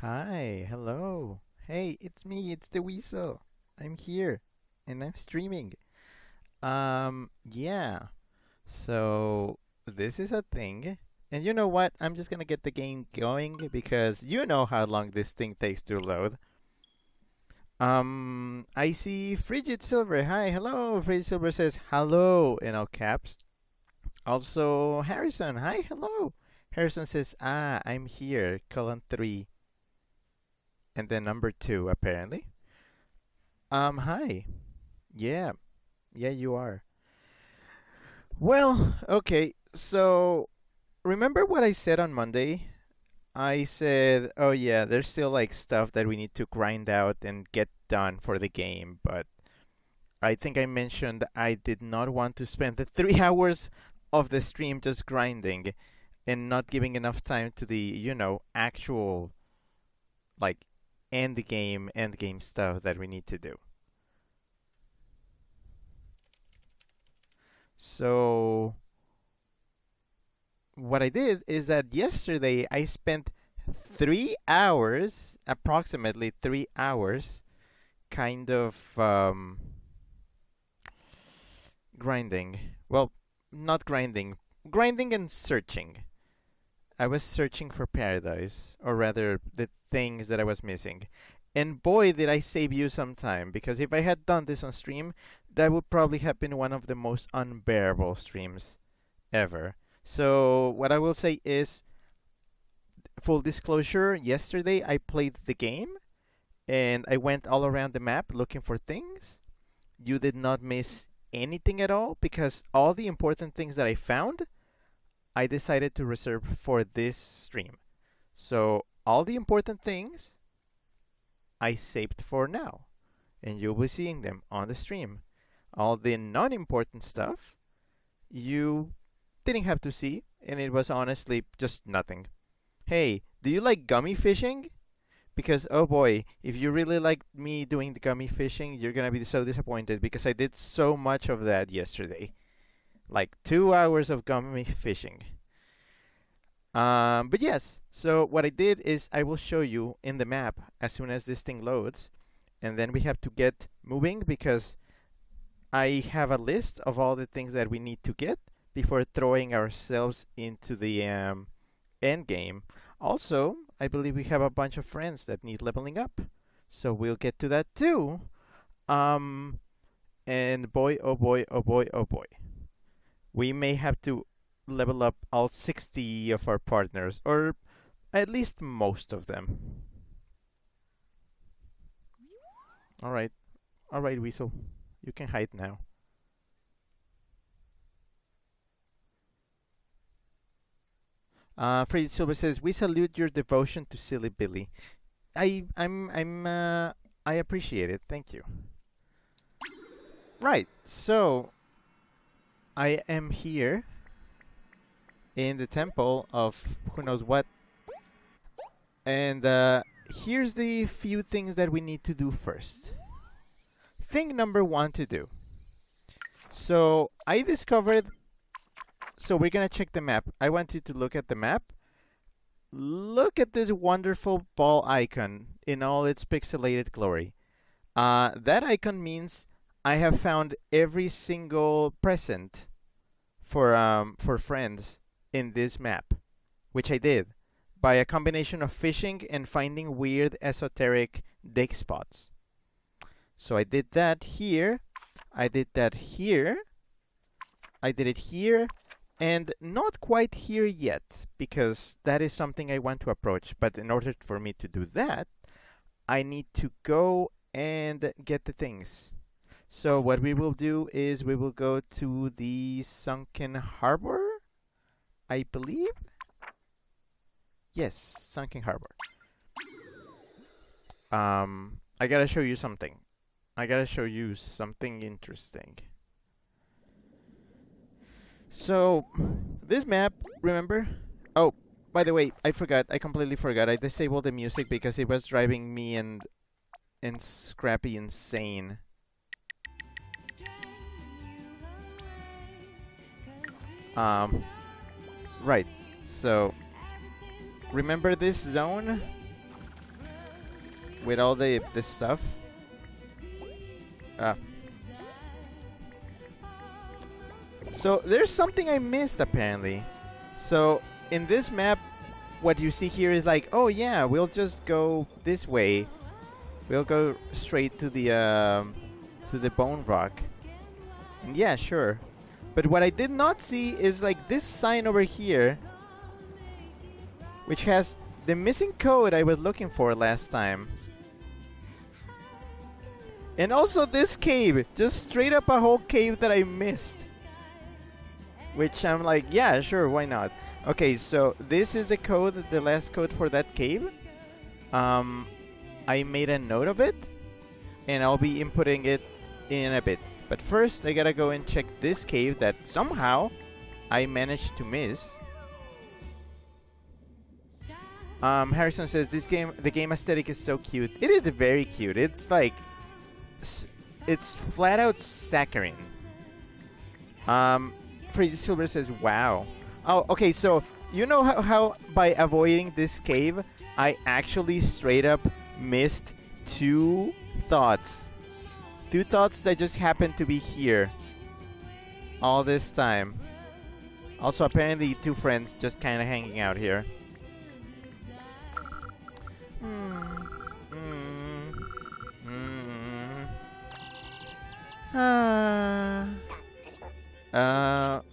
Hi, hello. Hey, it's me, it's the Weasel. I'm here and I'm streaming. Yeah. So this is a thing. And you know what? I'm just gonna get the game going because you know how long this thing takes to load. I see Frigid Silver. Hi, hello. Frigid Silver says hello in all caps. Also, Harrison. Hi, hello. Harrison says, I'm here. Colon 3. And then number 2, apparently. Hi. Yeah. Yeah, you are. Well, okay. So, remember what I said on Monday? I said, oh yeah, there's still like stuff that we need to grind out and get done for the game, but I think I mentioned I did not want to spend the 3 hours of the stream just grinding and not giving enough time to the, actual like end game stuff that we need to do. So what I did is that yesterday I spent 3 hours, approximately 3 hours, kind of grinding. Well, not grinding, grinding and searching. I was searching for paradise, or rather, the things that I was missing. And boy, did I save you some time, because if I had done this on stream, that would probably have been one of the most unbearable streams ever. So, what I will say is, full disclosure, yesterday I played the game and I went all around the map looking for things. You did not miss anything at all because all the important things that I found, I decided to reserve for this stream. So, all the important things I saved for now, and you'll be seeing them on the stream. All the non important stuff, you didn't have to see, and it was honestly just nothing. Hey, do you like gummy fishing? Because oh boy, if you really like me doing the gummy fishing, you're gonna be so disappointed because I did so much of that yesterday. Like 2 hours of gummy fishing. But yes, so what I did is I will show you in the map as soon as this thing loads, and then we have to get moving because I have a list of all the things that we need to get before throwing ourselves into the end game. Also, I believe we have a bunch of friends that need leveling up, so we'll get to that too. Um, and boy, oh boy, oh boy, oh boy, we may have to level up all 60 of our partners, or at least most of them. All right, Weasel, you can hide now. Freddy Silver says, "We salute your devotion to Silly Billy." I appreciate it. Thank you. Right. So I am here in the temple of who knows what, and here's the few things that we need to do first. Thing number one to do. So I discovered. So we're gonna check the map. I want you to look at the map. Look at this wonderful ball icon in all its pixelated glory. That icon means I have found every single present for friends in this map, which I did by a combination of fishing and finding weird esoteric dig spots. So I did that here. I did that here. I did it here. And not quite here yet, because that is something I want to approach. But in order for me to do that, I need to go and get the things. So what we will do is we will go to the Sunken Harbor, I believe. Yes, Sunken Harbor. I gotta show you something. I gotta show you something interesting. So, this map, remember? Oh, by the way, I forgot. I completely forgot. I disabled the music because it was driving me and Scrappy insane. Right. So, remember this zone? with all this stuff. So there's something I missed apparently. So in this map, what you see here is like, oh yeah, we'll just go this way. We'll go straight to the bone rock. And yeah, sure. But what I did not see is like this sign over here, which has the missing code I was looking for last time. And also this cave, just straight up a whole cave that I missed. Which I'm like, yeah, sure, why not? Okay, so this is the code, the last code for that cave. I made a note of it, and I'll be inputting it in a bit. But first, I gotta go and check this cave that somehow I managed to miss. Harrison says the game aesthetic is so cute. It is very cute. It's like, it's flat out saccharine. Freddy Silver says, wow. Oh, okay, so you know how by avoiding this cave, I actually straight up missed two thoughts. Two thoughts that just happened to be here all this time. Also, apparently two friends just kind of hanging out here.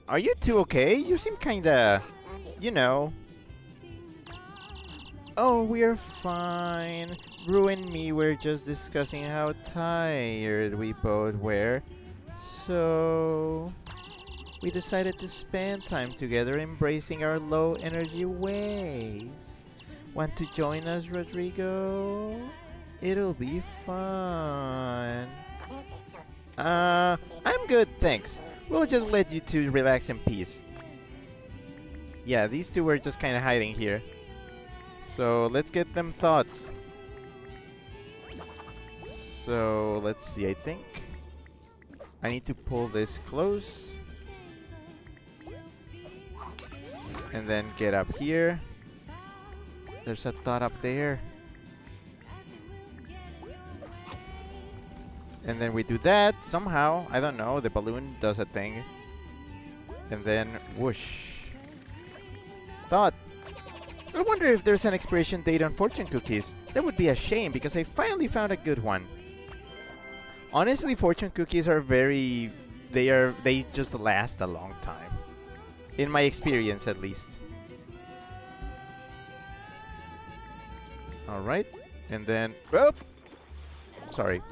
Are you two okay? You seem kinda, you know. Oh, we're fine. Rue and me were just discussing how tired we both were. So we decided to spend time together embracing our low energy ways. Want to join us, Rodrigo? It'll be fun. I'm good, thanks. We'll just let you two relax in peace. Yeah, these two were just kind of hiding here. So let's get them thoughts. So let's see, I think I need to pull this close. And then get up here. There's a thought up there. And then we do that somehow. I don't know. The balloon does a thing. And then whoosh. Thought. I wonder if there's an expiration date on fortune cookies. That would be a shame because I finally found a good one. Honestly, fortune cookies are very... They just last a long time. In my experience, at least. Alright. And then... Oh! Sorry.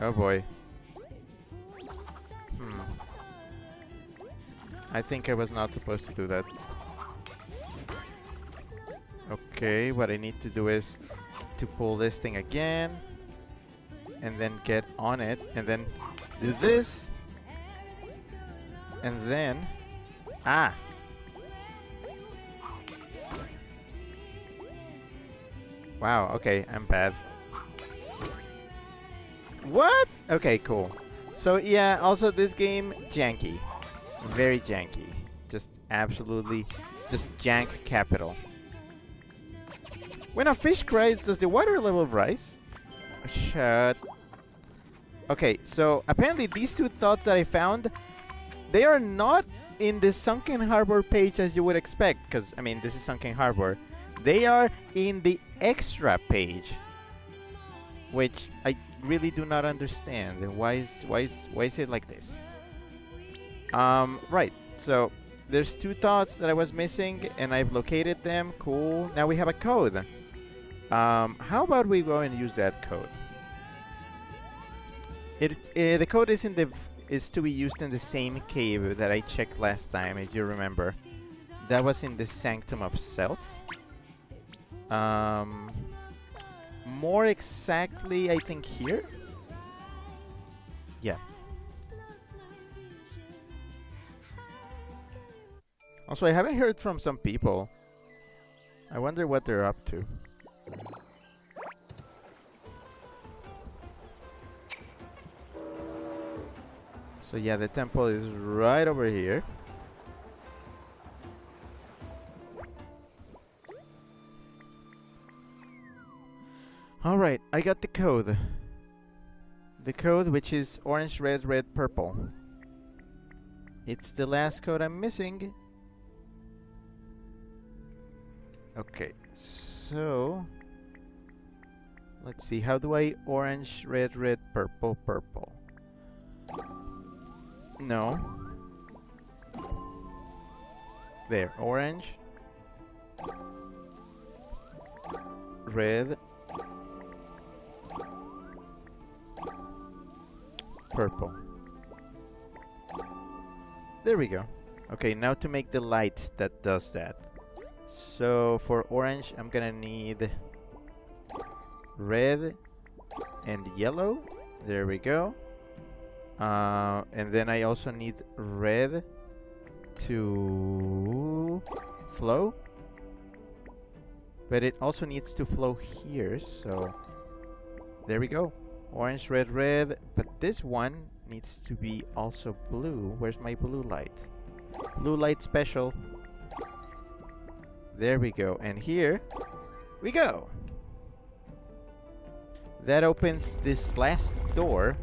Oh boy. I think I was not supposed to do that. Okay, what I need to do is to pull this thing again. And then get on it. And then do this. And then... Ah! Wow, okay, I'm bad. What? Okay, cool. So yeah, also this game, janky. Very janky. Just absolutely, just jank capital. When a fish cries, does the water level rise? Shut. Okay, so apparently these two thoughts that I found, they are not in the Sunken Harbor page as you would expect. Because, I mean, this is Sunken Harbor. They are in the extra page. Which I really do not understand. Why is it like this? Right. So there's two thoughts that I was missing, and I've located them. Cool. Now we have a code. How about we go and use that code? It's the code is to be used in the same cave that I checked last time, if you remember. That was in the Sanctum of Self. More exactly, I think here. Yeah. Also, I haven't heard from some people. I wonder what they're up to. So yeah, the temple is right over here. Alright, I got the code. The code, which is orange, red, red, purple. It's the last code I'm missing. Okay, so let's see. How do I orange, red, red, purple, purple? No. There, orange, red, purple. There we go. Okay, now to make the light that does that. So for orange, I'm gonna need red and yellow. There we go. And then I also need red to flow. But it also needs to flow here, so there we go. Orange, red, red. But this one needs to be also blue. Where's my blue light? Blue light special. There we go. And here we go. That opens this last door.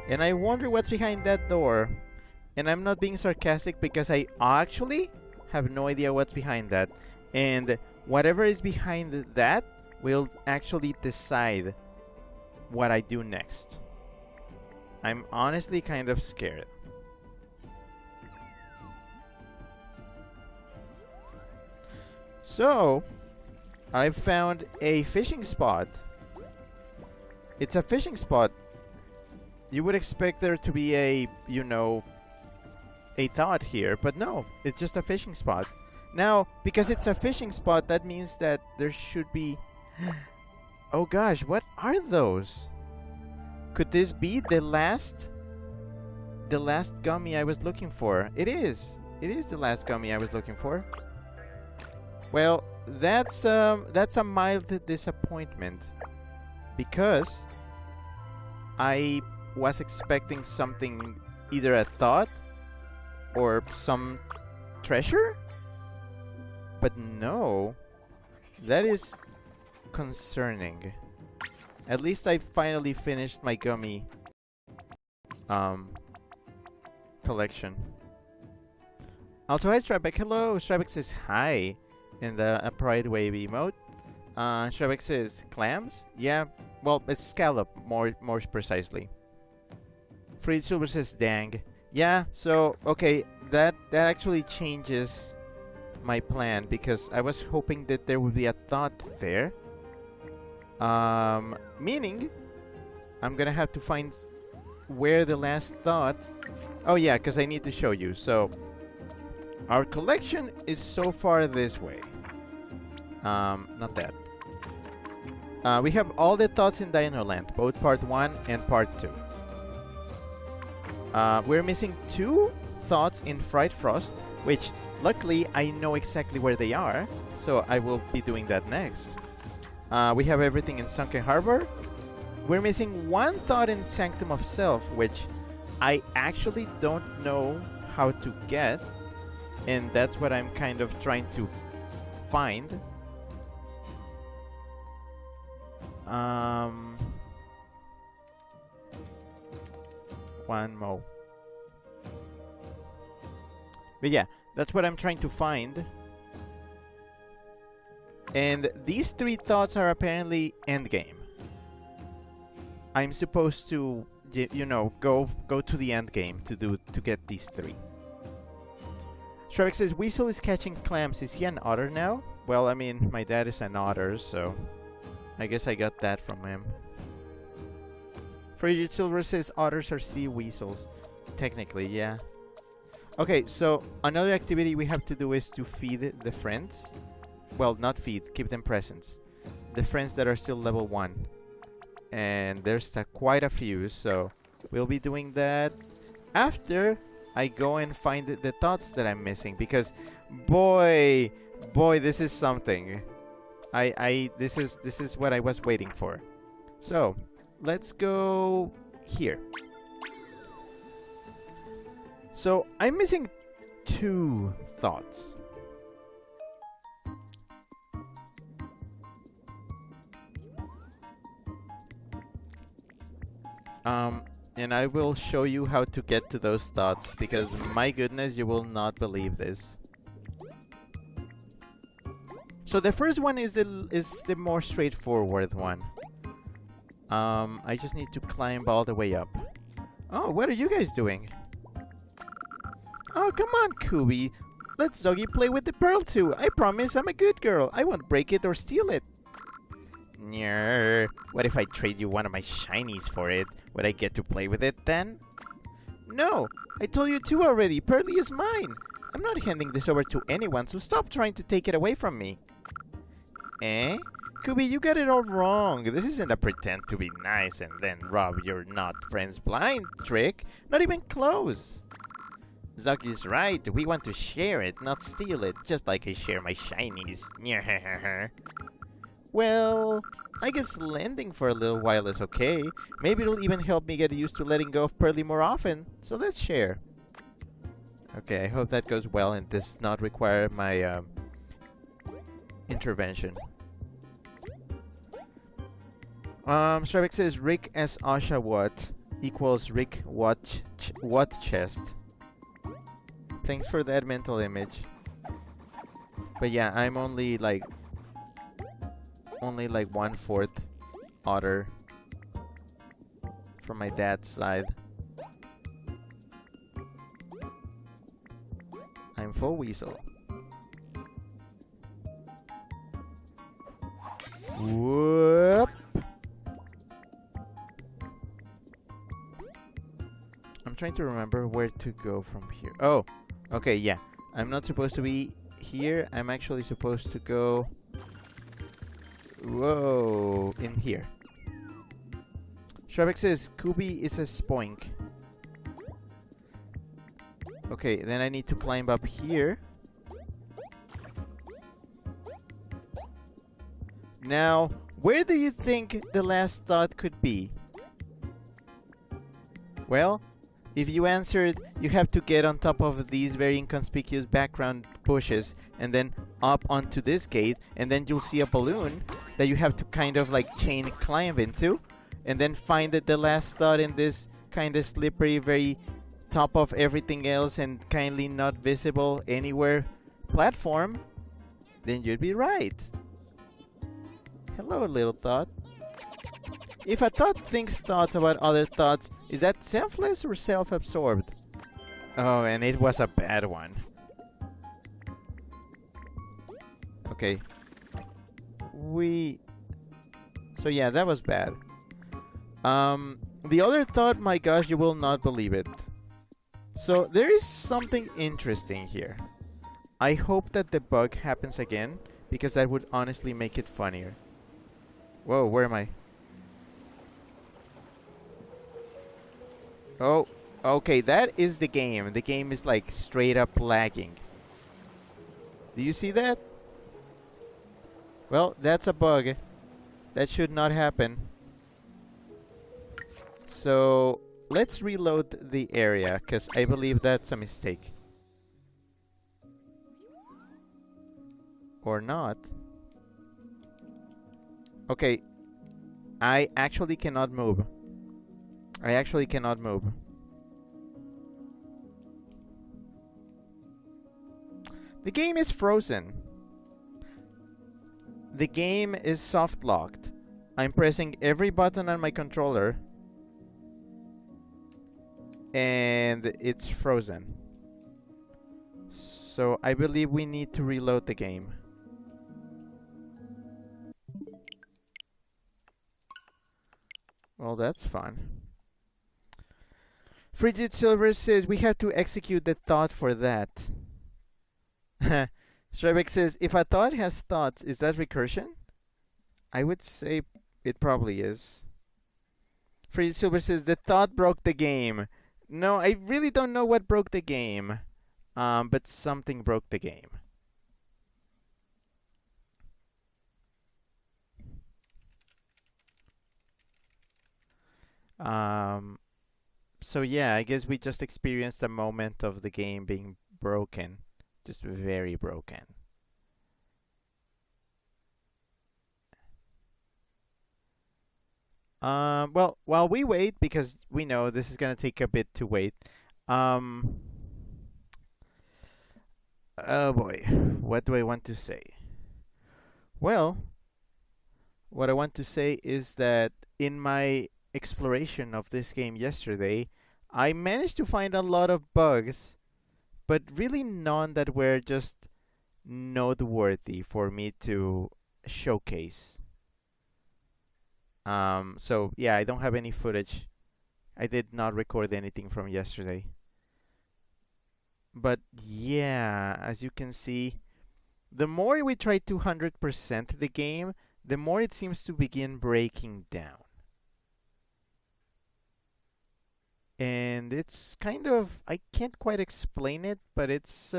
And I wonder what's behind that door. And I'm not being sarcastic because I actually have no idea what's behind that. And whatever is behind that will actually decide what I do next. I'm honestly kind of scared. So, I've found a fishing spot. It's a fishing spot. You would expect there to be a, you know, a thought here, but no, it's just a fishing spot. Now, because it's a fishing spot, that means that there should be... Oh gosh, what are those? Could this be the last gummy I was looking for? It is. It is the last gummy I was looking for. Well, that's a mild disappointment because I was expecting something, either a thought or some treasure, but no, that is concerning. At least I finally finished my gummy collection. Also, hi Strabeck. Hello. Strabeck says hi in the Pride Wave emote. Strabeck says clams. Yeah, well, it's scallop more precisely. Freed Silver says dang. Yeah, so okay, that actually changes my plan because I was hoping that there would be a thought there. Meaning I'm gonna have to find where the last thought... Oh yeah, because I need to show you. So our collection is so far this way. Not that. We have all the thoughts in Dino Land, both part 1 and part 2. We're missing 2 thoughts in Fright Frost, which luckily I know exactly where they are, so I will be doing that next. We have everything in Sunken Harbor. We're missing 1 thought in Sanctum of Self, which I actually don't know how to get, and that's what I'm kind of trying to find. One more. But yeah, that's what I'm trying to find. And these 3 thoughts are apparently endgame. I'm supposed to, you know, go to the endgame to get these 3. Shrek says Weasel is catching clams. Is he an otter now? Well, I mean, my dad is an otter, so I guess I got that from him. Frigid Silver says otters are sea weasels. Technically, yeah. Okay, so another activity we have to do is to feed the friends. Well, not feed, keep them presents. The friends that are still level 1. And there's quite a few, so we'll be doing that after I go and find the thoughts that I'm missing. Because, boy, this is something. This is what I was waiting for. So, let's go here. So, I'm missing 2 thoughts. Um, and I will show you how to get to those thoughts, because my goodness, you will not believe this. So the first one is the more straightforward one. I just need to climb all the way up. Oh, what are you guys doing? Oh, come on, Kubi. Let Zoggy play with the pearl too. I promise I'm a good girl. I won't break it or steal it. Nyeh. What if I trade you one of my shinies for it? Would I get to play with it then? No, I told you two already. Pearly is mine. I'm not handing this over to anyone, so stop trying to take it away from me. Eh? Kubi, you got it all wrong. This isn't a pretend to be nice and then rob your not friends blind trick. Not even close. Zoggy's right. We want to share it, not steal it, just like I share my shinies. Well, I guess lending for a little while is okay. Maybe it'll even help me get used to letting go of Pearly more often. So let's share. Okay, I hope that goes well and does not require my intervention. Stravik says Rick S. Oshawott equals Rick Watt chest. Thanks for that mental image. But yeah, I'm only like 1/4 otter from my dad's side. I'm full weasel. Whoop. I'm trying to remember where to go from here. Oh, okay, yeah. I'm not supposed to be here. I'm actually supposed to go... Whoa, in here. Stravik says Kubi is a spoink. Okay, then I need to climb up here. Now, where do you think the last thought could be? Well, if you answered, you have to get on top of these very inconspicuous background bushes and then up onto this gate, and then you'll see a balloon that you have to kind of like chain climb into, and then find that the last thought in this kind of slippery, very top of everything else and kindly not visible anywhere platform, then you'd be right. Hello, little thought. If a thought thinks thoughts about other thoughts, is that selfless or self-absorbed? Oh, and it was a bad one. Okay. So yeah, that was bad. The other thought, my gosh, you will not believe it. So there is something interesting here. I hope that the bug happens again, because that would honestly make it funnier. Whoa, where am I? Oh, okay, that is the game. The game is like straight up lagging. Do you see that? Well, that's a bug. That should not happen. So, let's reload the area, because I believe that's a mistake. Or not. Okay. I actually cannot move. I actually cannot move. The game is frozen. The game is soft locked. I'm pressing every button on my controller and it's frozen. So I believe we need to reload the game. Well, that's fun. Frigid Silver says we have to execute the thought for that. Strebek says, if a thought has thoughts, is that recursion? I would say it probably is. Frigid Silver says, the thought broke the game. No, I really don't know what broke the game. But something broke the game. So yeah, I guess we just experienced a moment of the game being broken. Just very broken. Well, while we wait, because we know this is gonna take a bit to wait. Um, oh boy, what do I want to say? Well, what I want to say is that in my exploration of this game yesterday, I managed to find a lot of bugs, but really none that were just noteworthy for me to showcase. So yeah, I don't have any footage. I did not record anything from yesterday. But yeah, as you can see, the more we try to 100% the game, the more it seems to begin breaking down. And it's kind of, I can't quite explain it, but it's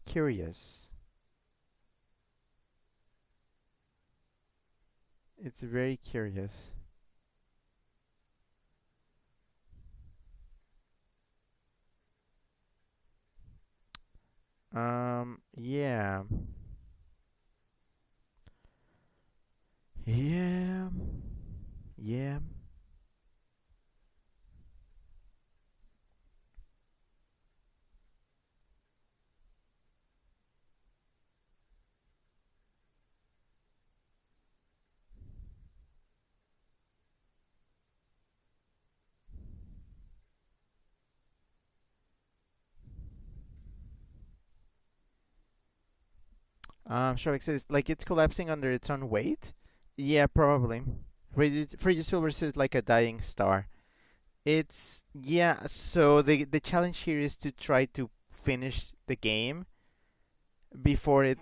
curious. It's very curious. Yeah. Yeah. Yeah. Sure, it's like it's collapsing under its own weight? Yeah, probably. Frigid Silver is like a dying star. It's yeah, so the challenge here is to try to finish the game before it,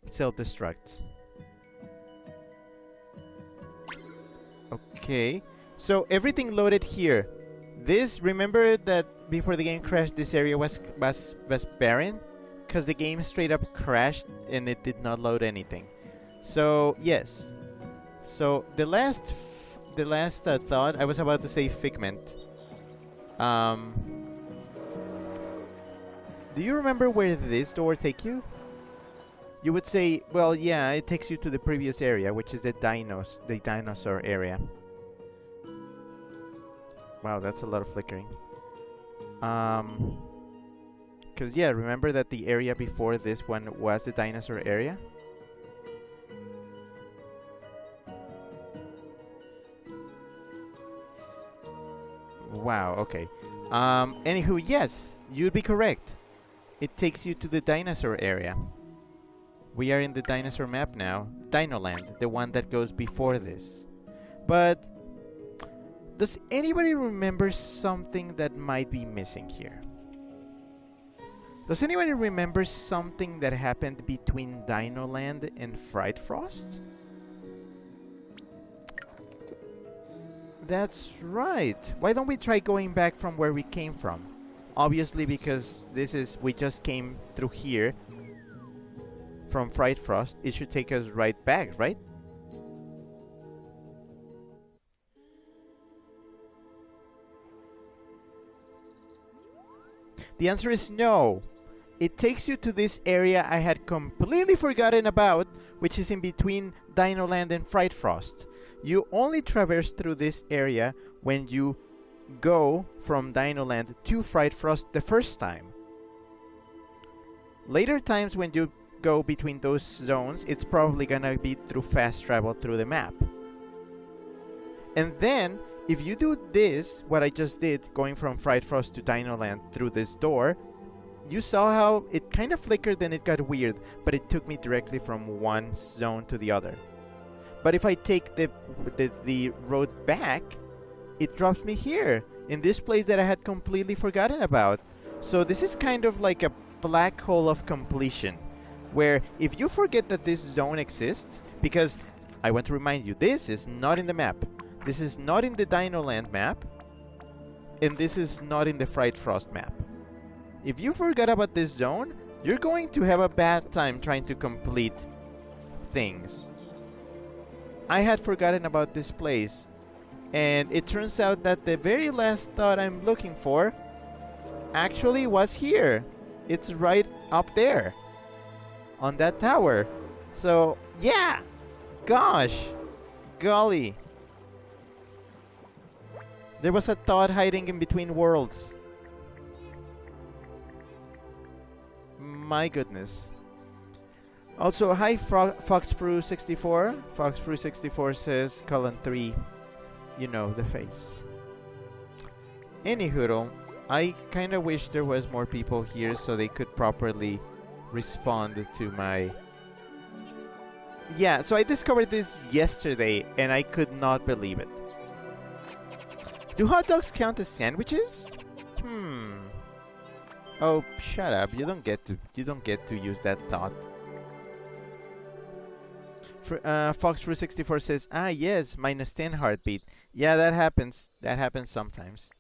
self-destructs. Okay. So everything loaded here. This, remember that before the game crashed, this area was barren? Because the game straight up crashed and it did not load anything. So, yes. So, the last thought, I was about to say Figment. Um, do you remember where this door take you? You would say, well, yeah, it takes you to the previous area, which is the dinosaur area. Wow, that's a lot of flickering. Because, yeah, remember that the area before this one was the dinosaur area? Wow, okay. Anywho, yes, you'd be correct. It takes you to the dinosaur area. We are in the dinosaur map now. Dinoland, the one that goes before this. But does anybody remember something that might be missing here? Does anybody remember something that happened between Dinoland and Fright Frost? That's right. Why don't we try going back from where we came from? Obviously, because we just came through here from Fright Frost. It should take us right back, right? The answer is no. It takes you to this area I had completely forgotten about, which is in between Dinoland and Fright Frost. You only traverse through this area when you go from Dinoland to Fright Frost the first time. Later times when you go between those zones, it's probably gonna be through fast travel through the map. And then, if you do this, what I just did, going from Fright Frost to Dinoland through this door, you saw how it kind of flickered and it got weird, but it took me directly from one zone to the other. But if I take the road back, it drops me here, in this place that I had completely forgotten about. So this is kind of like a black hole of completion, where if you forget that this zone exists, because I want to remind you, this is not in the map. This is not in the Dinoland map, and this is not in the Fright Frost map. If you forgot about this zone, you're going to have a bad time trying to complete things. I had forgotten about this place, and it turns out that the very last thought I'm looking for actually was here. It's right up there on that tower. So, yeah! Gosh! golly. There was a thought hiding in between worlds. My goodness. Also, hi Foxfru64. Foxfru64 says colon 3. You know, the face. Anywho, I kind of wish there was more people here so they could properly respond to my... Yeah, so I discovered this yesterday and I could not believe it. Do hot dogs count as sandwiches? Oh, shut up. You don't get to use that thought. Foxfru64 says, ah, yes, minus 10 heartbeat. Yeah, that happens. That happens sometimes.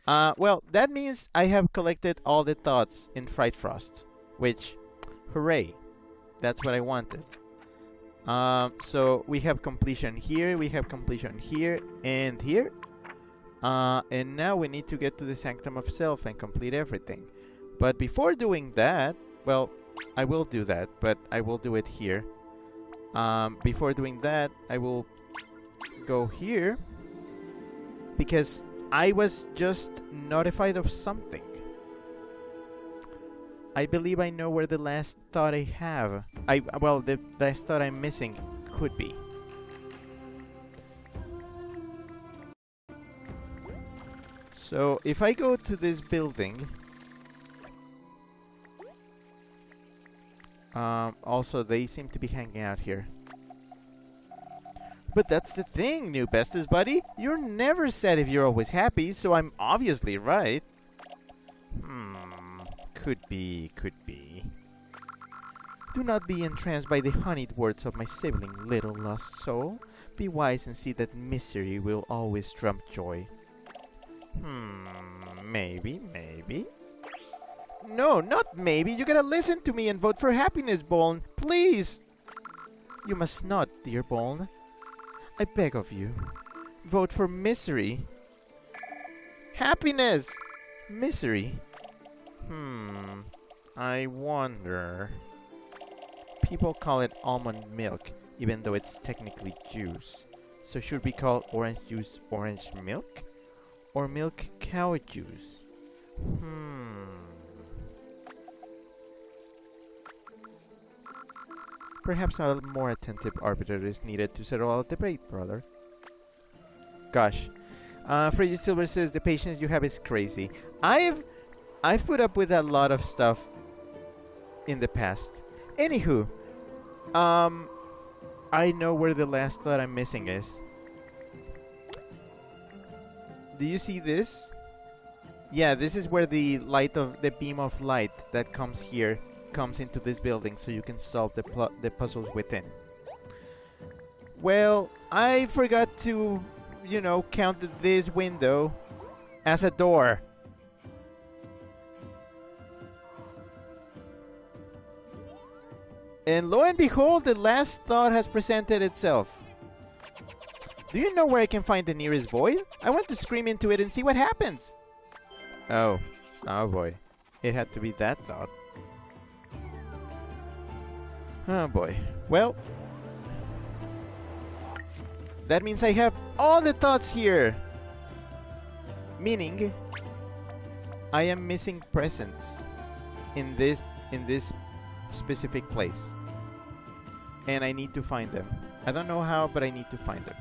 Well, that means I have collected all the thoughts in Fright Frost, which, hooray. That's what I wanted. So we have completion here, we have completion here, and here. And now we need to get to the Sanctum of Self and complete everything. But before doing that, well, I will do that, but I will do it here. Before doing that, I will go here because I was just notified of something. I believe I know where the last thought I have. Well, the last thought I'm missing could be. So if I go to this building, also they seem to be hanging out here. But that's the thing, new bestest buddy. You're never sad if you're always happy, so I'm obviously right. Could be. Do not be entranced by the honeyed words of my sibling, little lost soul. Be wise and see that misery will always trump joy. Maybe. No, not maybe. You gotta listen to me and vote for happiness, Boln. Please! You must not, dear Boln. I beg of you. Vote for misery. Happiness! Misery. I wonder. People call it almond milk, even though it's technically juice. So should we call orange juice orange milk? Or milk cow juice? Perhaps a more attentive arbiter is needed to settle our debate, brother. Gosh. Frigid Silver says the patience you have is crazy. I've put up with a lot of stuff in the past. Anywho, I know where the last thought I'm missing is. Do you see this? Yeah, this is where the beam of light that comes here comes into this building, so you can solve the puzzles within. Well, I forgot to, count this window as a door. And lo and behold, the last thought has presented itself. Do you know where I can find the nearest void? I want to scream into it and see what happens. Oh boy. It had to be that thought. Oh boy. Well, that means I have all the thoughts here. Meaning, I am missing presents in this specific place. And I need to find them. I don't know how, but I need to find them.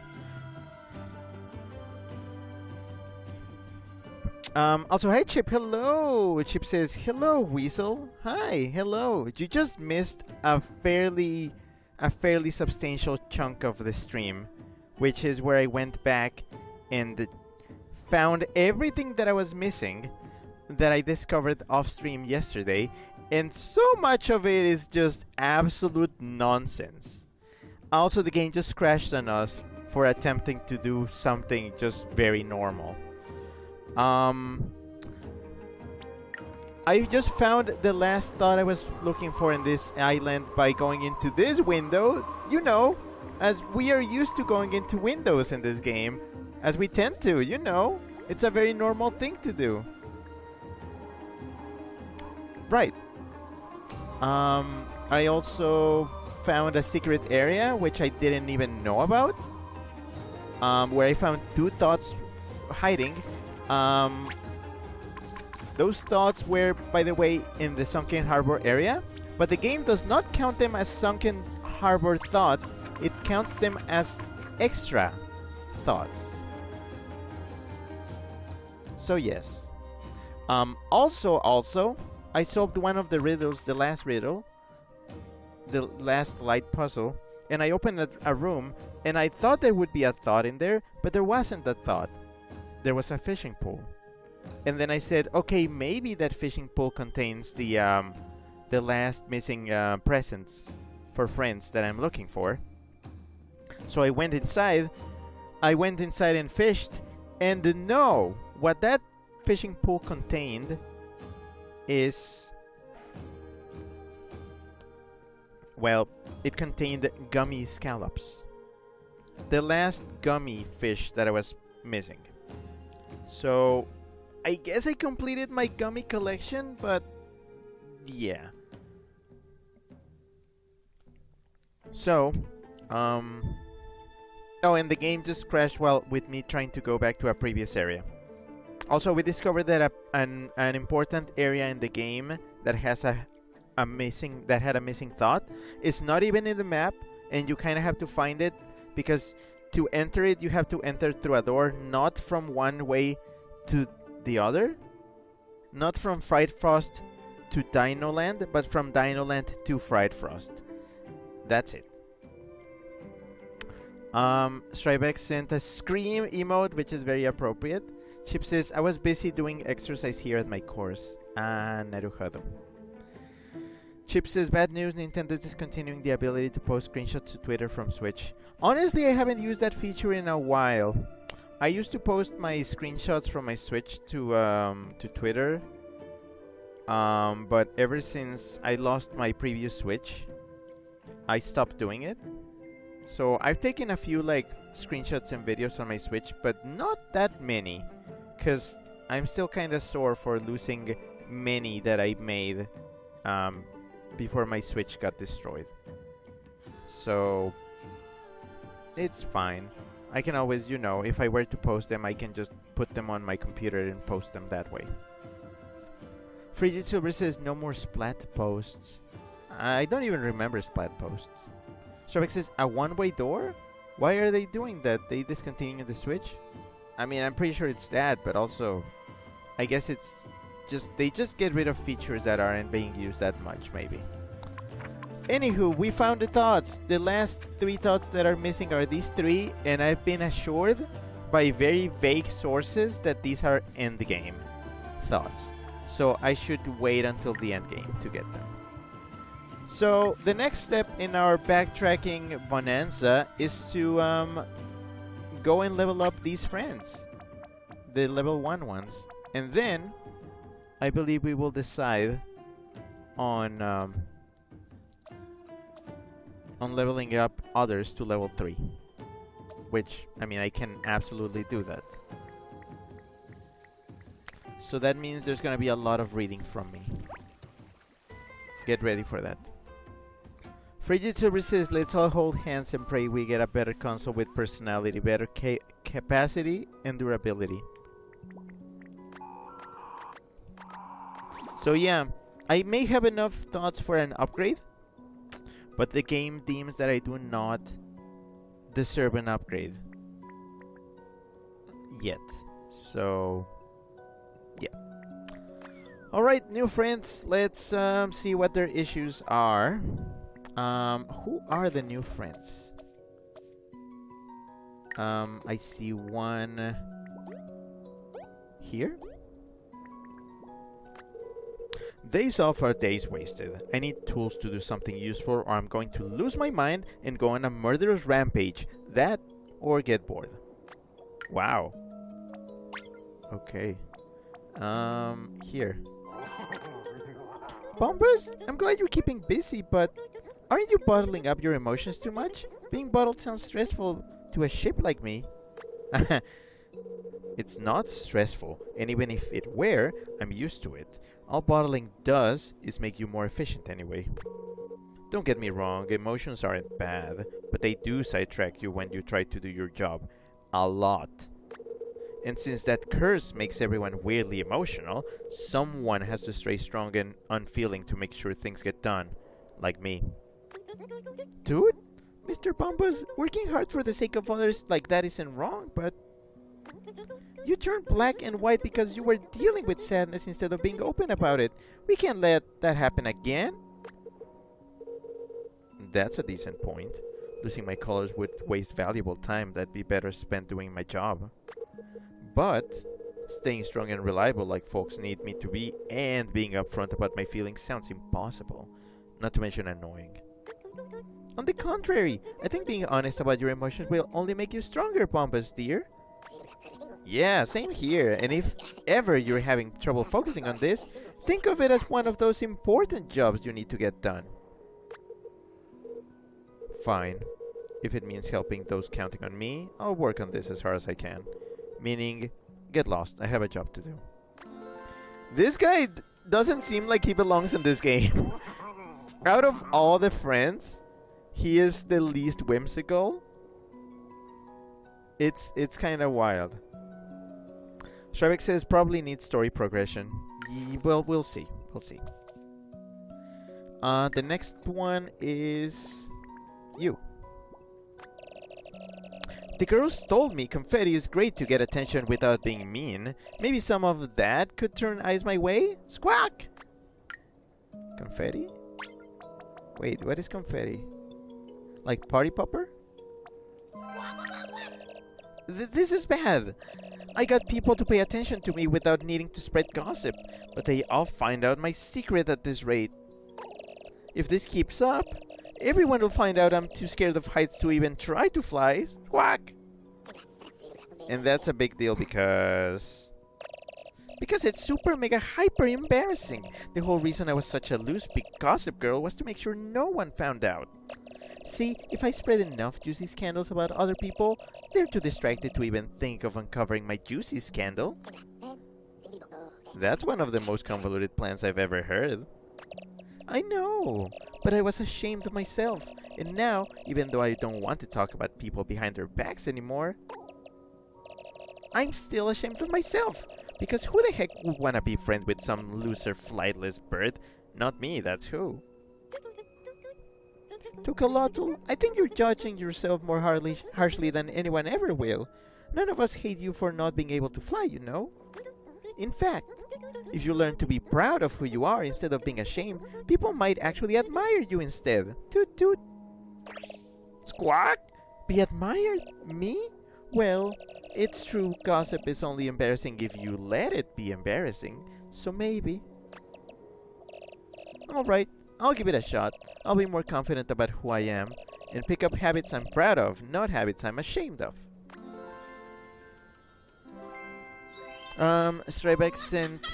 Also, hi Chip, hello! Chip says, hello Weasel. Hi, hello. You just missed a fairly substantial chunk of the stream, which is where I went back and found everything that I was missing that I discovered off stream yesterday, and so much of it is just absolute nonsense. Also, the game just crashed on us for attempting to do something just very normal. I just found the last thought I was looking for in this island by going into this window. As we are used to going into windows in this game, as we tend to, it's a very normal thing to do. Right. I also found a secret area which I didn't even know about. where I found 2 thoughts hiding. Those thoughts were, by the way, in the Sunken Harbor area, but the game does not count them as Sunken Harbor thoughts. It counts them as extra thoughts. So yes. Also, I solved one of the riddles, the last riddle, the last light puzzle, and I opened a room, and I thought there would be a thought in there, but there wasn't a thought. There was a fishing pole. And then I said, okay, maybe that fishing pole contains the last missing presents for friends that I'm looking for. So I went inside and fished, and no, what that fishing pole contained is, well, it contained gummy scallops. The last gummy fish that I was missing. So I guess I completed my gummy collection, but yeah. So, oh, and the game just crashed while with me trying to go back to a previous area. Also, we discovered that an important area in the game that has had a missing thought is not even in the map, and you kind of have to find it, because to enter it you have to enter through a door, not from one way to the other, not from Fried Frost to Dino Land, but from Dino Land to Fried Frost. That's it. Stribex sent a scream emote, which is very appropriate. Chip says, I was busy doing exercise here at my course. Naruhado. Chip says, bad news, Nintendo is discontinuing the ability to post screenshots to Twitter from Switch. Honestly, I haven't used that feature in a while. I used to post my screenshots from my Switch to Twitter. But ever since I lost my previous Switch, I stopped doing it. So I've taken a few screenshots and videos on my Switch, but not that many, because I'm still kind of sore for losing many that I made before my Switch got destroyed. So it's fine. I can always, if I were to post them, I can just put them on my computer and post them that way. Frigid Silver says no more Splat posts. I don't even remember Splat posts. Stravik says a one-way door? Why are they doing that? They discontinuing the Switch? I mean, I'm pretty sure it's that, but also I guess it's they just get rid of features that aren't being used that much, maybe. Anywho, we found the thoughts. The last 3 thoughts that are missing are these 3, and I've been assured by very vague sources that these are end-game thoughts. So I should wait until the end game to get them. So the next step in our backtracking bonanza is to go and level up these friends, the level 1 ones, and then I believe we will decide on leveling up others to level 3, which, I mean, I can absolutely do that. So that means there's gonna be a lot of reading from me. Get ready for that. Frigid Silver says, let's all hold hands and pray we get a better console with personality, better capacity, and durability. So yeah, I may have enough thoughts for an upgrade, but the game deems that I do not deserve an upgrade yet. So yeah. Alright, new friends, let's see what their issues are. Who are the new friends? I see one here. Days off are days wasted. I need tools to do something useful, or I'm going to lose my mind and go on a murderous rampage. That, or get bored. Wow. Okay. Here. Bombus, I'm glad you're keeping busy, but aren't you bottling up your emotions too much? Being bottled sounds stressful to a ship like me. It's not stressful, and even if it were, I'm used to it. All bottling does is make you more efficient anyway. Don't get me wrong, emotions aren't bad, but they do sidetrack you when you try to do your job. A lot. And since that curse makes everyone weirdly emotional, someone has to stay strong and unfeeling to make sure things get done. Like me. Dude, Mr. Bombas, working hard for the sake of others like that isn't wrong, but you turned black and white because you were dealing with sadness instead of being open about it. We can't let that happen again. That's a decent point. Losing my colors would waste valuable time that'd be better spent doing my job. But staying strong and reliable like folks need me to be and being upfront about my feelings sounds impossible, not to mention annoying. On the contrary, I think being honest about your emotions will only make you stronger, Bombas, dear. Yeah, same here. And if ever you're having trouble focusing on this, think of it as one of those important jobs you need to get done. Fine. If it means helping those counting on me, I'll work on this as hard as I can. Meaning, get lost. I have a job to do. This guy doesn't seem like he belongs in this game. Out of all the friends, he is the least whimsical. It's kind of wild. Shrevek says probably needs story progression. Well, we'll see. We'll see. The next one is you. The girls told me confetti is great to get attention without being mean. Maybe some of that could turn eyes my way? Squawk! Confetti? Wait, what is confetti? Like party popper? This is bad. I got people to pay attention to me without needing to spread gossip, but they all find out my secret at this rate. If this keeps up, everyone will find out I'm too scared of heights to even try to fly. Squawk! And that's a big deal because it's super mega hyper embarrassing. The whole reason I was such a loose big gossip girl was to make sure no one found out. See, if I spread enough juicy scandals about other people, they're too distracted to even think of uncovering my juicy scandal. That's one of the most convoluted plans I've ever heard. I know, but I was ashamed of myself. And now, even though I don't want to talk about people behind their backs anymore, I'm still ashamed of myself. Because who the heck would want to be friends with some loser flightless bird? Not me, that's who. Tukalotl, I think you're judging yourself more harshly than anyone ever will. None of us hate you for not being able to fly, you know. In fact, if you learn to be proud of who you are instead of being ashamed, people might actually admire you instead. Toot toot. Squawk! Be admired? Me? Well, it's true, gossip is only embarrassing if you let it be embarrassing, so maybe. Alright, I'll give it a shot. I'll be more confident about who I am, and pick up habits I'm proud of, not habits I'm ashamed of. Strebek sent...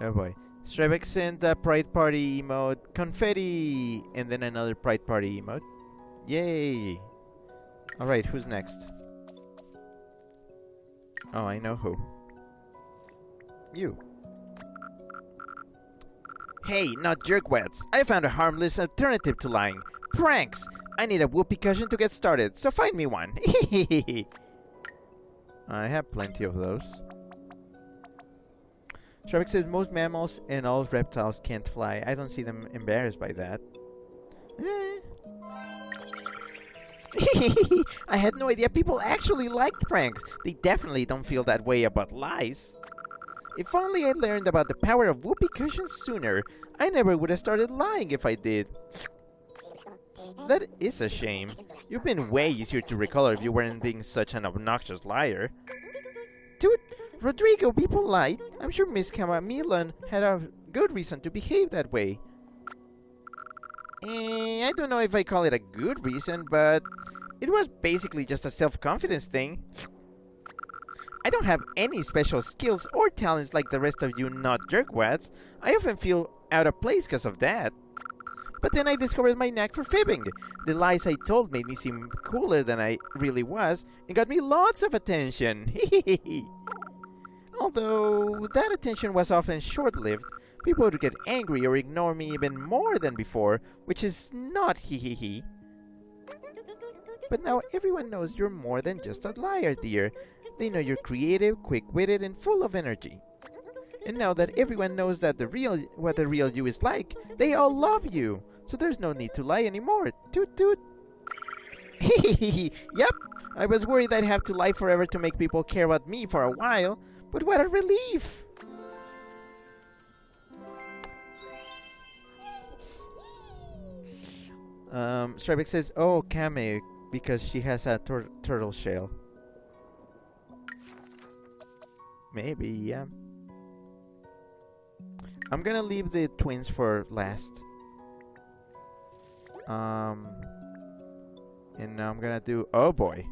Oh boy. Strebek sent a Pride Party emote, confetti, and then another Pride Party emote. Yay! Alright, who's next? Oh, I know who. You. Hey, not jerkwets. I found a harmless alternative to lying. Pranks! I need a whoopee cushion to get started, so find me one. I have plenty of those. Shrevek says most mammals and all reptiles can't fly. I don't see them embarrassed by that. I had no idea people actually liked pranks. They definitely don't feel that way about lies. If only I learned about the power of whoopee cushions sooner. I never would have started lying if I did. That is a shame. You've been way easier to recall if you weren't being such an obnoxious liar. Dude, Rodrigo, be polite. I'm sure Miss Camamilan had a good reason to behave that way. I don't know if I call it a good reason, but it was basically just a self-confidence thing. I don't have any special skills or talents like the rest of you not jerkwads. I often feel out of place because of that. But then I discovered my knack for fibbing. The lies I told made me seem cooler than I really was and got me lots of attention. Although that attention was often short-lived, people would get angry or ignore me even more than before, which is not hee. But now everyone knows you're more than just a liar, dear. They know you're creative, quick-witted, and full of energy. And now that everyone knows that what the real you is like, they all love you. So there's no need to lie anymore. Toot toot. Yep, I was worried I'd have to lie forever to make people care about me for a while. But what a relief. Strybeck says, oh, Kame, because she has a turtle shell. Maybe, yeah. I'm gonna leave the twins for last. And now I'm gonna do... Oh, boy.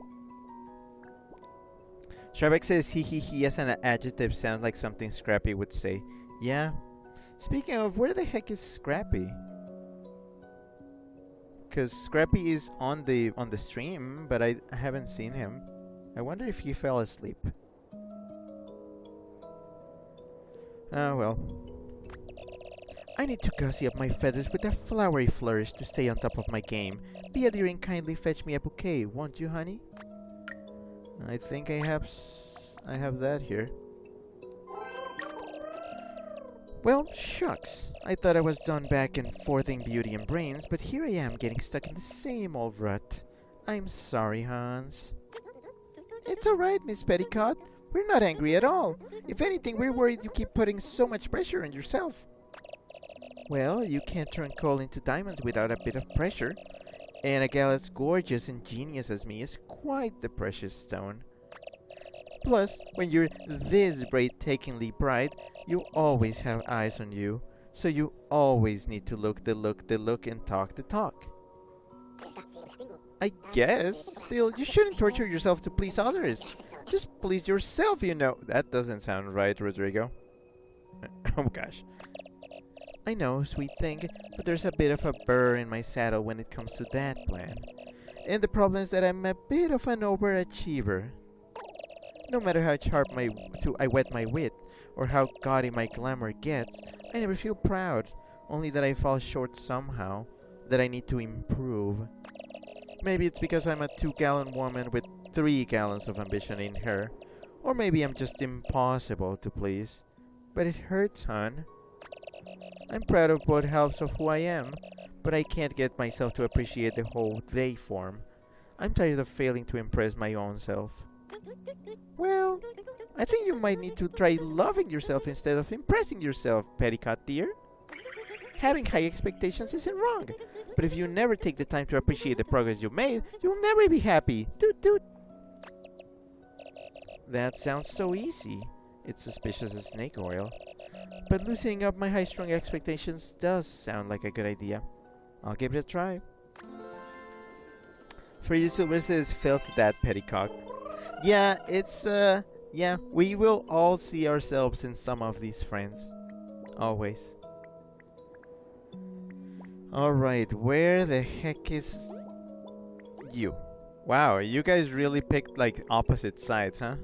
Strybeck says, he as an adjective sounds like something Scrappy would say. Yeah. Speaking of, where the heck is Scrappy? Because Scrappy is on the stream, but I haven't seen him. I wonder if he fell asleep. Oh, well. I need to gussy up my feathers with a flowery flourish to stay on top of my game. Be a dear and kindly fetch me a bouquet, won't you, honey? I think I have that here. Well, shucks. I thought I was done back and forthing beauty and brains, but here I am getting stuck in the same old rut. I'm sorry, Hans. It's alright, Miss Petticoat. We're not angry at all. If anything, we're worried you keep putting so much pressure on yourself. Well, you can't turn coal into diamonds without a bit of pressure. And a gal as gorgeous and genius as me is quite the precious stone. Plus, when you're this breathtakingly bright, you always have eyes on you. So you always need to look the look, and talk the talk. I guess. Still, you shouldn't torture yourself to please others. Just please yourself, you know. That doesn't sound right, Rodrigo. Oh gosh. I know, sweet thing, but there's a bit of a burr in my saddle when it comes to that plan. And the problem is that I'm a bit of an overachiever. No matter how sharp I whet my wit, or how gaudy my glamour gets, I never feel proud, only that I fall short somehow, that I need to improve. Maybe it's because I'm a 2-gallon woman with 3 gallons of ambition in her, or maybe I'm just impossible to please. But it hurts, hon. I'm proud of both halves of who I am, but I can't get myself to appreciate the whole they form. I'm tired of failing to impress my own self. Well, I think you might need to try loving yourself instead of impressing yourself, Petticoat dear. Having high expectations isn't wrong, but if you never take the time to appreciate the progress you've made, you'll never be happy. Toot toot. That sounds so easy. It's suspicious as snake oil. But loosening up my high-strung expectations does sound like a good idea. I'll give it a try. For you, Silver says, felt that, Petticoat. Yeah, it's, yeah, we will all see ourselves in some of these friends. Always. Alright, where the heck is you? Wow, you guys really picked, like, opposite sides, huh?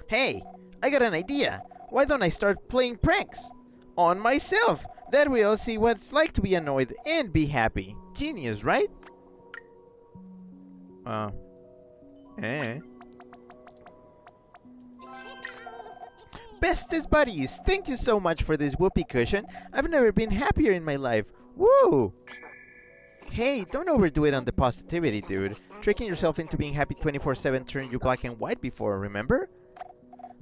Hey, I got an idea. Why don't I start playing pranks? On myself. That way I'll see what it's like to be annoyed and be happy. Genius, right? Bestest buddies, thank you so much for this whoopee cushion. I've never been happier in my life. Woo! Hey, don't overdo it on the positivity, dude. Tricking yourself into being happy 24/7 turned you black and white before, remember?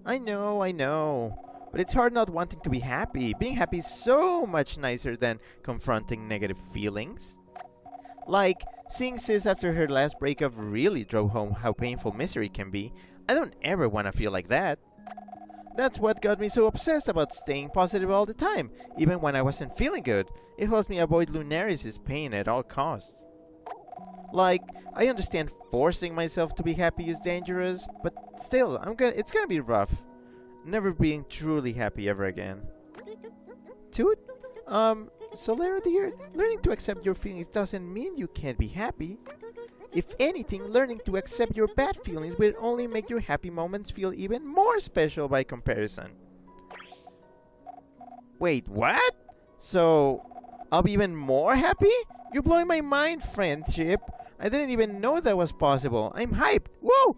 I know. But it's hard not wanting to be happy. Being happy is so much nicer than confronting negative feelings. Like, seeing Sis after her last breakup really drove home how painful misery can be. I don't ever want to feel like that. That's what got me so obsessed about staying positive all the time, even when I wasn't feeling good. It helps me avoid Lunaris' pain at all costs. Like, I understand forcing myself to be happy is dangerous, but still, it's gonna be rough. Never being truly happy ever again. Toot? Solera dear, learning to accept your feelings doesn't mean you can't be happy. If anything, learning to accept your bad feelings will only make your happy moments feel even more special by comparison. Wait, what? So, I'll be even more happy? You're blowing my mind, friendship. I didn't even know that was possible. I'm hyped. Whoa!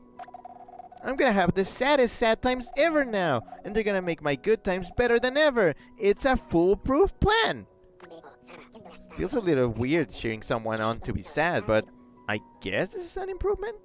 I'm gonna have the saddest sad times ever now, and they're gonna make my good times better than ever. It's a foolproof plan. Feels a little weird cheering someone on to be sad, but I guess this is an improvement.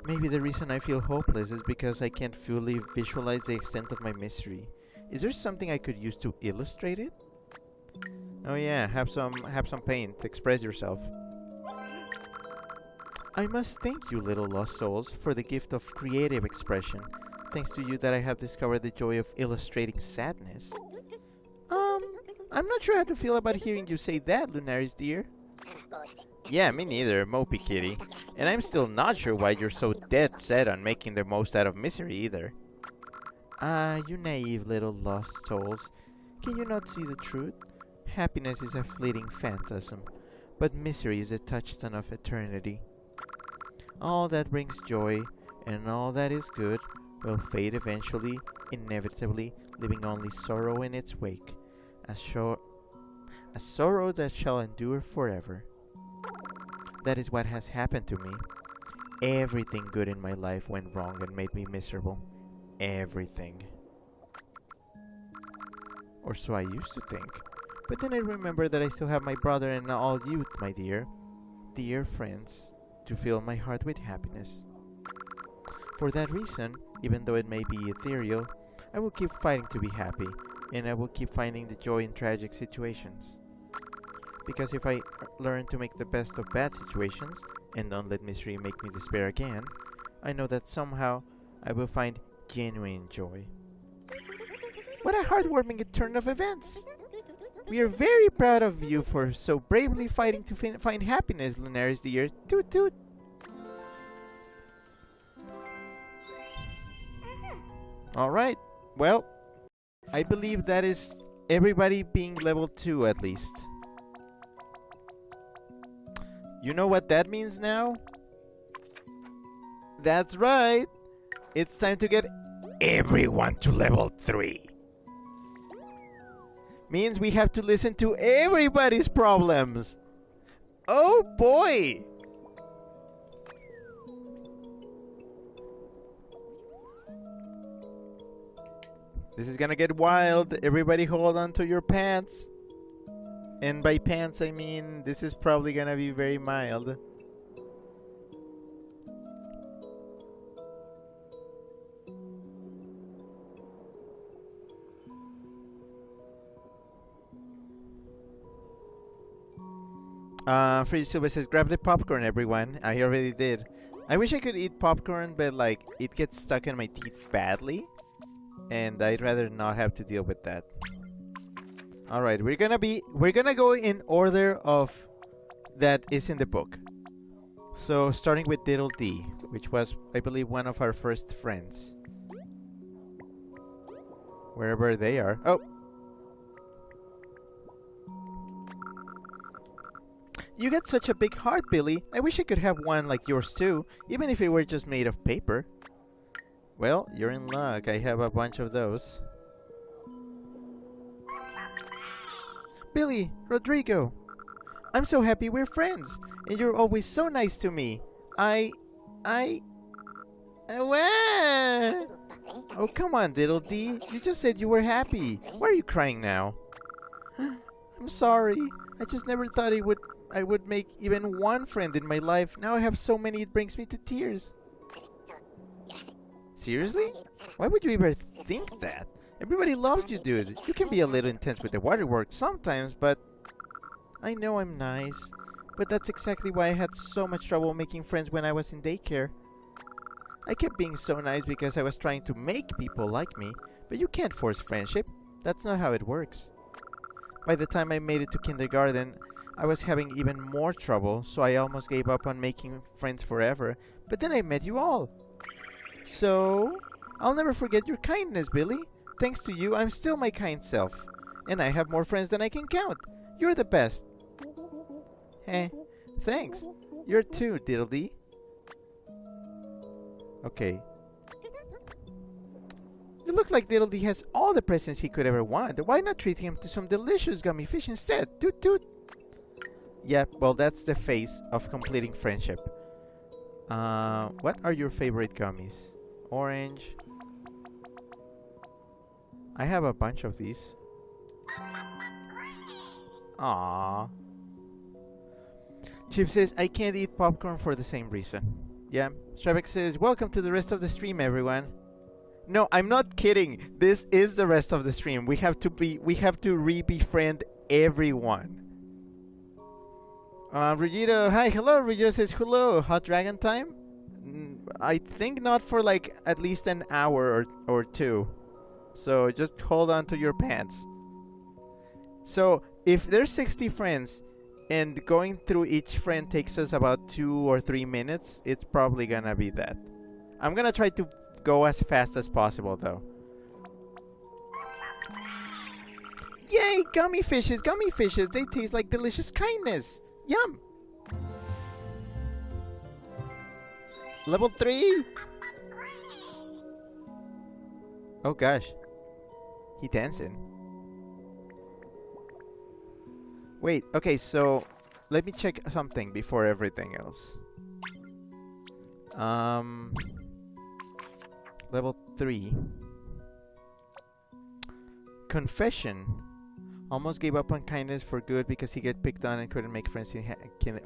Maybe the reason I feel hopeless is because I can't fully visualize the extent of my misery. Is there something I could use to illustrate it? Oh yeah, have some paint. Express yourself. I must thank you, little lost souls, for the gift of creative expression. Thanks to you that I have discovered the joy of illustrating sadness. I'm not sure how to feel about hearing you say that, Lunaris dear. Yeah, me neither, Mopey Kitty. And I'm still not sure why you're so dead set on making the most out of misery either. Ah, you naive little lost souls. Can you not see the truth? Happiness is a fleeting phantasm, but misery is a touchstone of eternity. All that brings joy, and all that is good, will fade eventually, inevitably, leaving only sorrow in its wake. A sorrow that shall endure forever. That is what has happened to me. Everything good in my life went wrong and made me miserable. Everything. Or so I used to think. But then I remember that I still have my brother and all you, my dear friends, to fill my heart with happiness. For that reason, even though it may be ethereal, I will keep fighting to be happy, and I will keep finding the joy in tragic situations. Because if I learn to make the best of bad situations, and don't let misery make me despair again, I know that somehow I will find genuine joy. What a heartwarming turn of events! We are very proud of you for so bravely fighting to find happiness, Lunaris dear. Toot toot! Alright, well, I believe that is everybody being level 2 at least. You know what that means now? That's right! It's time to get everyone to level 3. Means we have to listen to everybody's problems. Oh boy! This is gonna get wild. Everybody hold on to your pants. And by pants I mean this is probably gonna be very mild. Free Silver says, grab the popcorn, everyone. I already did. I wish I could eat popcorn, but like, it gets stuck in my teeth badly. And I'd rather not have to deal with that. Alright, we're gonna go in order of that is in the book. So, starting with Diddle D, which was, I believe, one of our first friends. Wherever they are. Oh! You got such a big heart, Billy. I wish I could have one like yours too, even if it were just made of paper. Well, you're in luck. I have a bunch of those. Billy, Rodrigo, I'm so happy we're friends, and you're always so nice to me. Oh, come on, Diddle D. You just said you were happy. Why are you crying now? I'm sorry. I just never thought I would make even one friend in my life. Now I have so many it brings me to tears. Seriously? Why would you ever think that? Everybody loves you, dude. You can be a little intense with the waterworks sometimes, but... I know I'm nice, but that's exactly why I had so much trouble making friends when I was in daycare. I kept being so nice because I was trying to make people like me, but you can't force friendship. That's not how it works. By the time I made it to kindergarten, I was having even more trouble, so I almost gave up on making friends forever, but then I met you all. So, I'll never forget your kindness, Billy. Thanks to you, I'm still my kind self. And I have more friends than I can count. You're the best. Thanks. You're too, Diddledee. Okay. It looks like Diddle D has all the presents he could ever want. Why not treat him to some delicious gummy fish instead? Toot toot! Yeah, well, that's the face of completing friendship. What are your favorite gummies? Orange. I have a bunch of these. Aww. Chip says, I can't eat popcorn for the same reason. Yeah. Strebek says, welcome to the rest of the stream, everyone. No, I'm not kidding. This is the rest of the stream. We have to re-befriend everyone. Rugito, hi, hello. Rugito says, hello. Hot Dragon time? I think not for like at least an hour or two. So just hold on to your pants. So if there's 60 friends and going through each friend takes us about 2 or 3 minutes, it's probably gonna be that. I'm gonna try to go as fast as possible though. Yay, gummy fishes, gummy fishes. They taste like delicious kindness. Yum. Level 3. Oh gosh. He dancing. Wait, okay, so let me check something before everything else. Level 3. Confession. Almost gave up on kindness for good because he got picked on and couldn't make friends.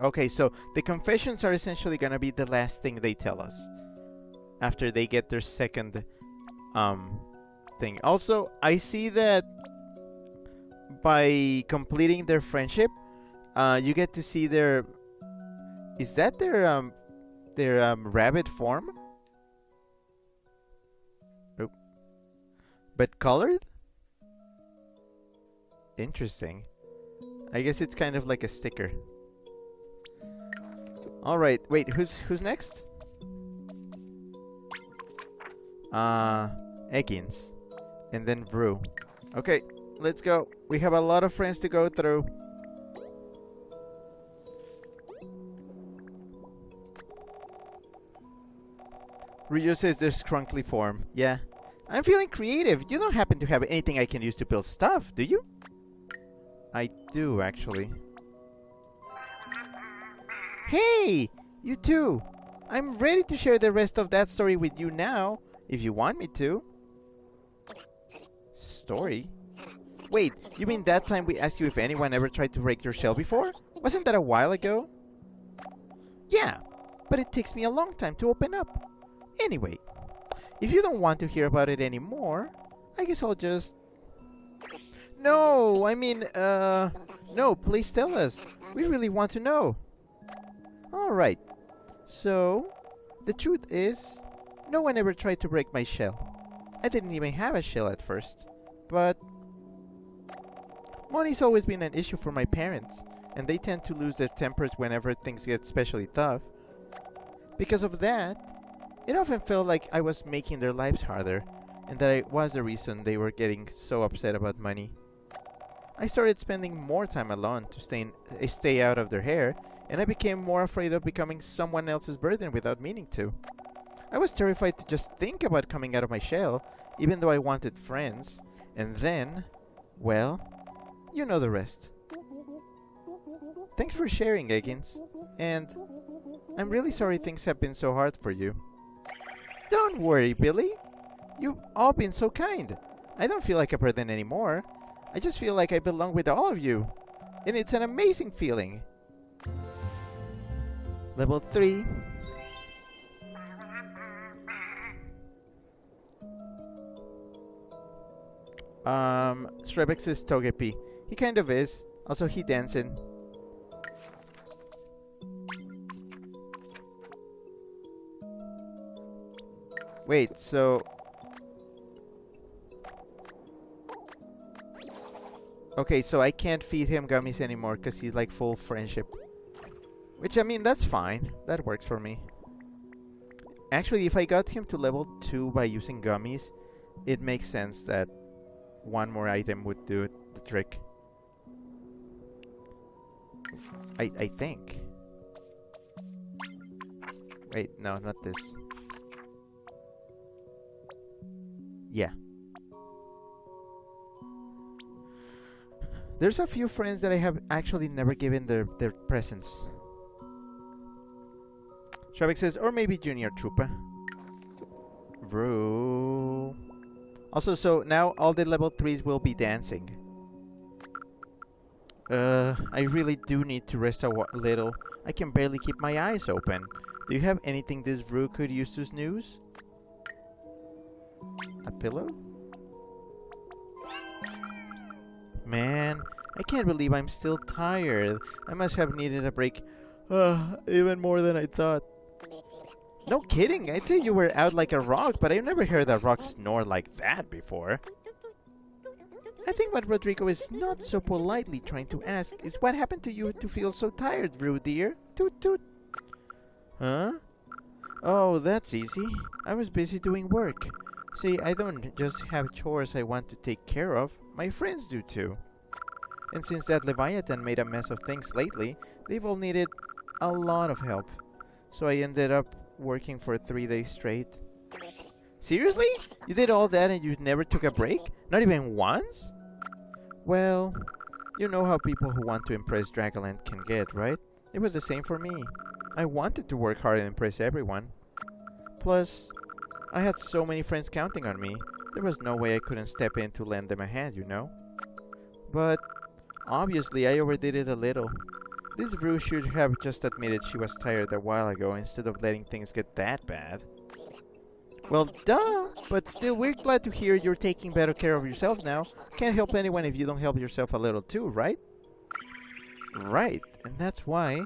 Okay, so the confessions are essentially gonna be the last thing they tell us after they get their second thing. Also, I see that by completing their friendship, you get to see their... Is that their rabbit form? Oh. But colored? Interesting. I guess it's kind of like a sticker. Alright, wait, who's next? Eggins. And then Vru. Okay, let's go. We have a lot of friends to go through. Ryu says there's crunkly form. Yeah. I'm feeling creative. You don't happen to have anything I can use to build stuff, do you? I do, actually. Hey! You too! I'm ready to share the rest of that story with you now, if you want me to. Story? Wait, you mean that time we asked you if anyone ever tried to break your shell before? Wasn't that a while ago? Yeah, but it takes me a long time to open up. Anyway, if you don't want to hear about it anymore, I guess I'll just... No, I mean, no, please tell us. We really want to know. Alright, so, the truth is, no one ever tried to break my shell. I didn't even have a shell at first, but... Money's always been an issue for my parents, and they tend to lose their tempers whenever things get especially tough. Because of that, it often felt like I was making their lives harder, and that I was the reason they were getting so upset about money. I started spending more time alone to stay out of their hair, and I became more afraid of becoming someone else's burden without meaning to. I was terrified to just think about coming out of my shell, even though I wanted friends. And then, well, you know the rest. Thanks for sharing, Eggins. And I'm really sorry things have been so hard for you. Don't worry, Billy. You've all been so kind. I don't feel like a burden anymore. I just feel like I belong with all of you. And it's an amazing feeling. Level 3. Strebek is Togepi. He kind of is. Also, he dancing. Wait, so... Okay, so I can't feed him gummies anymore because he's like full friendship. Which, I mean, that's fine. That works for me. Actually, if I got him to level 2 by using gummies, it makes sense that one more item would do the trick. I think. Wait, no, not this. Yeah. There's a few friends that I have actually never given their presents. Shrevek says, or maybe Junior Troopa. Vroom. Also, so now all the level 3s will be dancing. I really do need to rest a little. I can barely keep my eyes open. Do you have anything this Vru could use to snooze? A pillow? Man, I can't believe I'm still tired. I must have needed a break. Even more than I thought. No kidding, I'd say you were out like a rock, but I've never heard a rock snore like that before. I think what Rodrigo is not so politely trying to ask is what happened to you to feel so tired, Vru dear? Toot toot. Huh? Oh, that's easy. I was busy doing work. See, I don't just have chores I want to take care of. My friends do too. And since that Leviathan made a mess of things lately, they've all needed a lot of help. So I ended up working for 3 days straight. Seriously? You did all that and you never took a break? Not even once? Well, you know how people who want to impress Dragoland can get, right? It was the same for me. I wanted to work hard and impress everyone. Plus, I had so many friends counting on me. There was no way I couldn't step in to lend them a hand, you know? But, obviously, I overdid it a little. This Vru should have just admitted she was tired a while ago instead of letting things get that bad. Well, duh! But still, we're glad to hear you're taking better care of yourself now. Can't help anyone if you don't help yourself a little too, right? Right, and that's why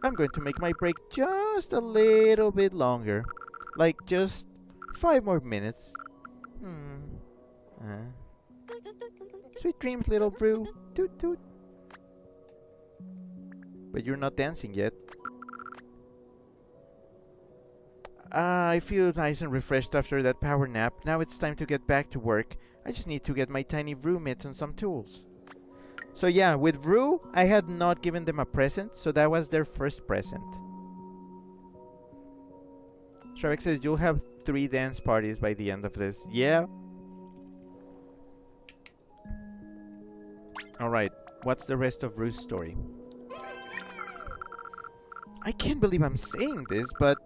I'm going to make my break just a little bit longer. Like, just 5 more minutes. Sweet dreams, little Vru. Toot toot. But you're not dancing yet. I feel nice and refreshed after that power nap. Now it's time to get back to work. I just need to get my tiny Vru mitts and some tools. So yeah, with Vru, I had not given them a present, so that was their first present. Shrevek says you'll have 3 dance parties by the end of this. Yeah. Alright, what's the rest of Vru's story? I can't believe I'm saying this, but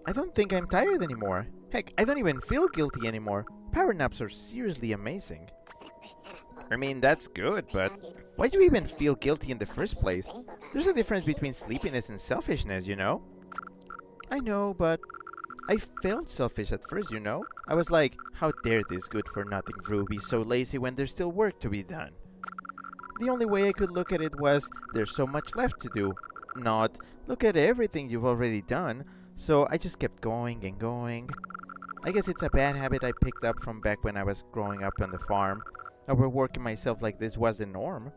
I don't think I'm tired anymore. Heck, I don't even feel guilty anymore. Power naps are seriously amazing. I mean, that's good, but why do you even feel guilty in the first place? There's a difference between sleepiness and selfishness, you know? I know, but I felt selfish at first, you know? I was like, how dare this good-for-nothing Vru be so lazy when there's still work to be done? The only way I could look at it was, there's so much left to do. Not, look at everything you've already done. So I just kept going and going. I guess it's a bad habit I picked up from back when I was growing up on the farm. Overworking myself like this was the norm.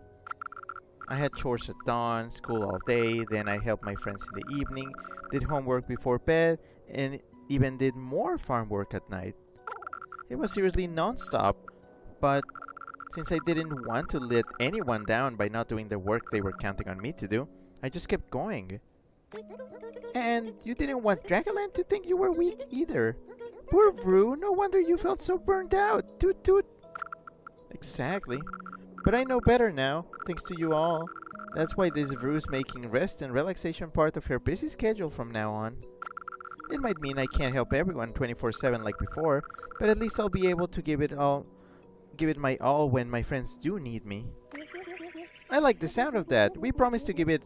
I had chores at dawn, school all day, then I helped my friends in the evening, did homework before bed, and even did more farm work at night. It was seriously non-stop, but since I didn't want to let anyone down by not doing the work they were counting on me to do, I just kept going. And you didn't want Dragoland to think you were weak either. Poor Vru, no wonder you felt so burned out. Toot toot. Exactly. But I know better now, thanks to you all. That's why this Vru's making rest and relaxation part of her busy schedule from now on. It might mean I can't help everyone 24/7 like before, but at least I'll be able to give it my all when my friends do need me. I like the sound of that. We promise to give it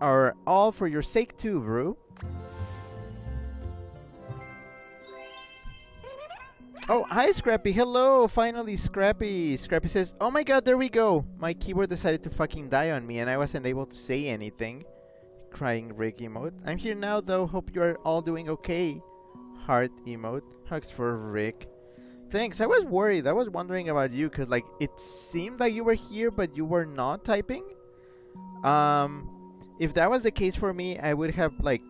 our all for your sake too, Vru. Oh, hi Scrappy. Hello, finally Scrappy. Scrappy says, oh my god, there we go. My keyboard decided to fucking die on me and I wasn't able to say anything. Crying Rick emote. I'm here now though, hope you're all doing okay. Heart emote. Hugs for Rick. Thanks, I was worried. I was wondering about you because like it seemed like you were here but you were not typing. If that was the case for me, I would have like,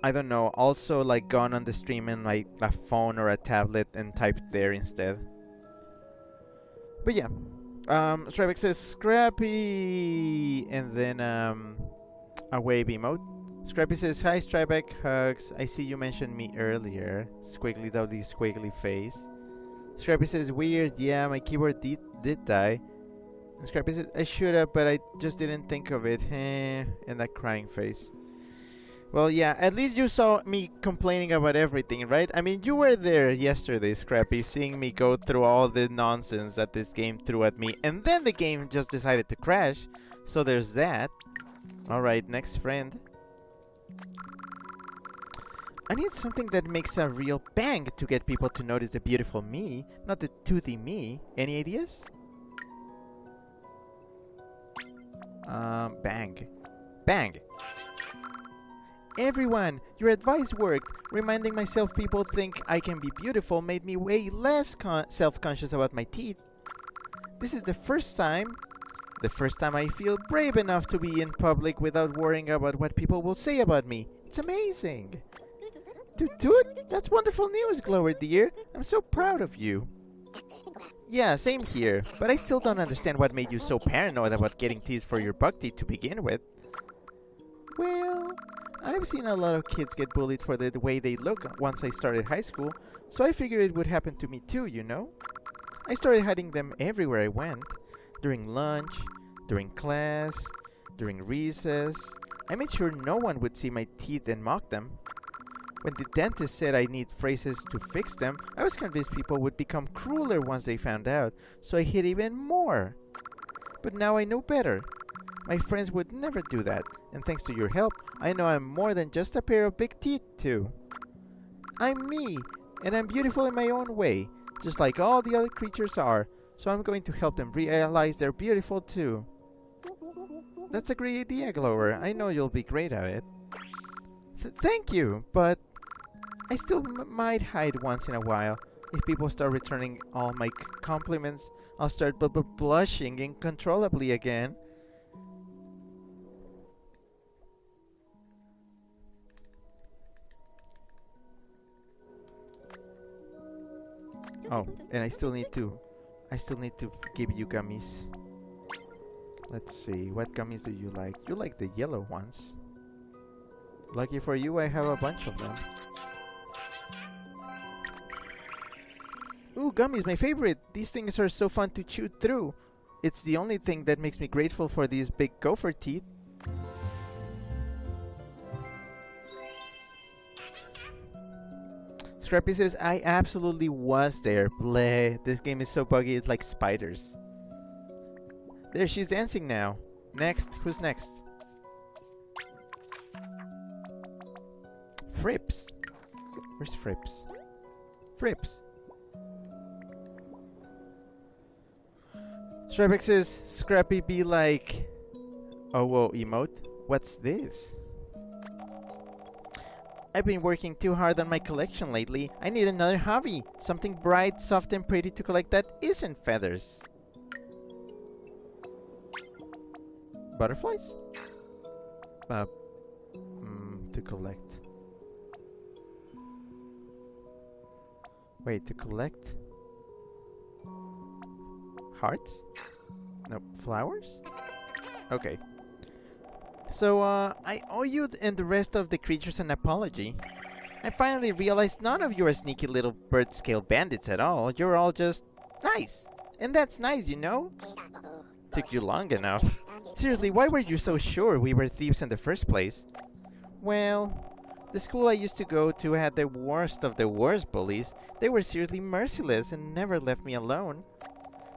I don't know, also like gone on the stream and like a phone or a tablet and typed there instead. But yeah, Strybek says Scrappy, and then a wave emote. Scrappy says hi Strybek, hugs. I see you mentioned me earlier. Squiggly W squiggly face. Scrappy says, weird, yeah, my keyboard did die. And Scrappy says, I should have, but I just didn't think of it. And that crying face. Well, yeah, at least you saw me complaining about everything, right? I mean, you were there yesterday, Scrappy, seeing me go through all the nonsense that this game threw at me. And then the game just decided to crash. So there's that. Alright, next friend. I need something that makes a real bang to get people to notice the beautiful me, not the toothy me. Any ideas? Bang. Bang! Everyone, your advice worked. Reminding myself people think I can be beautiful made me way less self-conscious about my teeth. This is the first time I feel brave enough to be in public without worrying about what people will say about me. It's amazing. Toot toot, that's wonderful news, Glower dear. I'm so proud of you. Yeah, same here, but I still don't understand what made you so paranoid about getting teeth for your buck teeth to begin with. Well, I've seen a lot of kids get bullied for the way they look once I started high school, so I figured it would happen to me too, you know? I started hiding them everywhere I went. During lunch, during class, during recess. I made sure no one would see my teeth and mock them. When the dentist said I need braces to fix them, I was convinced people would become crueler once they found out, so I hid even more. But now I know better. My friends would never do that, and thanks to your help, I know I'm more than just a pair of big teeth, too. I'm me, and I'm beautiful in my own way, just like all the other creatures are, so I'm going to help them realize they're beautiful, too. That's a great idea, Glower. I know you'll be great at it. Thank you, but I still might hide once in a while. If people start returning all my compliments, I'll start blushing uncontrollably again. Oh, and I still need to give you gummies. Let's see, what gummies do you like? You like the yellow ones. Lucky for you, I have a bunch of them. Ooh, gummies, my favorite! These things are so fun to chew through. It's the only thing that makes me grateful for these big gopher teeth. Scrappy says, I absolutely was there. Bleh, this game is so buggy, it's like spiders. There, she's dancing now. Next, who's next? Frips. Where's Frips? Frips. Strebek says, Scrappy be like... Oh, whoa, emote? What's this? I've been working too hard on my collection lately. I need another hobby. Something bright, soft, and pretty to collect that isn't feathers. Butterflies? To collect. Wait, to collect? Hearts? No, flowers? Okay. So, I owe you and the rest of the creatures an apology. I finally realized none of you are sneaky little bird-scale bandits at all. You're all just nice. And that's nice, you know? Took you long enough. Seriously, why were you so sure we were thieves in the first place? Well, the school I used to go to had the worst of the worst bullies. They were seriously merciless and never left me alone.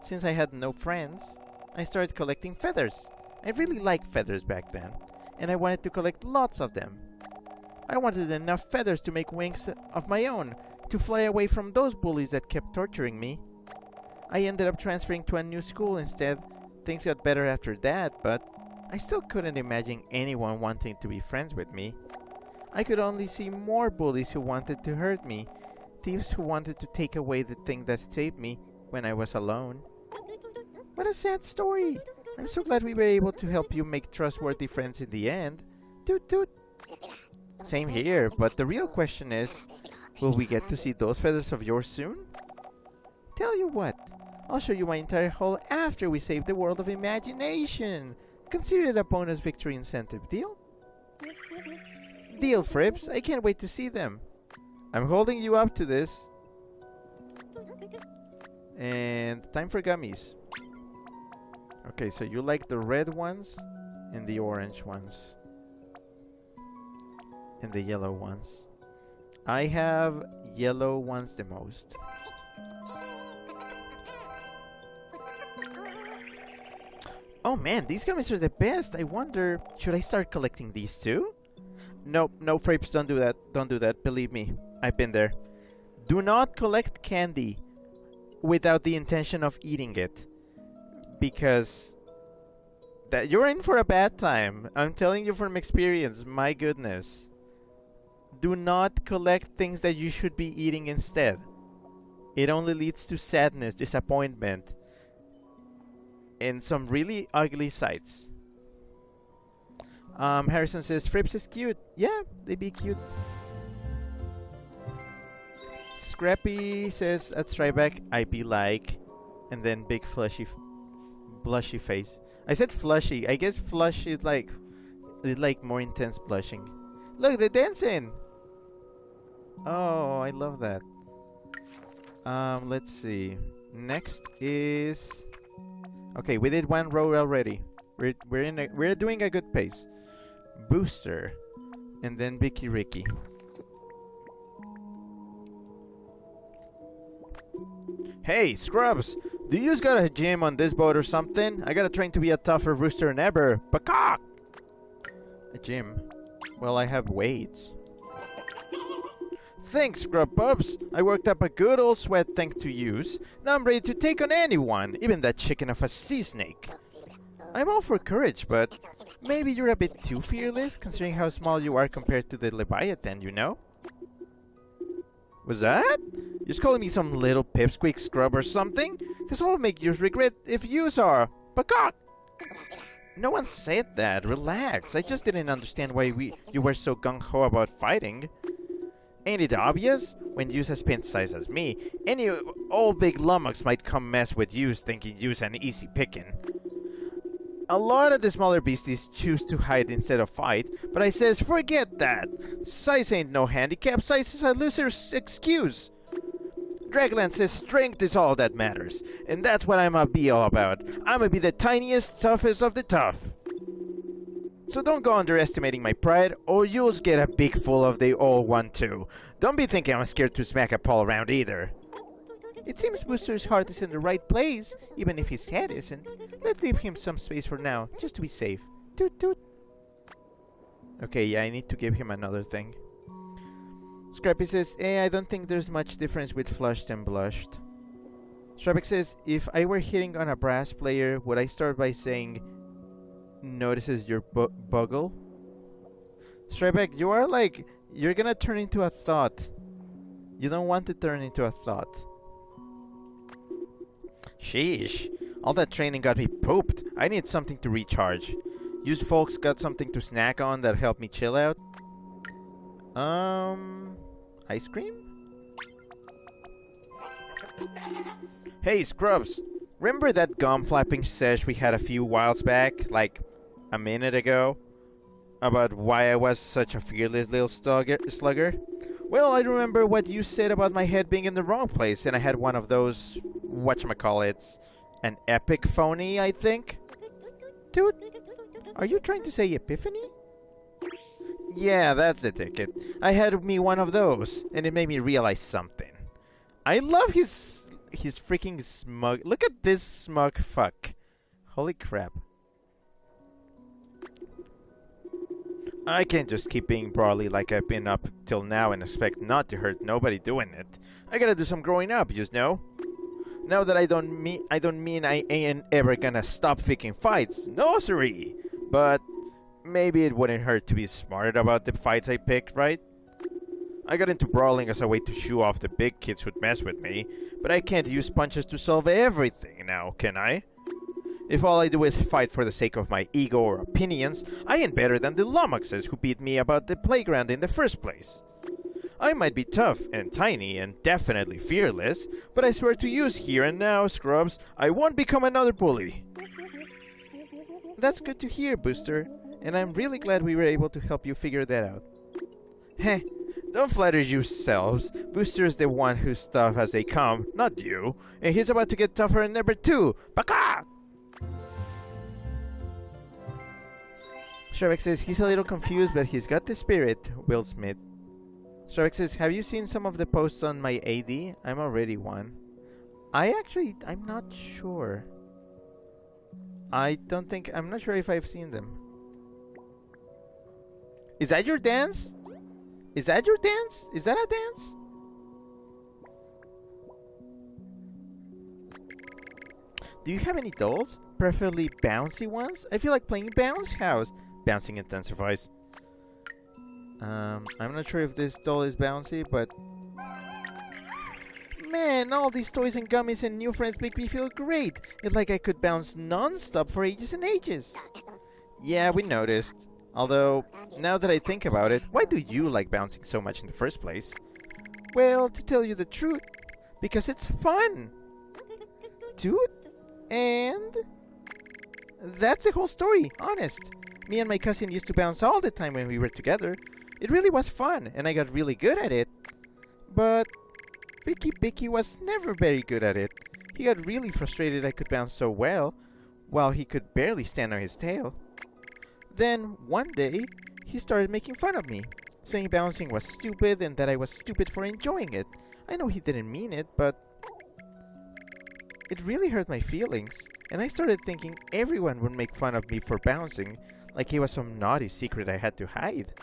Since I had no friends, I started collecting feathers. I really liked feathers back then, and I wanted to collect lots of them. I wanted enough feathers to make wings of my own, to fly away from those bullies that kept torturing me. I ended up transferring to a new school instead. Things got better after that, but I still couldn't imagine anyone wanting to be friends with me. I could only see more bullies who wanted to hurt me, thieves who wanted to take away the thing that saved me when I was alone. What a sad story! I'm so glad we were able to help you make trustworthy friends in the end. Toot toot! Same here, but the real question is, will we get to see those feathers of yours soon? Tell you what, I'll show you my entire haul after we save the world of imagination. Consider it a bonus victory incentive, deal? Deal, Frips. I can't wait to see them. I'm holding you up to this. And time for gummies. Okay, so you like the red ones and the orange ones. And the yellow ones. I have yellow ones the most. Oh man, these gummies are the best. I wonder, should I start collecting these too? Nope, no Fraps, don't do that. Don't do that. Believe me, I've been there. Do not collect candy without the intention of eating it. Because that you're in for a bad time. I'm telling you from experience, my goodness. Do not collect things that you should be eating instead. It only leads to sadness, disappointment, and some really ugly sights. Harrison says, Frips is cute. Yeah, they be cute. Scrappy says, at Stryback, I be like, and then big blushy face. I said flushy. I guess flush is like more intense blushing. Look, they're dancing. Oh, I love that. Let's see. Next is... Okay, we did one row already. We're doing a good pace. Booster, and then Vicky Ricky. Hey, Scrubs! Do you got a gym on this boat or something? I gotta train to be a tougher rooster than ever. Peacock! A gym? Well, I have weights. Thanks, Scrub Pups. I worked up a good old sweat tank to use. Now I'm ready to take on anyone, even that chicken of a sea snake. I'm all for courage, but maybe you're a bit too fearless, considering how small you are compared to the Leviathan, you know? Was that? You're just calling me some little pipsqueak scrub or something? Because I'll make you regret if yous are. Peacock! No one said that. Relax. I just didn't understand why you were so gung-ho about fighting. Ain't it obvious? When yous as pint size as me, any old big lummox might come mess with yous thinking yous an easy pickin'. A lot of the smaller beasties choose to hide instead of fight, but I says forget that. Size ain't no handicap, size is a loser's excuse. Dragland says strength is all that matters, and that's what I'ma be all about. I'ma be the tiniest, toughest of the tough. So don't go underestimating my pride, or you'll get a big full of they all want to. Don't be thinking I'm scared to smack a paw around either. It seems Booster's heart is in the right place, even if his head isn't. Let's leave him some space for now, just to be safe. Toot toot. Okay, yeah, I need to give him another thing. Scrappy says, I don't think there's much difference with flushed and blushed. Strabic says, if I were hitting on a brass player, would I start by saying, notices your buggle? Strabic, you are like, you're gonna turn into a thought. You don't want to turn into a thought. Sheesh, all that training got me pooped. I need something to recharge. You folks got something to snack on that help me chill out? Ice cream? Hey, Scrubs! Remember that gum flapping sesh we had a few whiles back? Like, a minute ago? About why I was such a fearless little slugger? Well, I remember what you said about my head being in the wrong place, and I had one of those... whatchamacallits... an epic phony, I think? Dude, are you trying to say epiphany? Yeah, that's the ticket. I had me one of those, and it made me realize something. I love his freaking smug... Look at this smug fuck. Holy crap. I can't just keep being brawly like I've been up till now and expect not to hurt nobody doing it. I gotta do some growing up, you know? Now that I don't mean I ain't ever gonna stop picking fights. No siree! But maybe it wouldn't hurt to be smart about the fights I picked, right? I got into brawling as a way to shoo off the big kids who'd mess with me, but I can't use punches to solve everything now, can I? If all I do is fight for the sake of my ego or opinions, I ain't better than the lummoxes who beat me about the playground in the first place. I might be tough and tiny and definitely fearless, but I swear to yous here and now, Scrubs, I won't become another bully. That's good to hear, Booster, and I'm really glad we were able to help you figure that out. Heh, Don't flatter yourselves. Booster's the one who's tough as they come, not you. And he's about to get tougher in number 2. Baka! Shrek says he's a little confused, but he's got the spirit. Will Smith. Shrek says, have you seen some of the posts on my AD? I'm already one. I'm not sure. I'm not sure if I've seen them. Is that your dance? Is that your dance? Is that a dance? Do you have any dolls? Preferably bouncy ones? I feel like playing Bounce House. Bouncing intensifies. I'm not sure if this doll is bouncy, but... Man, all these toys and gummies and new friends make me feel great. It's like I could bounce non-stop for ages and ages. Yeah, we noticed. Although, now that I think about it, why do you like bouncing so much in the first place? Well, to tell you the truth, because it's fun. Dude, and... that's the whole story, honest. Me and my cousin used to bounce all the time when we were together. It really was fun, and I got really good at it. But Ricky Bicky was never very good at it. He got really frustrated I could bounce so well, while he could barely stand on his tail. Then, one day, he started making fun of me, saying bouncing was stupid and that I was stupid for enjoying it. I know he didn't mean it, but it really hurt my feelings, and I started thinking everyone would make fun of me for bouncing, like it was some naughty secret I had to hide.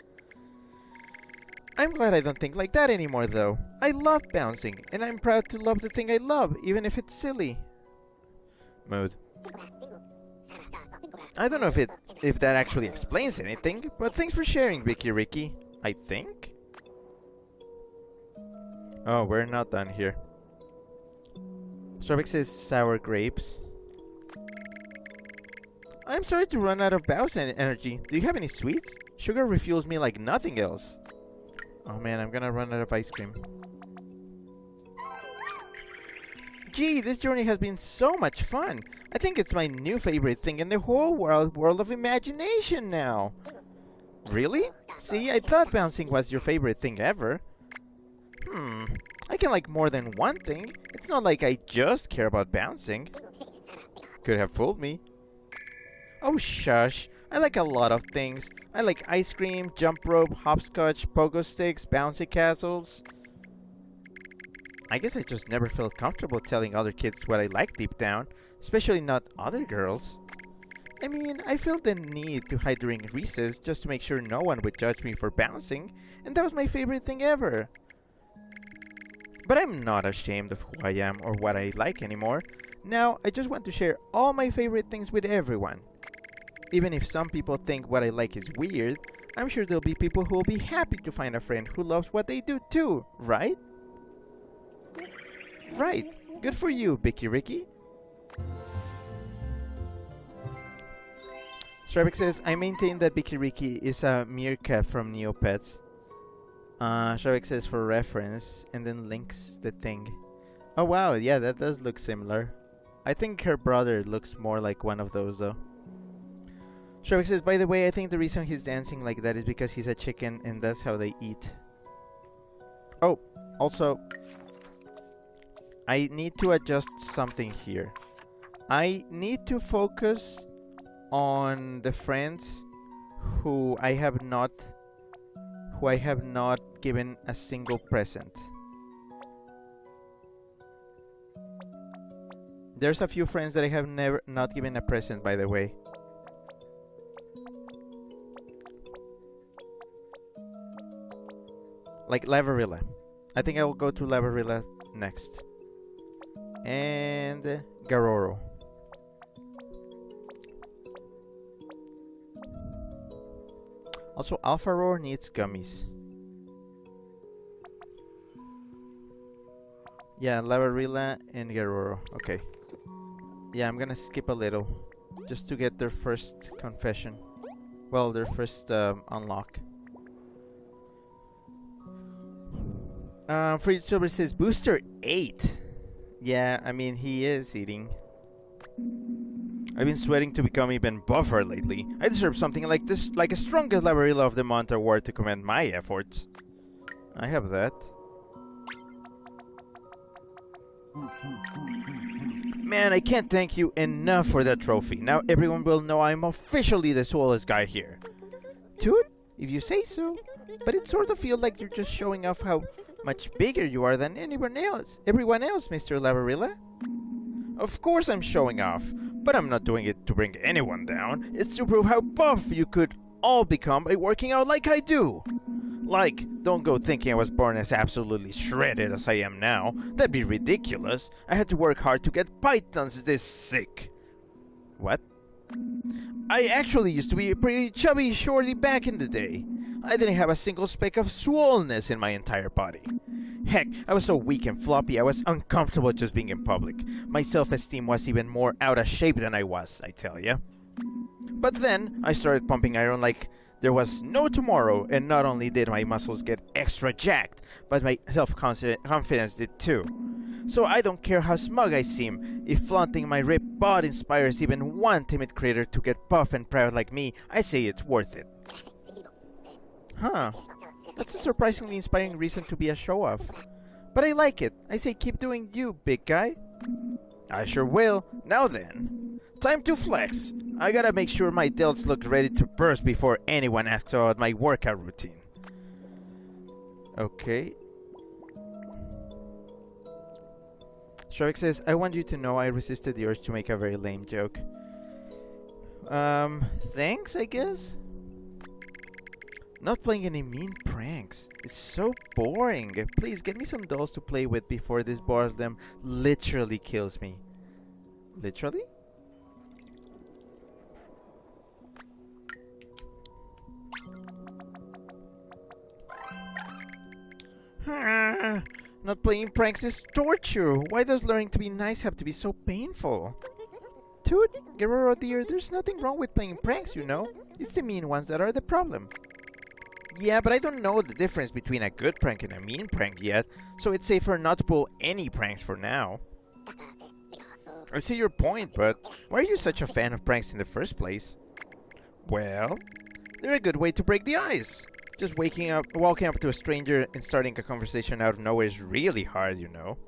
I'm glad I don't think like that anymore, though. I love bouncing, and I'm proud to love the thing I love, even if it's silly. Mood. I don't know if that actually explains anything, but thanks for sharing, Vicky Ricky. I think? Oh, we're not done here. Strawbeck says sour grapes. I'm sorry to run out of Bow's energy. Do you have any sweets? Sugar refuels me like nothing else. Oh man, I'm gonna run out of ice cream. Gee, this journey has been so much fun. I think it's my new favorite thing in the whole world of imagination now. Really? See, I thought bouncing was your favorite thing ever. I can like more than one thing. It's not like I just care about bouncing. Could have fooled me. Oh, shush. I like a lot of things. I like ice cream, jump rope, hopscotch, pogo sticks, bouncy castles. I guess I just never felt comfortable telling other kids what I like deep down, especially not other girls. I mean, I felt the need to hide during recess just to make sure no one would judge me for bouncing, and that was my favorite thing ever. But I'm not ashamed of who I am or what I like anymore. Now, I just want to share all my favorite things with everyone. Even if some people think what I like is weird, I'm sure there'll be people who will be happy to find a friend who loves what they do too, right? Right. Good for you, Vicky Ricky. Strawbeck says, I maintain that Vicky Ricky is a meerkat from Neopets. Strawbeck says for reference, and then links the thing. Oh wow, yeah, that does look similar. I think her brother looks more like one of those though. Strawbeck says, by the way, I think the reason he's dancing like that is because he's a chicken and that's how they eat. Oh, also, I need to adjust something here. I need to focus on the friends who I have not given a single present. There's a few friends that I have not given a present, by the way. Like Lavarilla. I think I will go to Lavarilla next. And Garoro. Also, Alpha Roar needs gummies. Yeah, Lavarilla and Garoro. Okay. Yeah, I'm gonna skip a little. Just to get their first confession. Well, their first unlock. Free Silver says, Booster 8. Yeah, I mean, he is eating. I've been sweating to become even buffer lately. I deserve something like this, like a strongest Lavarilla of the Month award to commend my efforts. I have that. Man, I can't thank you enough for that trophy. Now everyone will know I'm officially the swellest guy here. Toot, if you say so. But it sort of feels like you're just showing off how much bigger you are than anyone else. Everyone else, Mr. Lavarilla. Of course I'm showing off, but I'm not doing it to bring anyone down. It's to prove how buff you could all become by working out like I do. Like, don't go thinking I was born as absolutely shredded as I am now. That'd be ridiculous. I had to work hard to get pythons this sick. What? I actually used to be a pretty chubby shorty back in the day. I didn't have a single speck of swollenness in my entire body. Heck, I was so weak and floppy I was uncomfortable just being in public. My self-esteem was even more out of shape than I was, I tell ya. But then, I started pumping iron like there was no tomorrow, and not only did my muscles get extra jacked, but my self-confidence did too. So I don't care how smug I seem. If flaunting my ripped bod inspires even one timid critter to get buff and proud like me, I say it's worth it. Huh. That's a surprisingly inspiring reason to be a show-off. But I like it. I say keep doing you, big guy. I sure will. Now then. Time to flex. I gotta make sure my delts look ready to burst before anyone asks about my workout routine. Okay. Shrek says, I want you to know I resisted the urge to make a very lame joke. Thanks, I guess? Not playing any mean pranks. It's so boring. Please get me some dolls to play with before this boredom literally kills me. Literally? Not playing pranks is torture. Why does learning to be nice have to be so painful? Toot, Guerrero dear, there's nothing wrong with playing pranks, you know. It's the mean ones that are the problem. Yeah, but I don't know the difference between a good prank and a mean prank yet, so it's safer not to pull any pranks for now. I see your point, but why are you such a fan of pranks in the first place? Well, they're a good way to break the ice. Just walking up to a stranger and starting a conversation out of nowhere is really hard, you know.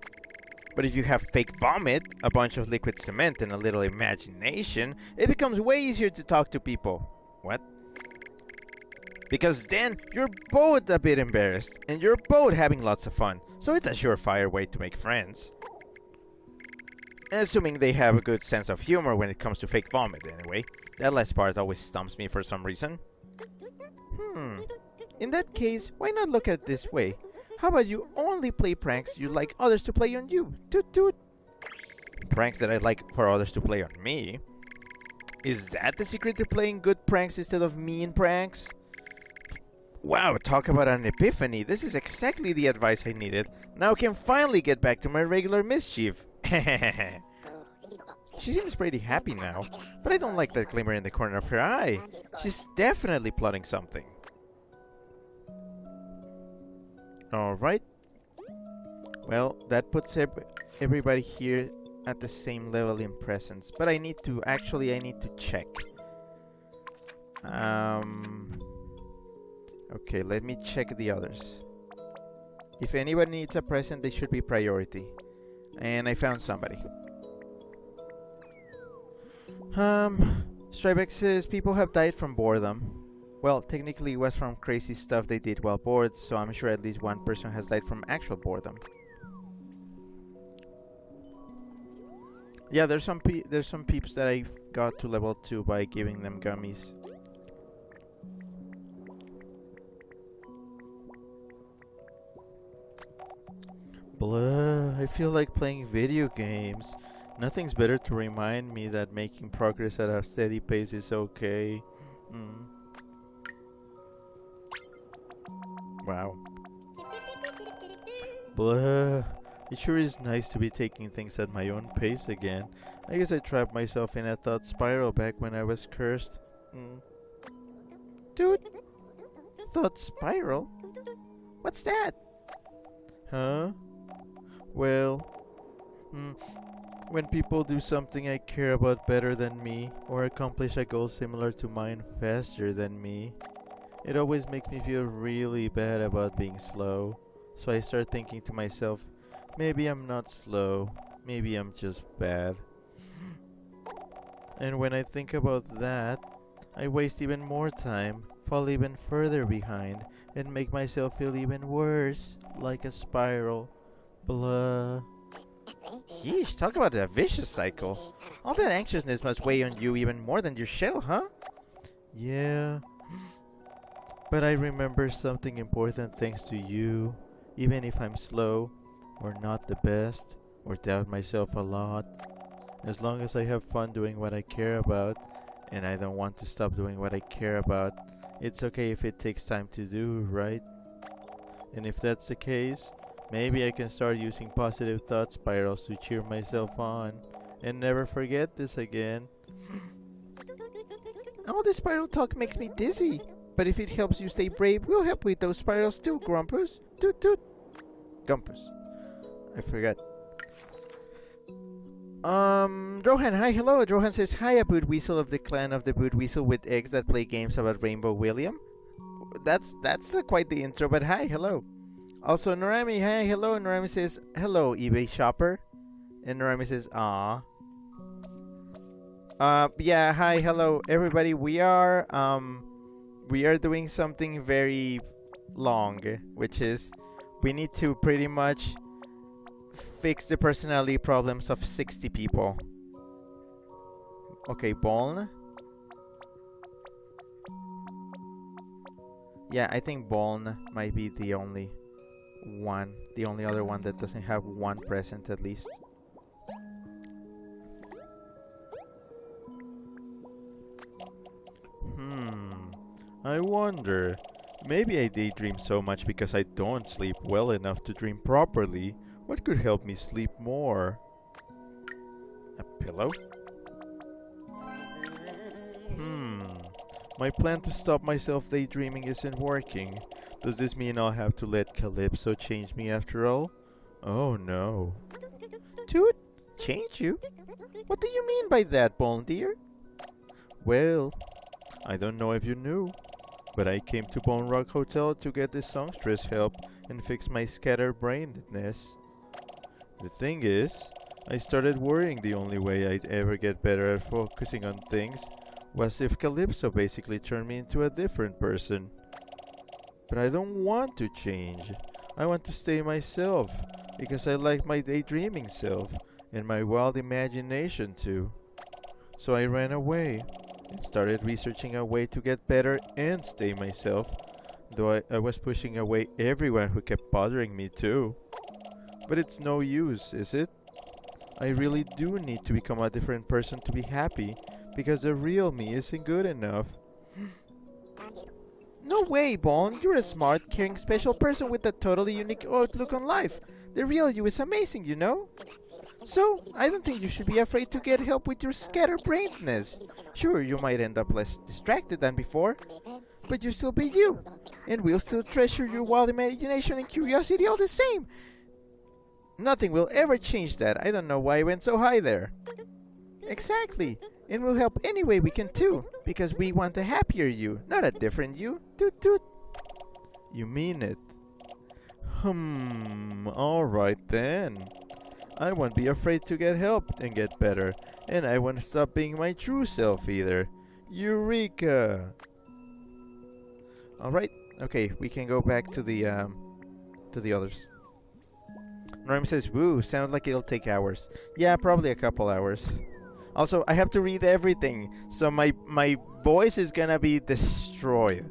But if you have fake vomit, a bunch of liquid cement, and a little imagination, it becomes way easier to talk to people. What? Because then you're both a bit embarrassed, and you're both having lots of fun, so it's a surefire way to make friends. Assuming they have a good sense of humor when it comes to fake vomit, anyway. That last part always stumps me for some reason. In that case, why not look at it this way? How about you only play pranks you'd like others to play on you? Toot toot. Pranks that I'd like for others to play on me? Is that the secret to playing good pranks instead of mean pranks? Wow, talk about an epiphany. This is exactly the advice I needed. Now I can finally get back to my regular mischief. She seems pretty happy now, but I don't like that glimmer in the corner of her eye. She's definitely plotting something. Alright. Well, that puts everybody here at the same level in presence. But I need to check. Okay, let me check the others. If anybody needs a present, they should be priority. And I found somebody. Strybeck says people have died from boredom. Well, technically it was from crazy stuff they did while bored, so I'm sure at least one person has died from actual boredom. Yeah, there's some peeps that I got to level 2 by giving them gummies. Blah, I feel like playing video games. Nothing's better to remind me that making progress at a steady pace is okay. Wow. Blah. It sure is nice to be taking things at my own pace again. I guess I trapped myself in a thought spiral back when I was cursed. Dude. Thought spiral? What's that? Huh? Well, when people do something I care about better than me, or accomplish a goal similar to mine faster than me, It always makes me feel really bad about being slow. So I start thinking to myself, maybe I'm not slow, maybe I'm just bad. And when I think about that, I waste even more time, fall even further behind, and make myself feel even worse, like a spiral. Blah. Yeesh, talk about a vicious cycle. All that anxiousness must weigh on you even more than your shell, huh? Yeah. But I remember something important thanks to you. Even if I'm slow, or not the best, or doubt myself a lot, as long as I have fun doing what I care about, and I don't want to stop doing what I care about, it's okay if it takes time to do, right? And if that's the case, maybe I can start using positive thought spirals to cheer myself on, and never forget this again. All this spiral talk makes me dizzy. But if it helps you stay brave, we'll help with those spirals too, Grumpus. Toot toot. Gumpus. I forgot. Rohan, hi, hello. Rohan says, hi, a Boot Weasel of the clan of the Boot Weasel with eggs that play games about Rainbow William. That's quite the intro, but hi, hello. Also, Norami, hi, hello. Norami says, hello, eBay shopper. And Norami says, ah. Yeah, hi, hello, everybody. We are doing something very long, which is we need to pretty much fix the personality problems of 60 people. Okay, Boln. Yeah, I think Boln might be the only other one that doesn't have one present at least. I wonder. Maybe I daydream so much because I don't sleep well enough to dream properly. What could help me sleep more? A pillow? My plan to stop myself daydreaming isn't working. Does this mean I'll have to let Calypso change me after all? Oh no. Toot? Change you? What do you mean by that, Bone dear? Well, I don't know if you knew, but I came to Bone Rock Hotel to get this songstress help and fix my scatterbrainedness. The thing is, I started worrying the only way I'd ever get better at focusing on things was if Calypso basically turned me into a different person. But I don't want to change. I want to stay myself, because I like my daydreaming self, and my wild imagination too. So I ran away, and started researching a way to get better and stay myself, though I was pushing away everyone who kept bothering me too. But it's no use, is it? I really do need to become a different person to be happy, because the real me isn't good enough. No way, Bon! You're a smart, caring, special person with a totally unique outlook on life. The real you is amazing, you know? So, I don't think you should be afraid to get help with your scatterbrainedness. Sure, you might end up less distracted than before, but you'll still be you, and we'll still treasure your wild imagination and curiosity all the same. Nothing will ever change that. I don't know why I went so high there. Exactly. And we'll help any way we can too, because we want a happier you, not a different you. Toot toot. You mean it? Alright then. I won't be afraid to get help and get better, and I won't stop being my true self either. Eureka! Alright, okay, we can go back to the others. Norm says, woo, sounds like it'll take hours. Yeah, probably a couple hours. Also, I have to read everything, so my voice is gonna be destroyed.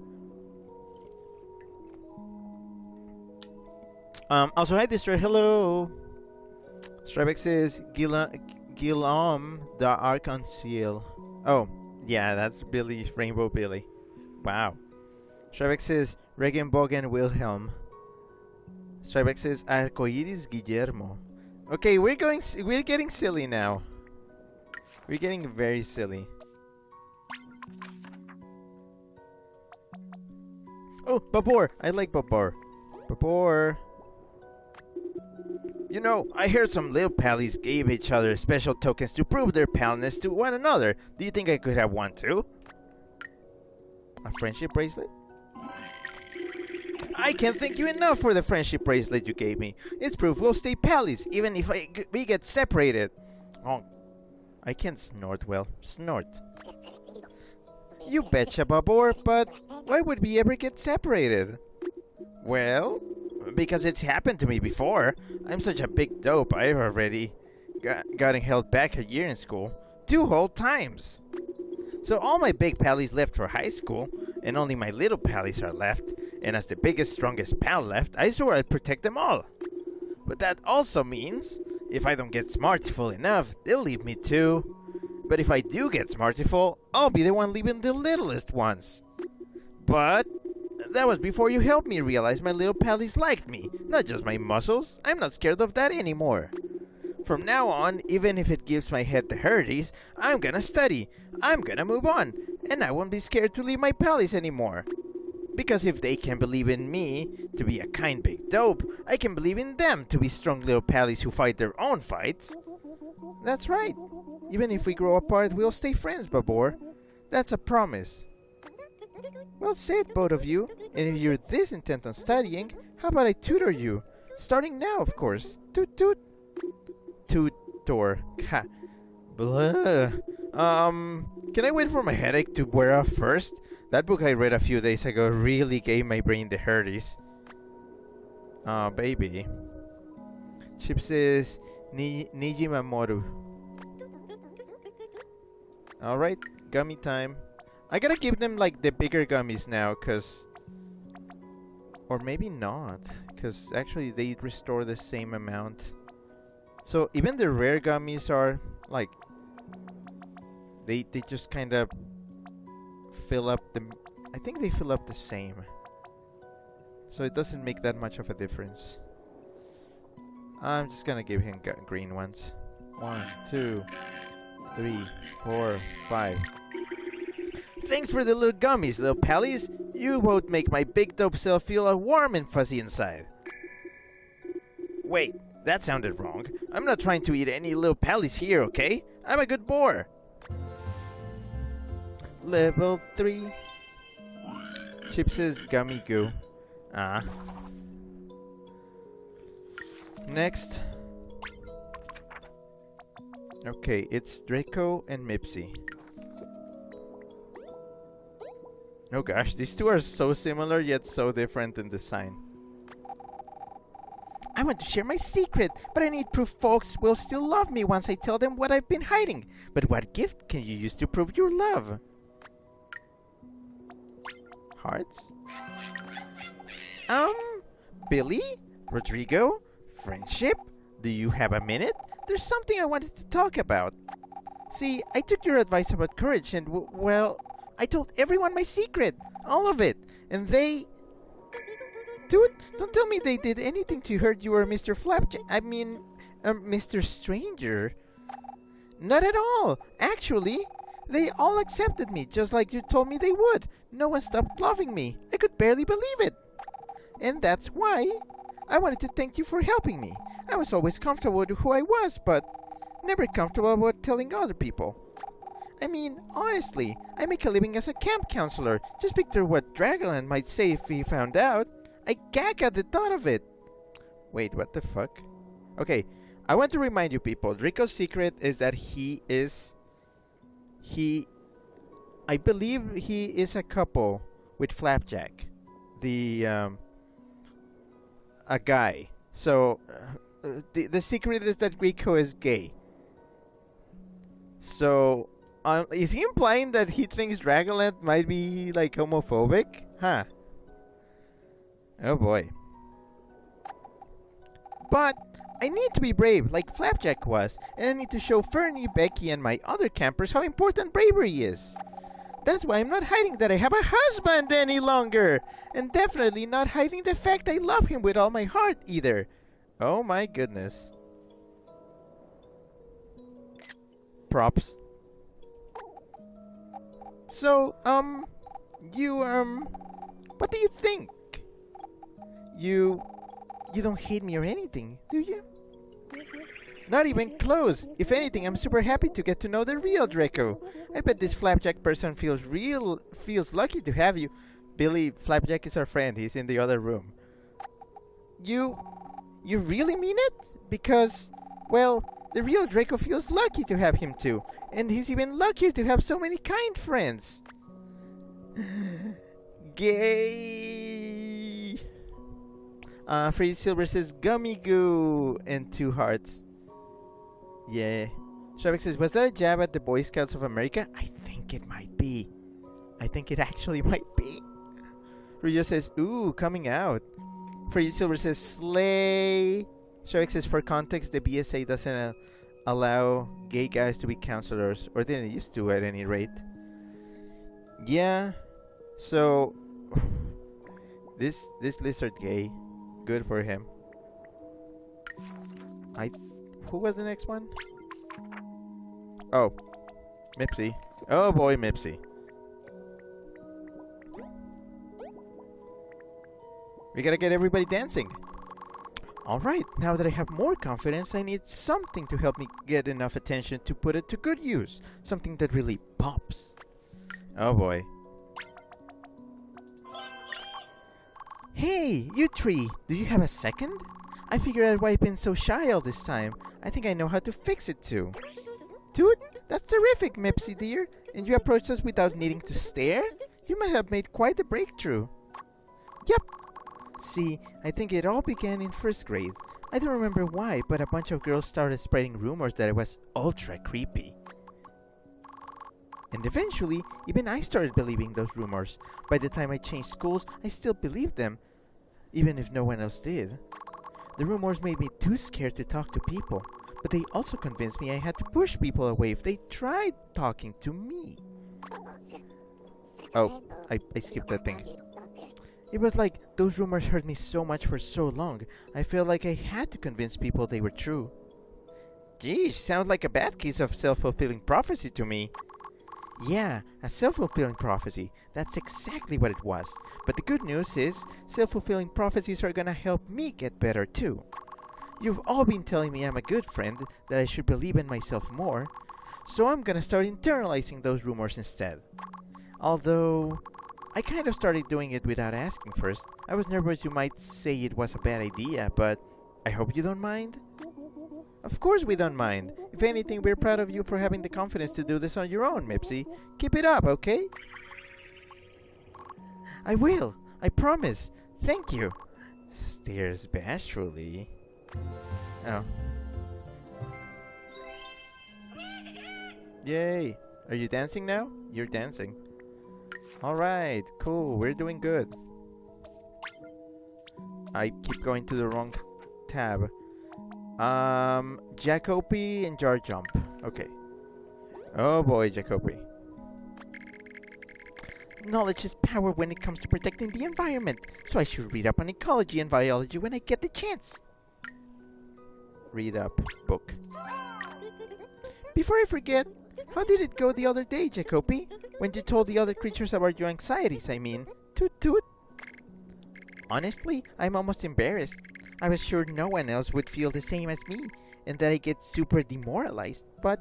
Also, hi, Destroyed. Hello. Strabeck says, Guillaume the Arc-en-Ciel. Oh, yeah, that's Billy, Rainbow Billy. Wow. Strabeck says, Regenbogen Wilhelm. Strabeck says, Arcoiris Guillermo. Okay, we're getting silly now. We're getting very silly. Oh, Babor! I like Babor. Babor. You know, I heard some little pallies gave each other special tokens to prove their palness to one another. Do you think I could have one too? A friendship bracelet? I can't thank you enough for the friendship bracelet you gave me. It's proof we'll stay pals, even if we get separated. Oh, I can't snort well. Snort. You betcha, Babor, but why would we ever get separated? Well, because it's happened to me before. I'm such a big dope, I've already gotten held back a year in school. 2 whole times. So all my big pallies left for high school, and only my little pallies are left. And as the biggest, strongest pal left, I swore I'd protect them all. But that also means, if I don't get smartiful enough, they'll leave me too. But if I do get smartiful, I'll be the one leaving the littlest ones. But that was before you helped me realize my little pallies liked me, not just my muscles. I'm not scared of that anymore. From now on, even if it gives my head the hurties, I'm gonna study, I'm gonna move on, and I won't be scared to leave my pallies anymore. Because if they can believe in me to be a kind big dope, I can believe in them to be strong little pallies who fight their own fights. That's right. Even if we grow apart, we'll stay friends, Babor. That's a promise. Well said, both of you. And if you're this intent on studying, how about I tutor you? Starting now, of course. Toot toot. Tutor. Ha. Blah. Can I wait for my headache to wear off first? That book I read a few days ago really gave my brain the hurties. Aw, baby. Chip says Niji Mamoru. Alright, gummy time. I gotta give them like the bigger gummies now, cause... Or maybe not, cause actually they restore the same amount. So even the rare gummies are like... They just kind of fill up the... I think they fill up the same. So it doesn't make that much of a difference. I'm just gonna give him green ones. 1, 2, 3, 4, 5. Thanks for the little gummies, little pallies. You both make my big dope self feel all warm and fuzzy inside. Wait, that sounded wrong. I'm not trying to eat any little pallies here, okay? I'm a good boar. Level 3. Chips' gummy goo. Ah. Next. Okay, it's Draco and Mipsy. Oh gosh, these two are so similar yet so different in design. I want to share my secret, but I need proof folks will still love me once I tell them what I've been hiding. But what gift can you use to prove your love? Hearts? Billy? Rodrigo? Friendship? Do you have a minute? There's something I wanted to talk about. See, I took your advice about courage and, well, I told everyone my secret. All of it. And they... Dude, don't tell me they did anything to hurt you or Mr. Flapjack. I mean, Mr. Stranger. Not at all. Actually, they all accepted me, just like you told me they would. No one stopped loving me. I could barely believe it. And that's why I wanted to thank you for helping me. I was always comfortable with who I was, but never comfortable about telling other people. I mean, honestly, I make a living as a camp counselor. Just picture what Dragoland might say if he found out. I gag at the thought of it. Wait, what the fuck? Okay, I want to remind you people, Rico's secret is that I believe he is a couple with Flapjack. A guy. So, the secret is that Rico is gay. So, is he implying that he thinks Dragonland might be, like, homophobic? Huh. Oh boy. But I need to be brave, like Flapjack was, and I need to show Fernie, Becky, and my other campers how important bravery is. That's why I'm not hiding that I have a husband any longer, and definitely not hiding the fact I love him with all my heart either. Oh my goodness. Props. So, what do you think? You don't hate me or anything, do you? Not even close. If anything, I'm super happy to get to know the real Draco. I bet this Flapjack person feels lucky to have you. Billy Flapjack is our friend. He's in the other room. You really mean it? Because, well, the real Draco feels lucky to have him too. And he's even luckier to have so many kind friends. Gay! Freddy Silver says gummy goo and 2 hearts. Yeah. Shavik says, was that a jab at the Boy Scouts of America? I think it might be. I think it actually might be. Rio says, ooh, coming out. Freddy Silver says, slay. Shavik says, for context, the BSA doesn't allow gay guys to be counselors, or didn't used to at any rate. Yeah. So, this lizard gay, good for him. Who was the next one? Oh, Mipsy. Oh boy, Mipsy. We gotta get everybody dancing. Alright, now that I have more confidence, I need something to help me get enough attention to put it to good use. Something that really pops. Oh boy. Hey, you three! Do you have a second? I figured out why I've been so shy all this time. I think I know how to fix it too. Dude, that's terrific, Mipsy dear. And you approached us without needing to stare? You might have made quite a breakthrough. Yep. See, I think it all began in 1st grade. I don't remember why, but a bunch of girls started spreading rumors that I was ultra creepy. And eventually, even I started believing those rumors. By the time I changed schools, I still believed them, even if no one else did. The rumors made me too scared to talk to people, but they also convinced me I had to push people away if they tried talking to me. Oh, I skipped that thing. It was like those rumors hurt me so much for so long, I felt like I had to convince people they were true. Geez, sounds like a bad case of self-fulfilling prophecy to me. Yeah, a self-fulfilling prophecy. That's exactly what it was. But the good news is, self-fulfilling prophecies are gonna help me get better too. You've all been telling me I'm a good friend, that I should believe in myself more, so I'm gonna start internalizing those rumors instead. Although, I kind of started doing it without asking first. I was nervous you might say it was a bad idea, but I hope you don't mind. Of course we don't mind. If anything, we're proud of you for having the confidence to do this on your own, Mipsy. Keep it up, okay? I will. I promise. Thank you. Stares bashfully. Oh. Yay. Are you dancing now? You're dancing. Alright, cool. We're doing good. I keep going to the wrong tab. Jacopi and Jar Jump. Okay. Oh boy, Jacopi. Knowledge is power when it comes to protecting the environment, so I should read up on ecology and biology when I get the chance. Read up book. Before I forget, how did it go the other day, Jacopi? When you told the other creatures about your anxieties, I mean. Toot toot. Honestly, I'm almost embarrassed. I was sure no one else would feel the same as me, and that I get super demoralized, but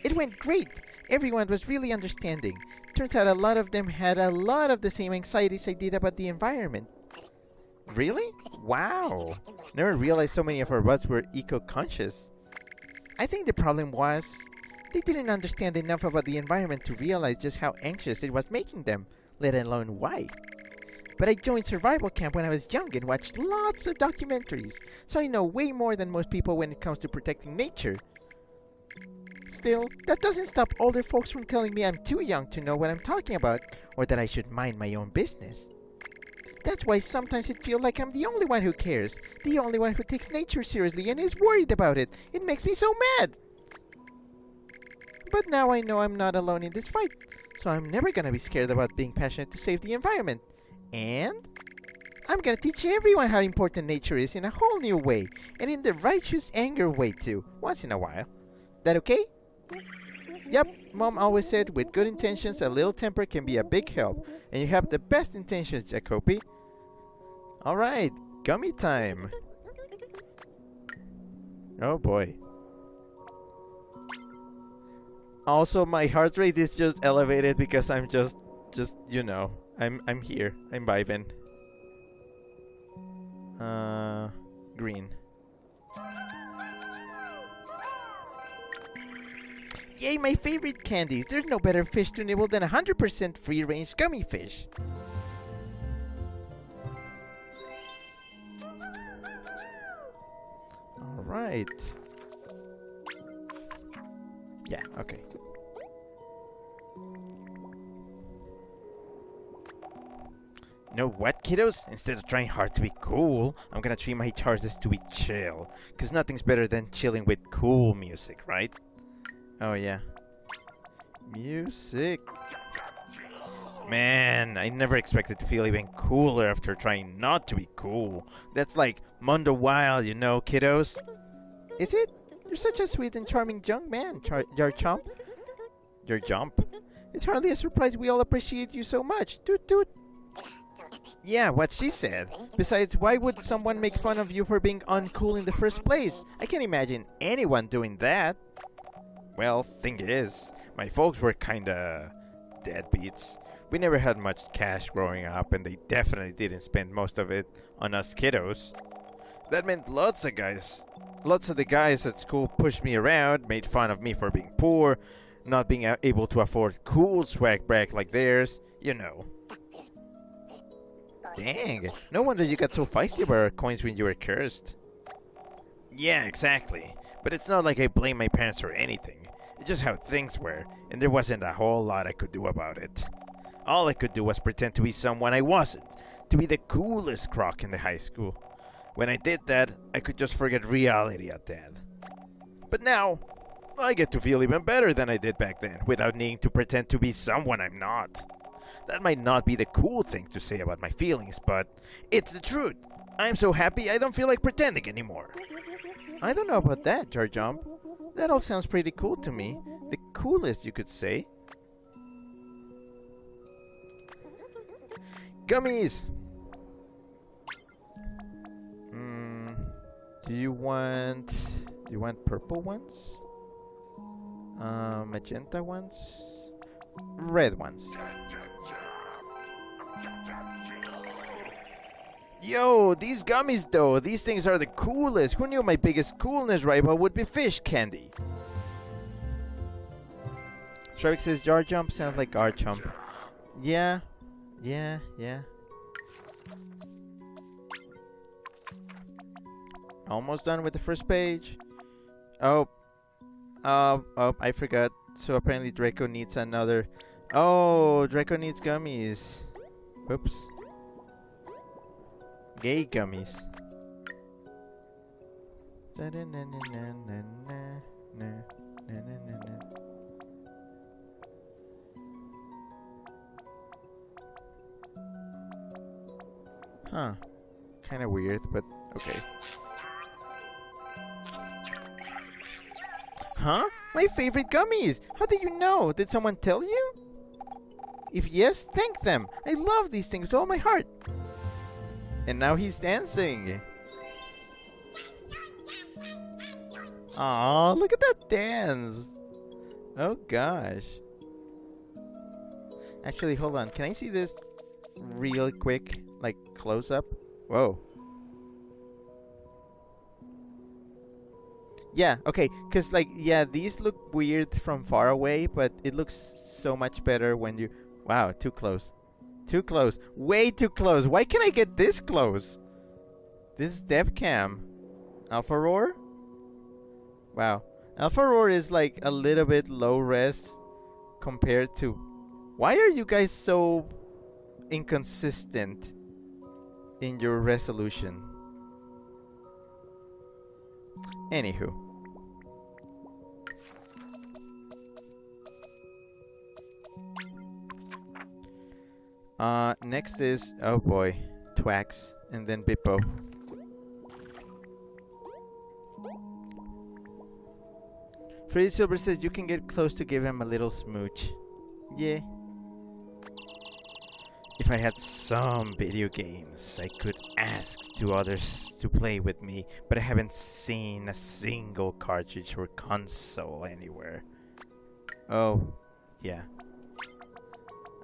it went great. Everyone was really understanding. Turns out a lot of them had a lot of the same anxieties I did about the environment. Really? Wow. Never realized so many of our buds were eco-conscious. I think the problem was they didn't understand enough about the environment to realize just how anxious it was making them, let alone why. But I joined survival camp when I was young and watched lots of documentaries, so I know way more than most people when it comes to protecting nature. Still, that doesn't stop older folks from telling me I'm too young to know what I'm talking about, or that I should mind my own business. That's why sometimes it feels like I'm the only one who cares, the only one who takes nature seriously and is worried about it. It makes me so mad! But now I know I'm not alone in this fight, so I'm never gonna be scared about being passionate to save the environment. And I'm gonna teach everyone how important nature is in a whole new way, and in the righteous anger way too, once in a while. That okay? Yep, Mom always said with good intentions a little temper can be a big help, and you have the best intentions, Jacopi. Alright, gummy time. Oh boy. Also, my heart rate is just elevated because I'm just, you know, I'm here. I'm vibing. Green. Yay, my favorite candies. There's no better fish to nibble than 100% free-range gummy fish. All right. Yeah, okay. Know what, kiddos? Instead of trying hard to be cool, I'm gonna treat my charges to be chill. Cause nothing's better than chilling with cool music, right? Oh yeah. Music. Man, I never expected to feel even cooler after trying not to be cool. That's like Mundo Wild, you know, kiddos? Is it? You're such a sweet and charming young man, your chump. Your jump? It's hardly a surprise we all appreciate you so much. Toot toot. Yeah, what she said. Besides, why would someone make fun of you for being uncool in the first place? I can't imagine anyone doing that. Well, thing is, my folks were kinda deadbeats. We never had much cash growing up, and they definitely didn't spend most of it on us kiddos. That meant lots of the guys at school pushed me around, made fun of me for being poor, not being able to afford cool swag bag like theirs, you know. Dang, no wonder you got so feisty about our coins when you were cursed. Yeah, exactly. But it's not like I blame my parents or anything. It's just how things were, and there wasn't a whole lot I could do about it. All I could do was pretend to be someone I wasn't, to be the coolest croc in the high school. When I did that, I could just forget reality at that. But now, I get to feel even better than I did back then, without needing to pretend to be someone I'm not. That might not be the cool thing to say about my feelings, but it's the truth. I'm so happy I don't feel like pretending anymore. I don't know about that, Jar Jump. That all sounds pretty cool to me. The coolest, you could say. Gummies! Do you want purple ones? Magenta ones? Red ones. Yo, these gummies though, these things are the coolest. Who knew my biggest coolness rival would be fish candy? Shrek says Jar Jump sounds like Garchomp. Yeah. Almost done with the first page. Oh, I forgot. So apparently Draco needs another. Oh, Draco needs gummies. Oops. Gay gummies. Huh. Kind of weird, but okay. Huh? My favorite gummies! How did you know? Did someone tell you? If yes, thank them. I love these things with all my heart. And now he's dancing. Aw, look at that dance. Oh gosh. Actually, hold on. Can I see this real quick? Like, close up? Whoa. Yeah, okay. Because, like, yeah, these look weird from far away, but it looks so much better when you... Wow, too close. Too close. Way too close. Why can't I get this close? This is Debcam. Alpha Roar? Wow. Alpha Roar is like a little bit low res compared to... Why are you guys so inconsistent in your resolution? Anywho. Next is, oh boy, Twax, and then Bippo. Freddy Silver says you can get close to give him a little smooch. Yeah. If I had some video games, I could ask to others to play with me, but I haven't seen a single cartridge or console anywhere. Oh, yeah.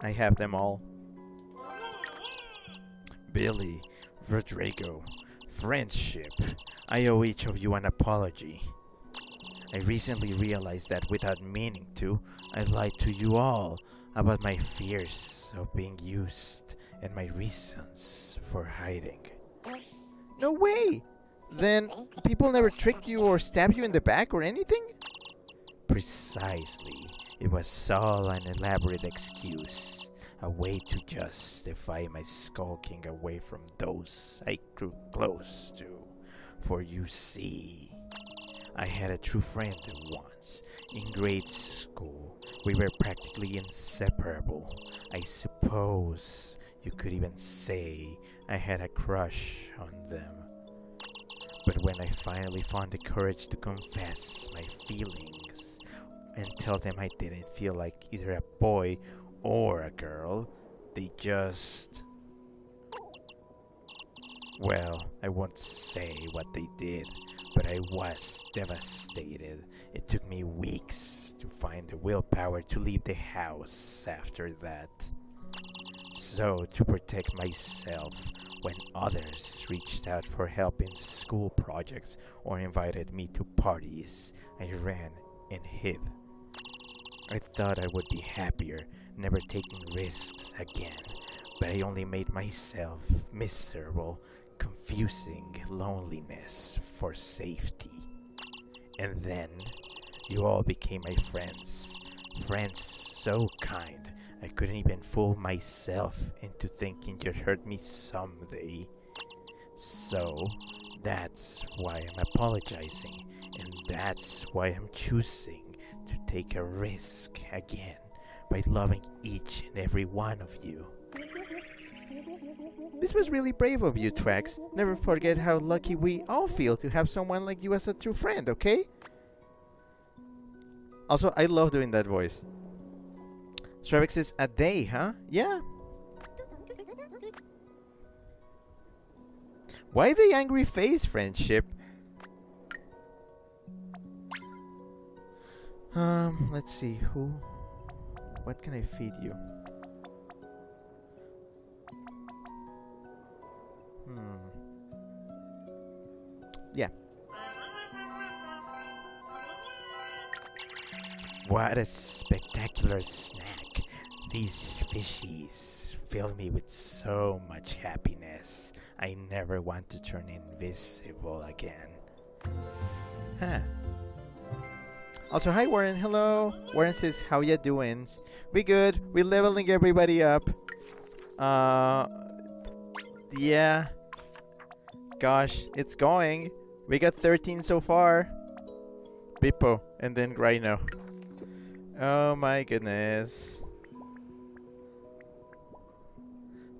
I have them all. Billy, Rodrigo, friendship. I owe each of you an apology. I recently realized that without meaning to, I lied to you all about my fears of being used and my reasons for hiding. No way! Then people never tricked you or stabbed you in the back or anything? Precisely. It was all an elaborate excuse. A way to justify my skulking away from those I grew close to. For you see, I had a true friend once. In grade school, we were practically inseparable. I suppose you could even say I had a crush on them. But when I finally found the courage to confess my feelings and tell them I didn't feel like either a boy or a girl, they just... Well, I won't say what they did, but I was devastated. It took me weeks to find the willpower to leave the house after that. So, to protect myself, when others reached out for help in school projects or invited me to parties, I ran and hid. I thought I would be happier, never taking risks again, but I only made myself miserable, confusing loneliness for safety. And then, you all became my friends. Friends so kind, I couldn't even fool myself into thinking you'd hurt me someday. So, that's why I'm apologizing, and that's why I'm choosing to take a risk again by loving each and every one of you. This was really brave of you, Trax. Never forget how lucky we all feel to have someone like you as a true friend, okay? Also, I love doing that voice. Stravix says, a day, huh? Yeah. Why the angry face, friendship? Let's see, what can I feed you? Yeah. What a spectacular snack. These fishies fill me with so much happiness. I never want to turn invisible again. Huh. Also, hi Warren, hello. Warren says, how ya doing? We good. We leveling everybody up. Yeah. Gosh, it's going. We got 13 so far. Bippo, and then Rhino. Oh my goodness.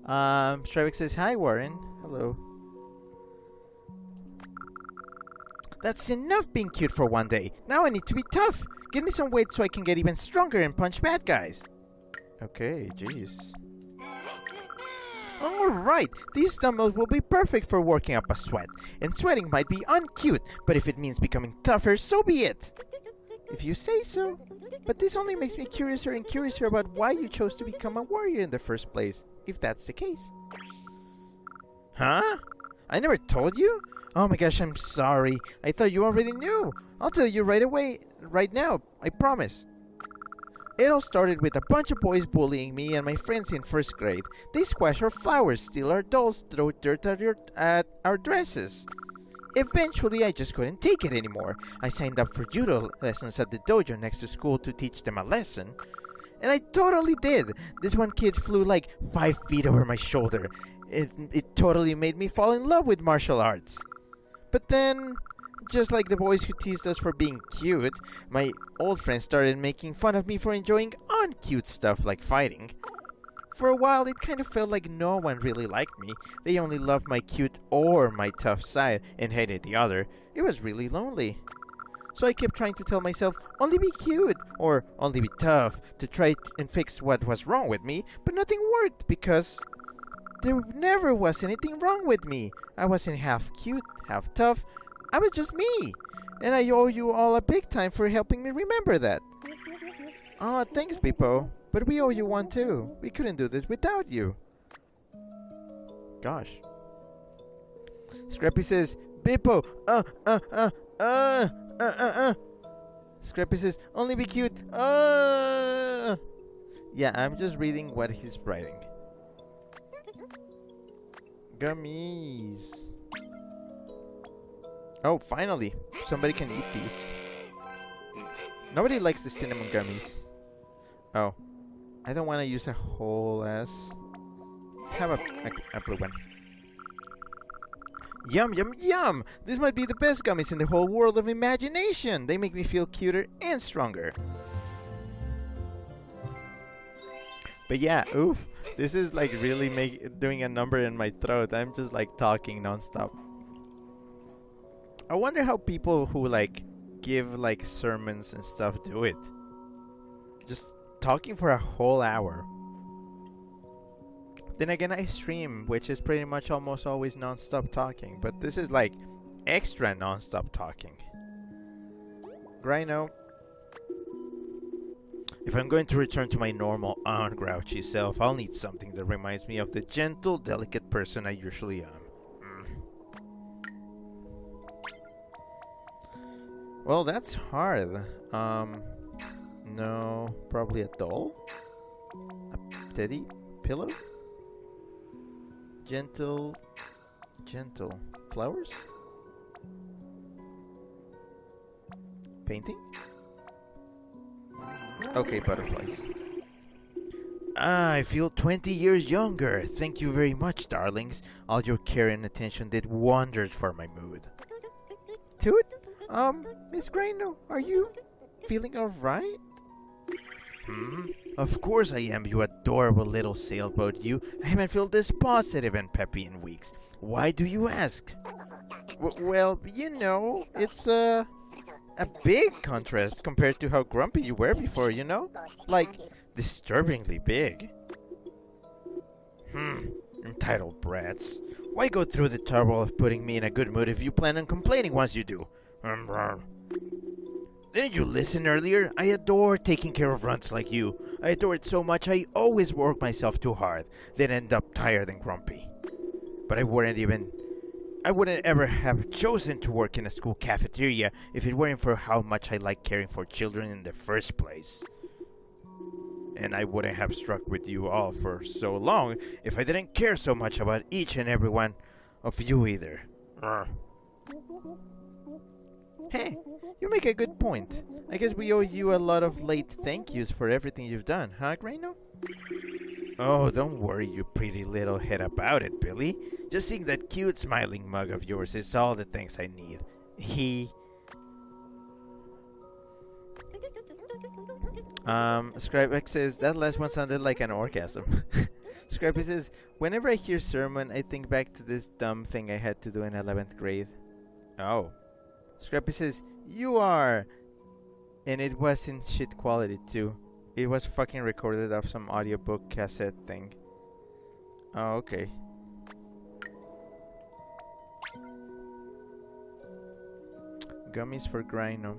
Stravik says, hi Warren. Hello. That's enough being cute for one day. Now I need to be tough. Give me some weight so I can get even stronger and punch bad guys. Okay, jeez. Alright, these dumbbells will be perfect for working up a sweat. And sweating might be uncute, but if it means becoming tougher, so be it. If you say so. But this only makes me curiouser and curiouser about why you chose to become a warrior in the first place, if that's the case. Huh? I never told you? Oh my gosh, I'm sorry. I thought you already knew. I'll tell you right away, right now, I promise. It all started with a bunch of boys bullying me and my friends in first grade. They squash our flowers, steal our dolls, throw dirt at our dresses. Eventually, I just couldn't take it anymore. I signed up for judo lessons at the dojo next to school to teach them a lesson. And I totally did. This one kid flew like 5 feet over my shoulder. It totally made me fall in love with martial arts. But then, just like the boys who teased us for being cute, my old friends started making fun of me for enjoying uncute stuff like fighting. For a while, it kind of felt like no one really liked me. They only loved my cute or my tough side and hated the other. It was really lonely. So I kept trying to tell myself, only be cute or only be tough to try and fix what was wrong with me, but nothing worked because there never was anything wrong with me. I wasn't half cute, half tough. I was just me. And I owe you all a big time for helping me remember that. Oh, thanks, Bippo. But we owe you one too. We couldn't do this without you. gosh. Scrappy says, Bippo, Scrappy says, only be cute, Yeah, I'm just reading what he's writing. Gummies. Oh, finally. Somebody can eat these. Nobody likes the cinnamon gummies. Oh. I don't want to use a whole ass. Have a blue one. Yum, yum, yum! This might be the best gummies in the whole world of imagination! They make me feel cuter and stronger. But yeah, oof. This is like really doing a number in my throat. I'm just like talking nonstop. I wonder how people who like give like sermons and stuff do it. Just talking for a whole hour. Then again, I stream, which is pretty much almost always non-stop talking. But this is like extra non-stop talking. Grino. If I'm going to return to my normal, ungrouchy self, I'll need something that reminds me of the gentle, delicate person I usually am. Well, that's hard. No, probably a doll? A teddy? Pillow? Gentle. Flowers? Painting? Okay, butterflies. I feel 20 years younger. Thank you very much, darlings. All your care and attention did wonders for my mood. Toot? Miss Grano, are you feeling alright? Of course I am, you adorable little sailboat, you. I haven't felt this positive and peppy in weeks. Why do you ask? Well, you know, it's a big contrast compared to how grumpy you were before, you know? Like, disturbingly big. Entitled brats. Why go through the trouble of putting me in a good mood if you plan on complaining once you do? Didn't you listen earlier? I adore taking care of runts like you. I adore it so much I always work myself too hard, then end up tired and grumpy. But I wouldn't ever have chosen to work in a school cafeteria if it weren't for how much I like caring for children in the first place. And I wouldn't have stuck with you all for so long if I didn't care so much about each and every one of you either. Hey, you make a good point. I guess we owe you a lot of late thank yous for everything you've done, huh, Grano? Oh, don't worry, you pretty little head about it, Billy. Just seeing that cute smiling mug of yours is all the thanks I need. Scribex says, that last one sounded like an orgasm. Scrappy says, whenever I hear sermon, I think back to this dumb thing I had to do in 11th grade. Oh. Scrappy says, you are! And it was in shit quality too. It was fucking recorded off some audiobook cassette thing. Oh, okay. Gummies for Grino.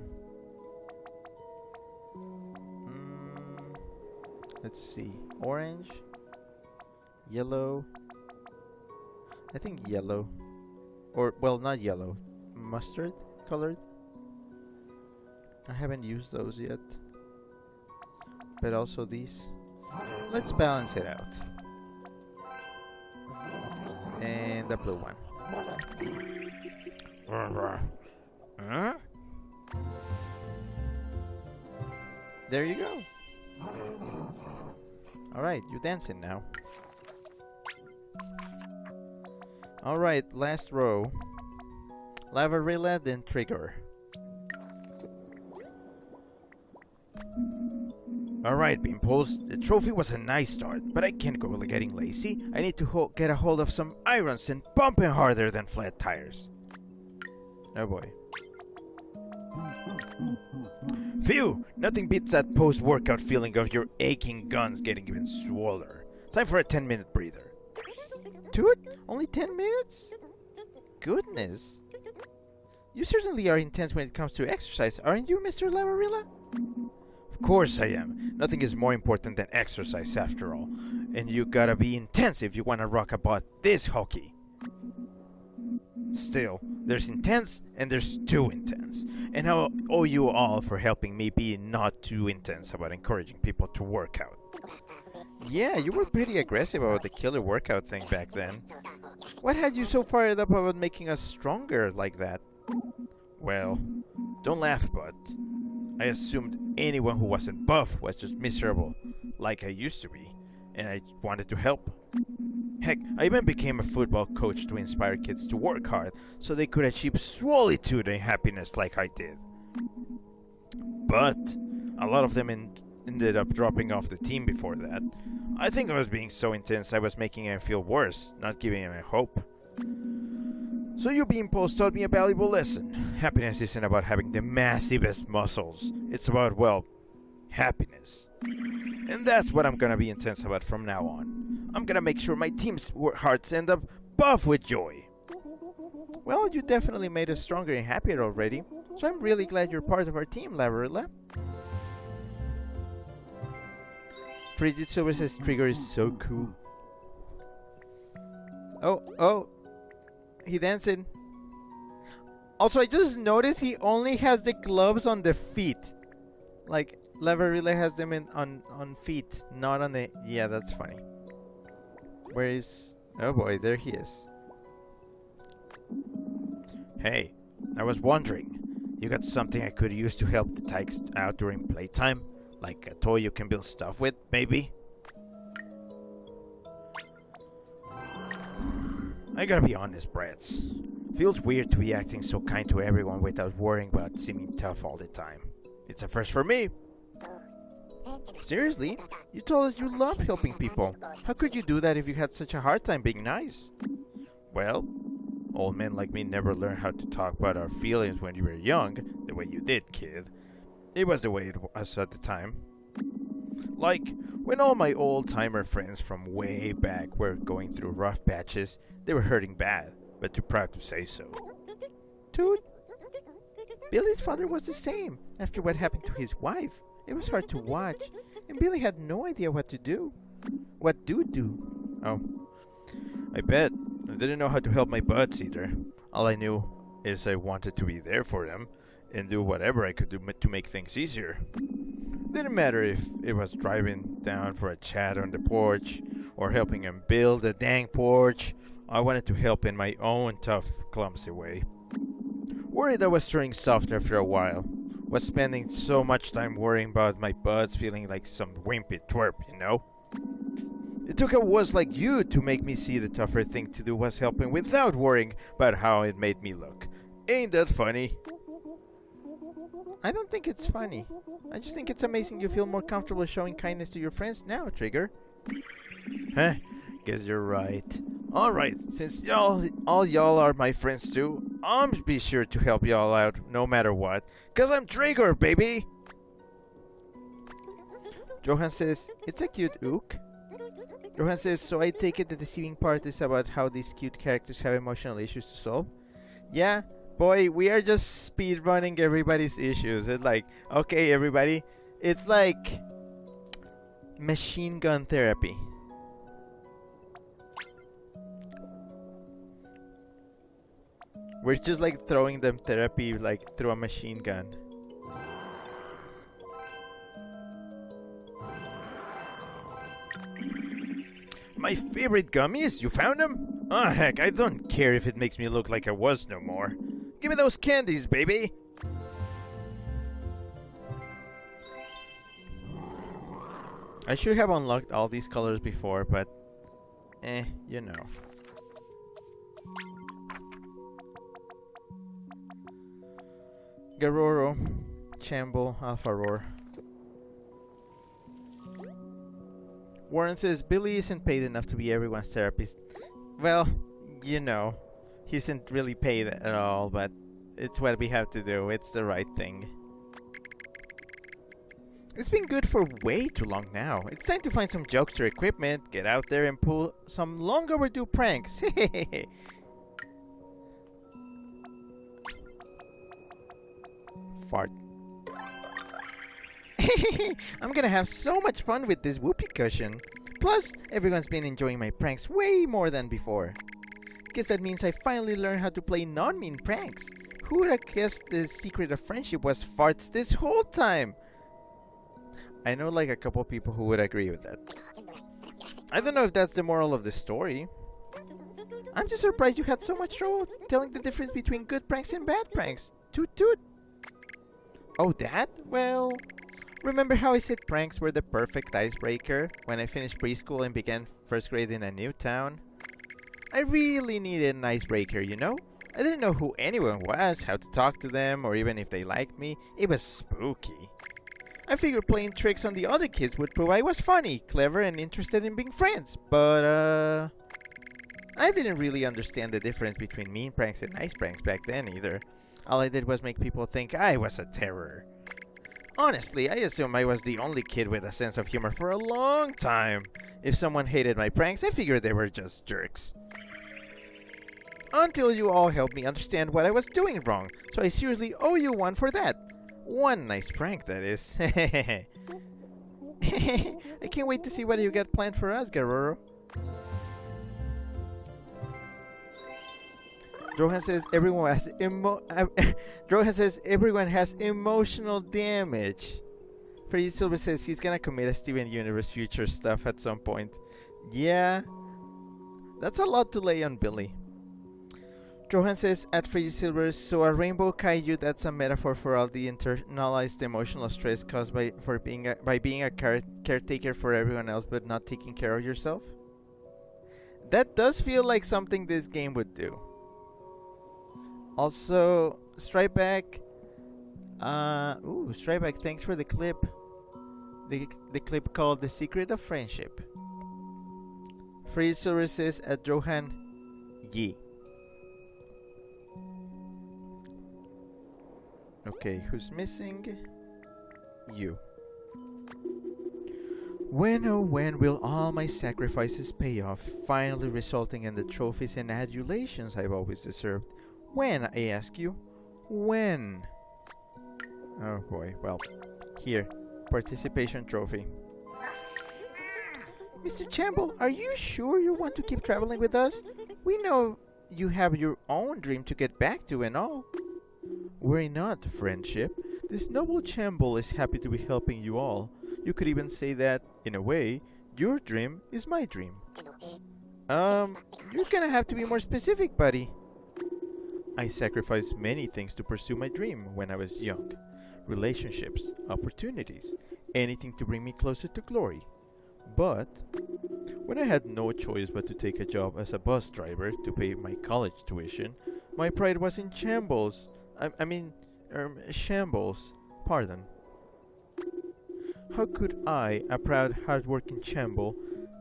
Let's see. Orange. Yellow. I think yellow. Or, well, not yellow. Mustard colored. I haven't used those yet. But also these. Let's balance it out. And the blue one. Huh? There you go. Alright, you're dancing now. Alright, last row. Lavarilla, then Trigger. Alright, Beanpoles, the trophy was a nice start, but I can't go getting lazy. I need to get a hold of some irons and pumping harder than flat tires. Oh boy. Phew! Nothing beats that post-workout feeling of your aching guns getting even swoller. Time for a 10-minute breather. Toot? Only 10 minutes? Goodness. You certainly are intense when it comes to exercise, aren't you, Mr. Lavarilla? Of course I am. Nothing is more important than exercise after all. And you gotta be intense if you wanna rock about this hockey. Still, there's intense and there's too intense. And I owe you all for helping me be not too intense about encouraging people to work out. Yeah, you were pretty aggressive about the killer workout thing back then. What had you so fired up about making us stronger like that? Well, don't laugh, but I assumed anyone who wasn't buff was just miserable, like I used to be, and I wanted to help. Heck, I even became a football coach to inspire kids to work hard so they could achieve solitude and happiness like I did. But a lot of them ended up dropping off the team before that. I think I was being so intense I was making them feel worse, not giving them hope. So you being Post taught me a valuable lesson. Happiness isn't about having the massivest muscles. It's about, well, happiness. And that's what I'm gonna be intense about from now on. I'm gonna make sure my team's hearts end up buff with joy. Well, you definitely made us stronger and happier already, so I'm really glad you're part of our team, Lavarilla. Frigid Silver's trigger is so cool. Oh, he dancing. Also, I just noticed he only has the gloves on the feet. Like, Lavarilla has them on feet, not on the... Yeah, that's funny. Where is... Oh boy, there he is. Hey, I was wondering, you got something I could use to help the tykes out during playtime? Like a toy you can build stuff with, maybe? I gotta be honest, brats. Feels weird to be acting so kind to everyone without worrying about seeming tough all the time. It's a first for me. Seriously? You told us you loved helping people. How could you do that if you had such a hard time being nice? Well, old men like me never learned how to talk about our feelings when you were young, the way you did, kid. It was the way it was at the time. Like, when all my old-timer friends from way back were going through rough patches, they were hurting bad, but too proud to say so. Dude, Billy's father was the same. After what happened to his wife, it was hard to watch, and Billy had no idea what to do. What do? Oh, I bet. I didn't know how to help my buds either. All I knew is I wanted to be there for them and do whatever I could do to make things easier. Didn't matter if it was driving down for a chat on the porch or helping him build a dang porch. I wanted to help in my own tough, clumsy way. Worried I was turning soft after a while. Was spending so much time worrying about my buds feeling like some wimpy twerp, you know? It took a wuss like you to make me see the tougher thing to do was helping without worrying about how it made me look. Ain't that funny? I don't think it's funny. I just think it's amazing you feel more comfortable showing kindness to your friends now, Trigger. Huh? Guess you're right. Alright, since all y'all are my friends too, I'll be sure to help y'all out no matter what. Cause I'm Trigger, baby! Johan says, it's a cute ook. Johan says, so I take it the deceiving part is about how these cute characters have emotional issues to solve? Yeah, boy, we are just speedrunning everybody's issues. It's like, okay, everybody, it's like machine gun therapy. We're just like throwing them therapy like through a machine gun. My favorite gummies? You found them? Oh heck, I don't care if it makes me look like I was no more. Give me those candies, baby! I should have unlocked all these colors before, but... you know. Garoro, Chamble, Alpha Roar. Warren says Billy isn't paid enough to be everyone's therapist. Well, you know, he isn't really paid at all, but it's what we have to do. It's the right thing. It's been good for way too long now. It's time to find some jokester equipment, get out there and pull some long overdue pranks. Fart. I'm gonna have so much fun with this whoopee cushion. Plus, everyone's been enjoying my pranks way more than before. Guess that means I finally learned how to play non-mean pranks. Who would have guessed the secret of friendship was farts this whole time? I know like a couple people who would agree with that. I don't know if that's the moral of the story. I'm just surprised you had so much trouble telling the difference between good pranks and bad pranks. Toot toot. Oh, that? Well, remember how I said pranks were the perfect icebreaker when I finished preschool and began first grade in a new town? I really needed an icebreaker, you know? I didn't know who anyone was, how to talk to them, or even if they liked me. It was spooky. I figured playing tricks on the other kids would prove I was funny, clever, and interested in being friends. But, I didn't really understand the difference between mean pranks and nice pranks back then either. All I did was make people think I was a terror. Honestly, I assumed I was the only kid with a sense of humor for a long time. If someone hated my pranks, I figured they were just jerks. Until you all helped me understand what I was doing wrong, so I seriously owe you one for that. One nice prank, that is. I can't wait to see what you got planned for us, Garoro. Drohan says everyone has Drohan says everyone has emotional damage. Freddy Silver says he's gonna commit a Steven Universe future stuff at some point. Yeah, that's a lot to lay on Billy. Drohan says at Freddy Silver, so a rainbow kaiju, that's a metaphor for all the internalized emotional stress caused by being a caretaker for everyone else but not taking care of yourself. That does feel like something this game would do. Also, Stripeback, Stripeback, thanks for the clip. The clip called The Secret of Friendship. Freddy Silver says at Drohan, Yi. Okay, who's missing? You. When oh when will all my sacrifices pay off, finally resulting in the trophies and adulations I've always deserved? When, I ask you? When? Oh boy, well, here, participation trophy. Mr. Chamble, are you sure you want to keep traveling with us? We know you have your own dream to get back to and all. Worry not, friendship. This noble Chamble is happy to be helping you all. You could even say that, in a way, your dream is my dream. You're gonna have to be more specific, buddy. I sacrificed many things to pursue my dream when I was young. Relationships, opportunities, anything to bring me closer to glory. But when I had no choice but to take a job as a bus driver to pay my college tuition, my pride was in shambles. Shambles. Pardon. How could I, a proud, hard-working Chamble,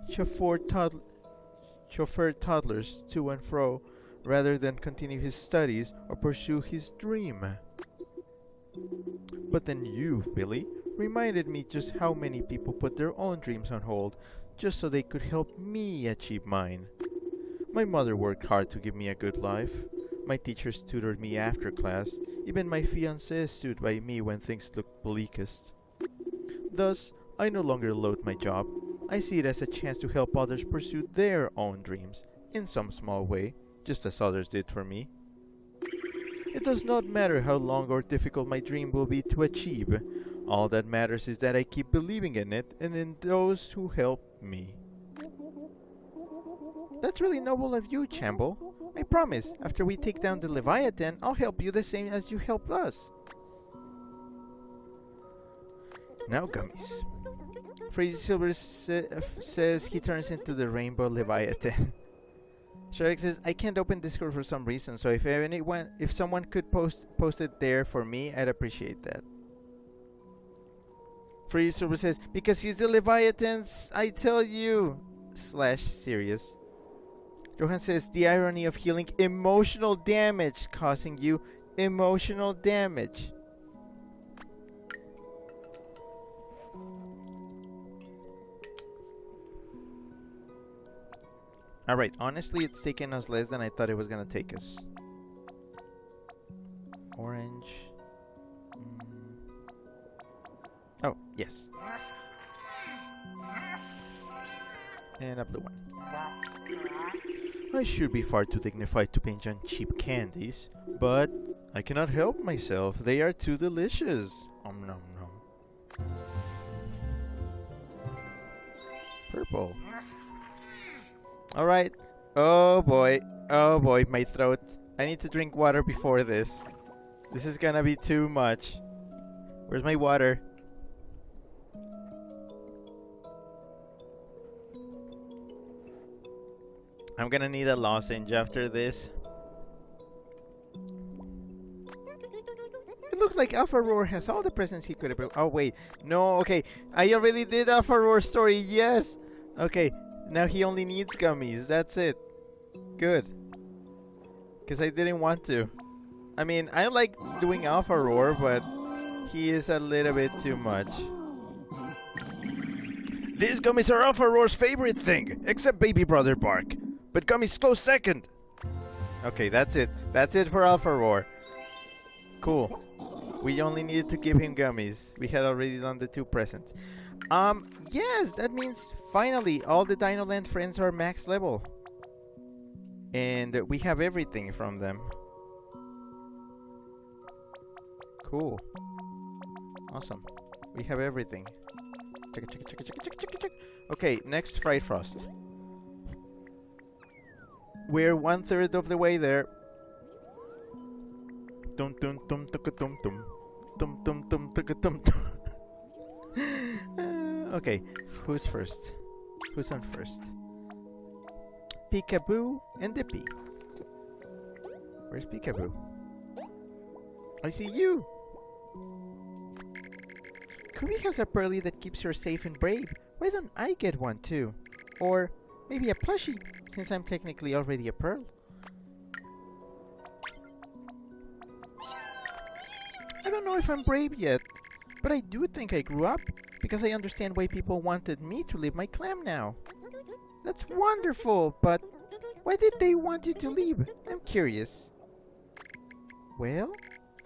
chauffeur toddlers to and fro, rather than continue his studies or pursue his dream? But then you, Billy, reminded me just how many people put their own dreams on hold just so they could help me achieve mine. My mother worked hard to give me a good life. My teachers tutored me after class. Even my fiancé stood by me when things looked bleakest. Thus, I no longer loathe my job. I see it as a chance to help others pursue their own dreams, in some small way, just as others did for me. It does not matter how long or difficult my dream will be to achieve. All that matters is that I keep believing in it and in those who help me. That's really noble of you, Chamble. I promise, after we take down the Leviathan, I'll help you the same as you helped us. Now gummies. Freddy Silver says he turns into the Rainbow Leviathan. Shark says, I can't open Discord for some reason, so if someone could post it there for me, I'd appreciate that. Freddy Silver says, because he's the Leviathans, I tell you. /serious. Johan says, the irony of healing emotional damage, causing you emotional damage. Alright, honestly, it's taken us less than I thought it was gonna take us. Orange. Oh, Yes. And a blue one. I should be far too dignified to binge on cheap candies, but I cannot help myself. They are too delicious. Nom nom. Purple. Alright. Oh boy. Oh boy, my throat. I need to drink water before this. This is gonna be too much. Where's my water? I'm gonna need a lozenge after this. It looks like Alpha Roar has all the presents he could have. Oh wait, no, okay. I already did Alpha Roar story, yes! Okay, now he only needs gummies, that's it. Good. Because I didn't want to. I mean, I like doing Alpha Roar, but he is a little bit too much. These gummies are Alpha Roar's favorite thing, except Baby Brother Bark. But gummies close second. Okay, that's it. That's it for Alpha Roar. Cool. We only needed to give him gummies. We had already done the 2 presents. Yes, that means finally all the Dino Land friends are max level. And we have everything from them. Cool. Awesome. We have everything. Check. Okay, next Fried Frost. We're 1/3 of the way there. Tum tum tum tum tum tum tum tum tum tum tum. Okay, who's first? Who's on first? Peekaboo and Dippy. Where's Peekaboo? I see you. Kubi has a pearly that keeps her safe and brave. Why don't I get one too? Or maybe a plushie, since I'm technically already a pearl. I don't know if I'm brave yet, but I do think I grew up, because I understand why people wanted me to leave my clam now. That's wonderful, but why did they want you to leave? I'm curious. Well,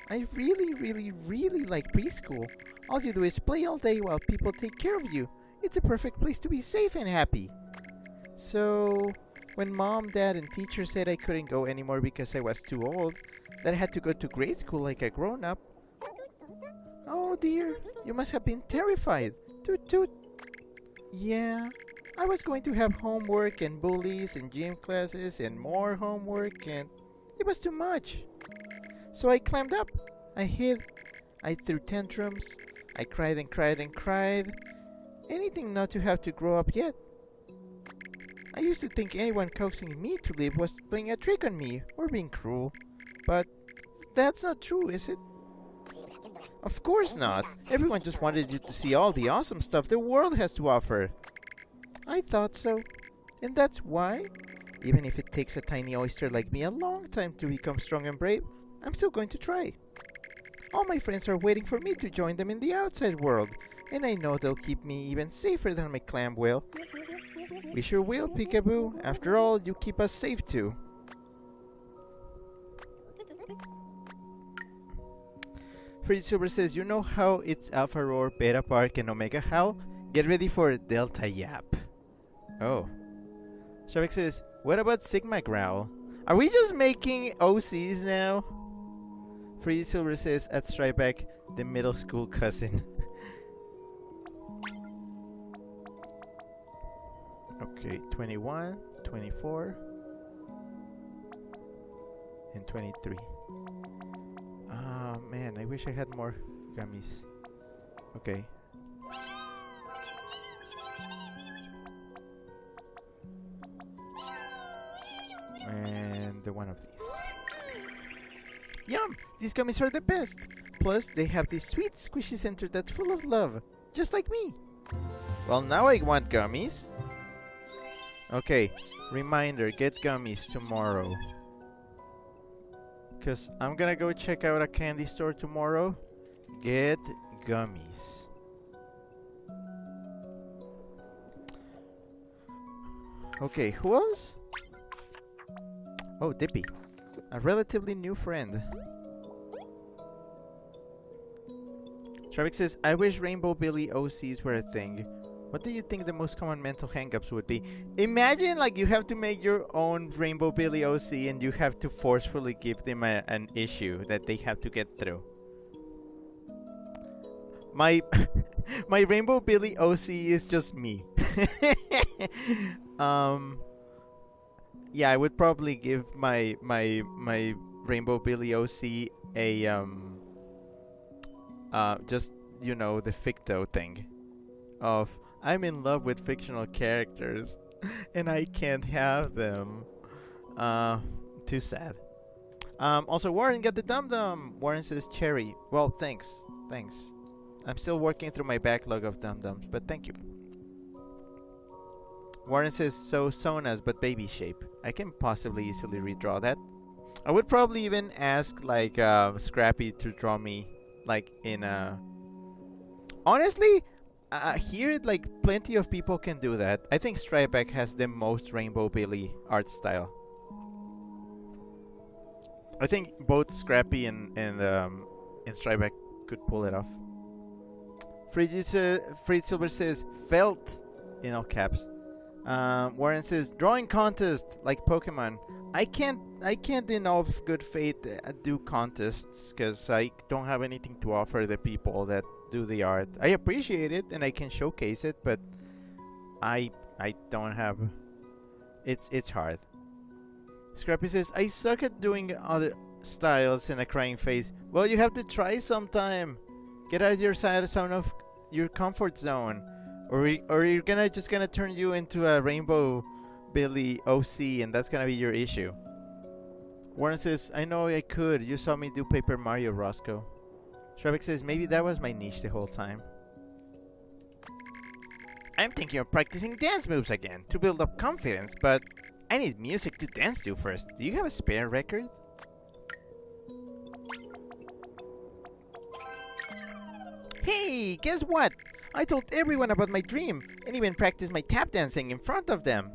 I really like preschool. All you do is play all day while people take care of you. It's a perfect place to be safe and happy. So, when Mom, Dad, and teacher said I couldn't go anymore because I was too old, that I had to go to grade school like a grown-up, oh dear, you must have been terrified. Toot toot. Yeah, I was going to have homework and bullies and gym classes and more homework, and it was too much. So I climbed up. I hid. I threw tantrums. I cried and cried and cried. Anything not to have to grow up yet. I used to think anyone coaxing me to leave was playing a trick on me or being cruel. But that's not true, is it? Of course not. Everyone just wanted you to see all the awesome stuff the world has to offer. I thought so. And that's why, even if it takes a tiny oyster like me a long time to become strong and brave, I'm still going to try. All my friends are waiting for me to join them in the outside world, and I know they'll keep me even safer than my clam will. We sure will, Peekaboo. After all, you keep us safe too. Freddy Silver says, you know how it's Alpha Roar, Beta Park, and Omega Howl? Get ready for Delta Yap. Oh. Shavik says, what about Sigma Growl? Are we just making OCs now? Freddy Silver says, at Stryback, the middle school cousin. Okay, 21, 24, and 23. Ah, man, I wish I had more gummies. Okay. And one of these. Yum! These gummies are the best! Plus, they have this sweet, squishy center that's full of love. Just like me. Well, now I want gummies. Okay, reminder, get gummies tomorrow. Because I'm gonna go check out a candy store tomorrow. Get gummies. Okay, who else? Oh, Dippy. A relatively new friend. Sharvik says, I wish Rainbow Billy OCs were a thing. What do you think the most common mental hangups would be? Imagine like you have to make your own Rainbow Billy OC and you have to forcefully give them an issue that they have to get through. My my Rainbow Billy OC is just me. Yeah, I would probably give my Rainbow Billy OC a just, you know, the ficto thing of I'm in love with fictional characters and I can't have them. Too sad. Also, Warren got the dum-dum. Warren says cherry. Well, thanks. I'm still working through my backlog of dum-dums, but thank you. Warren says, so Sona's, but baby shape. I can possibly easily redraw that. I would probably even ask, like, Scrappy to draw me, like, in a... Honestly, here, like, plenty of people can do that. I think Strybeck has the most Rainbow Billy art style. I think both Scrappy and Strybeck could pull it off. Fritz Silver says, felt, in all caps. Warren says, drawing contest, like Pokemon. I can't in all good faith do contests, because I don't have anything to offer the people that do the art. I appreciate it, and I can showcase it, but I don't have... It's hard. Scrappy says, I suck at doing other styles in a crying face. Well, you have to try sometime. Get out of your zone of your comfort zone, or you're just gonna turn you into a Rainbow Billy OC, and that's gonna be your issue. Warren says, I know I could. You saw me do Paper Mario, Roscoe. Strybeck says, maybe that was my niche the whole time. I'm thinking of practicing dance moves again to build up confidence, but I need music to dance to first. Do you have a spare record? Hey, guess what? I told everyone about my dream and even practiced my tap dancing in front of them.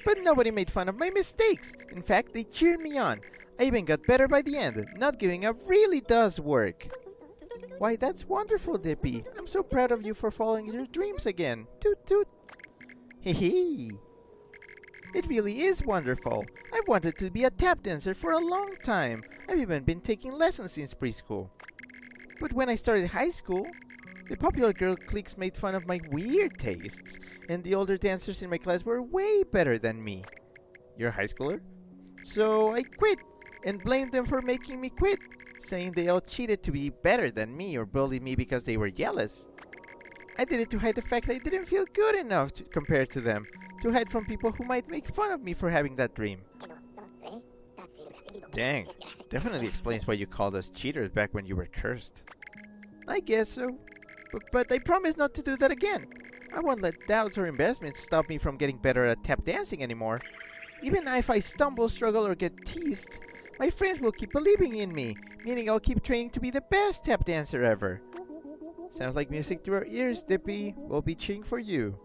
But nobody made fun of my mistakes. In fact, they cheered me on. I even got better by the end. Not giving up really does work. Why, that's wonderful, Dippy. I'm so proud of you for following your dreams again. Toot toot. Hee hee. It really is wonderful. I've wanted to be a tap dancer for a long time. I've even been taking lessons since preschool. But when I started high school, the popular girl cliques made fun of my weird tastes, and the older dancers in my class were way better than me. You're a high schooler? So I quit, and blamed them for making me quit, saying they all cheated to be better than me or bullied me because they were jealous. I did it to hide the fact that I didn't feel good enough compared to them, to hide from people who might make fun of me for having that dream. Dang, definitely explains why you called us cheaters back when you were cursed. I guess so. But I promise not to do that again. I won't let doubts or embarrassment stop me from getting better at tap dancing anymore. Even if I stumble, struggle, or get teased, my friends will keep believing in me, meaning I'll keep training to be the best tap dancer ever. Sounds like music to our ears, Dippy. We'll be cheering for you.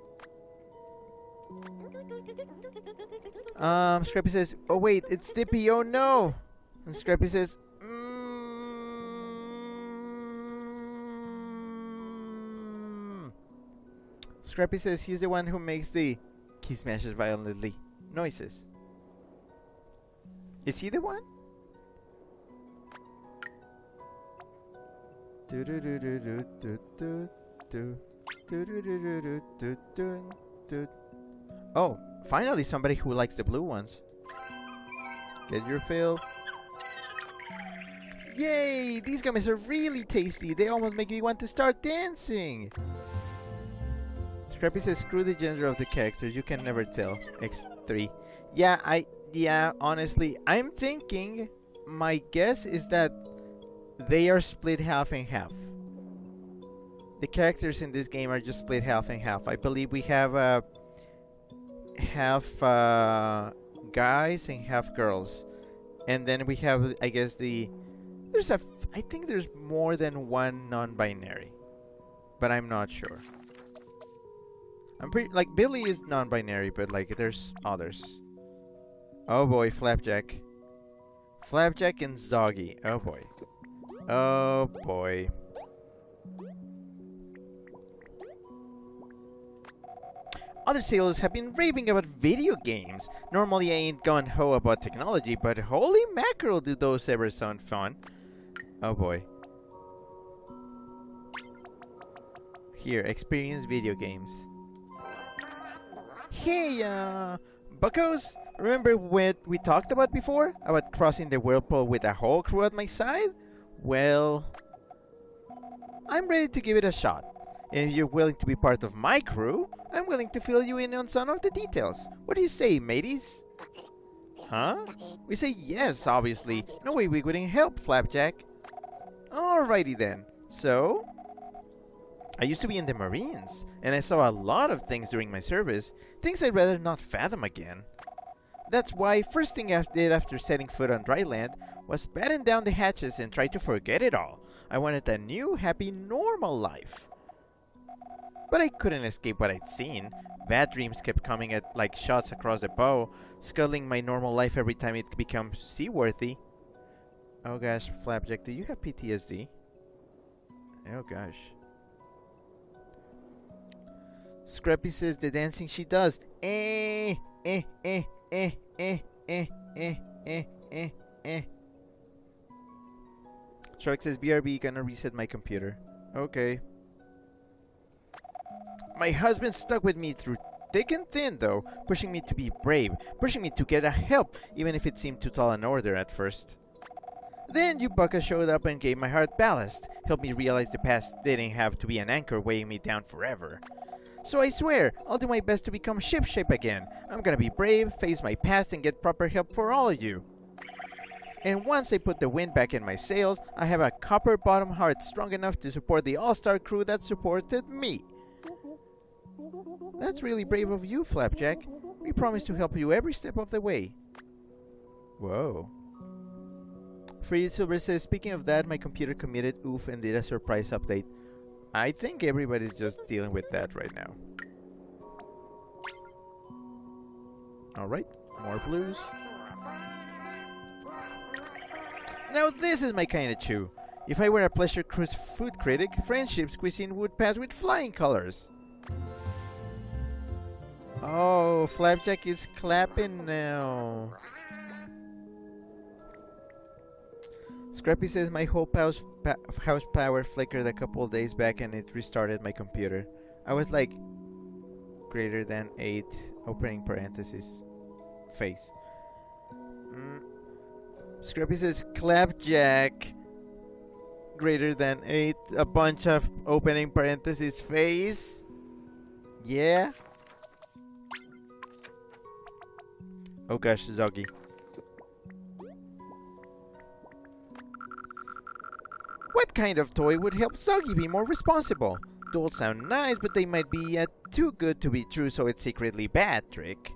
Scrappy says, oh wait, it's Dippy, oh no! And Scrappy says, Scrappy says he's the one who makes the key smashes violently noises. Is he the one? Oh, finally somebody who likes the blue ones. Get your fill. Yay! These gummies are really tasty. They almost make me want to start dancing. Scrappy says, screw the gender of the characters. You can never tell. X3. Yeah, honestly, I'm thinking, my guess is that they are split half and half. The characters in this game are just split half and half. I believe we have half guys and half girls. And then we have, I guess, I think there's more than one non-binary. But I'm not sure. I'm pretty, like, Billy is non-binary, but, like, there's others. Oh boy, Flapjack. Flapjack and Zoggy. Oh boy. Oh boy. Other sailors have been raving about video games. Normally I ain't gung-ho about technology, but holy mackerel do those ever sound fun. Oh boy. Here, experience video games. Hey, buckos! Remember what we talked about before? About crossing the whirlpool with a whole crew at my side? Well, I'm ready to give it a shot. And if you're willing to be part of my crew, I'm willing to fill you in on some of the details. What do you say, mateys? Huh? We say yes, obviously. No way we wouldn't help, Flapjack. Alrighty then. So, I used to be in the Marines, and I saw a lot of things during my service, things I'd rather not fathom again. That's why first thing I did after setting foot on dry land was batten down the hatches and try to forget it all. I wanted a new, happy, normal life. But I couldn't escape what I'd seen. Bad dreams kept coming at like shots across the bow, scuttling my normal life every time it becomes seaworthy. Oh gosh, Flapjack, do you have PTSD? Oh gosh. Scrappy says the dancing she does. Shark says BRB gonna reset my computer. Okay. My husband stuck with me through thick and thin though, pushing me to be brave, pushing me to get a help, even if it seemed too tall an order at first. Then you buckas showed up and gave my heart ballast, helped me realize the past didn't have to be an anchor weighing me down forever. So I swear, I'll do my best to become shipshape again. I'm gonna be brave, face my past, and get proper help for all of you. And once I put the wind back in my sails, I have a copper bottom heart strong enough to support the all-star crew that supported me. That's really brave of you, Flapjack. We promise to help you every step of the way. Whoa. Free Silver says, speaking of that, my computer committed oof and did a surprise update. I think everybody's just dealing with that right now. Alright, more blues. Now this is my kind of chew. If I were a pleasure cruise food critic, Friendship's cuisine would pass with flying colors. Oh, Flapjack is clapping now. Scrappy says my whole house power flickered a couple days back and it restarted my computer. I was like, greater than 8, opening parenthesis, face. Scrappy says Clapjack, greater than 8, a bunch of opening parenthesis, face. Yeah. Oh gosh, Zoggy. What kind of toy would help Zoggy be more responsible? Dolls sound nice, but they might be too good to be true, so it's secretly bad, Trick.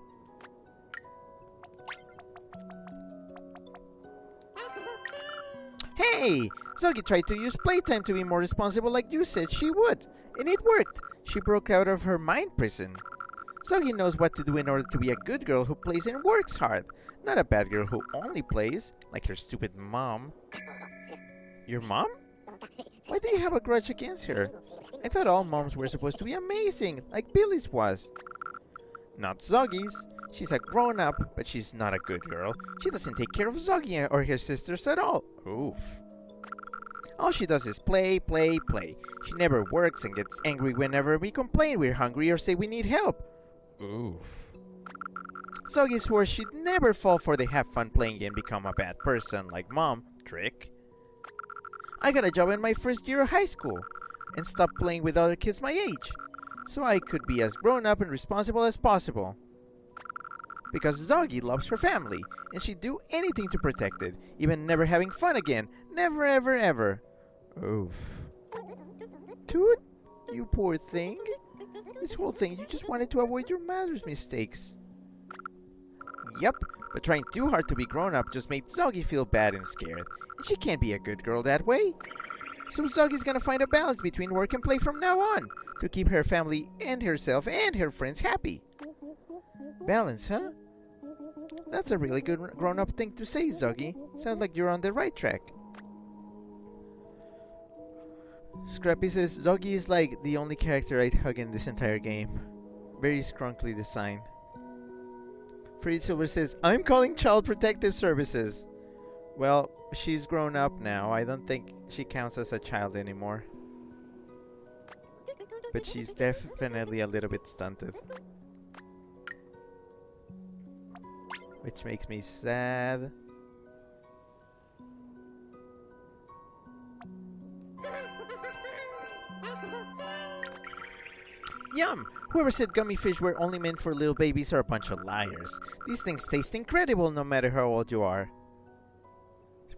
Hey! Zoggy tried to use playtime to be more responsible like you said she would. And it worked. She broke out of her mind prison. Zoggy knows what to do in order to be a good girl who plays and works hard. Not a bad girl who only plays, like her stupid mom. Your mom? Why do you have a grudge against her? I thought all moms were supposed to be amazing, like Billy's was. Not Zoggy's. She's a grown-up, but she's not a good girl. She doesn't take care of Zoggy or her sisters at all. Oof. All she does is play, play, play. She never works and gets angry whenever we complain we're hungry or say we need help. Oof. Zoggy swore she'd never fall for the have fun playing and become a bad person like Mom, Trick. I got a job in my first year of high school and stopped playing with other kids my age, so I could be as grown up and responsible as possible. Because Zoggy loves her family, and she'd do anything to protect it, even never having fun again. Never, ever, ever. Oof. Toot, you poor thing. This whole thing, you just wanted to avoid your mother's mistakes. Yep, but trying too hard to be grown up just made Zoggy feel bad and scared. And she can't be a good girl that way. So Zoggy's gonna find a balance between work and play from now on, to keep her family and herself and her friends happy. Balance, huh? That's a really good grown-up thing to say, Zoggy. Sounds like you're on the right track. Scrappy says, Zoggy is like the only character I'd hug in this entire game. Very scrunkly design. Freddy Silver says, I'm calling Child Protective Services. Well, she's grown up now. I don't think she counts as a child anymore. But she's definitely a little bit stunted. Which makes me sad. Yum! Whoever said gummy fish were only meant for little babies are a bunch of liars. These things taste incredible no matter how old you are.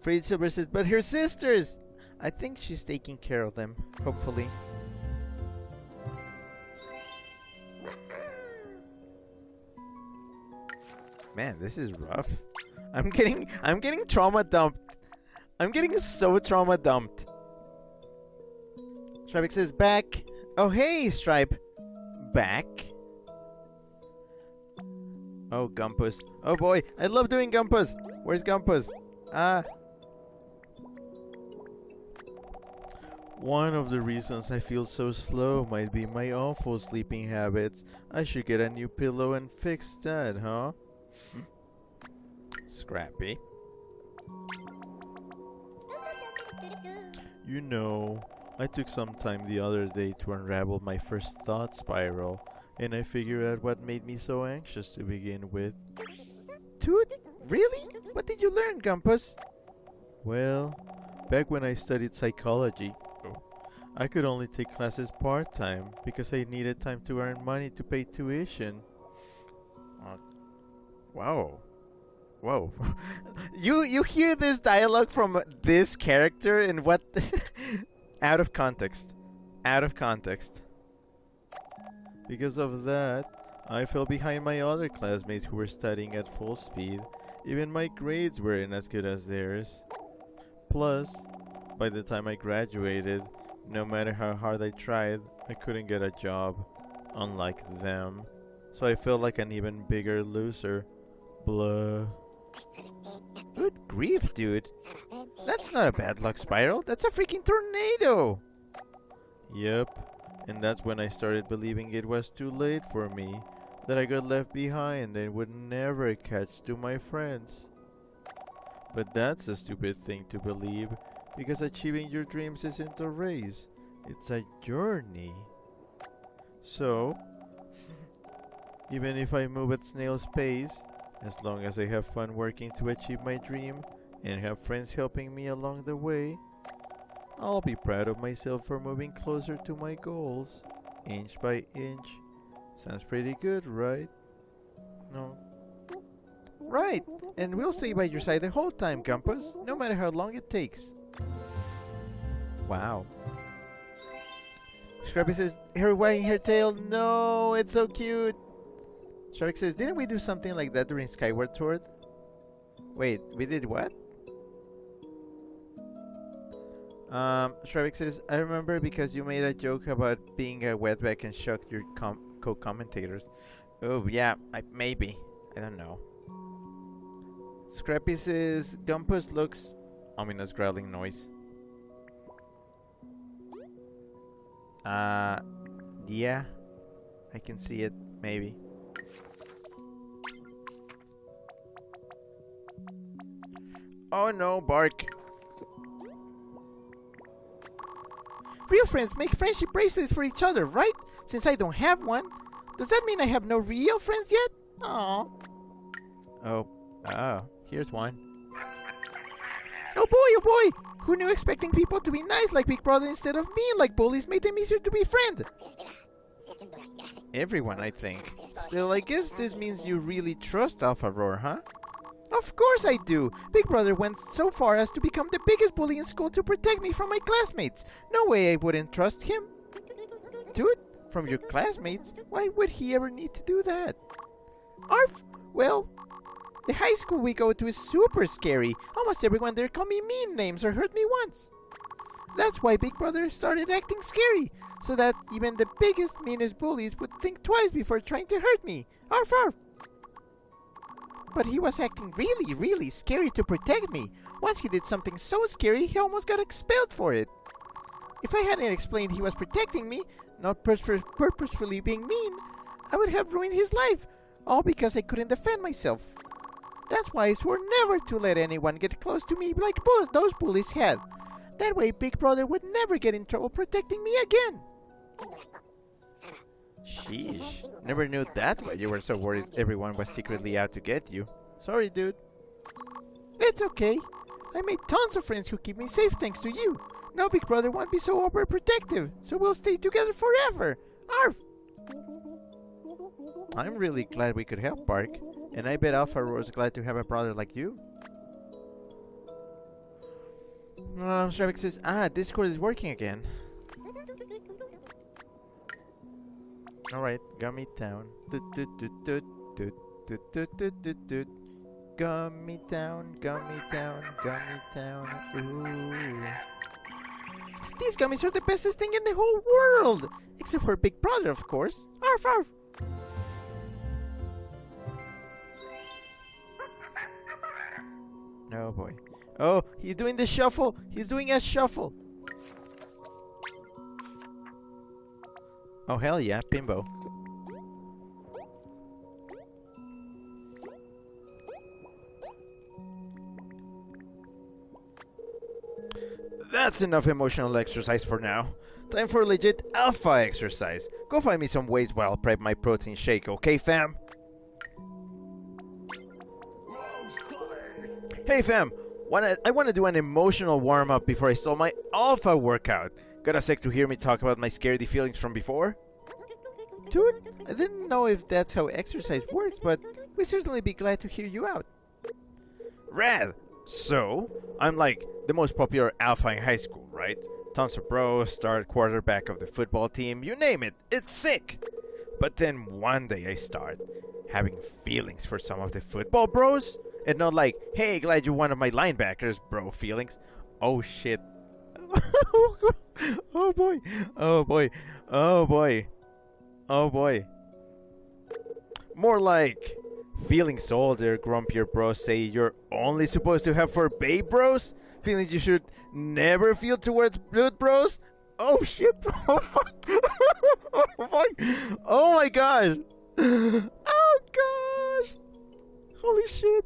Freddy Silver says, but her sisters! I think she's taking care of them, hopefully. Man, this is rough. I'm getting trauma dumped. I'm getting so trauma dumped. Stripe says back. Oh hey, Stripe. Back. Oh, Gumpus. Oh boy, I love doing Gumpus. Where's Gumpus? One of the reasons I feel so slow might be my awful sleeping habits. I should get a new pillow and fix that, huh? Scrappy. You know, I took some time the other day to unravel my first thought spiral, and I figured out what made me so anxious to begin with. Dude, really? What did you learn, Gumpus? Well, back when I studied psychology, I could only take classes part-time because I needed time to earn money to pay tuition. Wow. Whoa. You hear this dialogue from this character and what? Out of context. Out of context. Because of that, I fell behind my other classmates who were studying at full speed. Even my grades weren't as good as theirs. Plus, by the time I graduated, no matter how hard I tried, I couldn't get a job, unlike them. So I felt like an even bigger loser. Blah. Good grief, dude. That's not a bad luck spiral. That's a freaking tornado. Yep. And that's when I started believing it was too late for me. That I got left behind and would never catch to my friends. But that's a stupid thing to believe. Because achieving your dreams isn't a race. It's a journey. So, even if I move at snail's pace, as long as I have fun working to achieve my dream and have friends helping me along the way, I'll be proud of myself for moving closer to my goals, inch by inch. Sounds pretty good, right? No. Right, and we'll stay by your side the whole time, Gumpus, no matter how long it takes. Wow. Scrappy says, her wagging her tail. No, it's so cute. Shark says, didn't we do something like that during Skyward Sword? Wait, we did what? Shrevik says, I remember because you made a joke about being a wetback and shocked your co-commentators. Oh, yeah, maybe. I don't know. Scrappy says, Gumpus looks... Ominous growling noise. Yeah. I can see it, maybe. Oh no, bark. Real friends make friendship bracelets for each other, right? Since I don't have one. Does that mean I have no real friends yet? Aww. Oh, here's one. Oh boy! Who knew expecting people to be nice like Big Brother instead of mean like bullies made them easier to befriend? Everyone, I think. Still, I guess this means you really trust Alpha Roar, huh? Of course I do! Big Brother went so far as to become the biggest bully in school to protect me from my classmates. No way I wouldn't trust him. Dude, from your classmates? Why would he ever need to do that? Arf! Well, the high school we go to is super scary. Almost everyone there call me mean names or hurt me once. That's why Big Brother started acting scary, so that even the biggest, meanest bullies would think twice before trying to hurt me. Arf arf! But he was acting really, really scary to protect me. Once he did something so scary, he almost got expelled for it. If I hadn't explained he was protecting me, not purposefully being mean, I would have ruined his life, all because I couldn't defend myself. That's why I swore never to let anyone get close to me like those bullies had. That way Big Brother would never get in trouble protecting me again. Sheesh, never knew that why you were so worried everyone was secretly out to get you. Sorry, dude. It's okay. I made tons of friends who keep me safe thanks to you. Now Big Brother won't be so overprotective, so we'll stay together forever. Arf! I'm really glad we could help, Bark. And I bet Alpha was glad to have a brother like you. Stravik says, Discord is working again. Alright, Gummy Town. Gummy Town, Gummy Town, Gummy Town. Ooh. These gummies are the bestest thing in the whole world! Except for Big Brother, of course. Arf, arf! Oh boy. Oh, he's doing the shuffle! He's doing a shuffle! Oh, hell yeah, Pimbo. That's enough emotional exercise for now. Time for legit alpha exercise. Go find me some weights while I prep my protein shake, okay, fam? Hey, fam! I want to do an emotional warm-up before I start my alpha workout. Got a sec to hear me talk about my scary feelings from before? Dude, I didn't know if that's how exercise works, but we'd certainly be glad to hear you out. Rad! So, I'm like the most popular alpha in high school, right? Tons of bros, start quarterback of the football team, you name it, it's sick! But then one day I start having feelings for some of the football bros, and not like, hey, glad you're one of my linebackers, bro feelings. Oh shit. Oh boy, oh boy, oh boy, oh boy. More like feelings older, grumpier bros say you're only supposed to have for babe bros? Feelings you should never feel towards blood bros? Oh shit! Oh fuck! Oh my! Oh my gosh! Oh gosh! Holy shit!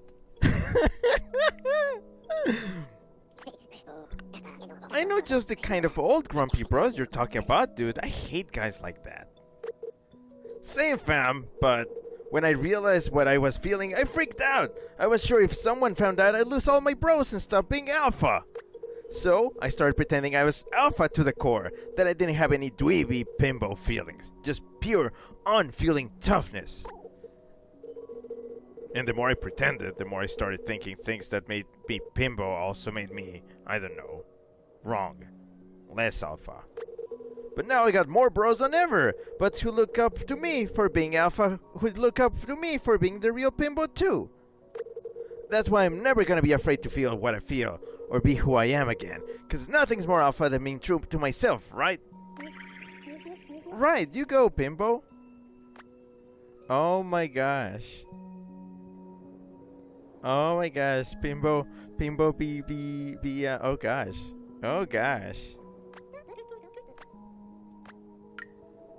I know just the kind of old grumpy bros you're talking about, dude. I hate guys like that. Same fam, but when I realized what I was feeling, I freaked out. I was sure if someone found out, I'd lose all my bros and stop being alpha. So, I started pretending I was alpha to the core, that I didn't have any dweeby bimbo feelings. Just pure, unfeeling toughness. And the more I pretended, the more I started thinking things that made me bimbo also made me, I don't know, wrong. Less alpha. But now I got more bros than ever, but who look up to me for being alpha, who look up to me for being the real bimbo too. That's why I'm never gonna be afraid to feel what I feel, or be who I am again, cause nothing's more alpha than being true to myself, right? Right, you go, bimbo. Oh my gosh. Oh my gosh, bimbo, oh gosh. Oh gosh.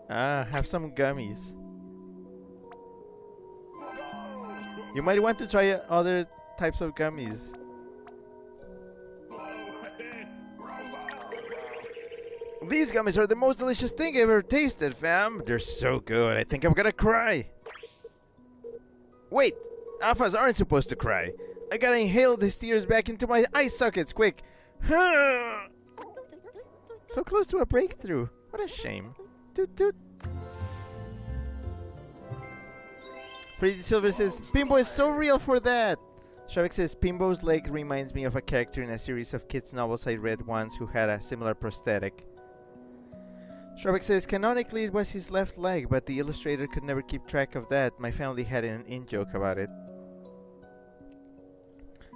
Have some gummies. You might want to try other types of gummies. These gummies are the most delicious thing I've ever tasted, fam. They're so good, I think I'm gonna cry. Wait, alphas aren't supposed to cry. I gotta inhale these tears back into my eye sockets, quick. So close to a breakthrough. What a shame. Toot toot. Freddy Silver says, Pimbo is so real for that. Shavik says, Pimbo's leg reminds me of a character in a series of kids' novels I read once who had a similar prosthetic. Shavik says, canonically it was his left leg, but the illustrator could never keep track of that. My family had an in-joke about it.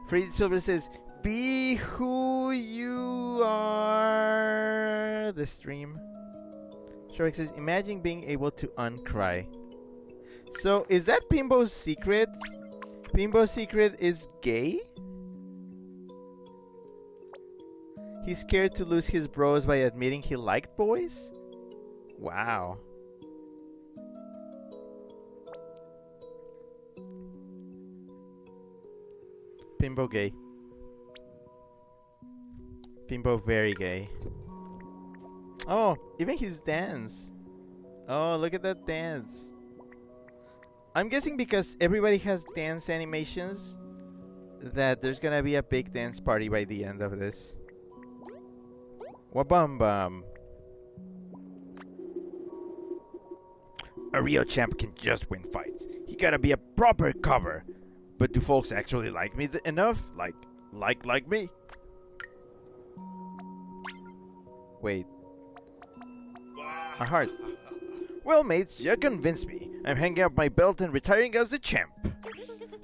Freddy Silver says, be who you are. The stream. Shark says, imagine being able to uncry. So, is that Pimbo's secret? Pimbo's secret is gay? He's scared to lose his bros by admitting he liked boys? Wow. Pimbo gay. Pimbo very gay. Oh, even his dance. Oh, look at that dance. I'm guessing because everybody has dance animations that there's gonna be a big dance party by the end of this. Wabam bam. A real champ can just win fights. He gotta be a proper cover. But do folks actually like me enough? Like me? Wait. A heart. Well, mates, you convinced me. I'm hanging up my belt and retiring as the champ.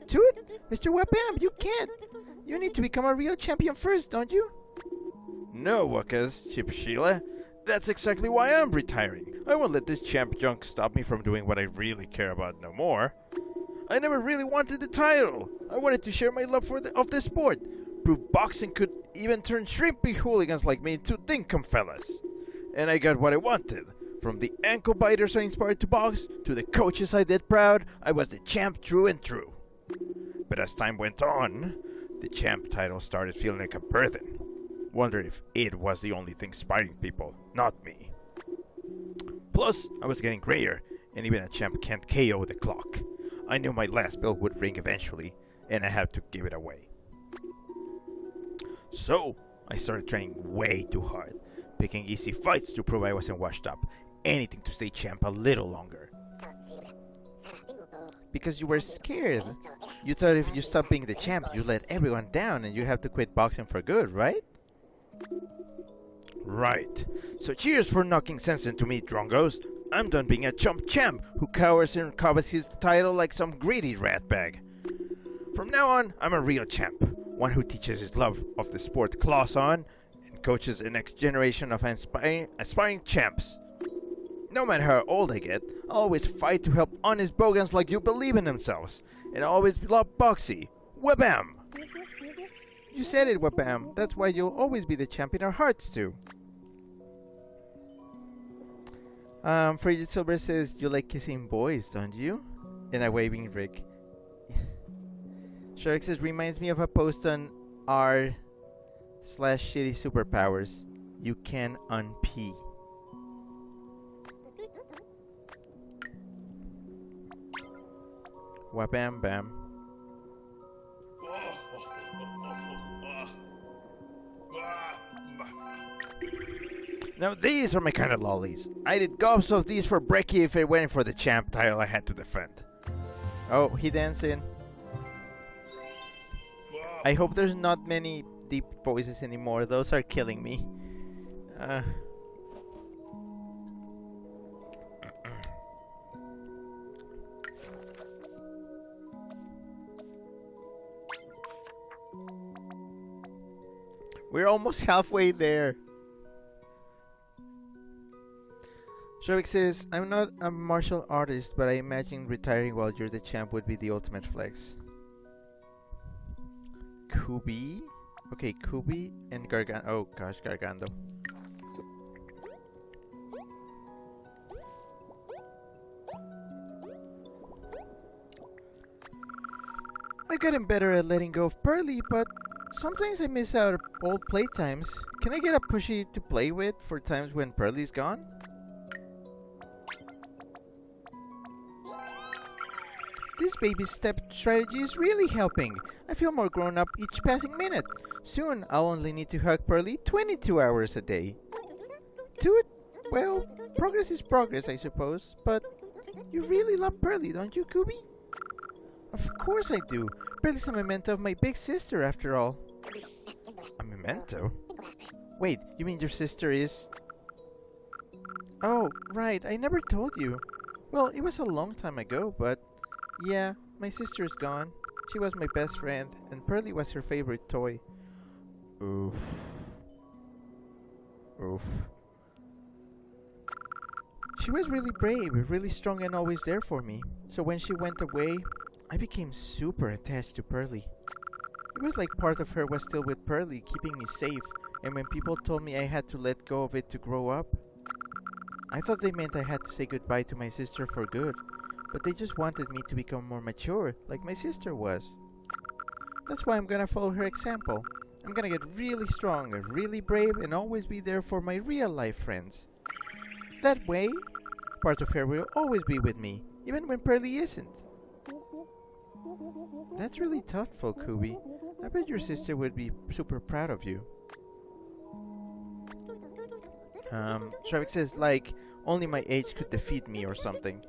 Toot? Mr. Wabam, you can't. You need to become a real champion first, don't you? No, Wuckas, Chip Sheila. That's exactly why I'm retiring. I won't let this champ junk stop me from doing what I really care about no more. I never really wanted the title. I wanted to share my love of the sport. Prove boxing could even turn shrimpy hooligans like me into dinkum fellas. And I got what I wanted. From the ankle biters I inspired to box, to the coaches I did proud, I was the champ true and true. But as time went on, the champ title started feeling like a burden. Wonder if it was the only thing inspiring people, not me. Plus, I was getting grayer, and even a champ can't KO the clock. I knew my last bell would ring eventually, and I had to give it away. So, I started training way too hard, picking easy fights to prove I wasn't washed up. Anything to stay champ a little longer. Because you were scared. You thought if you stopped being the champ, you let everyone down and you have to quit boxing for good, right? Right. So cheers for knocking sense into me, drongos. I'm done being a chump champ who cowers and covers his title like some greedy ratbag. From now on, I'm a real champ. One who teaches his love of the sport claws on and coaches the next generation of aspiring champs. No matter how old I get, I'll always fight to help honest bogans like you believe in themselves. And I'll always love boxy. Wabam! You said it, Wabam. That's why you'll always be the champ in our hearts, too. Frigid Silver says, you like kissing boys, don't you? And a waving Rick. Shark says, reminds me of a post on r/shitty superpowers. You can unpee. Wabam bam. Now these are my kind of lollies. I did gobs of these for brekkie if it went for the champ title I had to defend. Oh, he dancing. I hope there's not many deep voices anymore. Those are killing me. We're almost halfway there. Shovik says, I'm not a martial artist, but I imagine retiring while you're the champ would be the ultimate flex. Kubi? Okay, Kubi and Gargando. Oh gosh, Gargando. I gotten better at letting go of Pearly, but sometimes I miss out old playtimes. Can I get a plushie to play with for times when Pearly's gone? This baby step strategy is really helping. I feel more grown up each passing minute. Soon, I'll only need to hug Pearly 22 hours a day. Toot? Well, progress is progress, I suppose. But you really love Pearly, don't you, Kubi? Of course I do. Pearly's a memento of my big sister, after all. A memento? Wait, you mean your sister is... Oh, right, I never told you. Well, it was a long time ago, but... Yeah, my sister's gone. She was my best friend, and Pearly was her favorite toy. Oof. Oof. She was really brave, really strong, and always there for me. So when she went away, I became super attached to Pearly. It was like part of her was still with Pearly, keeping me safe, and when people told me I had to let go of it to grow up, I thought they meant I had to say goodbye to my sister for good. But they just wanted me to become more mature, like my sister was. That's why I'm gonna follow her example. I'm gonna get really strong and really brave and always be there for my real life friends. That way, part of her will always be with me, even when Pearly isn't. That's really thoughtful, Kubi. I bet your sister would be super proud of you. Shavik says, like, only my age could defeat me or something.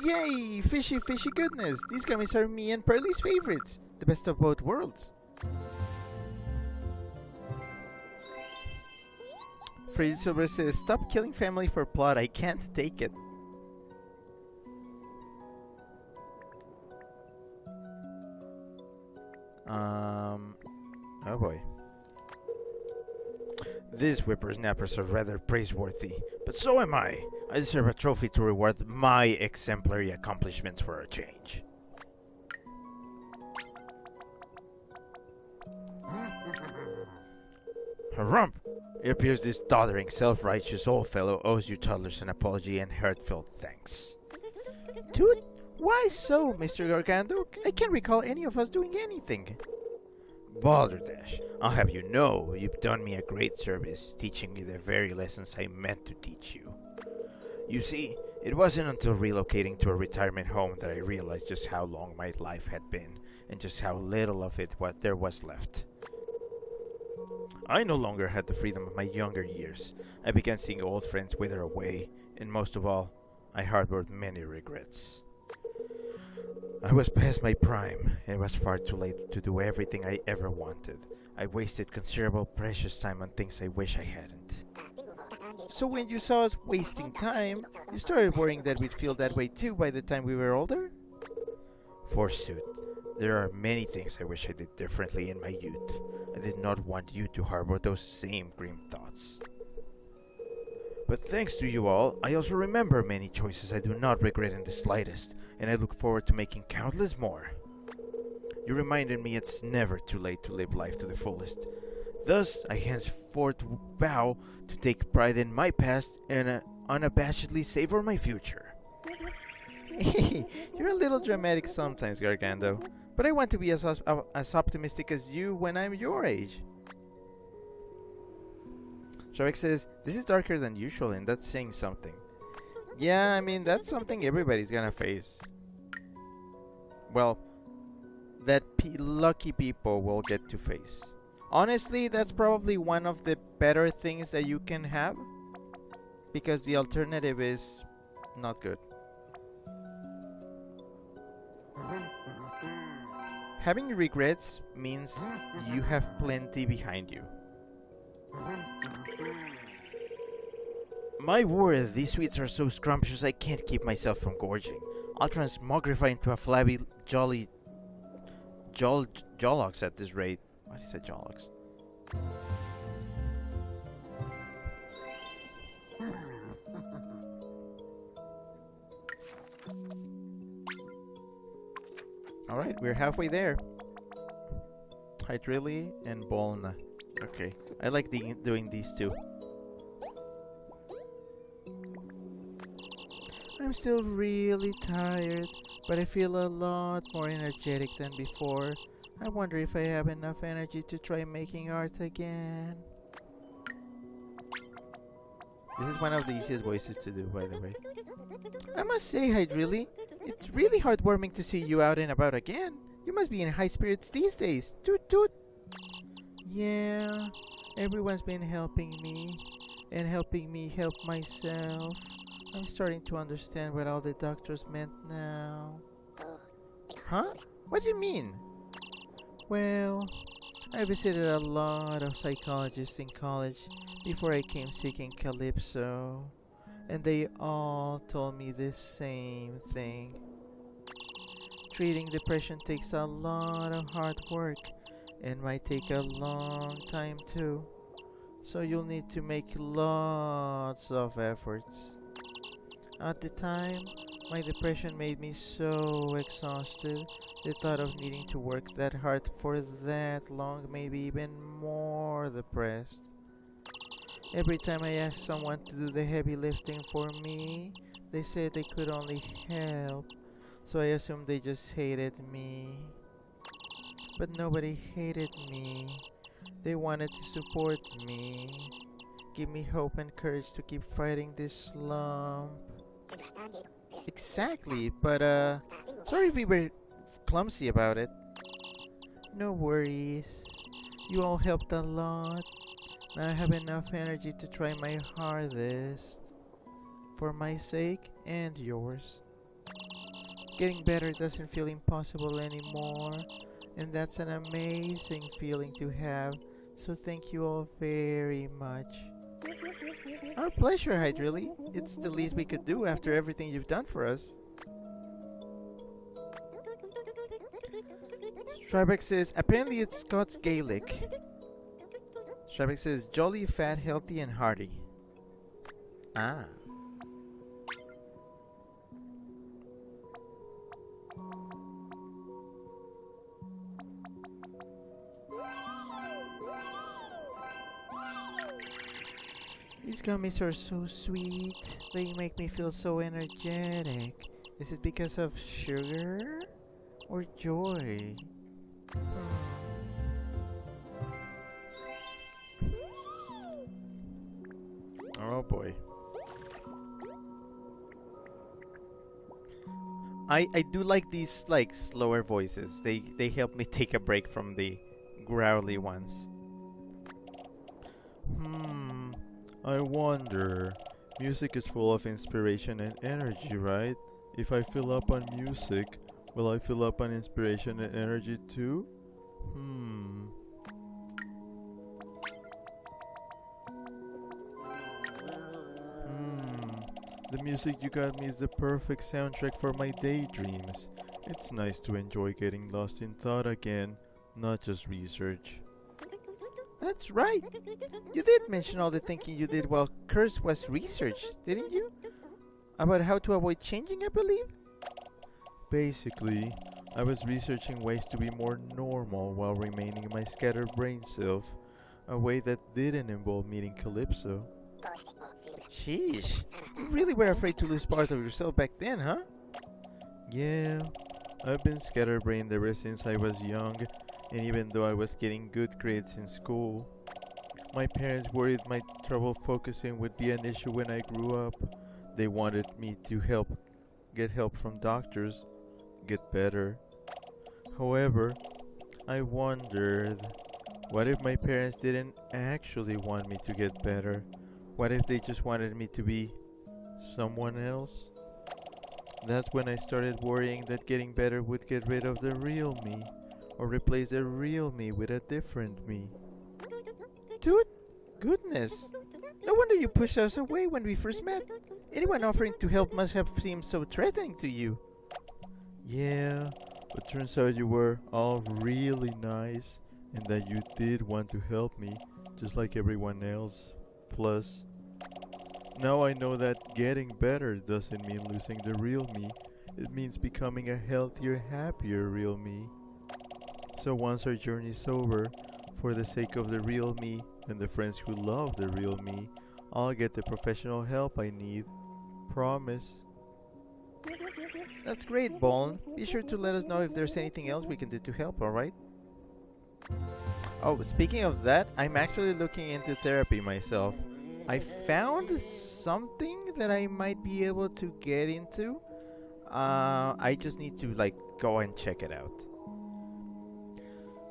Yay! Fishy, fishy goodness! These gummies are me and Pearly's favorites. The best of both worlds. Freddy Silver says, stop killing family for plot. I can't take it. Oh boy. These whippersnappers are rather praiseworthy, but so am I. I deserve a trophy to reward my exemplary accomplishments for a change. Harump! It appears this doddering, self-righteous old fellow owes you toddlers an apology and heartfelt thanks. Toot? Why so, Mr. Gargando? I can't recall any of us doing anything. Balderdash, I'll have you know, you've done me a great service, teaching me the very lessons I meant to teach you. You see, it wasn't until relocating to a retirement home that I realized just how long my life had been, and just how little of it there was left. I no longer had the freedom of my younger years. I began seeing old friends wither away, and most of all, I harbored many regrets. I was past my prime, and it was far too late to do everything I ever wanted. I wasted considerable precious time on things I wish I hadn't. So when you saw us wasting time, you started worrying that we'd feel that way too by the time we were older? Forsooth, there are many things I wish I did differently in my youth. I did not want you to harbor those same grim thoughts. But thanks to you all, I also remember many choices I do not regret in the slightest, and I look forward to making countless more. You reminded me it's never too late to live life to the fullest. Thus, I henceforth vow to take pride in my past and unabashedly savor my future. You're a little dramatic sometimes, Gargando, but I want to be as optimistic as you when I'm your age. Shavik says, this is darker than usual, and that's saying something. Yeah, I mean, that's something everybody's gonna face. Well, that lucky people will get to face. Honestly, that's probably one of the better things that you can have, because the alternative is not good. Having regrets means you have plenty behind you. My word, these sweets are so scrumptious I can't keep myself from gorging. I'll transmogrify into a flabby, jolly... Jollox at this rate. What is a Jollox? Alright, we're halfway there. Hydrilli and Bolna. Okay, I like doing these two. I'm still really tired, but I feel a lot more energetic than before. I wonder if I have enough energy to try making art again. This is one of the easiest voices to do, by the way. I must say, Hydrilli, it's really heartwarming to see you out and about again. You must be in high spirits these days. Toot toot! Yeah, everyone's been helping me, and helping me help myself. I'm starting to understand what all the doctors meant now. Huh? What do you mean? Well, I visited a lot of psychologists in college before I came seeking Calypso, and they all told me the same thing. Treating depression takes a lot of hard work, and might take a long time too. So you'll need to make lots of efforts. At the time, my depression made me so exhausted. The thought of needing to work that hard for that long made me even more depressed. Every time I asked someone to do the heavy lifting for me, they said they could only help. So I assumed they just hated me. But nobody hated me. They wanted to support me, give me hope and courage to keep fighting this slump. Exactly, but sorry if we were clumsy about it. No worries. You all helped a lot. Now I have enough energy to try my hardest. For my sake and yours. Getting better doesn't feel impossible anymore. And that's an amazing feeling to have. So thank you all very much. Our pleasure, Hydraly. It's the least we could do after everything you've done for us. Strybeck says, apparently it's Scots Gaelic. Strybeck says, jolly, fat, healthy, and hearty. Ah. These gummies are so sweet. They make me feel so energetic. Is it because of sugar or joy? Oh boy. I do like these like slower voices. They help me take a break from the growly ones. I wonder. Music is full of inspiration and energy, right? If I fill up on music, will I fill up on inspiration and energy too? The music you got me is the perfect soundtrack for my daydreams. It's nice to enjoy getting lost in thought again, not just research. That's right. You did mention all the thinking you did while Curse was research, didn't you? About how to avoid changing, I believe? Basically, I was researching ways to be more normal while remaining my scattered brain self, a way that didn't involve meeting Calypso. Sheesh, you really were afraid to lose part of yourself back then, huh? Yeah, I've been scatterbrained ever since I was young, and even though I was getting good grades in school, my parents worried my trouble focusing would be an issue when I grew up. They wanted me to get help from doctors, get better. However, I wondered, what if my parents didn't actually want me to get better? What if they just wanted me to be someone else? That's when I started worrying that getting better would get rid of the real me, or replace the real me with a different me. Dude, goodness. No wonder you pushed us away when we first met. Anyone offering to help must have seemed so threatening to you. Yeah, but turns out you were all really nice, and that you did want to help me, just like everyone else. Plus, now I know that getting better doesn't mean losing the real me. It means becoming a healthier, happier real me. So once our journey's over, for the sake of the real me and the friends who love the real me, I'll get the professional help I need. Promise. That's great, Boln. Be sure to let us know if there's anything else we can do to help, alright? Oh, speaking of that, I'm actually looking into therapy myself. I found something that I might be able to get into. I just need to go and check it out.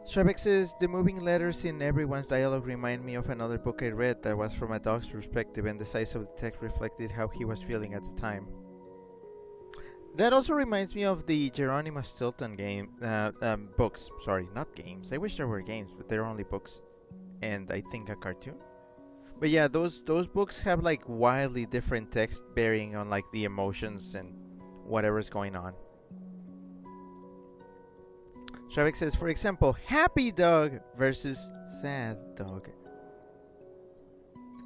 Strybeck says, the moving letters in everyone's dialogue remind me of another book I read that was from a dog's perspective, and the size of the text reflected how he was feeling at the time. That also reminds me of the Geronimo Stilton books. Sorry, not games. I wish there were games, but they're only books. And I think a cartoon. But yeah, those books have wildly different text bearing on the emotions and whatever's going on. Strybeck says, for example, happy dog versus sad dog.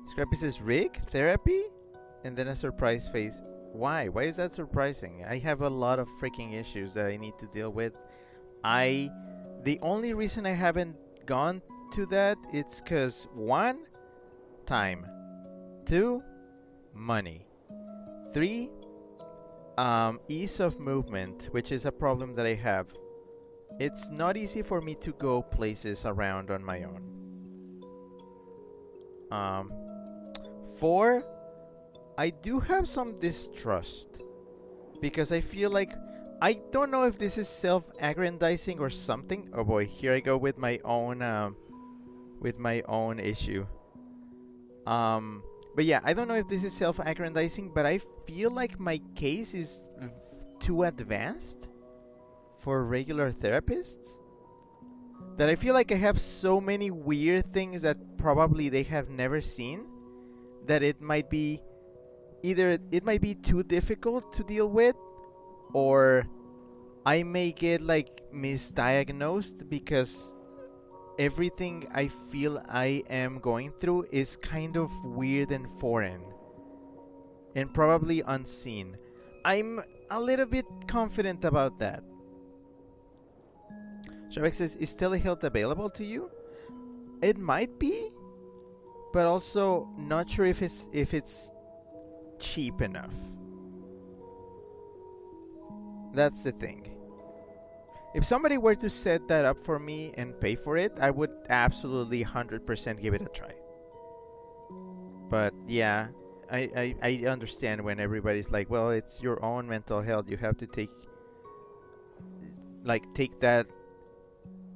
Scrappy says, Rick, therapy? And then a surprise face. Why? Why is that surprising? I have a lot of freaking issues that I need to deal with. The only reason I haven't gone to that, it's because, one, time. 2, money. 3, ease of movement, which is a problem that I have. It's not easy for me to go places around on my own. 4, I do have some distrust because I feel like I don't know if this is self-aggrandizing or something. Oh boy, here I go with my own issue. But yeah, I don't know if this is self-aggrandizing, but I feel like my case is too advanced for regular therapists. That I feel like I have so many weird things that probably they have never seen, that it might be either it might be too difficult to deal with, or I may get like misdiagnosed because everything I feel I am going through is kind of weird and foreign and probably unseen. I'm a little bit confident about that. Shavek says, is telehealth available to you? It might be, but also not sure if it's cheap enough. That's the thing. If somebody were to set that up for me and pay for it, I would absolutely 100% give it a try. But yeah, I understand when everybody's like, well, it's your own mental health. You have to take that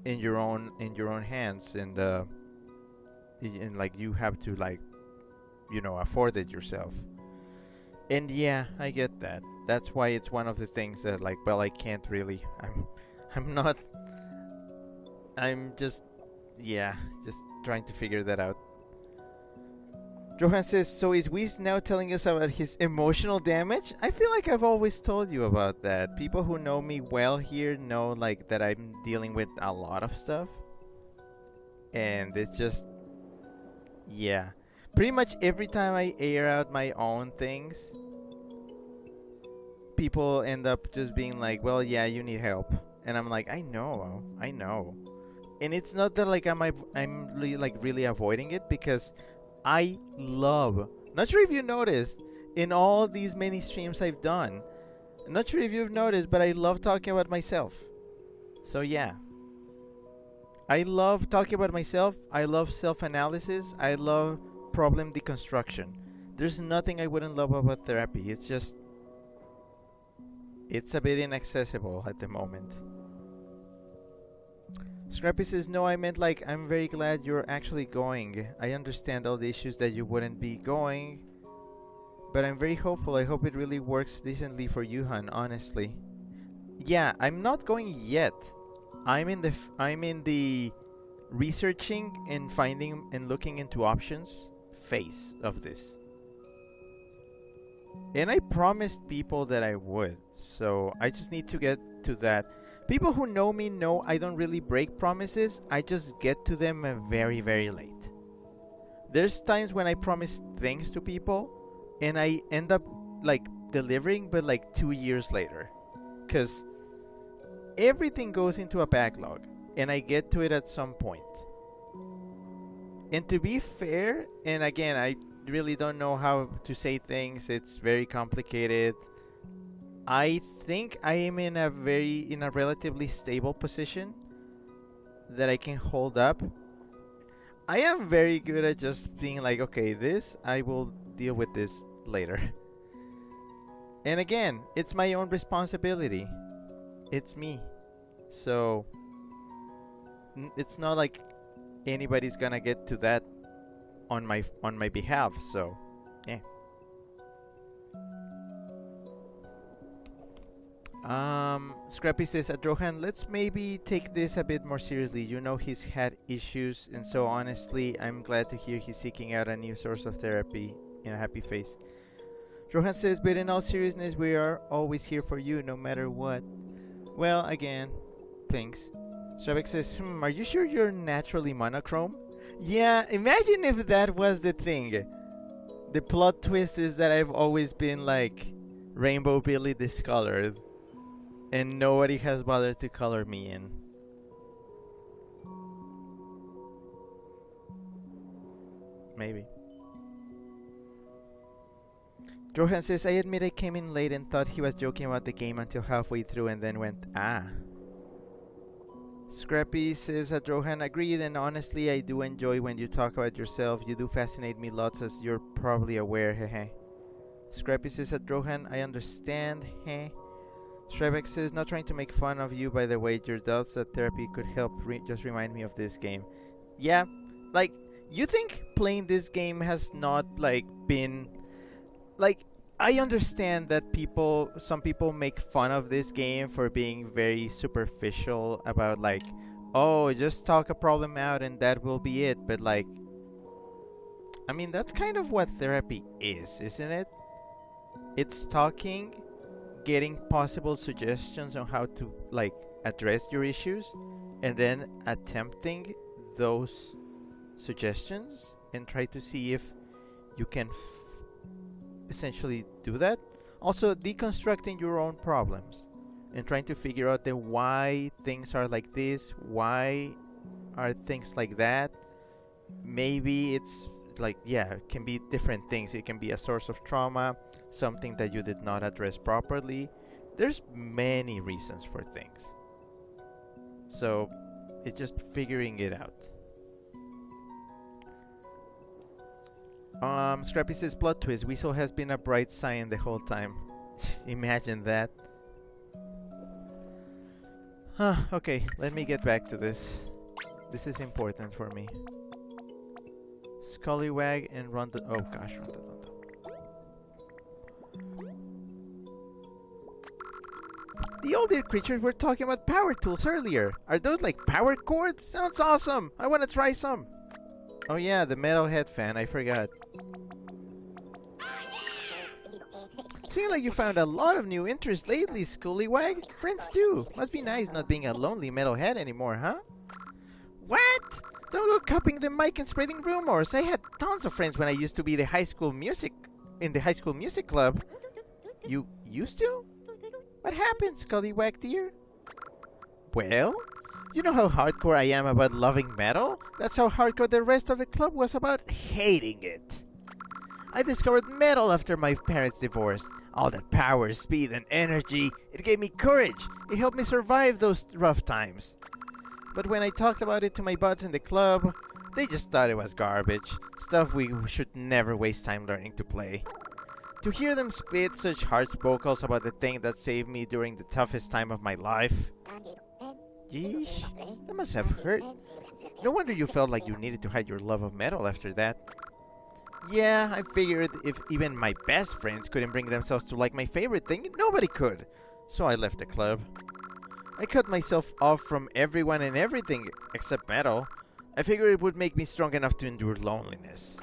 in your own hands, and like you have to, like, you know, afford it yourself. And yeah, I get that. That's why it's one of the things that, like, well, I can't really. I'm just trying to figure that out. Johan says, so is Whis now telling us about his emotional damage? I feel like I've always told you about that. People who know me well here know, like, that I'm dealing with a lot of stuff. And it's just, yeah. Pretty much every time I air out my own things, people end up just being like, well, yeah, you need help. And I'm like, I know. And it's not that, like, I'm really, like, really avoiding it, because I love, not sure if you noticed, in all these many streams I've done, I'm not sure if you've noticed, but I love talking about myself. So yeah, I love talking about myself. I love self-analysis. I love problem deconstruction. There's nothing I wouldn't love about therapy. It's just, it's a bit inaccessible at the moment. Scrappy says, no, I meant, like, I'm very glad you're actually going. I understand all the issues that you wouldn't be going, but I'm very hopeful. I hope it really works decently for you, hun, honestly. Yeah, I'm not going yet. I'm in the researching and finding and looking into options phase of this. And I promised people that I would, so I just need to get to that. People who know me know I don't really break promises. I just get to them very, very late. There's times when I promise things to people and I end up, like, delivering, but like 2 years later. Because everything goes into a backlog and I get to it at some point. And to be fair, and again, I really don't know how to say things. It's very complicated. I think I am in a relatively stable position that I can hold up. I am very good at just being like, okay, I will deal with this later. And again, it's my own responsibility. It's me. So it's not like anybody's gonna get to that on my behalf. So yeah. Scrappy says, Adrohan, let's maybe take this a bit more seriously. You know, he's had issues, and so honestly, I'm glad to hear he's seeking out a new source of therapy. In a happy face. Rohan says, but in all seriousness, we are always here for you, no matter what. Well, again, thanks. Shavik says, are you sure you're naturally monochrome? Yeah, imagine if that was the thing. The plot twist is that I've always been, like, Rainbow Billy discolored. And nobody has bothered to color me in. Maybe. Johan says, I admit I came in late and thought he was joking about the game until halfway through and then went, ah. Scrappy says that Rohan agreed, and honestly I do enjoy when you talk about yourself. You do fascinate me lots, as you're probably aware, hehe. Scrappy says that Rohan, I understand, heh. Shrebeck says, not trying to make fun of you, by the way, your doubts that therapy could help just remind me of this game. Yeah, like, you think playing this game has not, like, been... Like, I understand that some people make fun of this game for being very superficial about like, oh, just talk a problem out and that will be it. But like, I mean, that's kind of what therapy is, isn't it? It's talking, getting possible suggestions on how to like address your issues, and then attempting those suggestions and try to see if you can essentially do that. Also, deconstructing your own problems and trying to figure out the why things are like this, why are things like that. Maybe it's like, yeah, it can be different things. It can be a source of trauma, something that you did not address properly. There's many reasons for things. So it's just figuring it out. Scrappy says, plot twist, Weasel has been a bright cyan the whole time. Imagine that. Huh, okay, let me get back to this. This is important for me. Scullywag and Ronda... Oh gosh, Ronda. The old dear creatures were talking about power tools earlier. Are those like power cords? Sounds awesome! I want to try some! Oh yeah, the metalhead fan, I forgot. Seems like you found a lot of new interests lately, Scullywag. Friends too. Must be nice not being a lonely metalhead anymore, huh? What? Don't go copying the mic and spreading rumors. I had tons of friends when I used to be in the high school music club. You used to? What happened, Scullywag dear? Well, you know how hardcore I am about loving metal? That's how hardcore the rest of the club was about hating it. I discovered metal after my parents divorced. All that power, speed, and energy. It gave me courage. It helped me survive those rough times. But when I talked about it to my buds in the club, they just thought it was garbage. Stuff we should never waste time learning to play. To hear them spit such harsh vocals about the thing that saved me during the toughest time of my life. Yeesh, that must have hurt. No wonder you felt like you needed to hide your love of metal after that. Yeah, I figured if even my best friends couldn't bring themselves to like my favorite thing, nobody could. So I left the club. I cut myself off from everyone and everything except metal. I figured it would make me strong enough to endure loneliness.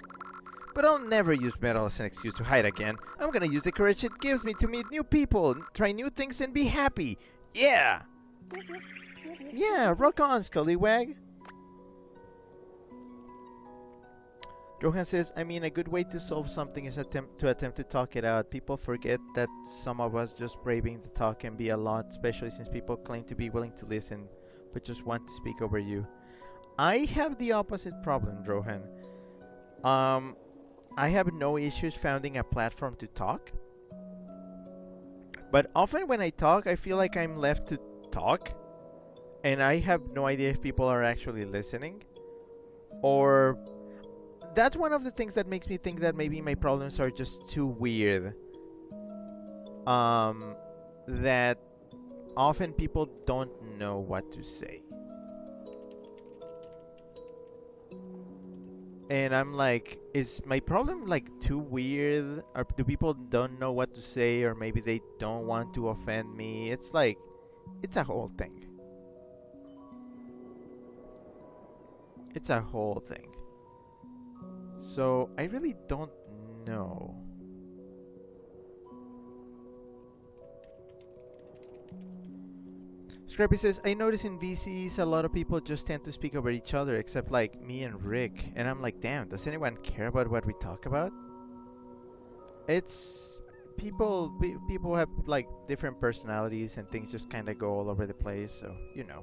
But I'll never use metal as an excuse to hide again. I'm gonna use the courage it gives me to meet new people, try new things, and be happy. Yeah! Yeah, rock on, Scullywag! Johan says, I mean, a good way to solve something is attempt to talk it out. People forget that some of us just braving the talk can be a lot, especially since people claim to be willing to listen, but just want to speak over you. I have the opposite problem, Rohan. I have no issues finding a platform to talk. But often when I talk, I feel like I'm left to talk. And I have no idea if people are actually listening. Or... that's one of the things that makes me think that maybe my problems are just too weird. That often people don't know what to say. And I'm like, is my problem like too weird? Or do people don't know what to say? Or maybe they don't want to offend me? It's like, it's a whole thing. It's a whole thing. So, I really don't know. Scrappy says, I notice in VCs a lot of people just tend to speak over each other, except like me and Rick. And I'm like, damn, does anyone care about what we talk about? It's... people have like different personalities and things just kind of go all over the place, so, you know.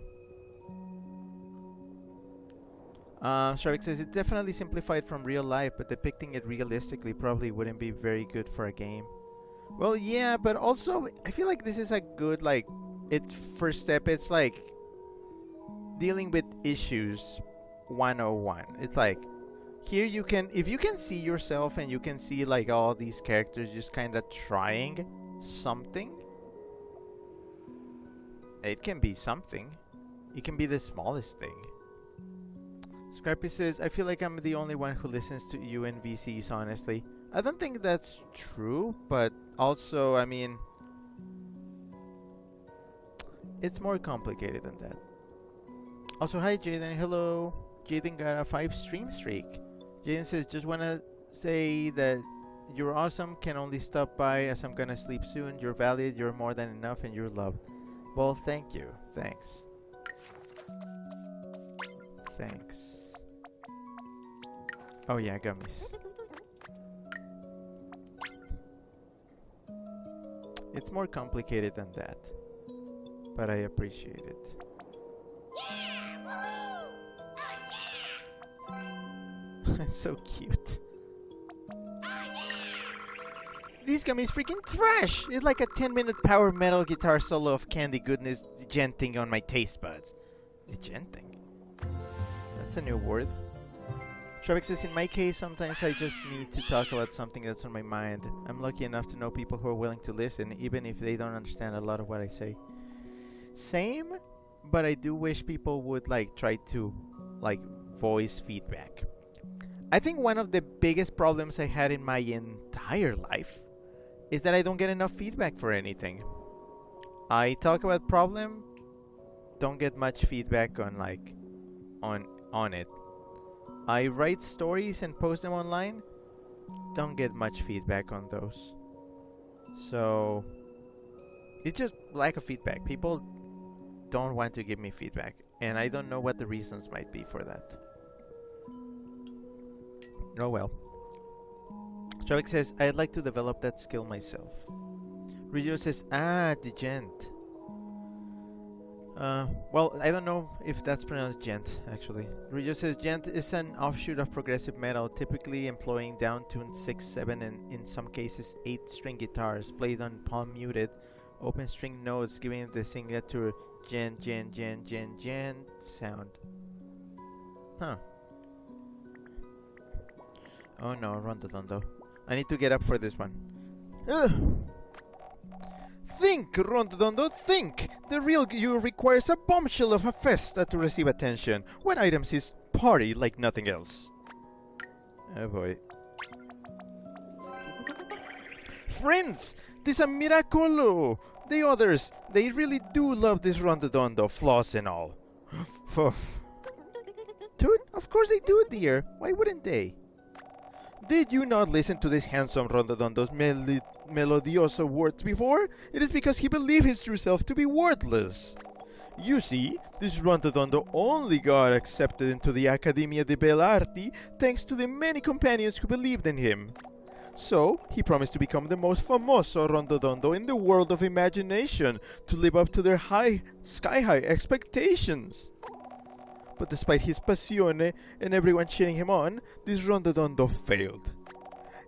Sharvik says, it definitely simplified from real life, but depicting it realistically probably wouldn't be very good for a game. Well, yeah, but also, I feel like this is a good, like, first step. It's like dealing with issues 101. It's like, here you can, if you can see yourself and you can see, like, all these characters just kind of trying something, it can be something. It can be the smallest thing. Scrappy says, I feel like I'm the only one who listens to you and VCs, honestly. I don't think that's true, but also, I mean, it's more complicated than that. Also, hi Jaden, hello. Jaden got a 5 stream streak. Jaden says, just wanna say that you're awesome, can only stop by as I'm gonna sleep soon. You're valid, you're more than enough, and you're loved. Well, thank you. Thanks. Thanks. Oh yeah, gummies. It's more complicated than that, but I appreciate it. It's so cute. These gummies freaking trash! It's like a 10-minute power metal guitar solo of candy goodness genting on my taste buds. Genting? That's a new word. Shrubik says, in my case, sometimes I just need to talk about something that's on my mind. I'm lucky enough to know people who are willing to listen, even if they don't understand a lot of what I say. Same, but I do wish people would, like, try to, like, voice feedback. I think one of the biggest problems I had in my entire life is that I don't get enough feedback for anything. I talk about problem, don't get much feedback on, like, on it. I write stories and post them online, don't get much feedback on those. So it's just lack of feedback. People don't want to give me feedback, and I don't know what the reasons might be for that. Oh well. Shavik says, I'd like to develop that skill myself. Ryu says, Degent. Well, I don't know if that's pronounced gent, actually. Ryu says, gent is an offshoot of progressive metal, typically employing down-tuned 6, 7, and in some cases 8-string guitars, played on palm-muted, open-string notes, giving the signature gent sound. Huh. Oh no, Rondodondo. I need to get up for this one. Ugh. Think, Rondodondo, think! The real you requires a bombshell of a festa to receive attention. What items is party like nothing else? Oh boy. Friends! This a miracolo! The others, they really do love this Rondodondo, flaws and all. Fuff. Toot? Of course they do, dear. Why wouldn't they? Did you not listen to this handsome Rondodondo's melodioso words before? It is because he believed his true self to be worthless. You see, this Rondodondo only got accepted into the Accademia di Belle Arti thanks to the many companions who believed in him. So, he promised to become the most famoso Rondodondo in the world of imagination, to live up to their sky-high expectations. But despite his passione and everyone cheering him on, this Rondodondo failed.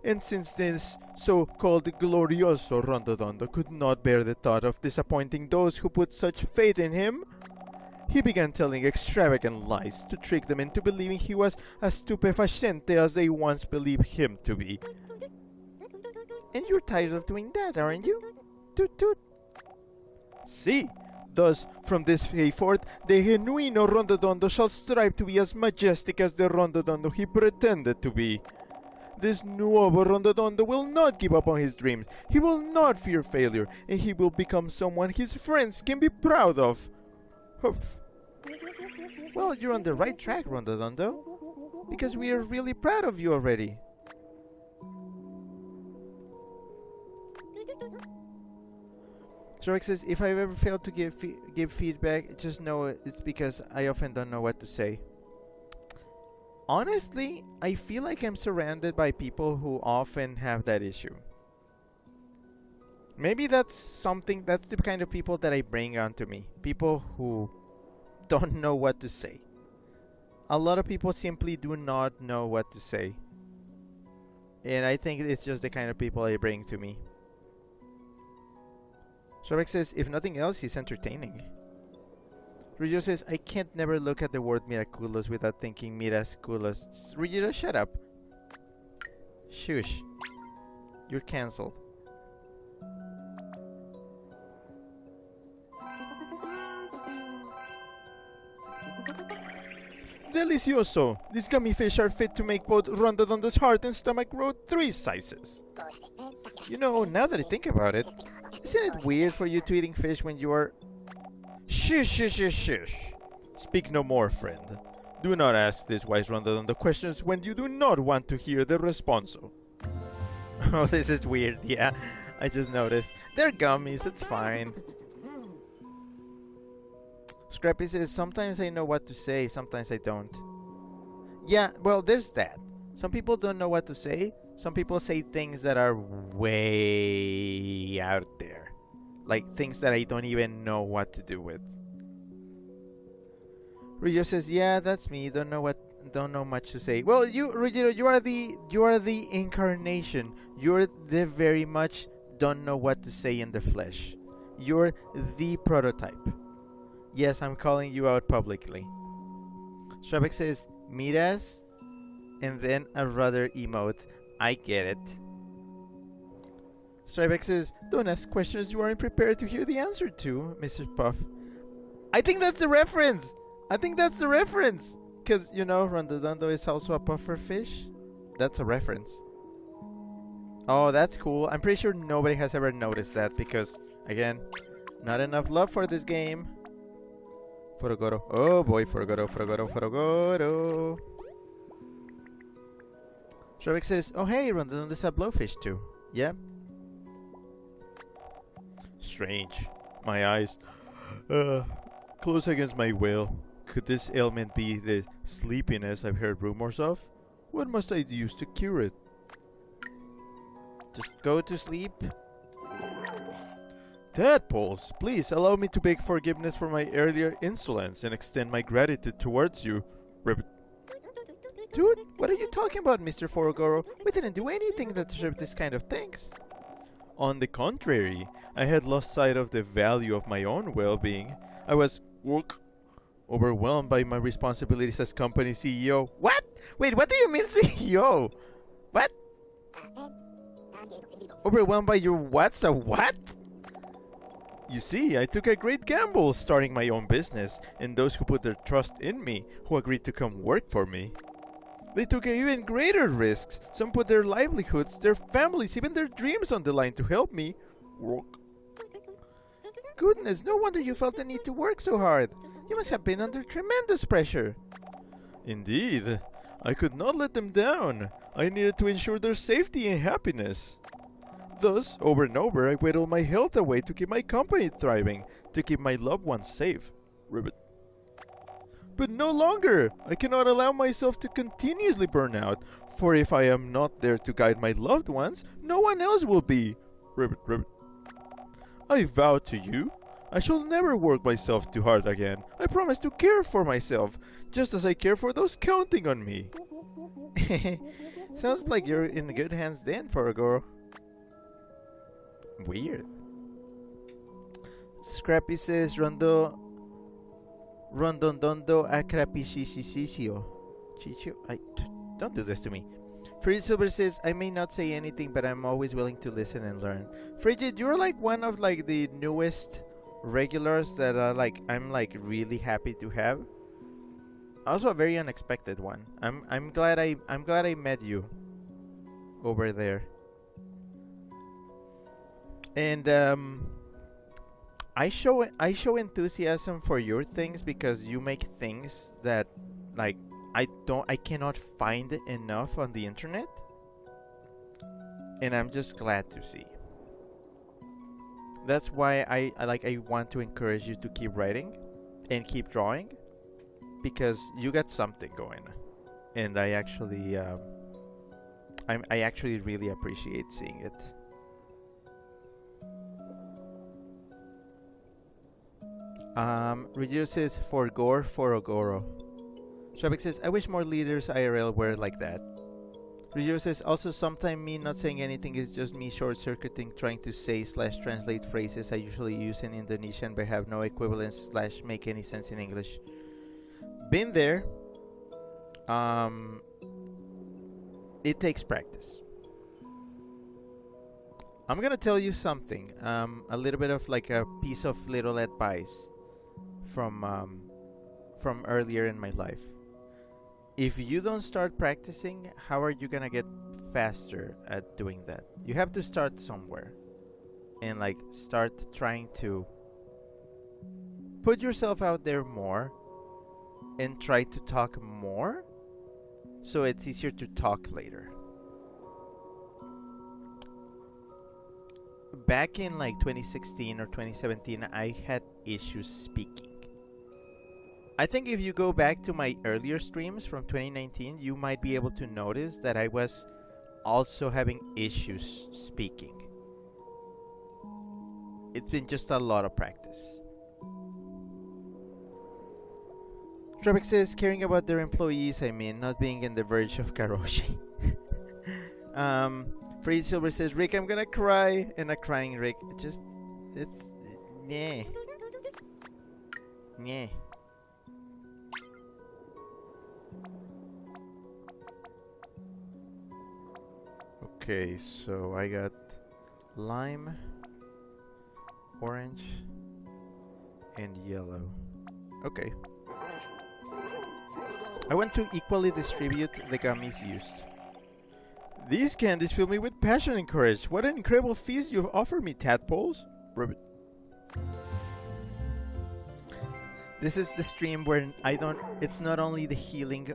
And since this so-called glorioso Rondodondo could not bear the thought of disappointing those who put such faith in him, he began telling extravagant lies to trick them into believing he was as stupefacente as they once believed him to be. And you're tired of doing that, aren't you? Toot toot. See? Thus, from this day forth, the genuino Rondodondo shall strive to be as majestic as the Rondodondo he pretended to be. This nuovo Rondodondo will not give up on his dreams, he will not fear failure, and he will become someone his friends can be proud of. Huff. Well, you're on the right track, Rondodondo, because we are really proud of you already. Shrek says, if I've ever failed to give feedback, just know it's because I often don't know what to say. Honestly, I feel like I'm surrounded by people who often have that issue. Maybe that's the kind of people that I bring onto me. People who don't know what to say. a lot of people simply do not know what to say. And I think it's just the kind of people I bring to me. Shrek says, if nothing else, he's entertaining. Ryujo says, I can't never look at the word miraculous without thinking Miraculous. Ryujo, shut up. Shush. You're cancelled. Delicioso! These gummy fish are fit to make both Rondodondo's heart and stomach grow 3 sizes. You know, now that I think about it, isn't it weird for you to eating fish when you are... Shush, shush, shush, shush. Speak no more, friend. Do not ask this wise Rondodondo questions when you do not want to hear the responso. Oh, this is weird, yeah. I just noticed. They're gummies, it's fine. Scrappy says, sometimes I know what to say, sometimes I don't. Yeah, well, there's that. Some people don't know what to say. Some people say things that are way out there. Like things that I don't even know what to do with. Ryo says, yeah, that's me. Don't know much to say. Well, Ryo, you are the incarnation. You're the very much don't know what to say in the flesh. You're the prototype. Yes, I'm calling you out publicly. Shrek says, miras, and then a rather emote. I get it. Shrek says, don't ask questions you aren't prepared to hear the answer to, Mr. Puff. I think that's the reference! Because, you know, Rondodondo is also a puffer fish. That's a reference. Oh, that's cool. I'm pretty sure nobody has ever noticed that because, again, not enough love for this game. Forogoro. Oh boy, Forogoro. Shrek says, oh hey, Rondodondo's a blowfish too. Yeah? Strange. My eyes. Close against my will. Could this ailment be the sleepiness I've heard rumors of? What must I use to cure it? Just go to sleep. Tadpoles, please allow me to beg forgiveness for my earlier insolence and extend my gratitude towards you. Dude, what are you talking about, Mr. Forogoro? We didn't do anything that deserved this kind of thanks. On the contrary, I had lost sight of the value of my own well-being. I was overwhelmed by my responsibilities as company CEO. What? Wait, what do you mean CEO? What? Overwhelmed by your what's a what? You see, I took a great gamble starting my own business, and those who put their trust in me, who agreed to come work for me. They took even greater risks. Some put their livelihoods, their families, even their dreams on the line to help me work. Goodness, no wonder you felt the need to work so hard. You must have been under tremendous pressure. Indeed. I could not let them down. I needed to ensure their safety and happiness. Thus, over and over, I whittled my health away to keep my company thriving, to keep my loved ones safe. Ribbit. But no longer! I cannot allow myself to continuously burn out, for if I am not there to guide my loved ones, no one else will be. Ribbit. I vow to you, I shall never work myself too hard again. I promise to care for myself, just as I care for those counting on me. Sounds like you're in good hands then, Forogoro. Weird. Scrappy says Rondondondo acrapicisio. Chicho, don't do this to me. Frigid Silver says, I may not say anything, but I'm always willing to listen and learn. Frigid, you're like one of like the newest regulars that I'm really happy to have. Also a very unexpected one. I'm glad I met you over there. And I show enthusiasm for your things because you make things that like I cannot find enough on the internet, and I'm just glad to see. That's why I want to encourage you to keep writing and keep drawing, because you got something going, and I actually really appreciate seeing it. Reduces for gore for Ogoro. Shabik says, I wish more leaders IRL were like that. Rijiro says, also sometimes me not saying anything is just me short-circuiting trying to say/translate phrases I usually use in Indonesian but have no equivalence/make any sense in English. Been there. It takes practice. I'm gonna tell you something. A little bit of like a piece of little advice from earlier in my life. If you don't start practicing, how are you gonna get faster at doing that? You have to start somewhere and like start trying to put yourself out there more and try to talk more so it's easier to talk later. Back in like 2016 or 2017, I had issues speaking. I think if you go back to my earlier streams from 2019, you might be able to notice that I was also having issues speaking. It's been just a lot of practice. Trebek says, caring about their employees, not being in the verge of Karoshi. Freddy Silver says, Rick, I'm gonna cry. And a crying Rick. Nah. Nah. Okay, so I got lime, orange, and yellow. Okay. I want to equally distribute the gummies used. These candies fill me with passion and courage. What an incredible feast you've offered me, tadpoles. Ribbit. This is the stream where it's not only the healing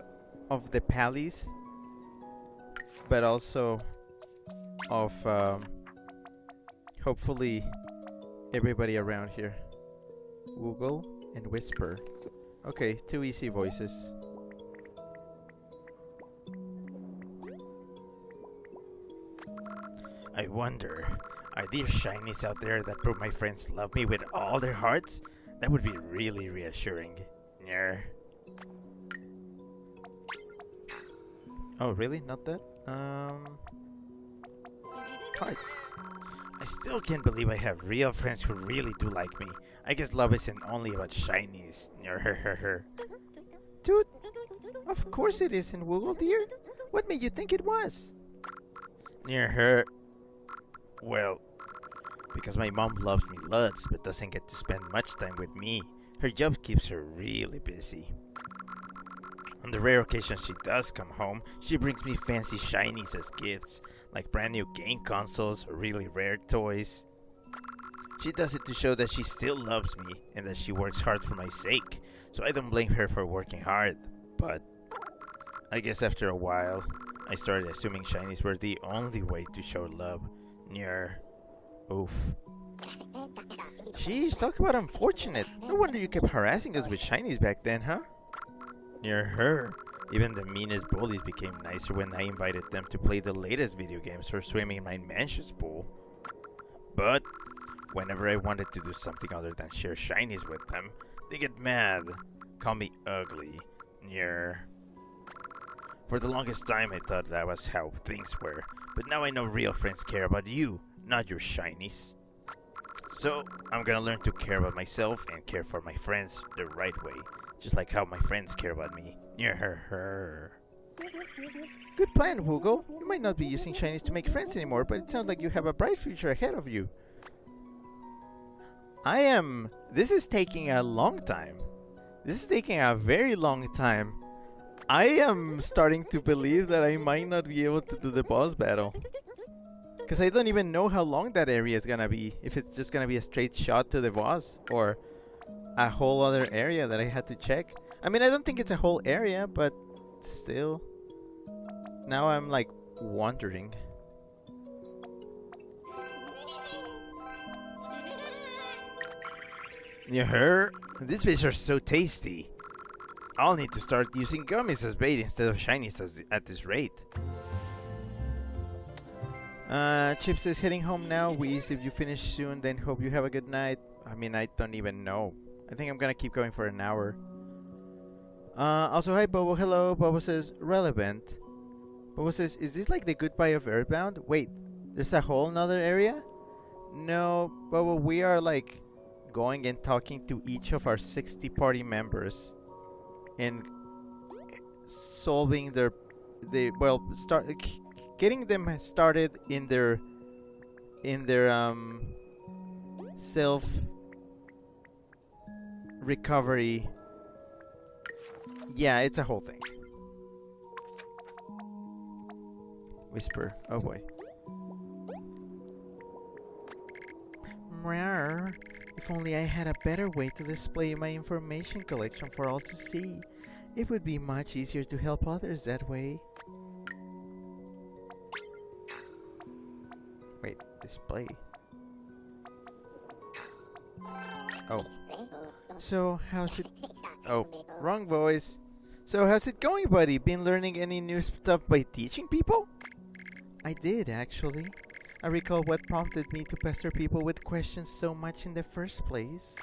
of the pallies, but also of hopefully everybody around here. Woogle and Whisper. Okay, 2 easy voices. I wonder, are there shinies out there that prove my friends love me with all their hearts? That would be really reassuring. Nyeh. Oh, really? Not that? Hearts. I still can't believe I have real friends who really do like me. I guess love isn't only about shinies. Dude, of course it isn't, Woogle dear. What made you think it was? Near her. Well, because my mom loves me lots but doesn't get to spend much time with me. Her job keeps her really busy. On the rare occasions she does come home, she brings me fancy shinies as gifts, like brand new game consoles or really rare toys. She does it to show that she still loves me and that she works hard for my sake, so I don't blame her for working hard. But I guess after a while, I started assuming shinies were the only way to show love. Near. Oof. Sheesh, talk about unfortunate. No wonder you kept harassing us with shinies back then, huh? Near her. Even the meanest bullies became nicer when I invited them to play the latest video games or swimming in my mansion's pool. But whenever I wanted to do something other than share shinies with them, they get mad. Call me ugly. Near. For the longest time I thought that was how things were, but now I know real friends care about you, not your shinies. So, I'm gonna learn to care about myself and care for my friends the right way, just like how my friends care about me. Near her. Good plan, Woogle. You might not be using shinies to make friends anymore, but it sounds like you have a bright future ahead of you. This is taking a long time. This is taking a very long time. I am starting to believe that I might not be able to do the boss battle. Because I don't even know how long that area is gonna be. If it's just gonna be a straight shot to the boss, or a whole other area that I had to check. I mean, I don't think it's a whole area, but still. Now I'm like wondering. You heard? These fish are so tasty. I'll need to start using gummies as bait instead of shinies at this rate. Chips is heading home now. Wheeze, if you finish soon, then hope you have a good night. I mean, I don't even know. I think I'm gonna keep going for an hour. Also, hi, Bobo. Hello. Bobo says, relevant. Bobo says, is this like the goodbye of Earthbound? Wait, there's a whole nother area? No, Bobo, we are like going and talking to each of our 60 party members and solving getting them started in their self recovery. Yeah, it's a whole thing. Whisper. Oh boy. Rawr. If only I had a better way to display my information collection for all to see. It would be much easier to help others that way. Wait, display. Oh. So, how's it... Oh, wrong voice. So, how's it going, buddy? Been learning any new stuff by teaching people? I did, actually. I recall what prompted me to pester people with questions so much in the first place.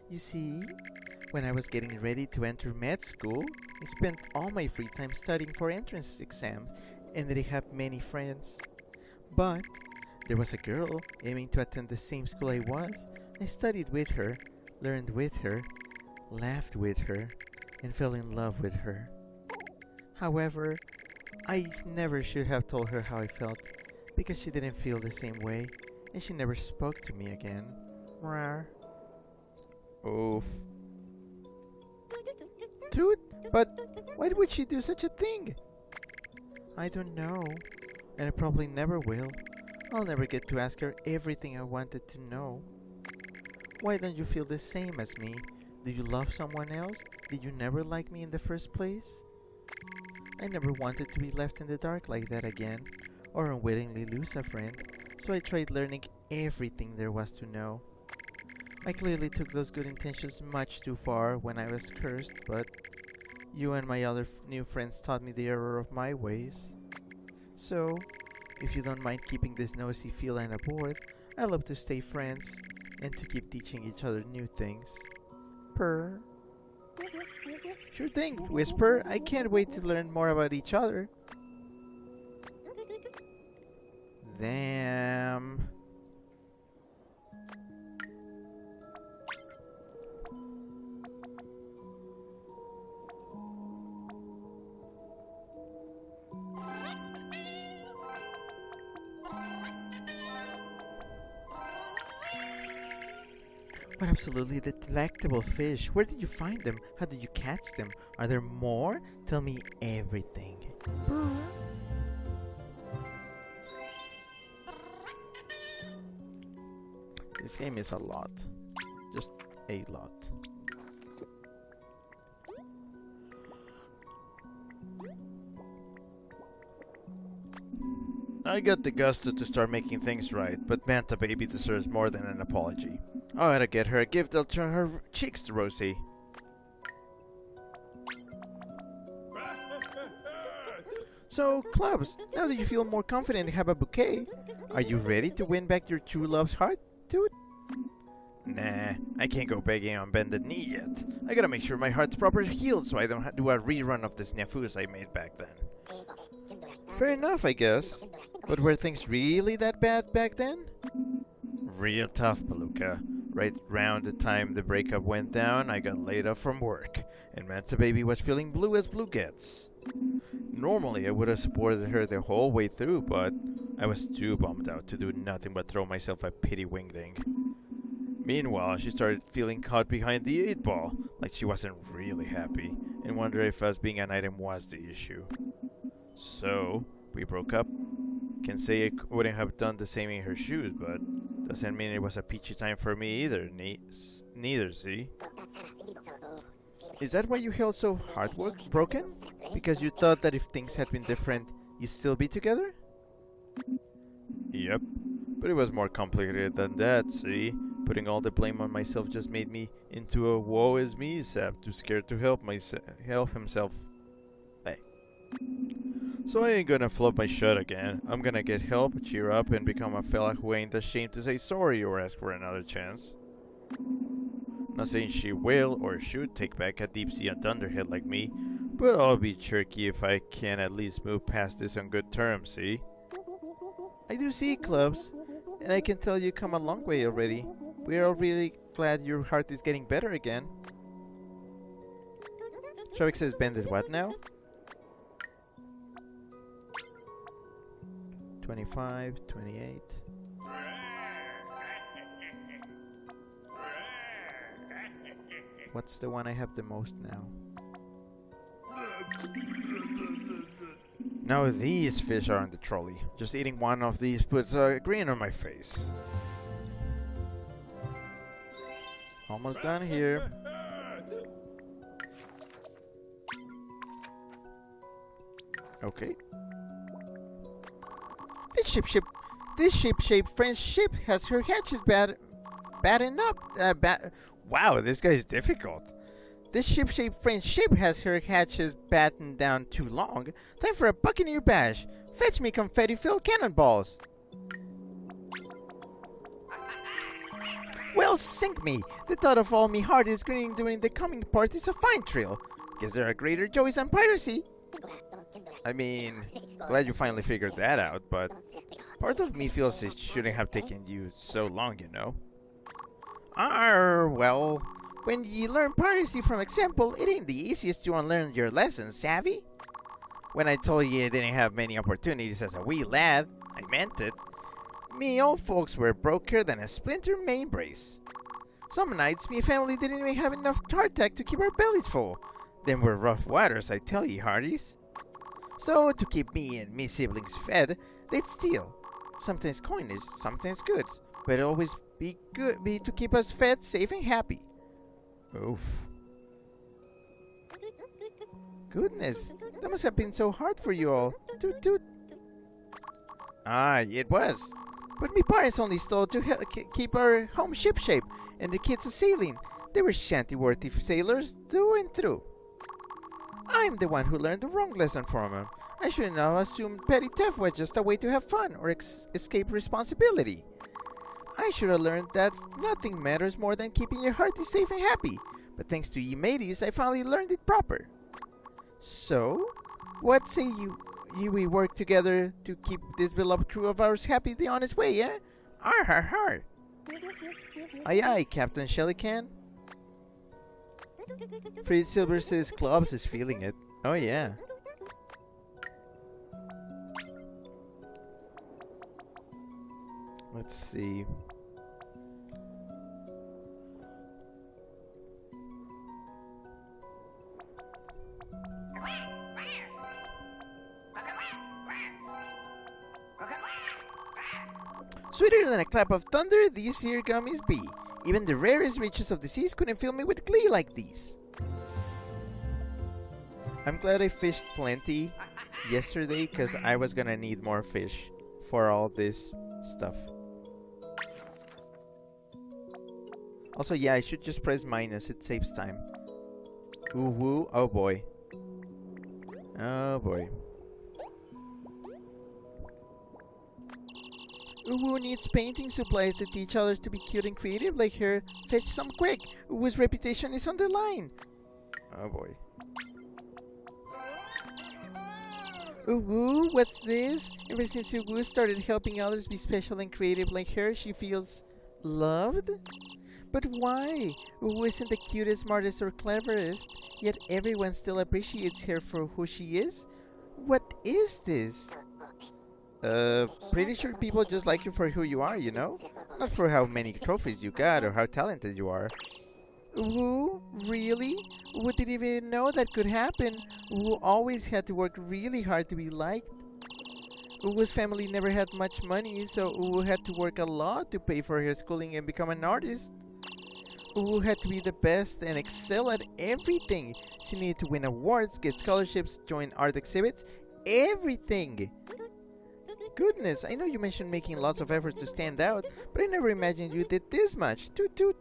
You see, when I was getting ready to enter med school, I spent all my free time studying for entrance exams and I had many friends. But there was a girl aiming to attend the same school I was. I studied with her, learned with her, laughed with her, and fell in love with her. However, I never should have told her how I felt, because she didn't feel the same way, and she never spoke to me again. Rawr. Oof. Toot? But why would she do such a thing? I don't know, and I probably never will. I'll never get to ask her everything I wanted to know. Why don't you feel the same as me? Do you love someone else? Did you never like me in the first place? I never wanted to be left in the dark like that again, or unwittingly lose a friend, so I tried learning everything there was to know. I clearly took those good intentions much too far when I was cursed, but you and my other new friends taught me the error of my ways. So, if you don't mind keeping this nosy feline aboard, I'd love to stay friends and to keep teaching each other new things. Purr. Sure thing, Whisper. I can't wait to learn more about each other. Damn. What absolutely delectable fish. Where did you find them? How did you catch them? Are there more? Tell me everything. This game is a lot. Just a lot. I got the gusto to start making things right, but Manta Baby deserves more than an apology. I ought to get her a gift that'll turn her cheeks rosy. So, Clubs, now that you feel more confident and have a bouquet, are you ready to win back your true love's heart, dude? Nah, I can't go begging on bended knee yet. I gotta make sure my heart's properly healed so I don't do a rerun of the snafus I made back then. Fair enough, I guess. But were things really that bad back then? Real tough, Palooka. Right round the time the breakup went down, I got laid off from work, and Manta Baby was feeling blue as blue gets. Normally, I would have supported her the whole way through, but I was too bummed out to do nothing but throw myself a pity wingding. Meanwhile, she started feeling caught behind the 8-ball, like she wasn't really happy, and wondered if us being an item was the issue. So, we broke up. Can say I wouldn't have done the same in her shoes, but doesn't mean it was a peachy time for me either, neither, see? Is that why you held so heartbroken? Because you thought that if things had been different, you'd still be together? Yep, but it was more complicated than that, see? Putting all the blame on myself just made me into a woe is me sap, too scared to help himself. Hey. So I ain't gonna flub my shut again. I'm gonna get help, cheer up, and become a fella who ain't ashamed to say sorry or ask for another chance. Not saying she will or should take back a deep sea thunderhead like me, but I'll be tricky if I can at least move past this on good terms, see? I do see, Clubs, and I can tell you come a long way already. We're all really glad your heart is getting better again. Shovik says bended what now? 25, 28. What's the one I have the most now? Now these fish are on the trolley. Just eating one of these puts a grin on my face. Almost done here. Okay. This ship-shaped French ship has her hatches battened up. Wow, this guy's difficult. This ship-shaped French ship has her hatches battened down too long. Time for a buccaneer bash. Fetch me confetti-filled cannonballs. Well, sink me. The thought of all me heart is grinning during the coming party's a fine thrill. Guess there are greater joys than piracy. I mean, glad you finally figured that out, but part of me feels it shouldn't have taken you so long, you know. Well, when you learn piracy from example, it ain't the easiest to unlearn your lessons, savvy? When I told you I didn't have many opportunities as a wee lad, I meant it. Me old folks were broker than a splinter main brace. Some nights me family didn't even have enough hardtack to keep our bellies full. Them were rough waters, I tell ye, hearties. So, to keep me and me siblings fed, they'd steal. Sometimes coinage, sometimes goods, but it always be to keep us fed, safe, and happy. Oof. Goodness, that must have been so hard for you all. Toot toot. It was. But me parents only stole to keep our home ship-shape, and the kids a sailing. They were shanty-worthy sailors through and through. I'm the one who learned the wrong lesson from them. I shouldn't have assumed petty theft was just a way to have fun or escape responsibility. I should have learned that nothing matters more than keeping your heart safe and happy. But thanks to ye mateys, I finally learned it proper. So, what say we work together to keep this beloved crew of ours happy the honest way, eh? Arr har har. Aye aye, Captain Shellycan. Fred Silver says Clubs is feeling it. Oh yeah. Let's see. Sweeter than a clap of thunder, these here gummies be. Even the rarest reaches of the seas couldn't fill me with glee like these. I'm glad I fished plenty yesterday, because I was gonna need more fish for all this stuff. Also, yeah, I should just press minus. It saves time. Ooh woo. Oh boy. Oh boy. Uwu needs painting supplies to teach others to be cute and creative like her. Fetch some quick. Uwu's reputation is on the line. Oh boy. Uwu, what's this? Ever since Uwu started helping others be special and creative like her, she feels loved? But why? Uwu isn't the cutest, smartest, or cleverest, yet everyone still appreciates her for who she is? What is this? Pretty sure people just like you for who you are, you know? Not for how many trophies you got or how talented you are. Uwu? Really? Uwu didn't even know that could happen. Uwu always had to work really hard to be liked. Uwu's family never had much money, so Uwu had to work a lot to pay for her schooling and become an artist. Uwu had to be the best and excel at everything. She needed to win awards, get scholarships, join art exhibits, everything. Goodness, I know you mentioned making lots of efforts to stand out, but I never imagined you did this much. Toot toot.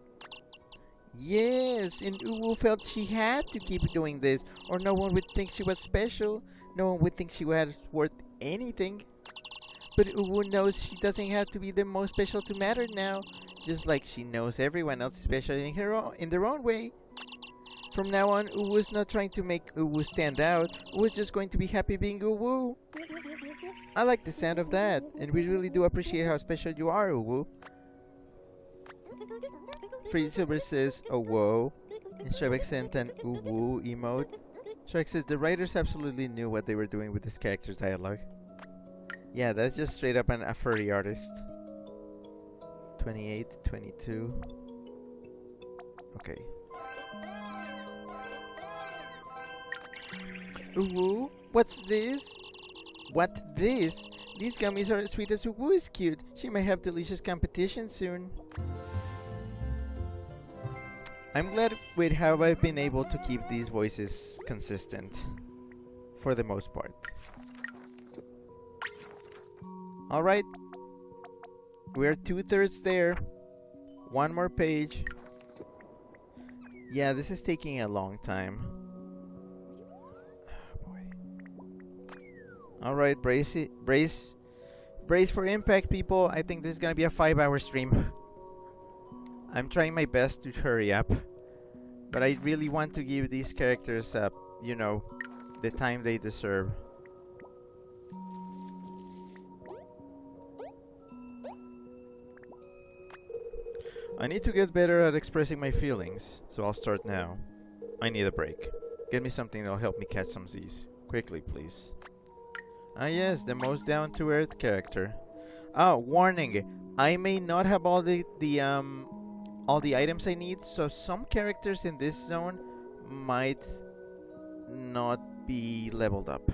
Yes, and Uwu felt she had to keep doing this, or no one would think she was special. No one would think she was worth anything. But Uwu knows she doesn't have to be the most special to matter now. just like she knows everyone else, especially in their own way. From now on, Uwu's not trying to make Uwu stand out. Uwu's just going to be happy being Uwu. I like the sound of that, and we really do appreciate how special you are, Uwu. Free Silver says, oh whoa, and Shrebek sent an Uwu emote. Shrek says the writers absolutely knew what they were doing with this character's dialogue. Yeah, that's just straight up a furry artist. 28, 22. Okay. Uwu, what's this? What this? These gummies are as sweet as Uwu is cute. She may have delicious competition soon. I'm glad with how I've been able to keep these voices consistent. For the most part. Alright. We're 2/3 there. One more page. Yeah, this is taking a long time. Oh boy. Alright, brace for impact, people. I think this is gonna be a 5-hour stream. I'm trying my best to hurry up. But I really want to give these characters you know, the time they deserve. I need to get better at expressing my feelings, so I'll start now. I need a break. Get me something that'll help me catch some Z's. Quickly, please. Ah yes, the most down-to-earth character. Ah, warning! I may not have all the items I need, so some characters in this zone might not be leveled up.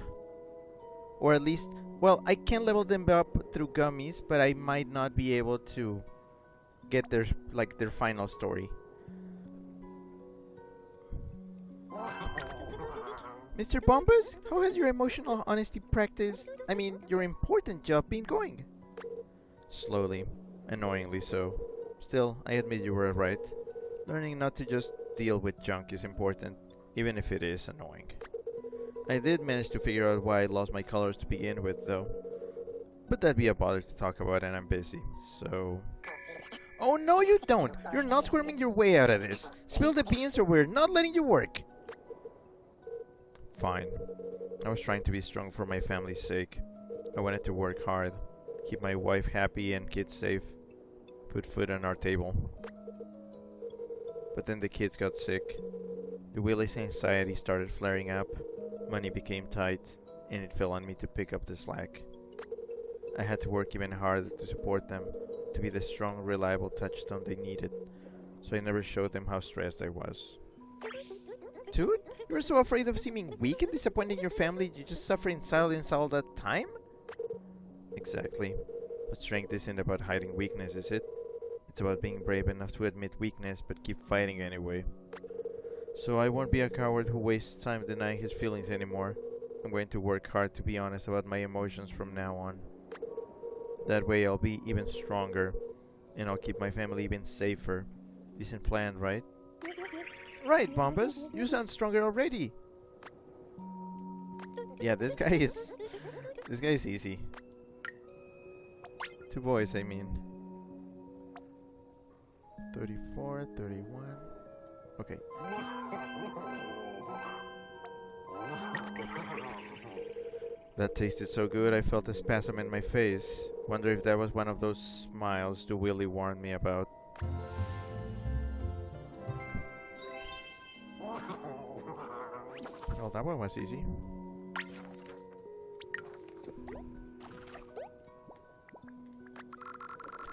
Or at least, well, I can level them up through gummies, but I might not be able to get their final story. Mr. Bombas, how has your emotional honesty practice, your important job been going? Slowly, annoyingly so. Still, I admit you were right. Learning not to just deal with junk is important, even if it is annoying. I did manage to figure out why I lost my colors to begin with, though. But that'd be a bother to talk about, and I'm busy, so... Oh no you don't! You're not squirming your way out of this! Spill the beans or we're not letting you work! Fine. I was trying to be strong for my family's sake. I wanted to work hard, keep my wife happy and kids safe, put food on our table. But then the kids got sick. The Willie's anxiety started flaring up, money became tight, and it fell on me to pick up the slack. I had to work even harder to support them, to be the strong, reliable touchstone they needed, so I never showed them how stressed I was. Dude, you were so afraid of seeming weak and disappointing your family, you just suffer in silence all that time? Exactly. But strength isn't about hiding weakness, is it? It's about being brave enough to admit weakness, but keep fighting anyway. So I won't be a coward who wastes time denying his feelings anymore. I'm going to work hard to be honest about my emotions from now on. That way I'll be even stronger, and I'll keep my family even safer. Decent plan, right? Right, Bombas. You sound stronger already. Yeah, this guy is easy. 2 boys, I mean. 34, 31. Okay. That tasted so good, I felt a spasm in my face. Wonder if that was one of those smiles the Willy warned me about. Well, that one was easy.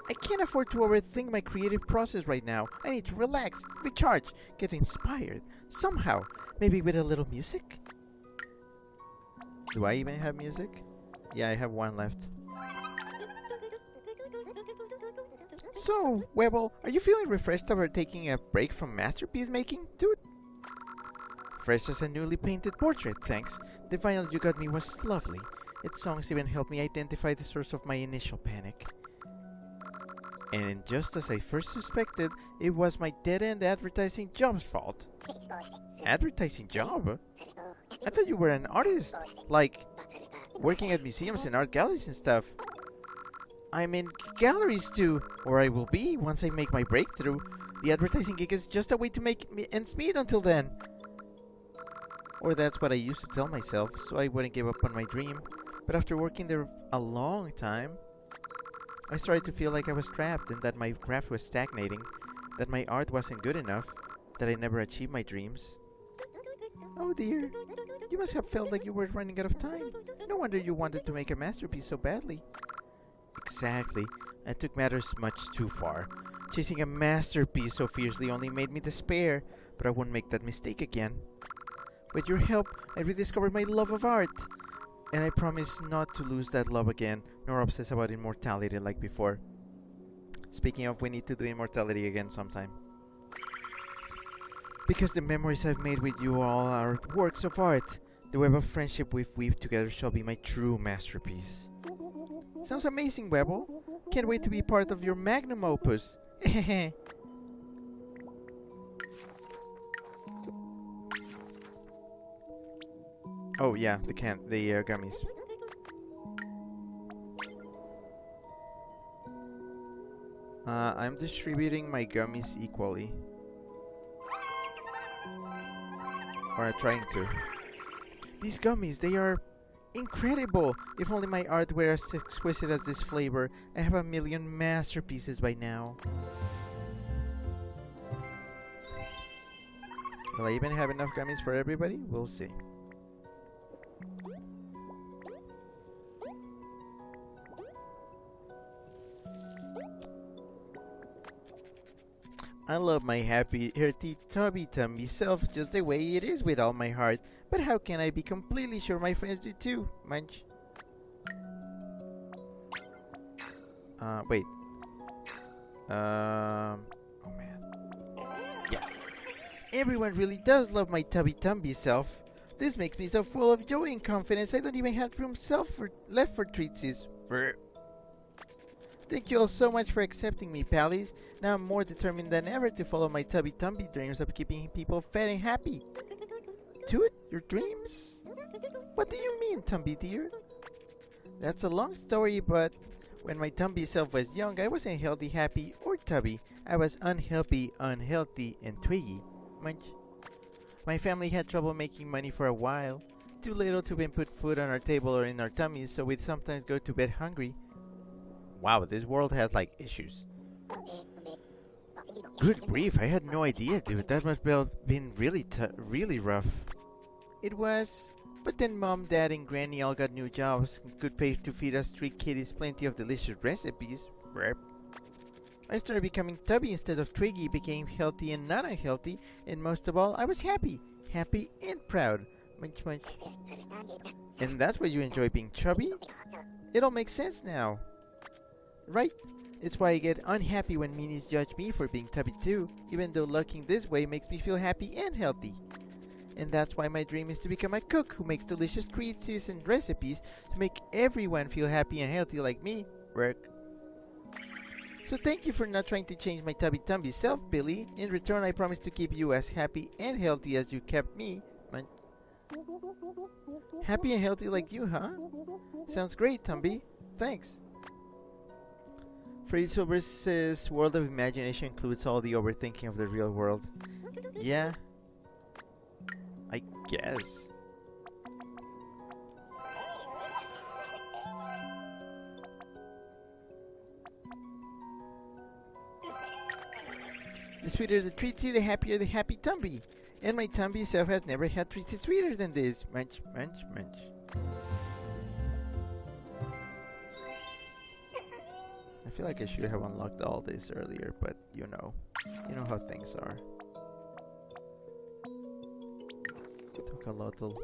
I can't afford to overthink my creative process right now. I need to relax, recharge, get inspired. Somehow. Maybe with a little music? Do I even have music? Yeah, I have one left. So, Webble, are you feeling refreshed after taking a break from masterpiece making, dude? Fresh as a newly painted portrait, thanks. The vinyl you got me was lovely. Its songs even helped me identify the source of my initial panic. And just as I first suspected, it was my dead-end advertising job's fault. Advertising job? I thought you were an artist, like working at museums and art galleries and stuff. I'm in galleries too, or I will be once I make my breakthrough. The advertising gig is just a way to make ends meet until then. Or that's what I used to tell myself, so I wouldn't give up on my dream. But after working there a long time, I started to feel like I was trapped and that my craft was stagnating, that my art wasn't good enough, that I never achieved my dreams. Oh dear, you must have felt like you were running out of time. No wonder you wanted to make a masterpiece so badly. Exactly. I took matters much too far. Chasing a masterpiece so fiercely only made me despair, but I won't make that mistake again. With your help, I rediscovered my love of art, and I promise not to lose that love again, nor obsess about immortality like before. Speaking of, we need to do immortality again sometime. Because the memories I've made with you all are works of art, the web of friendship we've weaved together shall be my true masterpiece. Sounds amazing, Webble. Can't wait to be part of your magnum opus. Oh yeah, the gummies. I'm distributing my gummies equally. Or I'm trying to. These gummies, they are incredible! If only my art were as exquisite as this flavor, I have a million masterpieces by now. Will I even have enough gummies for everybody? We'll see. I love my happy, hearty, tubby-tummy self just the way it is with all my heart. But how can I be completely sure my friends do too? Munch. Wait. Oh man. Yeah. Everyone really does love my tubby-tumby self. This makes me so full of joy and confidence I don't even have room left for treatsies. Thank you all so much for accepting me, pallies. Now I'm more determined than ever to follow my tubby-tumby dreams of keeping people fed and happy. Toot, your dreams? What do you mean, Tumby dear? That's a long story, but when my Tumby self was young, I wasn't healthy, happy, or tubby. I was unhealthy, and twiggy. Munch. My family had trouble making money for a while. Too little to even put food on our table or in our tummies, so we'd sometimes go to bed hungry. Wow, this world has, like, issues. Good grief, I had no idea, dude. That must have been really rough. It was. But then Mom, Dad, and Granny all got new jobs. Could pay to feed us 3 kitties plenty of delicious recipes. I started becoming tubby instead of twiggy, became healthy and not unhealthy, and most of all, I was happy. Happy and proud. Munch, munch. And that's why you enjoy being chubby? It all makes sense now. Right? It's why I get unhappy when meanies judge me for being tubby too, even though looking this way makes me feel happy and healthy. And that's why my dream is to become a cook who makes delicious treats and recipes to make everyone feel happy and healthy like me. Work. So thank you for not trying to change my tubby-tumby self, Billy. In return, I promise to keep you as happy and healthy as you kept me. Happy and healthy like you, huh? Sounds great, Tumby. Thanks. Freddy Silver's world of imagination includes all the overthinking of the real world. Yeah. I guess. The sweeter the treatsy, the happier the happy Tumby. And my Tumby self has never had treatsy sweeter than this. Munch, munch, munch. I feel like I should have unlocked all this earlier, but you know how things are. Took a little.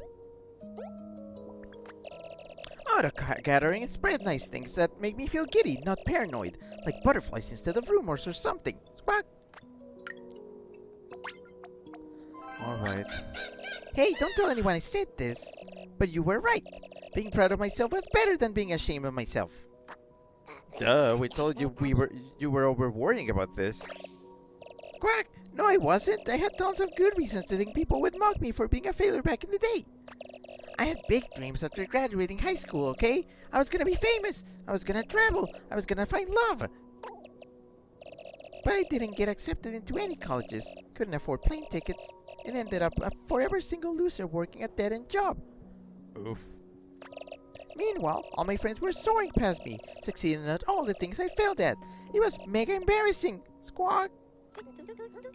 Oh, the gathering and spread nice things that make me feel giddy, not paranoid, like butterflies instead of rumors or something. Squawk. All right. Hey, don't tell anyone I said this, but you were right. Being proud of myself was better than being ashamed of myself. Duh, we told you you were over worrying about this. Quack! No, I wasn't. I had tons of good reasons to think people would mock me for being a failure back in the day. I had big dreams after graduating high school, okay? I was gonna be famous. I was gonna travel. I was gonna find love. But I didn't get accepted into any colleges, couldn't afford plane tickets, and ended up a forever single loser working a dead-end job. Oof. Meanwhile, all my friends were soaring past me, succeeding at all the things I failed at. It was mega embarrassing. Squawk.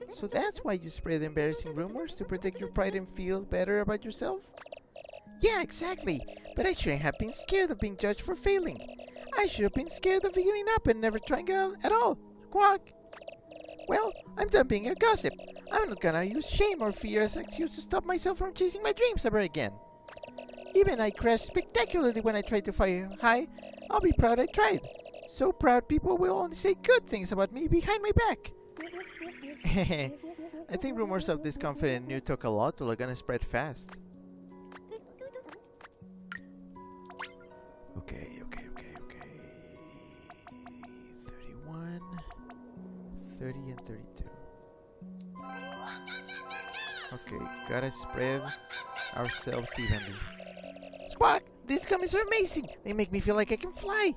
So that's why you spread embarrassing rumors, to protect your pride and feel better about yourself? Yeah, exactly. But I shouldn't have been scared of being judged for failing. I should have been scared of giving up and never trying at all. Squawk. Well, I'm done being a gossip. I'm not gonna use shame or fear as an excuse to stop myself from chasing my dreams ever again. Even I crashed spectacularly when I tried to fly high. I'll be proud I tried. So proud people will only say good things about me behind my back. I think rumors of this confident new Tokalotl are gonna spread fast. Okay. 31, 30, and 32. Okay, gotta spread ourselves evenly. Squawk! These gummies are amazing! They make me feel like I can fly!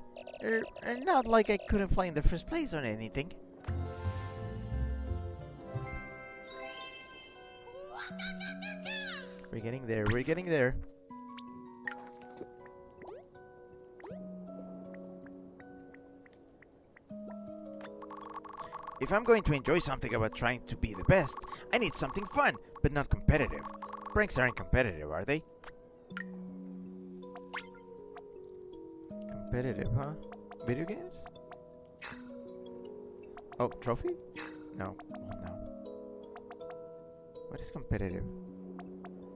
Not like I couldn't fly in the first place or anything. We're getting there. If I'm going to enjoy something about trying to be the best, I need something fun, but not competitive. Pranks aren't competitive, are they? Competitive, huh? Video games? Oh, trophy? No. What is competitive?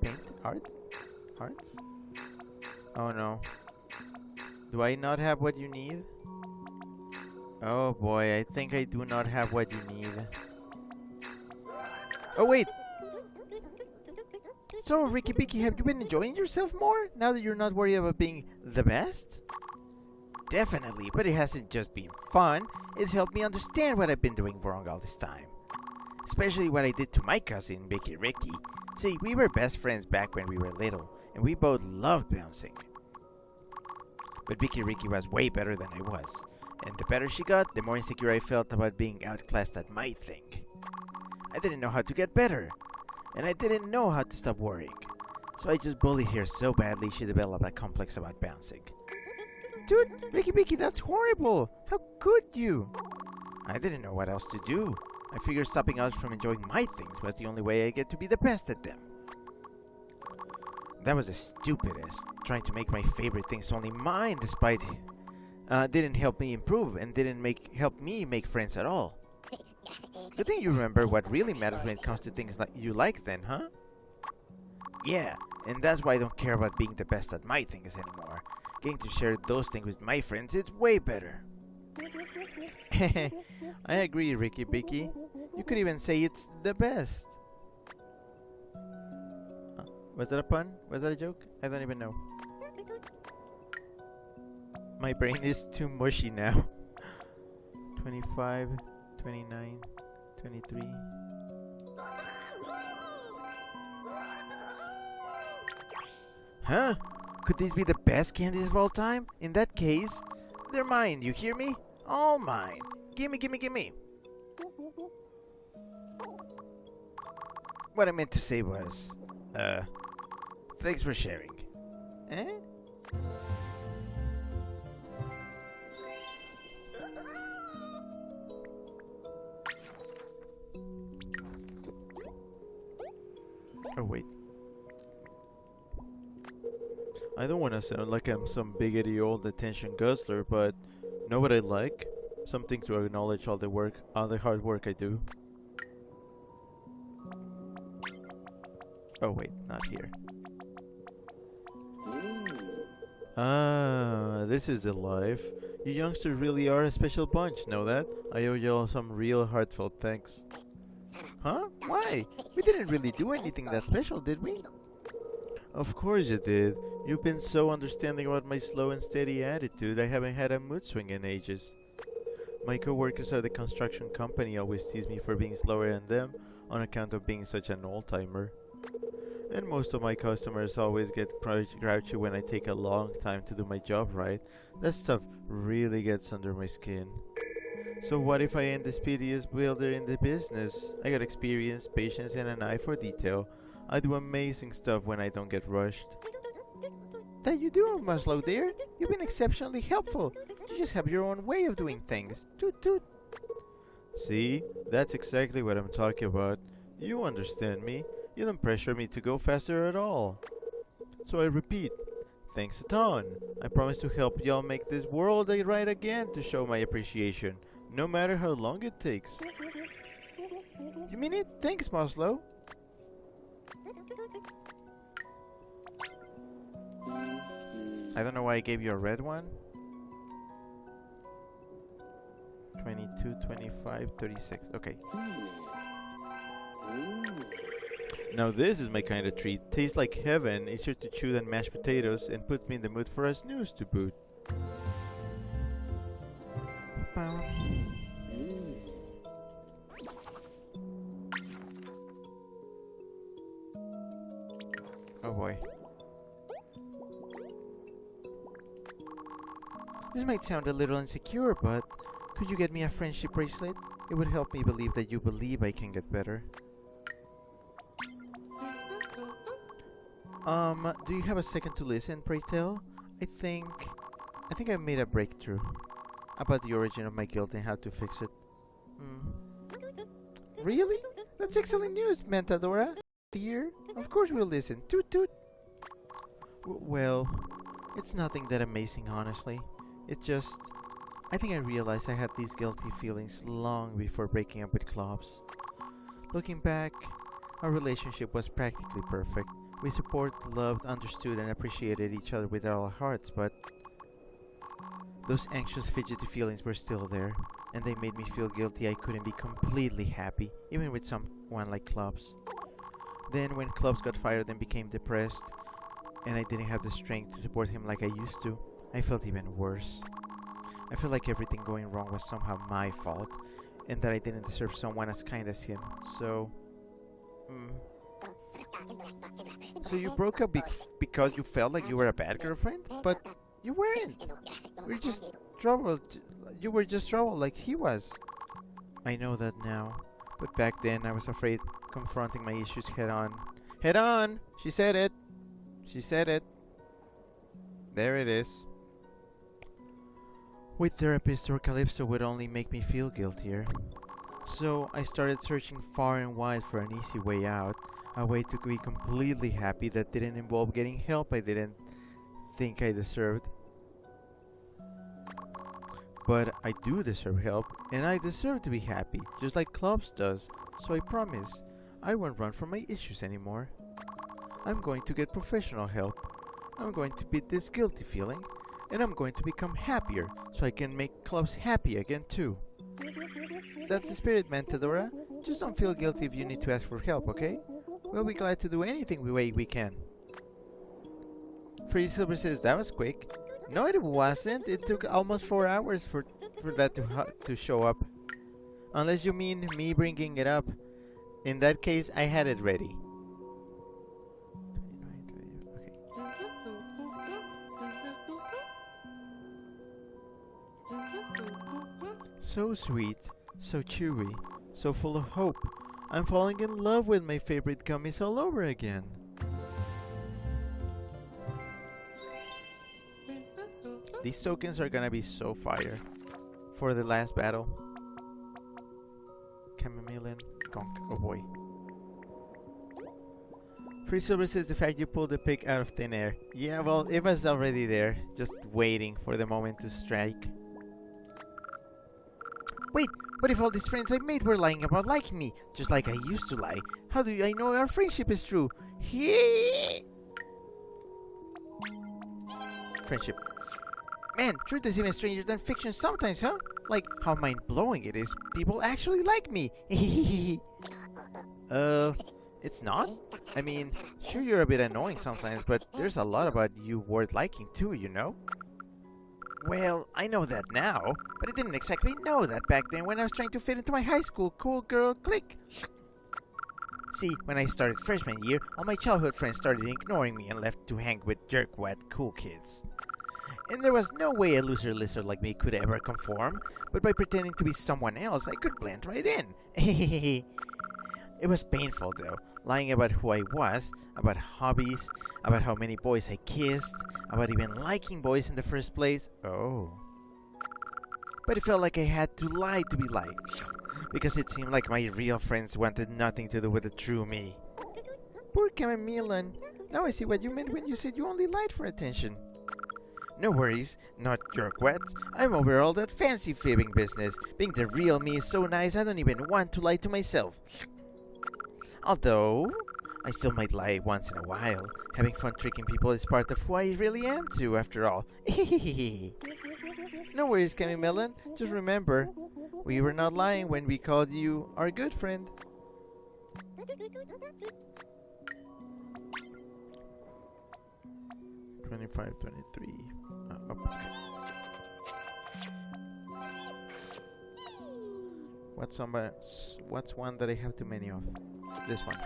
Paint? Art? Hearts? Oh no. Do I not have what you need? Oh boy, I think I do not have what you need. Oh wait! So, Ricky Picky, have you been enjoying yourself more, now that you're not worried about being the best? Definitely, but it hasn't just been fun. It's helped me understand what I've been doing wrong all this time. Especially what I did to my cousin, Vicky Ricky. See, we were best friends back when we were little, and we both loved bouncing. But Vicky Ricky was way better than I was. And the better she got, the more insecure I felt about being outclassed at my thing. I didn't know how to get better. And I didn't know how to stop worrying. So I just bullied her so badly she developed a complex about bouncing. Dude, Ricky Picky, that's horrible! How could you? I didn't know what else to do. I figured stopping others from enjoying my things was the only way I get to be the best at them. That was the stupidest, trying to make my favorite things only mine despite didn't help me improve and didn't help me make friends at all. Good thing you remember what really matters when it comes to things like you like then, huh? Yeah, and that's why I don't care about being the best at my things anymore. Getting to share those things with my friends, it's way better. I agree, Ricky Picky. You could even say it's the best. Was that a pun? Was that a joke? I don't even know. My brain is too mushy now. 25, 29, 23. Huh? Could these be the best candies of all time? In that case, they're mine, you hear me? All mine. Gimme. What I meant to say was, thanks for sharing. Eh? Oh, wait. I don't want to sound like I'm some biggity old attention guzzler, but know what I like? Something to acknowledge all the hard work I do. Oh wait, not here. Ah, this is the life. You youngsters really are a special bunch, know that? I owe y'all some real heartfelt thanks. Huh? Why? We didn't really do anything that special, did we? Of course you did. You've been so understanding about my slow and steady attitude, I haven't had a mood swing in ages. My co-workers at the construction company always tease me for being slower than them on account of being such an old-timer. And most of my customers always get grouchy when I take a long time to do my job right. That stuff really gets under my skin. So what if I am the speediest builder in the business? I got experience, patience, and an eye for detail. I do amazing stuff when I don't get rushed. That you do, Maslow dear. You've been exceptionally helpful. You just have your own way of doing things. Toot toot. See? That's exactly what I'm talking about. You understand me. You don't pressure me to go faster at all. So I repeat, thanks a ton. I promise to help y'all make this world right again to show my appreciation, no matter how long it takes. You mean it? Thanks, Maslow. I don't know why I gave you a red one. 22, 25, 36. Okay. Now this is my kind of treat. Tastes like heaven, easier to chew than mashed potatoes, and put me in the mood for a snooze to boot. Oh boy. This might sound a little insecure, but could you get me a friendship bracelet? It would help me believe that you believe I can get better. Do you have a second to listen, pray tell? I think I've made a breakthrough about the origin of my guilt and how to fix it. Really? That's excellent news, Mentadora. Dear, of course we'll listen. Toot toot. Well, it's nothing that amazing, honestly. It's just, I think I realized I had these guilty feelings long before breaking up with Klops. Looking back, our relationship was practically perfect. We supported, loved, understood, and appreciated each other with all our hearts, but those anxious, fidgety feelings were still there, and they made me feel guilty I couldn't be completely happy, even with someone like Klops. Then, when Klops got fired and became depressed, and I didn't have the strength to support him like I used to, I felt even worse. I felt like everything going wrong was somehow my fault, and that I didn't deserve someone as kind as him, so... So you broke up because you felt like you were a bad girlfriend? But you weren't. We were just troubled. You were just troubled like he was. I know that now. But back then I was afraid confronting my issues head on. Head on! She said it. She said it. There it is. With therapist or Calypso would only make me feel guiltier. So I started searching far and wide for an easy way out. A way to be completely happy that didn't involve getting help I didn't think I deserved. But I do deserve help, and I deserve to be happy, just like Klops does, so I promise I won't run from my issues anymore. I'm going to get professional help. I'm going to beat this guilty feeling, and I'm going to become happier, so I can make Klops happy again too. That's the spirit, Mentadora. Just don't feel guilty if you need to ask for help, okay? We'll be glad to do anything we can. Pretty Silver says, that was quick. No, it wasn't. It took almost 4 hours for that to show up. Unless you mean me bringing it up. In that case, I had it ready. So sweet, so chewy, so full of hope. I'm falling in love with my favorite gummies all over again. These tokens are gonna be so fire. For the last battle. Chameleon, Gonk, oh boy. Free Silver says the fact you pulled the pick out of thin air. Yeah, well, it was already there, just waiting for the moment to strike. Wait, what if all these friends I made were lying about liking me, just like I used to lie? How do I know our friendship is true? Friendship. Man, truth is even stranger than fiction sometimes, huh? Like how mind-blowing it is. People actually like me. It's not? I mean, sure you're a bit annoying sometimes, but there's a lot about you worth liking too, you know? Well, I know that now, but I didn't exactly know that back then when I was trying to fit into my high school cool girl clique. See, when I started freshman year, all my childhood friends started ignoring me and left to hang with jerkwat cool kids. And there was no way a loser lizard like me could ever conform, but by pretending to be someone else, I could blend right in. It was painful though, lying about who I was, about hobbies, about how many boys I kissed, about even liking boys in the first place. Oh. But it felt like I had to lie to be liked, because it seemed like my real friends wanted nothing to do with the true me. Poor Chameleon. Now I see what you meant when you said you only lied for attention. No worries, not jerkwats. I'm over all that fancy fibbing business. Being the real me is so nice I don't even want to lie to myself. Although, I still might lie once in a while. Having fun tricking people is part of who I really am too, after all. No worries, Chameleon. Just remember, we were not lying when we called you our good friend. $25, $23. What's one that I have too many of? This one.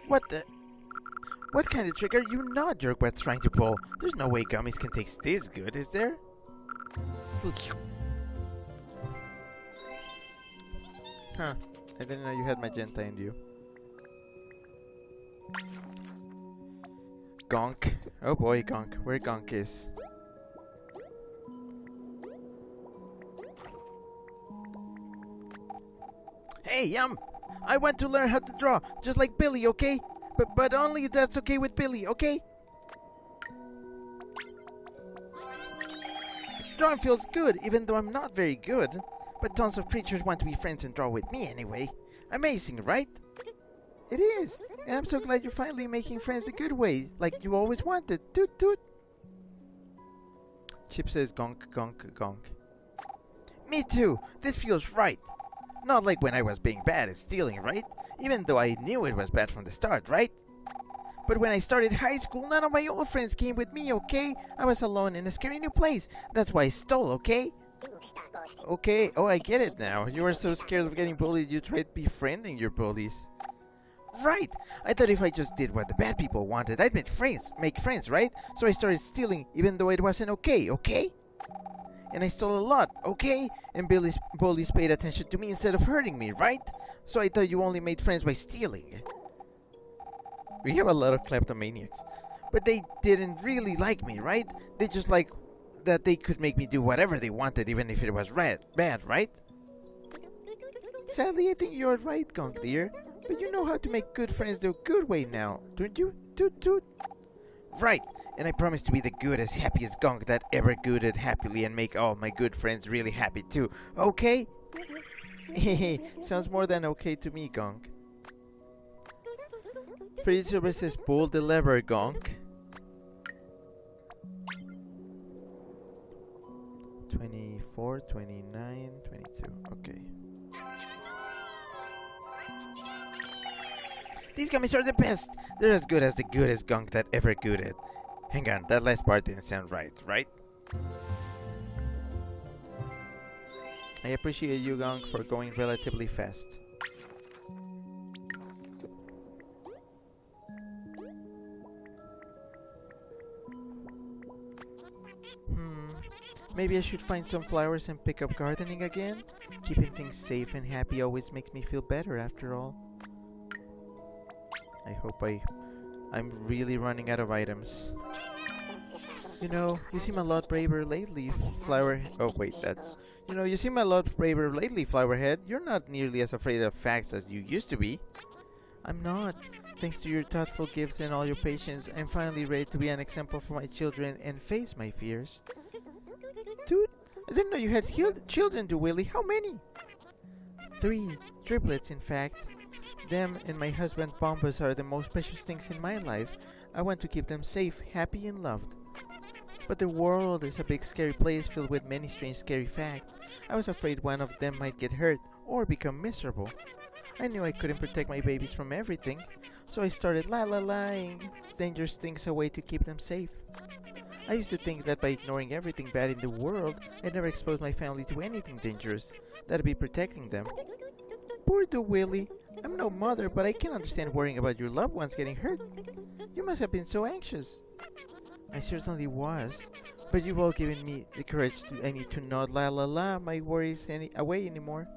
What the? What kind of trick are you not, jerkwats, trying to pull? There's no way gummies can taste this good, is there? Huh. I didn't know you had magenta in you. Gonk. Oh boy, Gonk. Where Gonk is. Hey, Yum! I want to learn how to draw, just like Billy, okay? But only if that's okay with Billy, okay? Drawing feels good, even though I'm not very good. But tons of creatures want to be friends and draw with me anyway. Amazing, right? It is. And I'm so glad you're finally making friends the good way, like you always wanted. Toot toot. Chip says gonk, gonk, gonk. Me too. This feels right. Not like when I was being bad at stealing, right? Even though I knew it was bad from the start, right? But when I started high school, none of my old friends came with me, okay? I was alone in a scary new place. That's why I stole, okay? Okay, oh, I get it now. You were so scared of getting bullied, you tried befriending your bullies. Right! I thought if I just did what the bad people wanted, I'd make friends, right? So I started stealing, even though it wasn't okay, okay? And I stole a lot, okay? And bullies paid attention to me instead of hurting me, right? So I thought you only made friends by stealing. We have a lot of kleptomaniacs. But they didn't really like me, right? They just like that they could make me do whatever they wanted, even if it was bad, right? Sadly, I think you're right, Gonk dear. But you know how to make good friends the good way now, don't you? Toot toot. Right, and I promise to be the goodest, happiest Gonk that ever gooded happily and make all my good friends really happy too, okay? Hehe, sounds more than okay to me, Gonk. Freddy Silver says pull the lever, Gonk. 24, 29, 22, okay. These gummies are the best! They're as good as the goodest Gonk that ever gooded. Hang on, that last part didn't sound right? I appreciate you, Gonk, for going relatively fast. Maybe I should find some flowers and pick up gardening again? Keeping things safe and happy always makes me feel better after all. I hope I'm really running out of items. You know, you seem a lot braver lately, you seem a lot braver lately, Flowerhead. You're not nearly as afraid of facts as you used to be. I'm not. Thanks to your thoughtful gifts and all your patience, I'm finally ready to be an example for my children and face my fears. Dude, I didn't know you had children, Willie. How many? 3. Triplets, in fact. Them and my husband Bombus are the most precious things in my life. I want to keep them safe, happy, and loved. But the world is a big scary place filled with many strange scary facts. I was afraid one of them might get hurt or become miserable. I knew I couldn't protect my babies from everything, so I started lying dangerous things away to keep them safe. I used to think that by ignoring everything bad in the world, I'd never expose my family to anything dangerous. That'd be protecting them. Poor Willie. I'm no mother, but I can understand worrying about your loved ones getting hurt. You must have been so anxious. I certainly was. But you've all given me the courage I need to not my worries away anymore.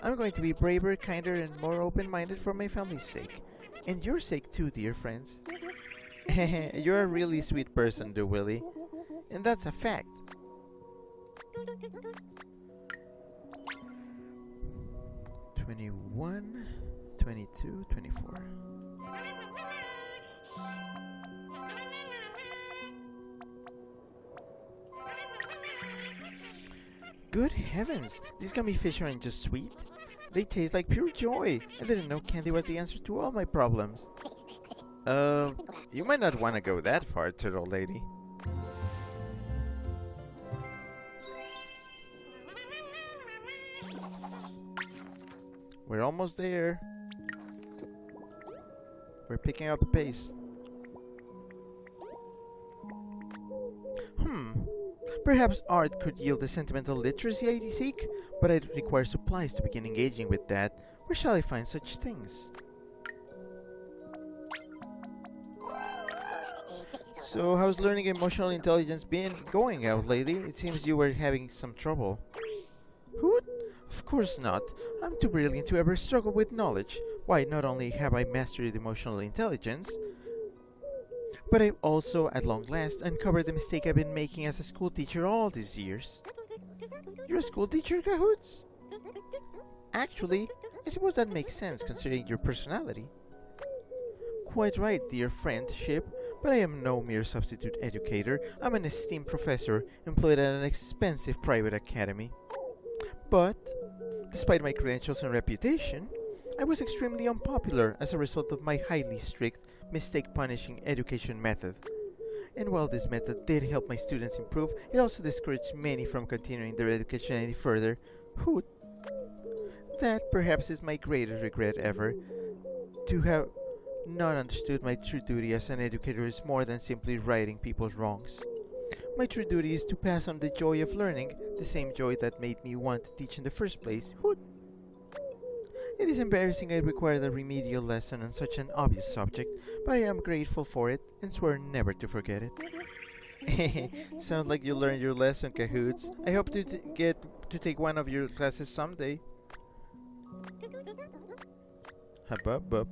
I'm going to be braver, kinder, and more open-minded for my family's sake. And your sake too, dear friends. You're a really sweet person, though, Willie. And that's a fact. 21, 22, 24. Good heavens! These gummy fish aren't just sweet. They taste like pure joy. I didn't know candy was the answer to all my problems. You might not want to go that far, turtle lady. We're almost there. We're picking up the pace. Perhaps art could yield the sentimental literacy I seek, but I'd require supplies to begin engaging with that. Where shall I find such things? So, how's learning emotional intelligence been going out lately? It seems you were having some trouble. Hoot? Of course not. I'm too brilliant to ever struggle with knowledge. Why, not only have I mastered emotional intelligence, but I've also, at long last, uncovered the mistake I've been making as a school teacher all these years. You're a school teacher, Cahoots? Actually, I suppose that makes sense considering your personality. Quite right, dear friendship, but I am no mere substitute educator. I'm an esteemed professor employed at an expensive private academy. But, despite my credentials and reputation, I was extremely unpopular as a result of my highly strict, mistake-punishing education method. And while this method did help my students improve, it also discouraged many from continuing their education any further. Hoot! That perhaps is my greatest regret ever. To have not understood my true duty as an educator is more than simply righting people's wrongs. My true duty is to pass on the joy of learning, the same joy that made me want to teach in the first place. Hoot! It is embarrassing I required a remedial lesson on such an obvious subject, but I am grateful for it and swear never to forget it. Sounds like you learned your lesson, Cahoots. I hope to get to take one of your classes someday. Hubbup.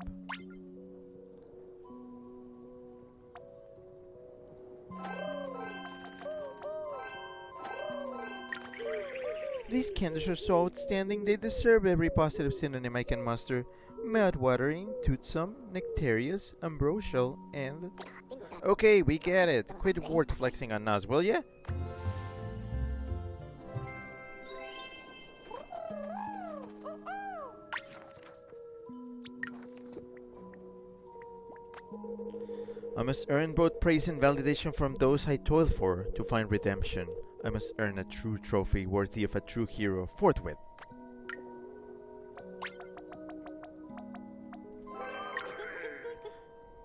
These candles are so outstanding, they deserve every positive synonym I can muster. Mouth-watering, toothsome, nectarious, ambrosial, and... Okay, we get it. Quit word flexing on us, will ya? I must earn both praise and validation from those I toil for to find redemption. I must earn a true trophy worthy of a true hero forthwith.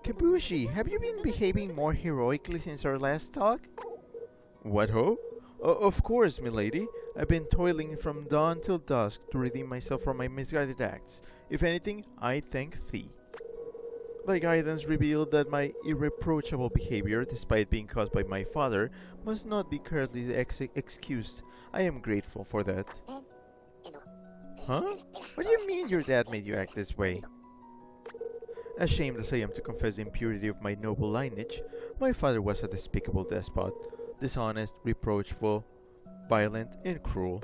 Kabushi, have you been behaving more heroically since our last talk? What ho? Of course, milady. I've been toiling from dawn till dusk to redeem myself from my misguided acts. If anything, I thank thee. Thy guidance revealed that my irreproachable behavior, despite being caused by my father, must not be currently excused. I am grateful for that. Huh? What do you mean your dad made you act this way? Ashamed as I am to confess the impurity of my noble lineage, my father was a despicable despot, dishonest, reproachful, violent, and cruel.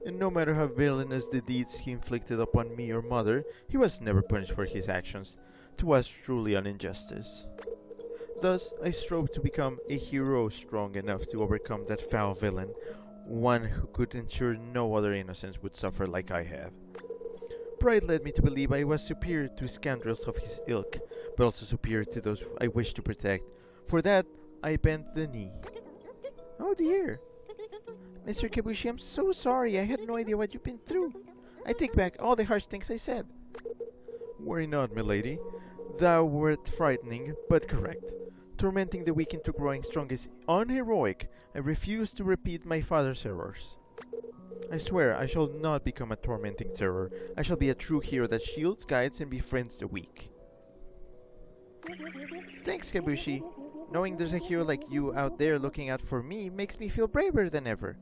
And no matter how villainous the deeds he inflicted upon me or mother, he was never punished for his actions. To us truly an injustice. Thus, I strove to become a hero strong enough to overcome that foul villain, one who could ensure no other innocence would suffer like I have. Pride led me to believe I was superior to scoundrels of his ilk, but also superior to those I wished to protect. For that, I bent the knee. Oh dear. Mr. Kabushi, I'm so sorry. I had no idea what you've been through. I take back all the harsh things I said. Worry not, milady. Thou wert frightening, but correct. Tormenting the weak into growing strong is unheroic. I refuse to repeat my father's errors. I swear I shall not become a tormenting terror. I shall be a true hero that shields, guides, and befriends the weak. Thanks, Kabushi. Knowing there's a hero like you out there looking out for me makes me feel braver than ever.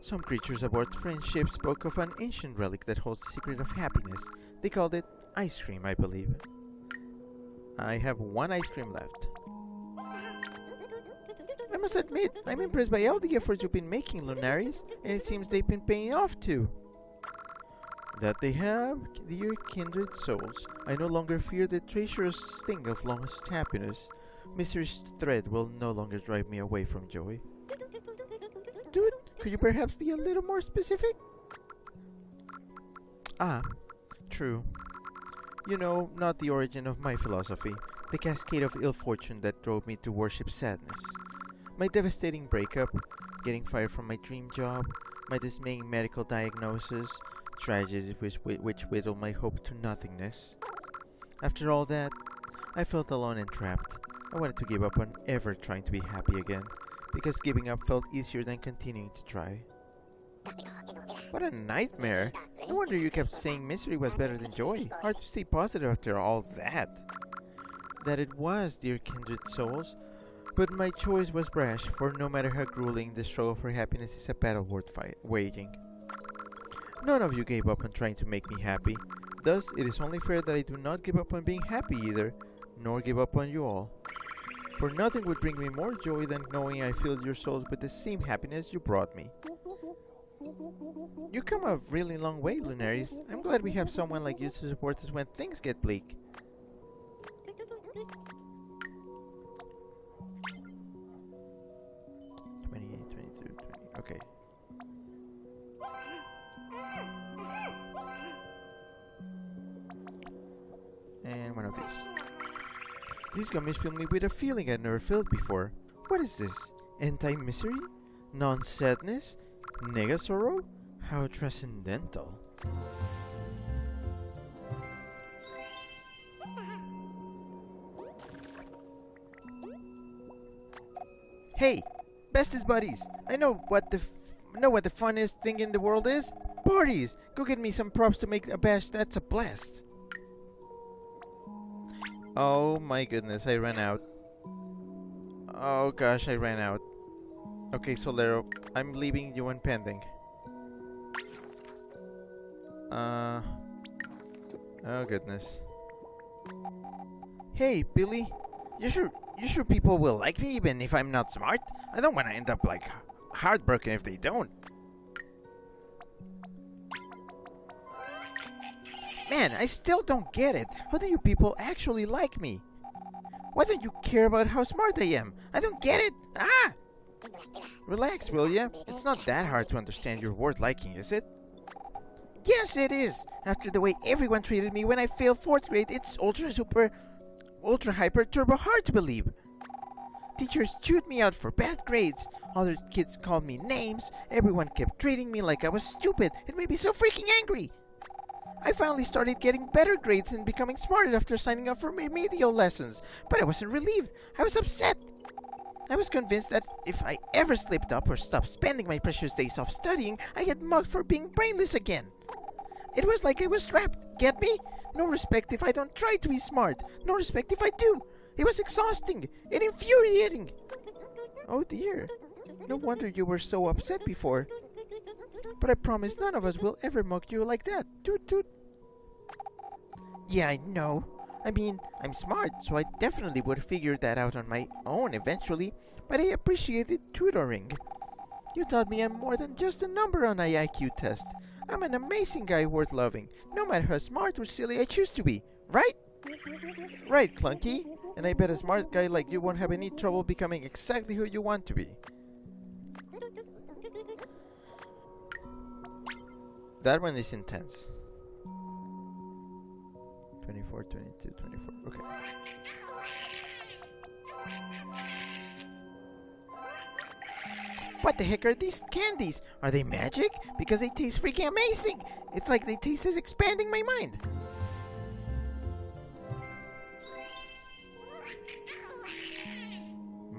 Some creatures aboard friendship spoke of an ancient relic that holds the secret of happiness. They called it ice cream, I believe. I have one ice cream left. I must admit, I'm impressed by all the efforts you've been making, Lunaries, and it seems they've been paying off too. That they have, dear kindred souls. I no longer fear the treacherous sting of lost happiness. Misery's thread will no longer drive me away from joy. Dude, could you perhaps be a little more specific? Ah, true. You know, not the origin of my philosophy, the cascade of ill fortune that drove me to worship sadness. My devastating breakup, getting fired from my dream job, my dismaying medical diagnosis, tragedies which whittled my hope to nothingness. After all that, I felt alone and trapped. I wanted to give up on ever trying to be happy again, because giving up felt easier than continuing to try. What a nightmare! No wonder you kept saying misery was better than joy. Hard to stay positive after all that. That it was, dear kindred souls. But my choice was brash, for no matter how grueling, the struggle for happiness is a battle worth waging. None of you gave up on trying to make me happy. Thus, it is only fair that I do not give up on being happy either, nor give up on you all. For nothing would bring me more joy than knowing I filled your souls with the same happiness you brought me. You come a really long way, Lunaries. I'm glad we have someone like you to support us when things get bleak. Okay. And one of these. These gummies fill me with a feeling I've never felt before. What is this? Anti-misery? Non-sadness? Nega-sorrow? How transcendental. Hey! Bestest buddies! I know what the funnest thing in the world is? Parties! Go get me some props to make a bash that's a blast! Oh my goodness, I ran out. Oh gosh, I ran out. Okay, Solero, I'm leaving you on pending. Oh goodness. Hey, Billy! You sure people will like me even if I'm not smart? I don't want to end up like heartbroken if they don't. Man, I still don't get it. How do you people actually like me? Why don't you care about how smart I am? I don't get it. Ah! Relax, will ya? It's not that hard to understand your worth liking, is it? Yes, it is. After the way everyone treated me when I failed 4th grade, it's ultra hyper turbo hard to believe. Teachers chewed me out for bad grades. Other kids called me names. Everyone kept treating me like I was stupid. It made me so freaking angry. I finally started getting better grades and becoming smarter after signing up for remedial lessons. But I wasn't relieved. I was upset. I was convinced that if I ever slipped up or stopped spending my precious days off studying, I'd get mugged for being brainless again. It was like I was trapped. Get me? No respect if I don't try to be smart. No respect if I do. It was exhausting and infuriating. Oh dear. No wonder you were so upset before. But I promise none of us will ever mock you like that. Toot toot. Yeah, I know. I mean, I'm smart, so I definitely would figure that out on my own eventually. But I appreciated tutoring. You taught me I'm more than just a number on an IQ test. I'm an amazing guy worth loving, no matter how smart or silly I choose to be. Right? Right, Clunky. And I bet a smart guy like you won't have any trouble becoming exactly who you want to be. That one is intense. 24, 22, 24. Okay. What the heck are these candies? Are they magic? Because they taste freaking amazing. It's like they taste is expanding my mind.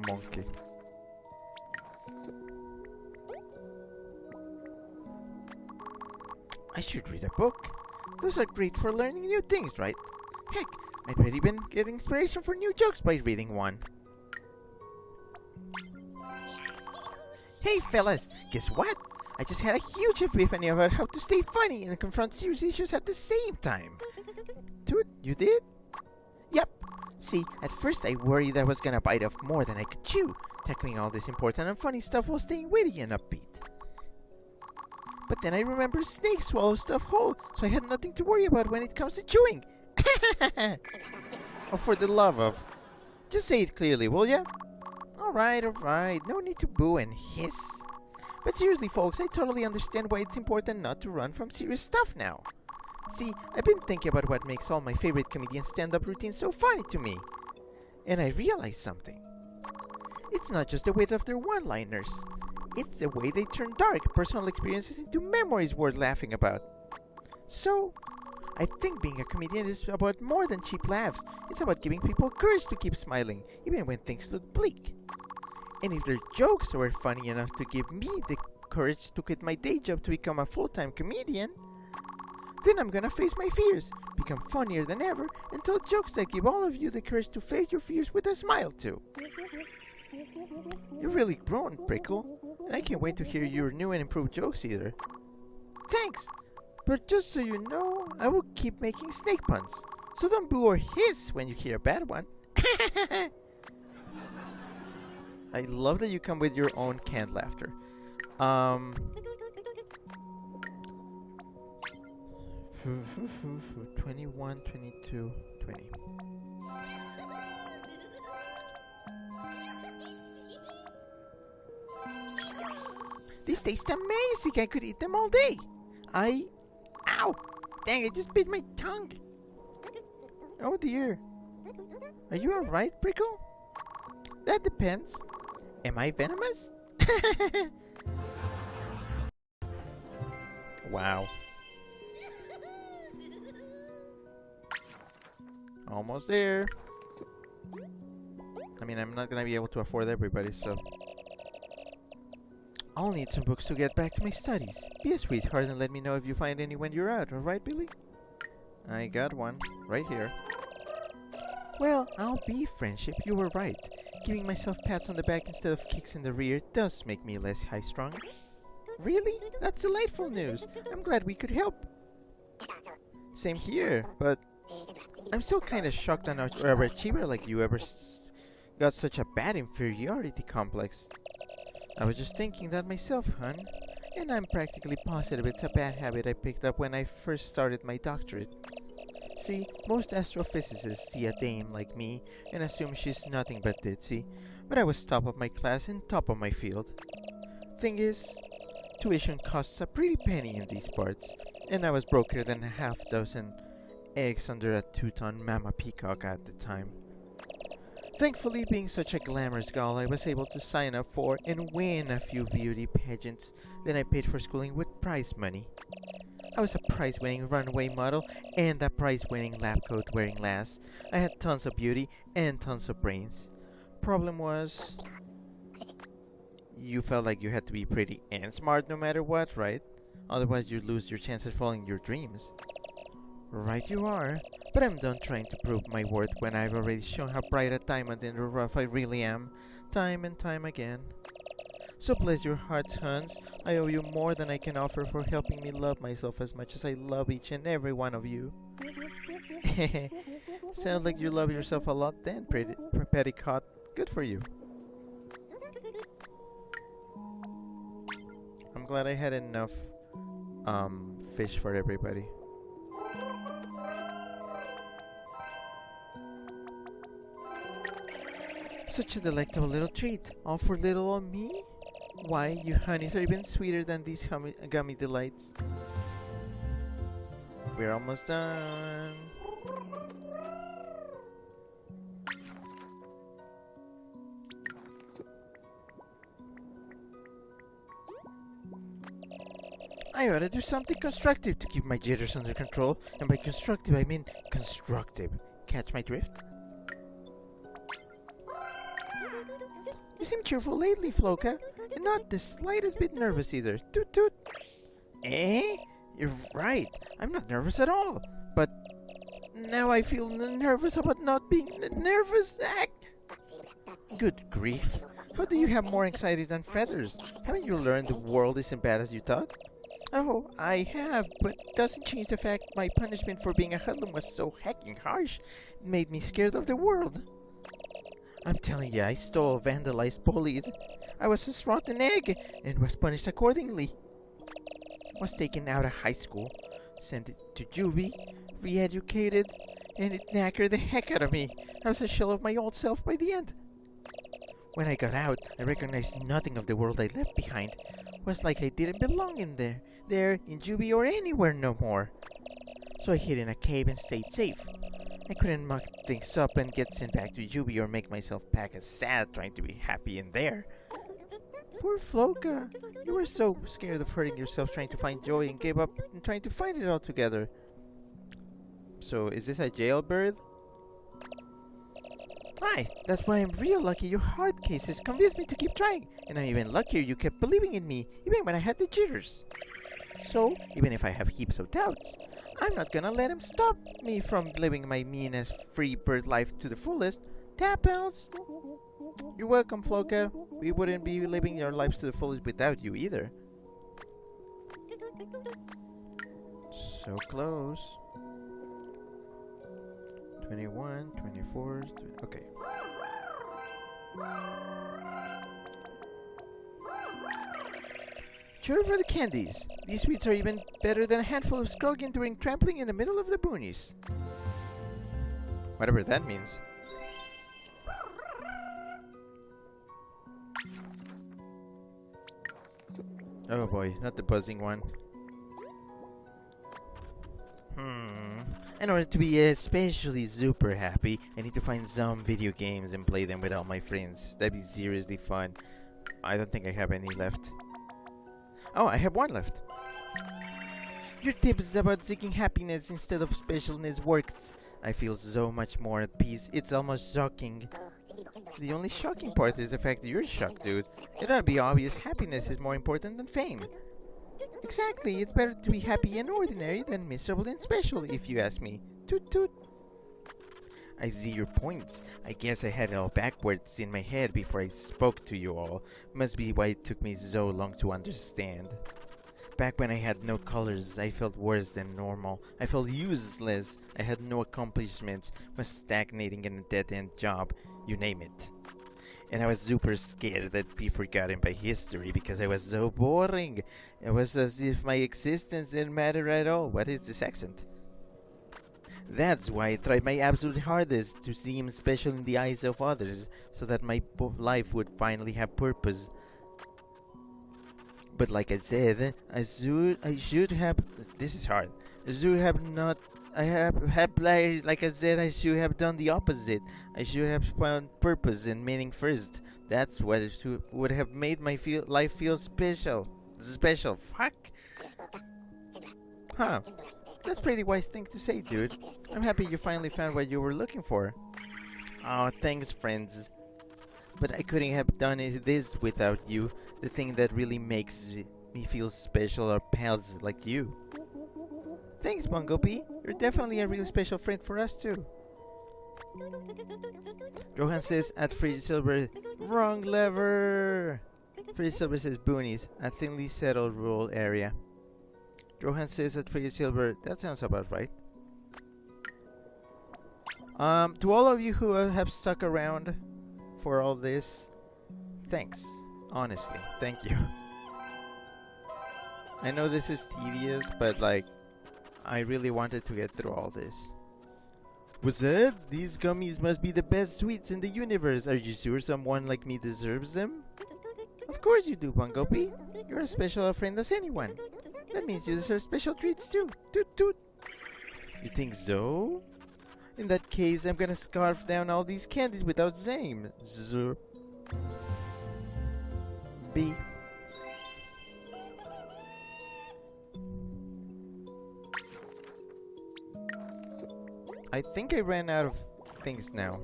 monkey. I should read a book. Those are great for learning new things, right? Heck, I'd already been getting inspiration for new jokes by reading one. Hey fellas, guess what? I just had a huge epiphany about how to stay funny and confront serious issues at the same time. Dude, you did? Yep. See, at first I worried I was gonna bite off more than I could chew, tackling all this important and funny stuff while staying witty and upbeat. But then I remembered snakes swallow stuff whole, so I had nothing to worry about when it comes to chewing. Oh, for the love of... Just say it clearly, will ya? Alright. No need to boo and hiss. But seriously, folks, I totally understand why it's important not to run from serious stuff now. See, I've been thinking about what makes all my favorite comedians' stand-up routines so funny to me. And I realized something. It's not just the wit of their one-liners. It's the way they turn dark personal experiences into memories worth laughing about. So, I think being a comedian is about more than cheap laughs. It's about giving people courage to keep smiling, even when things look bleak. And if their jokes were funny enough to give me the courage to quit my day job to become a full-time comedian, then I'm gonna face my fears, become funnier than ever, and tell jokes that give all of you the courage to face your fears with a smile too. You're really grown, Prickle, and I can't wait to hear your new and improved jokes either. Thanks! But just so you know, I will keep making snake puns, so don't boo or hiss when you hear a bad one. I love that you come with your own canned laughter. 21, 22, 20. These taste amazing! I could eat them all day! Ow! Dang, I just bit my tongue! Oh dear. Are you alright, Prickle? That depends. Am I venomous? Wow. Almost there. I mean, I'm not gonna be able to afford everybody, so... I'll need some books to get back to my studies. Be a sweetheart and let me know if you find any when you're out, alright, Billy? I got one. Right here. Well, I'll be friendship. You were right. Giving myself pats on the back instead of kicks in the rear does make me less high-strung. Really? That's delightful news. I'm glad we could help. Same here, but I'm still kinda shocked that an overachiever like you ever got such a bad inferiority complex. I was just thinking that myself, hun. And I'm practically positive it's a bad habit I picked up when I first started my doctorate. See, most astrophysicists see a dame like me and assume she's nothing but ditzy, but I was top of my class and top of my field. Thing is, tuition costs a pretty penny in these parts, and I was broker than a half-dozen eggs under a 2-ton mama peacock at the time. Thankfully, being such a glamorous gal, I was able to sign up for and win a few beauty pageants. Then I paid for schooling with prize money. I was a prize-winning runway model and a prize-winning lab coat-wearing lass. I had tons of beauty and tons of brains. Problem was, you felt like you had to be pretty and smart no matter what, right? Otherwise you'd lose your chance at following your dreams. Right you are, but I'm done trying to prove my worth when I've already shown how bright a diamond in the rough I really am, time and time again. So bless your hearts, Hans. I owe you more than I can offer for helping me love myself as much as I love each and every one of you. Sounds like you love yourself a lot then, Petticoat. Good for you. I'm glad I had enough fish for everybody. Such a delectable little treat, all for little old me? Why, you honeys are even sweeter than these gummy delights. We're almost done. I ought to do something constructive to keep my jitters under control, and by constructive I mean constructive. Catch my drift? You seem cheerful lately, Floka, and not the slightest bit nervous either. Toot toot. Eh? You're right. I'm not nervous at all. But now I feel nervous about not being nervous. Good grief. How do you have more anxiety than feathers? Haven't you learned the world isn't bad as you thought? Oh, I have, but doesn't change the fact my punishment for being a hoodlum was so hecking harsh. It made me scared of the world. I'm telling you, I stole, vandalized, bullied. I was a rotten egg and was punished accordingly. Was taken out of high school, sent to juvie, re-educated, and it knackered the heck out of me. I was a shell of my old self by the end. When I got out, I recognized nothing of the world I left behind. It was like I didn't belong in there, in juvie or anywhere no more. So I hid in a cave and stayed safe. I couldn't muck things up and get sent back to juvie or make myself pack a sad trying to be happy in there. Poor Floka, you were so scared of hurting yourself trying to find joy and gave up and trying to find it all together. So, is this a jailbird? Hi, that's why I'm real lucky your hard cases convinced me to keep trying, and I'm even luckier you kept believing in me, even when I had the jitters. So, even if I have heaps of doubts, I'm not gonna let him stop me from living my meanest free bird life to the fullest. Tappels! You're welcome, Floka. We wouldn't be living our lives to the fullest without you either. So close. 21, 24, okay. Sure for the candies. These sweets are even better than a handful of Scroggin during trampling in the middle of the boonies. Whatever that means. Oh boy, not the buzzing one. In order to be especially super happy, I need to find some video games and play them with all my friends. That'd be seriously fun. I don't think I have any left. Oh, I have one left. Your tips about seeking happiness instead of specialness worked. I feel so much more at peace, it's almost shocking. The only shocking part is the fact that you're shocked, dude. It ought to be obvious happiness is more important than fame. Exactly, it's better to be happy and ordinary than miserable and special, if you ask me. Toot toot. I see your points. I guess I had it all backwards in my head before I spoke to you all. Must be why it took me so long to understand. Back when I had no colors, I felt worse than normal. I felt useless. I had no accomplishments. Was stagnating in a dead-end job. You name it. And I was super scared that I'd be forgotten by history because I was so boring. It was as if my existence didn't matter at all. What is this accent? That's why I tried my absolute hardest to seem special in the eyes of others, so that my life would finally have purpose. But like I said, I should have. This is hard. I should have not. Like I said, I should have done the opposite. I should have found purpose and meaning first. That's what would have made my life feel special. Special. Fuck. Huh. That's a pretty wise thing to say, dude. I'm happy you finally found what you were looking for. Oh, thanks, friends. But I couldn't have done this without you. The thing that really makes me feel special are pals like you. Thanks, Bumblebee. You're definitely a really special friend for us, too. Rohan says at Free Silver, wrong lever! Free Silver says boonies, a thinly settled rural area. Rohan says at Free Silver, that sounds about right. To all of you who have stuck around for all this, thanks. Honestly, thank you. I know this is tedious, but like, I really wanted to get through all this. What's that? These gummies must be the best sweets in the universe. Are you sure someone like me deserves them? Of course you do, Bumblebee. You're as special a friend as anyone. That means you deserve special treats too. Toot toot. You think so? In that case, I'm gonna scarf down all these candies without shame. Zerp. B. I think I ran out of things now.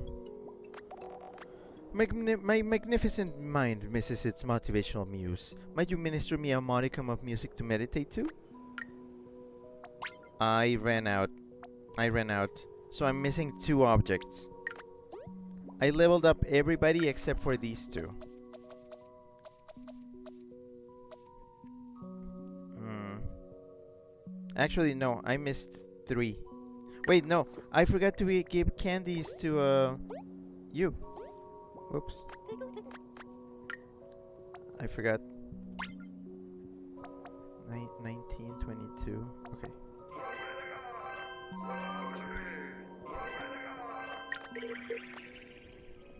My magnificent mind misses its motivational muse. Might you minister me a modicum of music to meditate to? I ran out. So I'm missing 2 objects. I leveled up everybody except for these 2. Actually, no. I missed 3. Wait, no. I forgot to give candies to, you. Whoops. I forgot. 19, 22. Okay.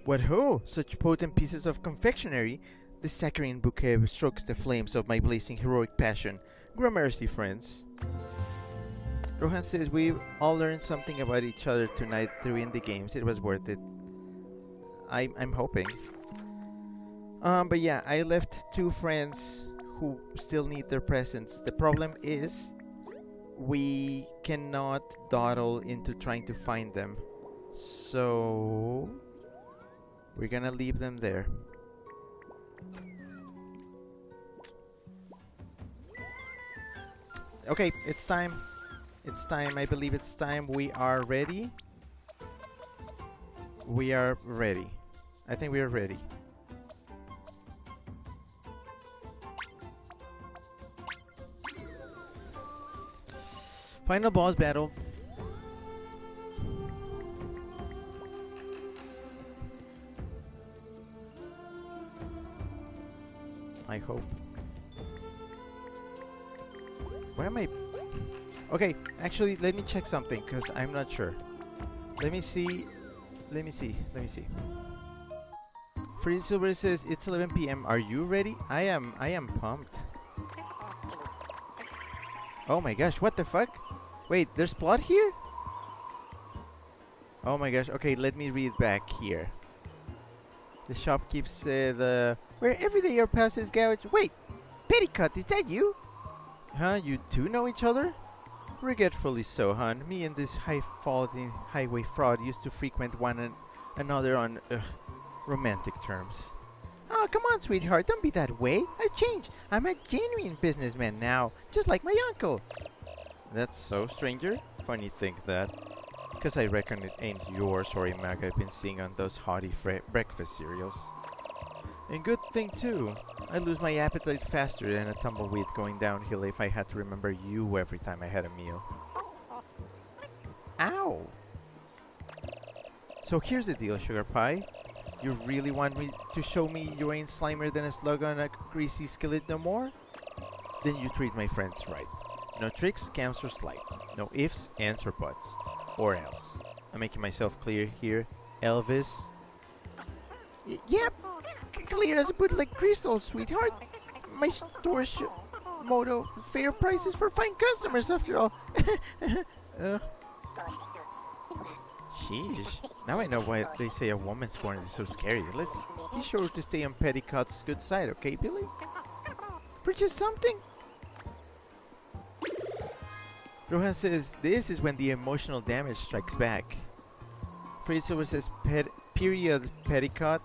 What ho! Such potent pieces of confectionery! The saccharine bouquet strokes the flames of my blazing heroic passion. Gramercy, friends. Rohan says we all learned something about each other tonight through indie games. It was worth it. I'm hoping. But yeah, I left 2 friends who still need their presents. The problem is we cannot dawdle into trying to find them. So we're gonna leave them there. Okay, it's time. It's time. I believe it's time. We are ready. We are ready. I think we are ready. Final boss battle. I hope. Where am I? Okay, actually, let me check something because I'm not sure. Let me see. Free Silver says it's 11 p.m. Are you ready? I am pumped. Oh my gosh, what the fuck? Wait, there's plot here? Oh my gosh, okay, let me read back here. The shop keeps the... Where every day your passes gouge... Wait! Petticut, is that you? Huh, you two know each other? Regretfully so, hon. Me and this high-faulty highway fraud used to frequent one another on romantic terms. Oh, come on, sweetheart, don't be that way. I've changed. I'm a genuine businessman now, just like my uncle. That's so, stranger? Funny think that. Because I reckon it ain't your sorry mug I've been seeing on those hearty breakfast cereals. And good thing, too. I lose my appetite faster than a tumbleweed going downhill if I had to remember you every time I had a meal. Ow! So here's the deal, Sugar Pie. You really want me to show me you ain't slimer than a slug on a greasy skillet no more? Then you treat my friends right. No tricks, scams, or slights. No ifs, ands, or buts. Or else. I'm making myself clear here. Elvis. Yep. Clear as a bootleg crystal, sweetheart. My store's motto, fair prices for fine customers after all. Sheesh. Now I know why they say a woman's corner is so scary. Let's be sure to stay on Petticut's good side, okay, Billy? Purchase something? Rohan says this is when the emotional damage strikes back. Freezer says period Petticut.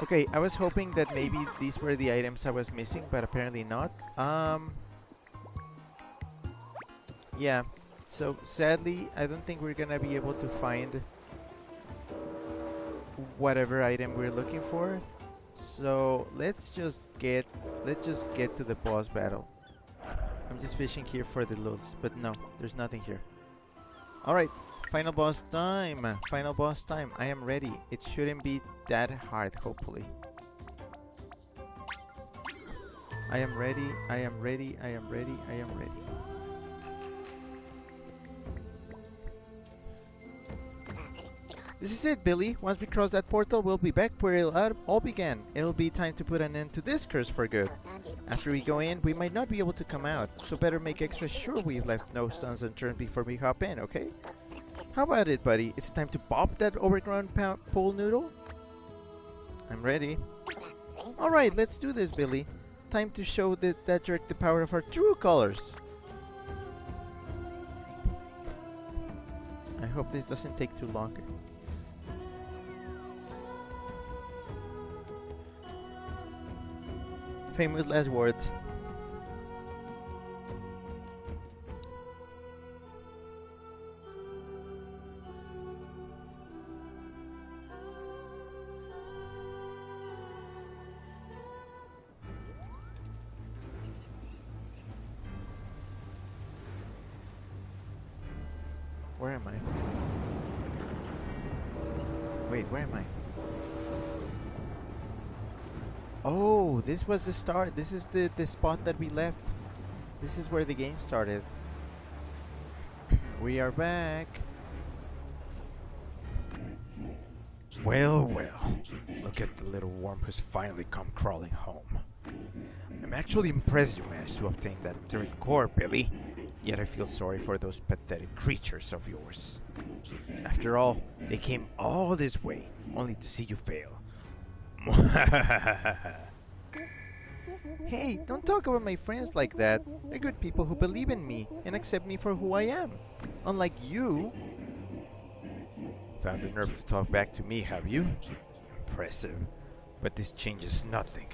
Okay, I was hoping that maybe these were the items I was missing, but apparently not. Yeah. So sadly, I don't think we're gonna be able to find whatever item we're looking for. So let's just get to the boss battle. I'm just fishing here for the loads, but no, there's nothing here. All right, final boss time. Final boss time. I am ready. It shouldn't be that hard, hopefully. I am ready. I am ready. I am ready. I am ready. This is it, Billy. Once we cross that portal, we'll be back where it all began. It'll be time to put an end to this curse for good. After we go in, we might not be able to come out, so better make extra sure we've left no stones unturned before we hop in, okay? How about it, buddy? Is it time to bop that overgrown pool noodle? I'm ready. Alright, let's do this, Billy. Time to show that jerk the power of our true colors. I hope this doesn't take too long. Famous last words. Where am I? Wait, where am I? Oh, this was the start. This is the spot that we left. This is where the game started. We are back. Well, well. Look at the little worm who's finally come crawling home. I'm actually impressed you managed to obtain that third core, Billy. Yet I feel sorry for those pathetic creatures of yours. After all, they came all this way, only to see you fail. Hey, don't talk about my friends like that. They're good people who believe in me and accept me for who I am. Unlike you. Found the nerve to talk back to me, have you? Impressive. But this changes nothing.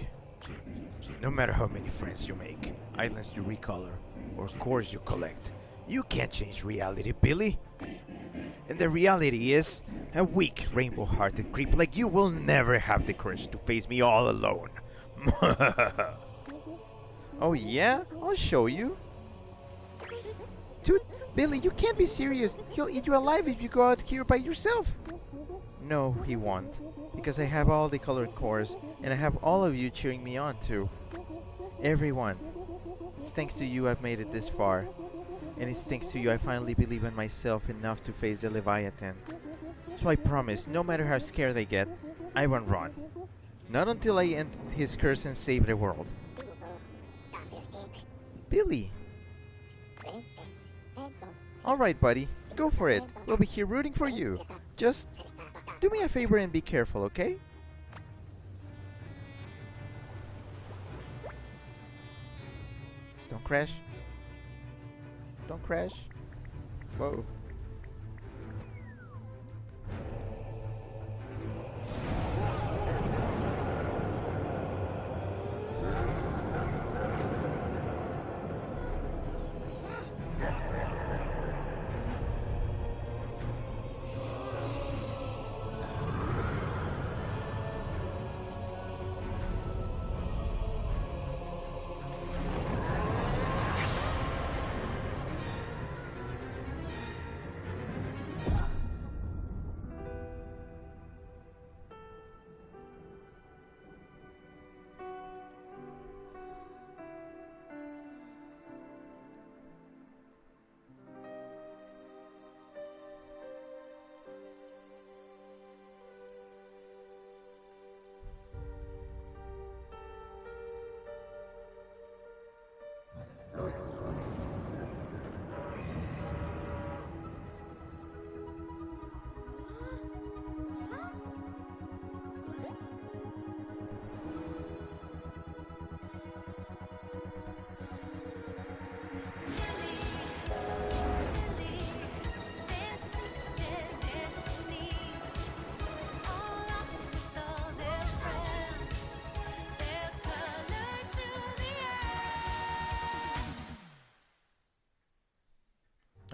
No matter how many friends you make, islands you recolor, or cores you collect, you can't change reality, Billy. And the reality is, a weak, rainbow-hearted creep like you will never have the courage to face me all alone. Oh yeah? I'll show you. Dude, Billy, you can't be serious. He'll eat you alive if you go out here by yourself. No, he won't. Because I have all the colored cores, and I have all of you cheering me on too. Everyone. It's thanks to you I've made it this far. And it's thanks to you I finally believe in myself enough to face the Leviathan. So I promise, no matter how scared I get, I won't run. Not until I end his curse and save the world. Billy! Alright, buddy. Go for it. We'll be here rooting for you. Just do me a favor and be careful, okay? Don't crash. Don't crash. Whoa.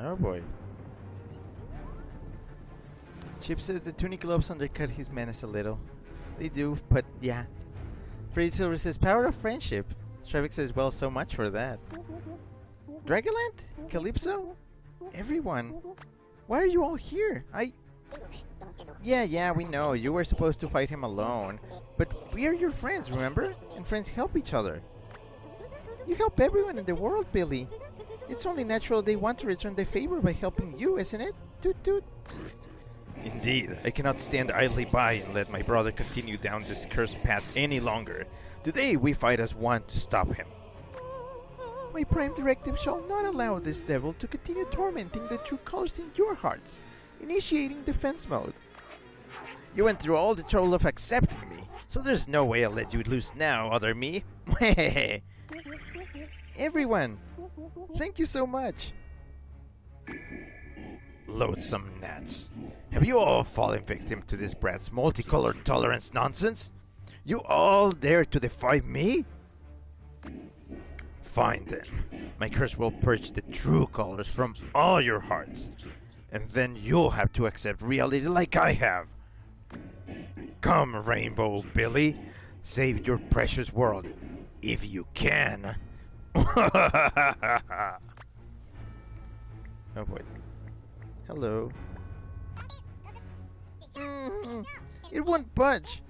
Oh boy. Chip says the tunic gloves undercut his menace a little. They do, but yeah. Freddy Silver says power of friendship. Shrevik says well, so much for that. Dragolant? Calypso? Everyone. Why are you all here? Yeah, we know. You were supposed to fight him alone. But we are your friends, remember? And friends help each other. You help everyone in the world, Billy. It's only natural they want to return the favor by helping you, isn't it? Toot toot. Indeed, I cannot stand idly by and let my brother continue down this cursed path any longer. Today we fight as one to stop him. My prime directive shall not allow this devil to continue tormenting the true colors in your hearts. Initiating defense mode. You went through all the trouble of accepting me, so there's no way I'll let you loose now, other me. Everyone, thank you so much. Loathsome gnats. Have you all fallen victim to this brat's multicolored tolerance nonsense? You all dare to defy me? Fine then. My curse will purge the true colors from all your hearts. And then you'll have to accept reality like I have. Come, Rainbow Billy. Save your precious world. If you can. Oh boy. Hello. It won't budge.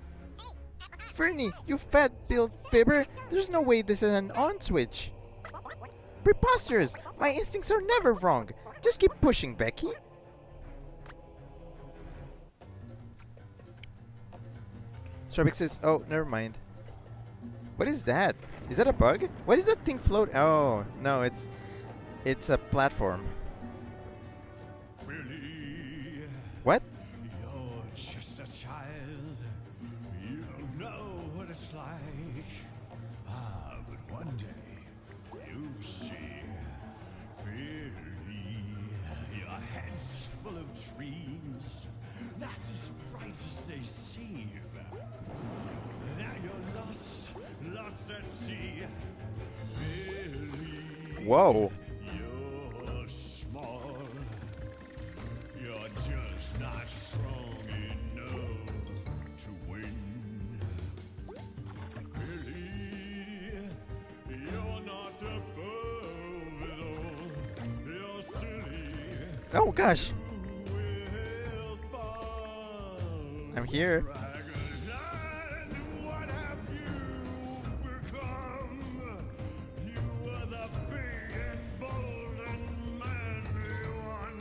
Fernie, you fat-billed fibber. There's no way this is an on switch. Preposterous! My instincts are never wrong. Just keep pushing, Becky. Strawbeck says, oh, never mind. What is that? Is that a bug? Why does that thing float? Oh, no, it's a platform. Billy, What? you're just a child. You don't know what it's like. But one day you'll see. Billy, your head's full of dreams. That's as bright as they seem. Now you're lost at sea. Billy. Whoa. You're small. You're just not strong enough to win. Billy, you're not above it all. You're silly. Oh gosh. You will fall. I'm here. Dragonite, what have you become? You were the big and bold and manly one.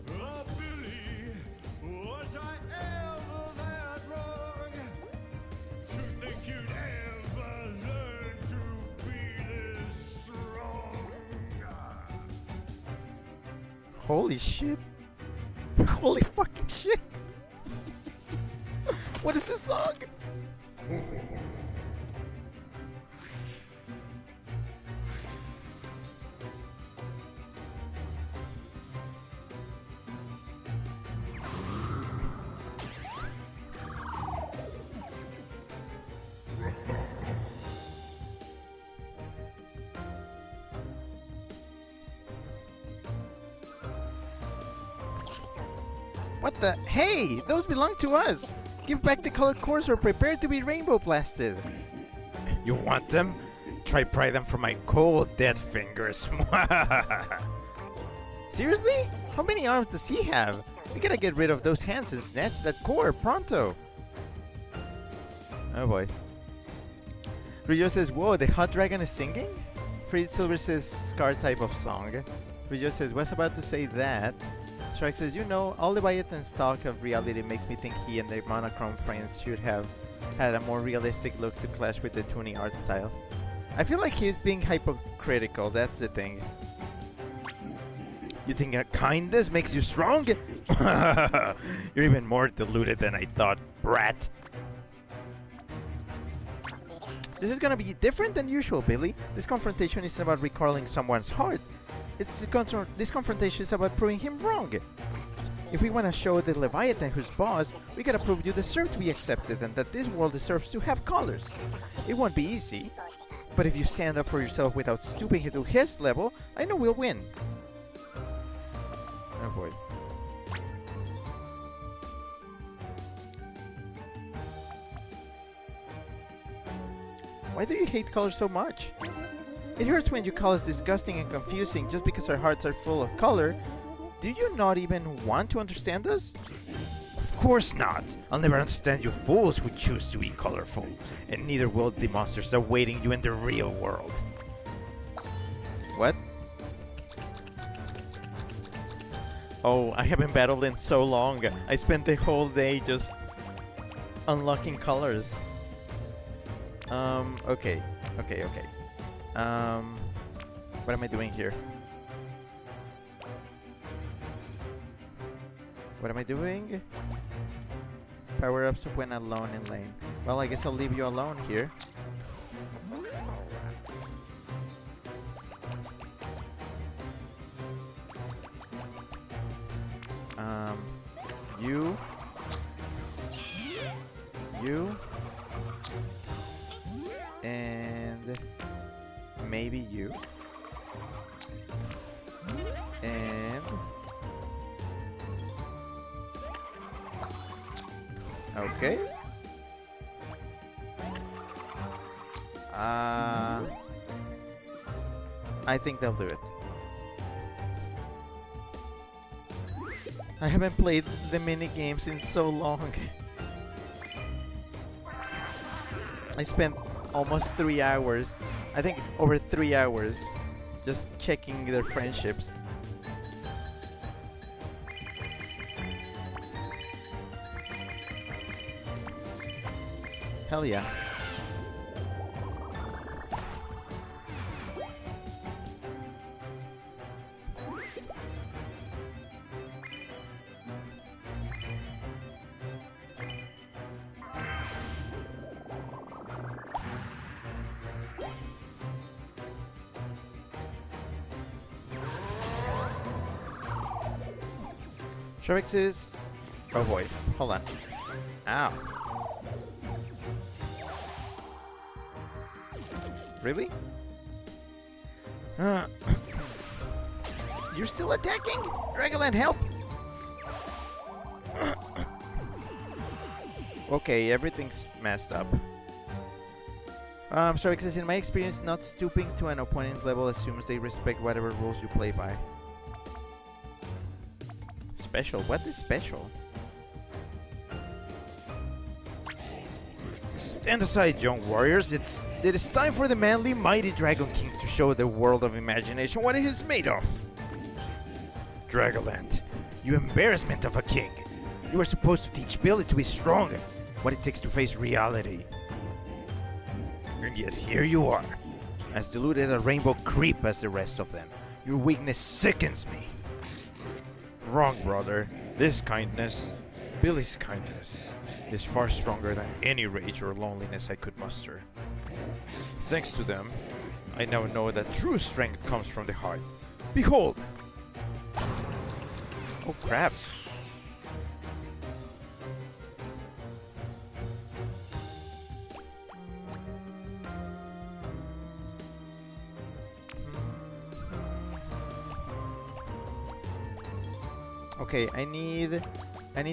Oh, Billy, was I ever that wrong? To think you'd ever learn to be this strong? Holy shit. Holy fucking shit. What is this song? What the? Hey! Those belong to us! Give back the colored cores or prepare to be rainbow blasted! You want them? Try pry them from my cold dead fingers. Seriously? How many arms does he have? We gotta get rid of those hands and snatch that core, pronto! Oh boy. Rijo says, whoa, the hot dragon is singing? Fred Silver says, Scar type of song. Rijo says, was about to say that. Shark says, you know, all Leviathan's talk of reality makes me think he and the monochrome friends should have had a more realistic look to clash with the toony art style. I feel like he's being hypocritical, that's the thing. You think kindness makes you strong? You're even more deluded than I thought, brat. This is gonna be different than usual, Billy. This confrontation isn't about recalling someone's heart. This confrontation is about proving him wrong. If we want to show the Leviathan who's boss, we gotta prove you deserve to be accepted and that this world deserves to have colors. It won't be easy, but if you stand up for yourself without stooping to his level, I know we'll win. Oh boy. Why do you hate colors so much? It hurts when you call us disgusting and confusing just because our hearts are full of color. Do you not even want to understand us? Of course not. I'll never understand you fools who choose to be colorful. And neither will the monsters awaiting you in the real world. What? Oh, I haven't battled in so long. I spent the whole day just unlocking colors. Okay. What am I doing here? What am I doing? Power-ups when alone in lane. Well, I guess I'll leave you alone here. You. And Okay. I think they'll do it. I haven't played the mini games in so long. I spent almost 3 hours, I think over 3 hours, just checking their friendships. Hell yeah. Shrix is... Oh boy, hold on. Ow. Really? You're still attacking? Dragonland, help! Okay, everything's messed up. Shrix says, in my experience, not stooping to an opponent level assumes they respect whatever rules you play by. Special? What is special? Stand aside, young warriors. It is time for the manly, mighty Dragon King to show the world of imagination what he is made of. Dragonland, you embarrassment of a king. You are supposed to teach Billy to be strong, what it takes to face reality. And yet here you are, as deluded a rainbow creep as the rest of them. Your weakness sickens me. Wrong, brother. This kindness, Billy's kindness, is far stronger than any rage or loneliness I could muster. Thanks to them, I now know that true strength comes from the heart. Behold! Oh crap. Okay, I need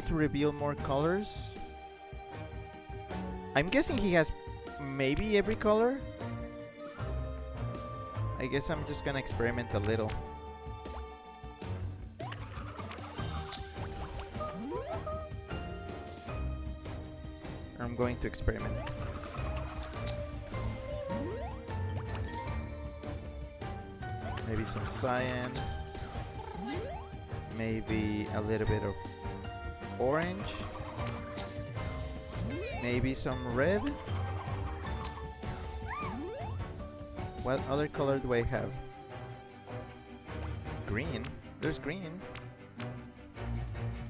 to reveal more colors. I'm guessing he has maybe every color. I guess I'm just gonna experiment a little. I'm going to experiment. Maybe some cyan. Maybe a little bit of orange. Maybe some red. What other color do I have? Green. There's green.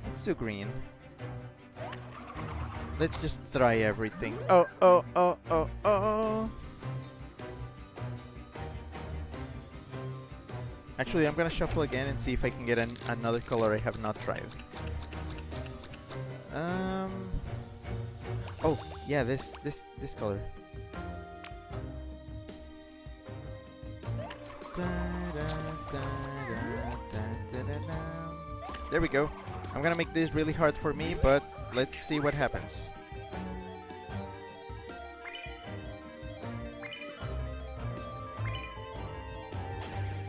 Let's do green. Let's just try everything. Oh, oh, oh, oh, oh. Actually, I'm gonna shuffle again and see if I can get another color I have not tried. Oh, yeah, this color. There we go. I'm gonna make this really hard for me, but let's see what happens.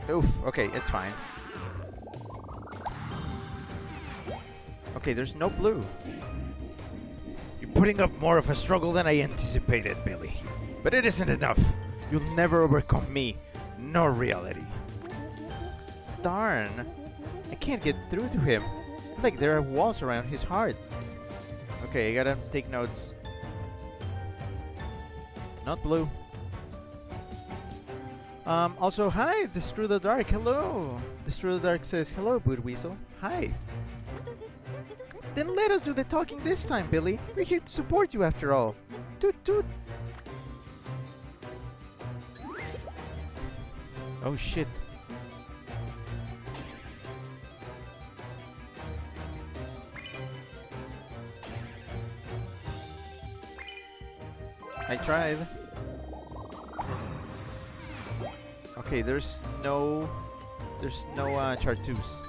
Oof, okay, it's fine. Okay, there's no blue. You're putting up more of a struggle than I anticipated, Billy. But it isn't enough. You'll never overcome me, nor reality. Darn. I can't get through to him. Like there are walls around his heart. Okay, I gotta take notes. Not blue. Also, hi, this Through the Dark. Hello. This Through the Dark says, hello, Boot Weasel. Hi. Then let us do the talking this time, Billy. We're here to support you after all. Toot toot. Oh shit. I tried. Okay, there's no chartreuse.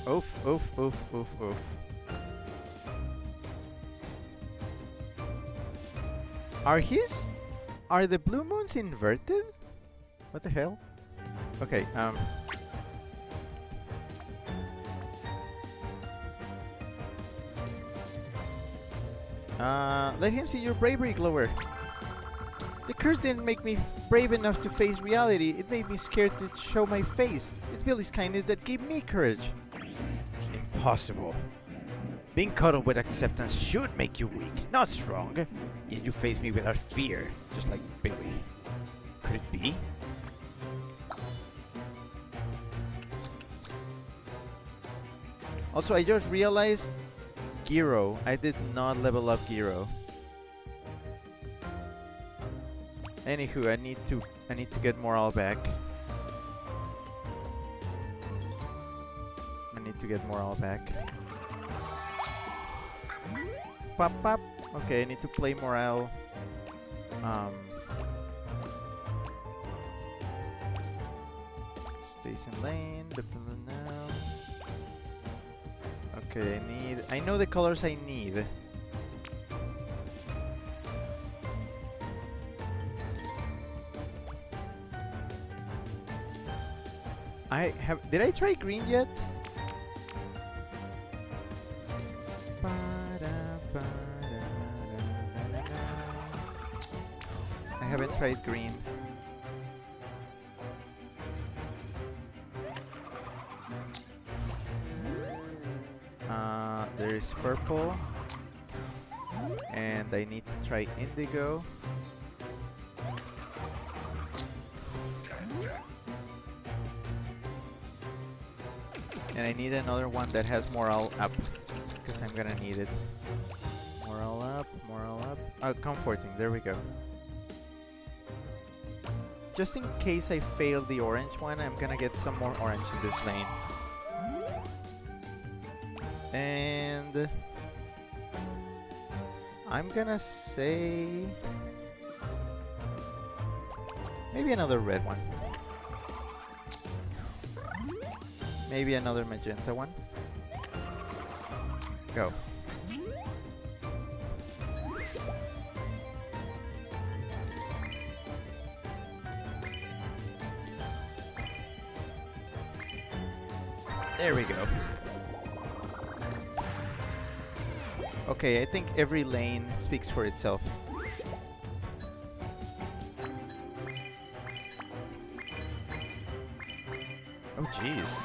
Oof, oof, oof, oof, oof. Are the blue moons inverted? What the hell? Okay, let him see your bravery, Glower. The curse didn't make me brave enough to face reality. It made me scared to show my face. It's Billy's kindness that gave me courage. Impossible. Being cuddled with acceptance should make you weak, not strong. Yet you face me without fear, just like Billy. Could it be? Also, I just realized Giro. I did not level up Giro. Anywho, I need to get morale back. I need to get morale back. Pop pop. Okay, I need to play morale. Stays in lane. Now. Okay, I know the colors I need. Did I try green yet? I haven't tried green. There's purple. And I need to try indigo. And I need another one that has morale up, because I'm gonna need it. Morale up, morale up. Oh, comforting, there we go. Just in case I fail the orange one, I'm gonna get some more orange in this lane. And I'm gonna say maybe another red one. Maybe another magenta one. Go. There we go. Okay, I think every lane speaks for itself. Oh, jeez.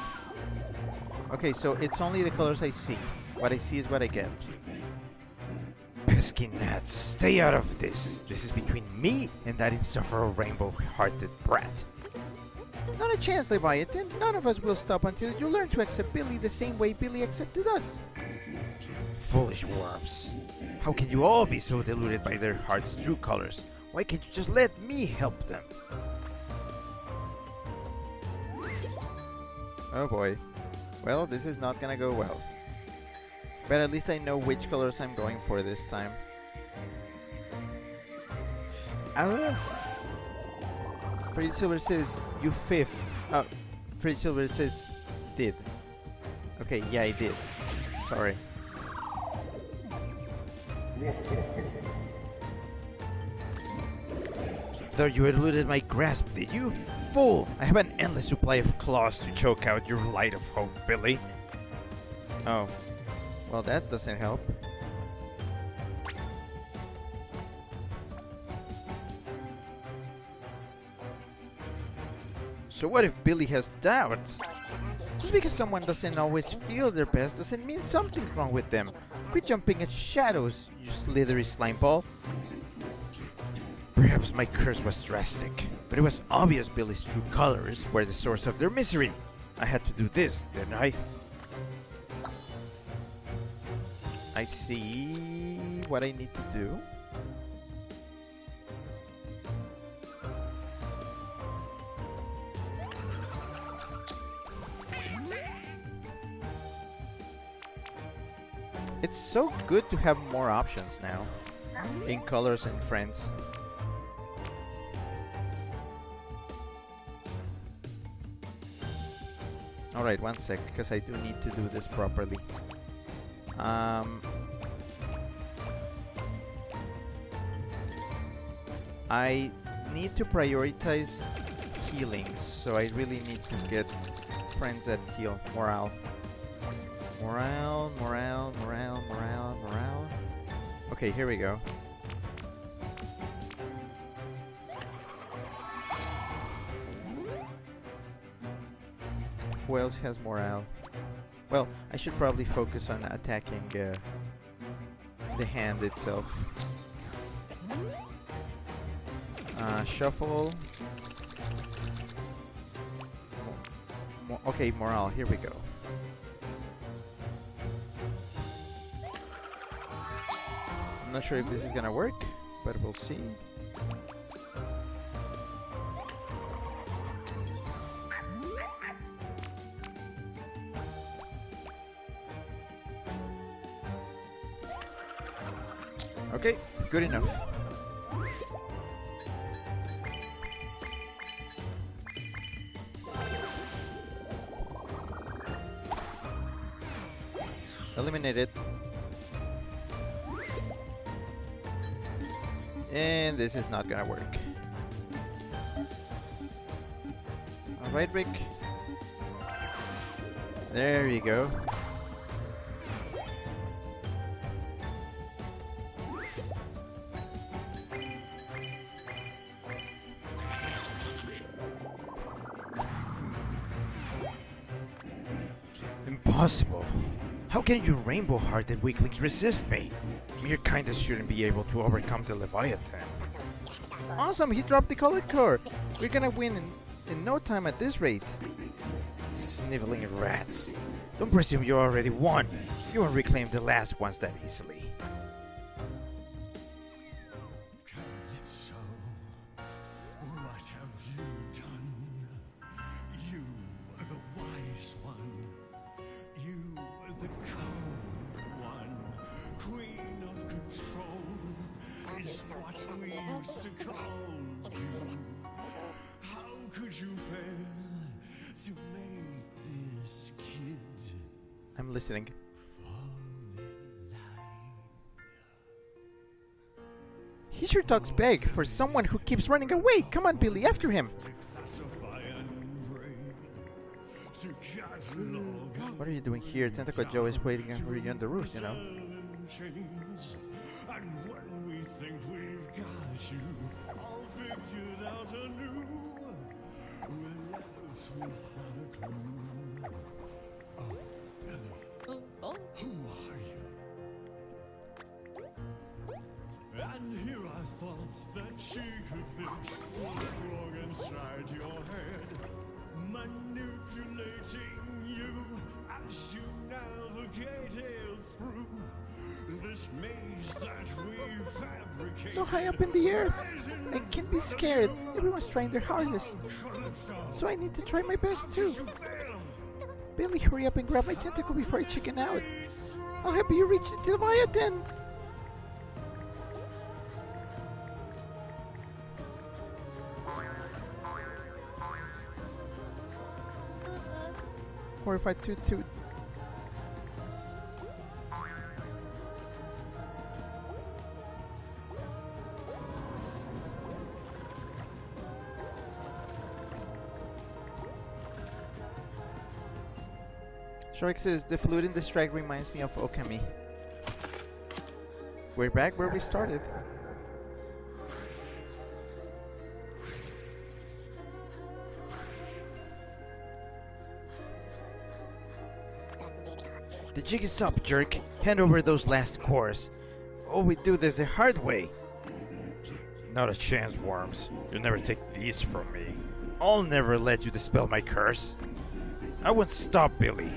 Okay, so it's only the colors I see. What I see is what I get. Pesky gnats, stay out of this. This is between me and that insufferable rainbow-hearted brat. Not a chance, Leviathan. None of us will stop until you learn to accept Billy the same way Billy accepted us. Foolish worms. How can you all be so deluded by their heart's true colors? Why can't you just let me help them? Oh boy. Well, this is not gonna go well. But at least I know which colors I'm going for this time. Freddy Silver says, you fifth. Oh, Freddy Silver says, did. Okay, yeah, I did. Sorry. Thought you eluded my grasp, did you? Fool! I have an endless supply of claws to choke out your light of hope, Billy. Oh. Well, that doesn't help. So what if Billy has doubts? Just because someone doesn't always feel their best doesn't mean something's wrong with them. Quit jumping at shadows, you slithery slime ball. Perhaps my curse was drastic, but it was obvious Billy's true colors were the source of their misery. I had to do this, didn't I? I see what I need to do. It's so good to have more options now in colors and friends. Alright, one sec, because I do need to do this properly. I need to prioritize healing, so I really need to get friends that heal. Morale. Morale, morale, morale, morale, morale. Okay, here we go. Who else has morale? Well, I should probably focus on attacking the hand itself. Shuffle. Okay, morale. Here we go. I'm not sure if this is gonna work, but we'll see. Okay, good enough. Eliminate it. And this is not gonna work. Alright, Rick. There you go. Impossible. How can you rainbow-hearted weaklings resist me? Mere kindness shouldn't be able to overcome the Leviathan. Awesome, he dropped the colored core. We're gonna win in no time at this rate. Sniveling rats. Don't presume you already won. You won't reclaim the last ones that easily. Calypso, what have you done? You are the wise one. You are the cold one. Queen of control is what we used to call you. How could you fail to make this kid I'm listening. fall in line? He sure talks big for someone who keeps running away. Come on, Billy, after him. To classify and grade, to catalog What are you doing here? Tentacle Joe is waiting for you on the roof, you know. chains. And when we think we've got you all figured out anew, we're left without a clue. Oh, Billy, who are you? And here I thought that she could fix what's wrong inside your head, manipulating you as you navigated through this maze that we fabricated. So high up in the air, I can't be scared. Everyone's trying their hardest. So I need to try my best too. Billy, hurry up and grab my tentacle before I chicken out. I'll help you reach the Leviathan. Horrified toot toot. Shark says the flute in this track reminds me of Okami. We're back where we started. The jig is up, jerk. Hand over those last cores. Oh, we do this the hard way. Not a chance, worms. You'll never take these from me. I'll never let you dispel my curse. I won't stop, Billy.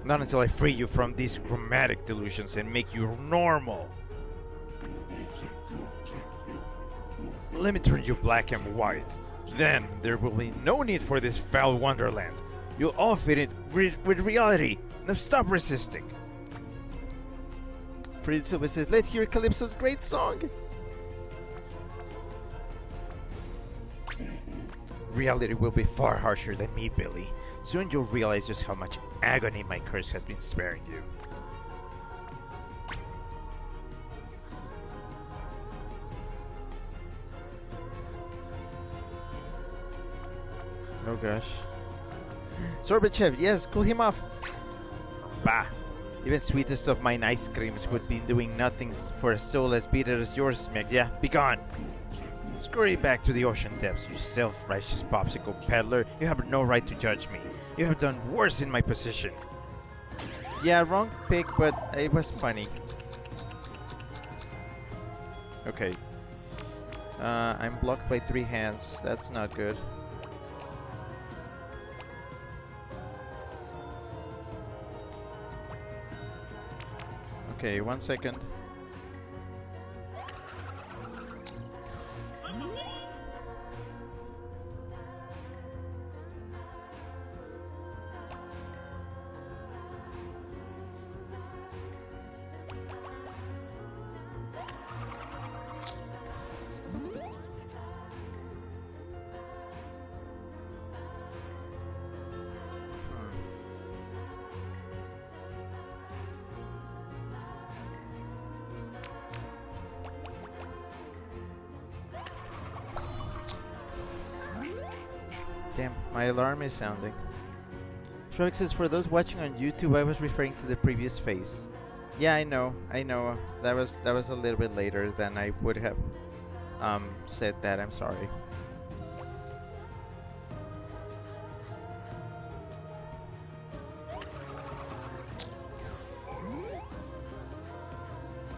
Not until I free you from these chromatic delusions and make you normal. Let me turn you black and white. Then there will be no need for this foul wonderland. You'll all fit in with reality. Now stop resisting. Freddy Silva says, let's hear Calypso's great song. Reality will be far harsher than me, Billy. Soon you'll realize just how much agony my curse has been sparing you. Oh gosh. Sorbachev, yes, cool him off. Bah! Even sweetest of mine ice creams would be doing nothing for a soul as bitter as yours, Smegja. Be gone! Scurry back to the ocean depths, you self-righteous popsicle peddler. You have no right to judge me. You have done worse in my position. Yeah, wrong pick, but it was funny. Okay. I'm blocked by 3 hands. That's not good. Okay, 1 second. Damn, my alarm is sounding. Shrek says, for those watching on YouTube, I was referring to the previous phase. Yeah, I know. That was a little bit later than I would have said that. I'm sorry.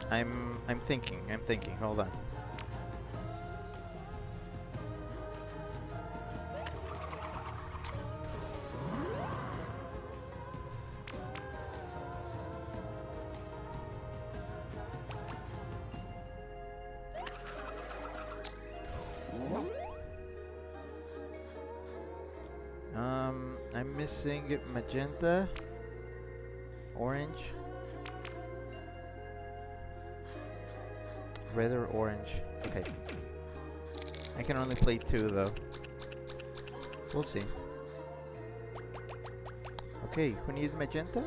I'm thinking. Hold on. I'm missing magenta, orange, red or orange. Okay. I can only play 2 though. We'll see. Okay, who needs magenta?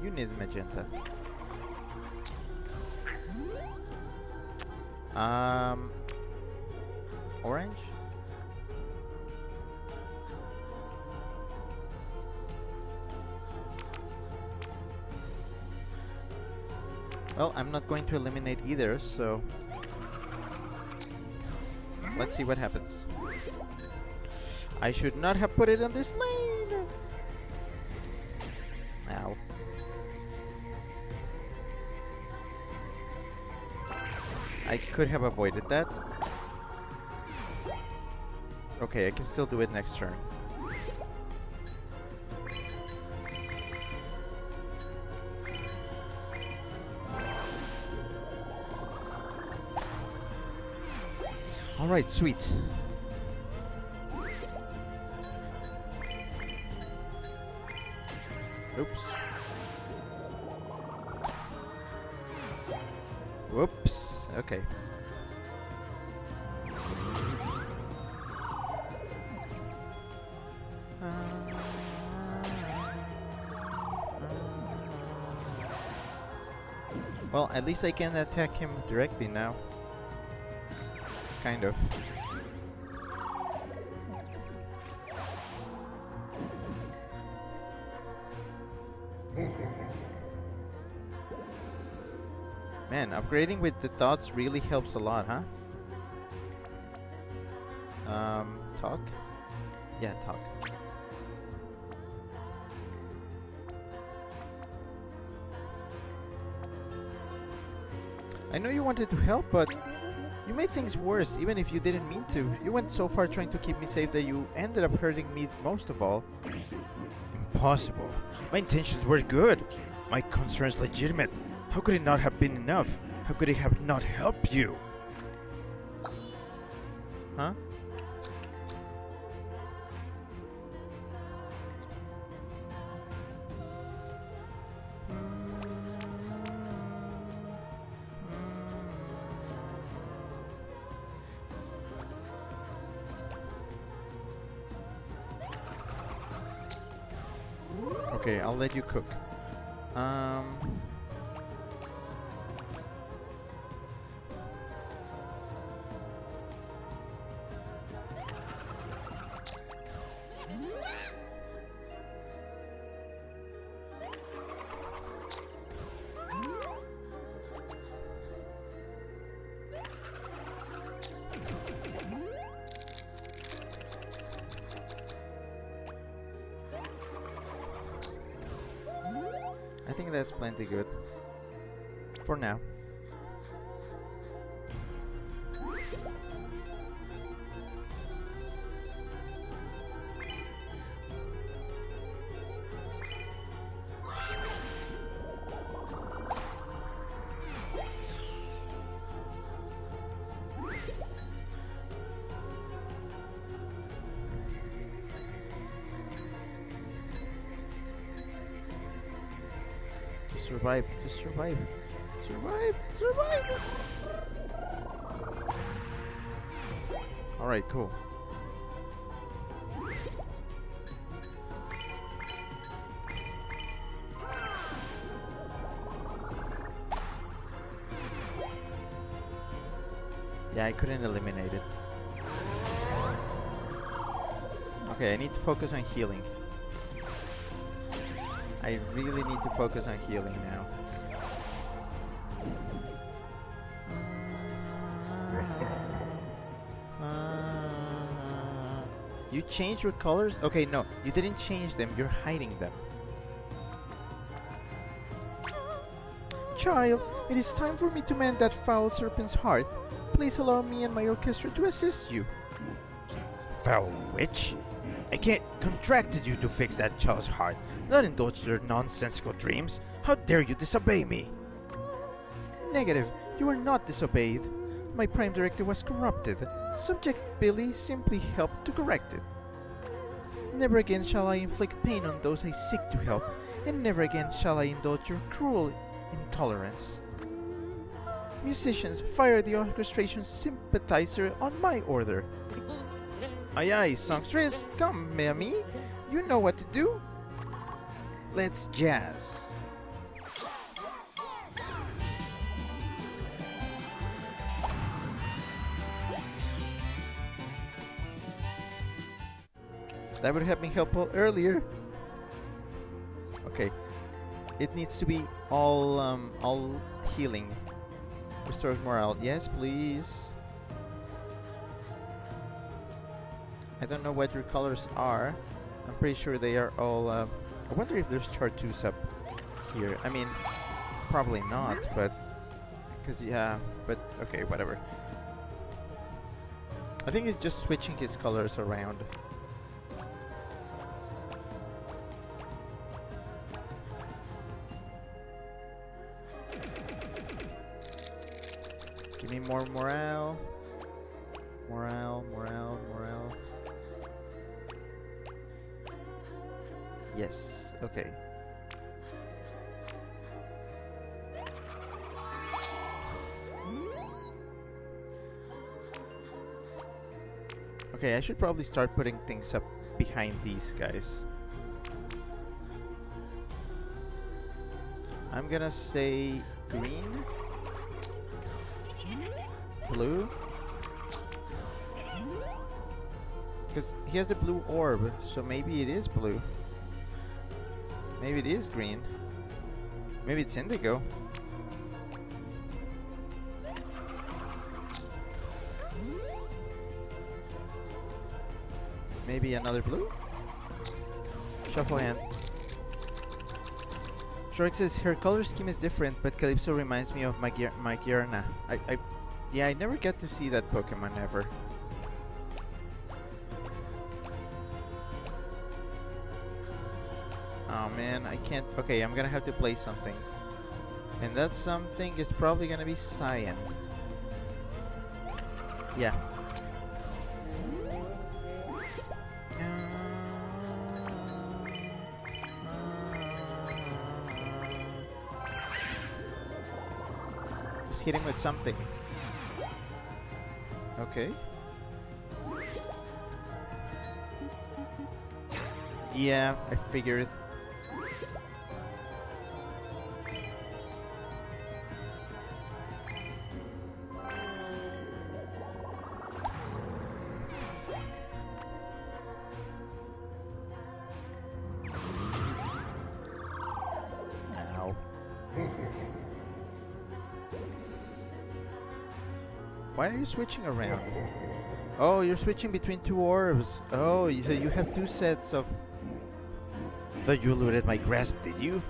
You need magenta. Orange? Well, I'm not going to eliminate either, so let's see what happens. I should not have put it on this lane. Ow. I could have avoided that. Okay, I can still do it next turn. Alright, sweet. Oops. Whoops. Okay. Well, at least I can attack him directly now. Kind of. Man, upgrading with the thoughts really helps a lot, huh? Talk? Yeah, talk. I know you wanted to help, but you made things worse, even if you didn't mean to. You went so far trying to keep me safe that you ended up hurting me most of all. Impossible. My intentions were good. My concerns legitimate. How could it not have been enough? How could it have not helped you? Huh? Okay, I'll let you cook. I think that's plenty good. For now. Just survive. Just survive. Survive. Survive. Alright, cool. Yeah, I couldn't eliminate it. Okay, I need to focus on healing. I really need to focus on healing now. You changed your colors? Okay, no, you didn't change them. You're hiding them. Child, it is time for me to mend that foul serpent's heart. Please allow me and my orchestra to assist you. Foul witch? I can't contracted you to fix that child's heart, not indulge your nonsensical dreams. How dare you disobey me? Negative, you are not disobeyed. My prime directive was corrupted. Subject Billy simply helped to correct it. Never again shall I inflict pain on those I seek to help, and never again shall I indulge your cruel intolerance. Musicians, fire the orchestration sympathizer on my order. Aye aye, songstress, come, mammy. You know what to do. Let's jazz. That would have been helpful earlier. Okay, it needs to be all healing. Restores morale. Yes, please. I don't know what your colors are. I'm pretty sure they are all. I wonder if there's chartreuse up here. I mean, probably not, but because yeah, but okay, whatever. I think he's just switching his colors around. Give me more morale. Morale, morale, morale. Yes, okay. Okay, I should probably start putting things up behind these guys. I'm gonna say green, blue, because he has the blue orb, so maybe it is blue. Maybe it is green. Maybe it's indigo. Maybe another blue? Shuffle hand. Shrek says her color scheme is different, but Calypso reminds me of Magyarna. Yeah, I never get to see that Pokemon ever. Oh man, I can't. Okay, I'm gonna have to play something. And that something is probably gonna be Cyan. Yeah. Just hit him with something. Okay. Yeah, I figured. Why are you switching around? Oh, you're switching between two orbs. Oh, you have two sets of... Thought you eluded my grasp, did you?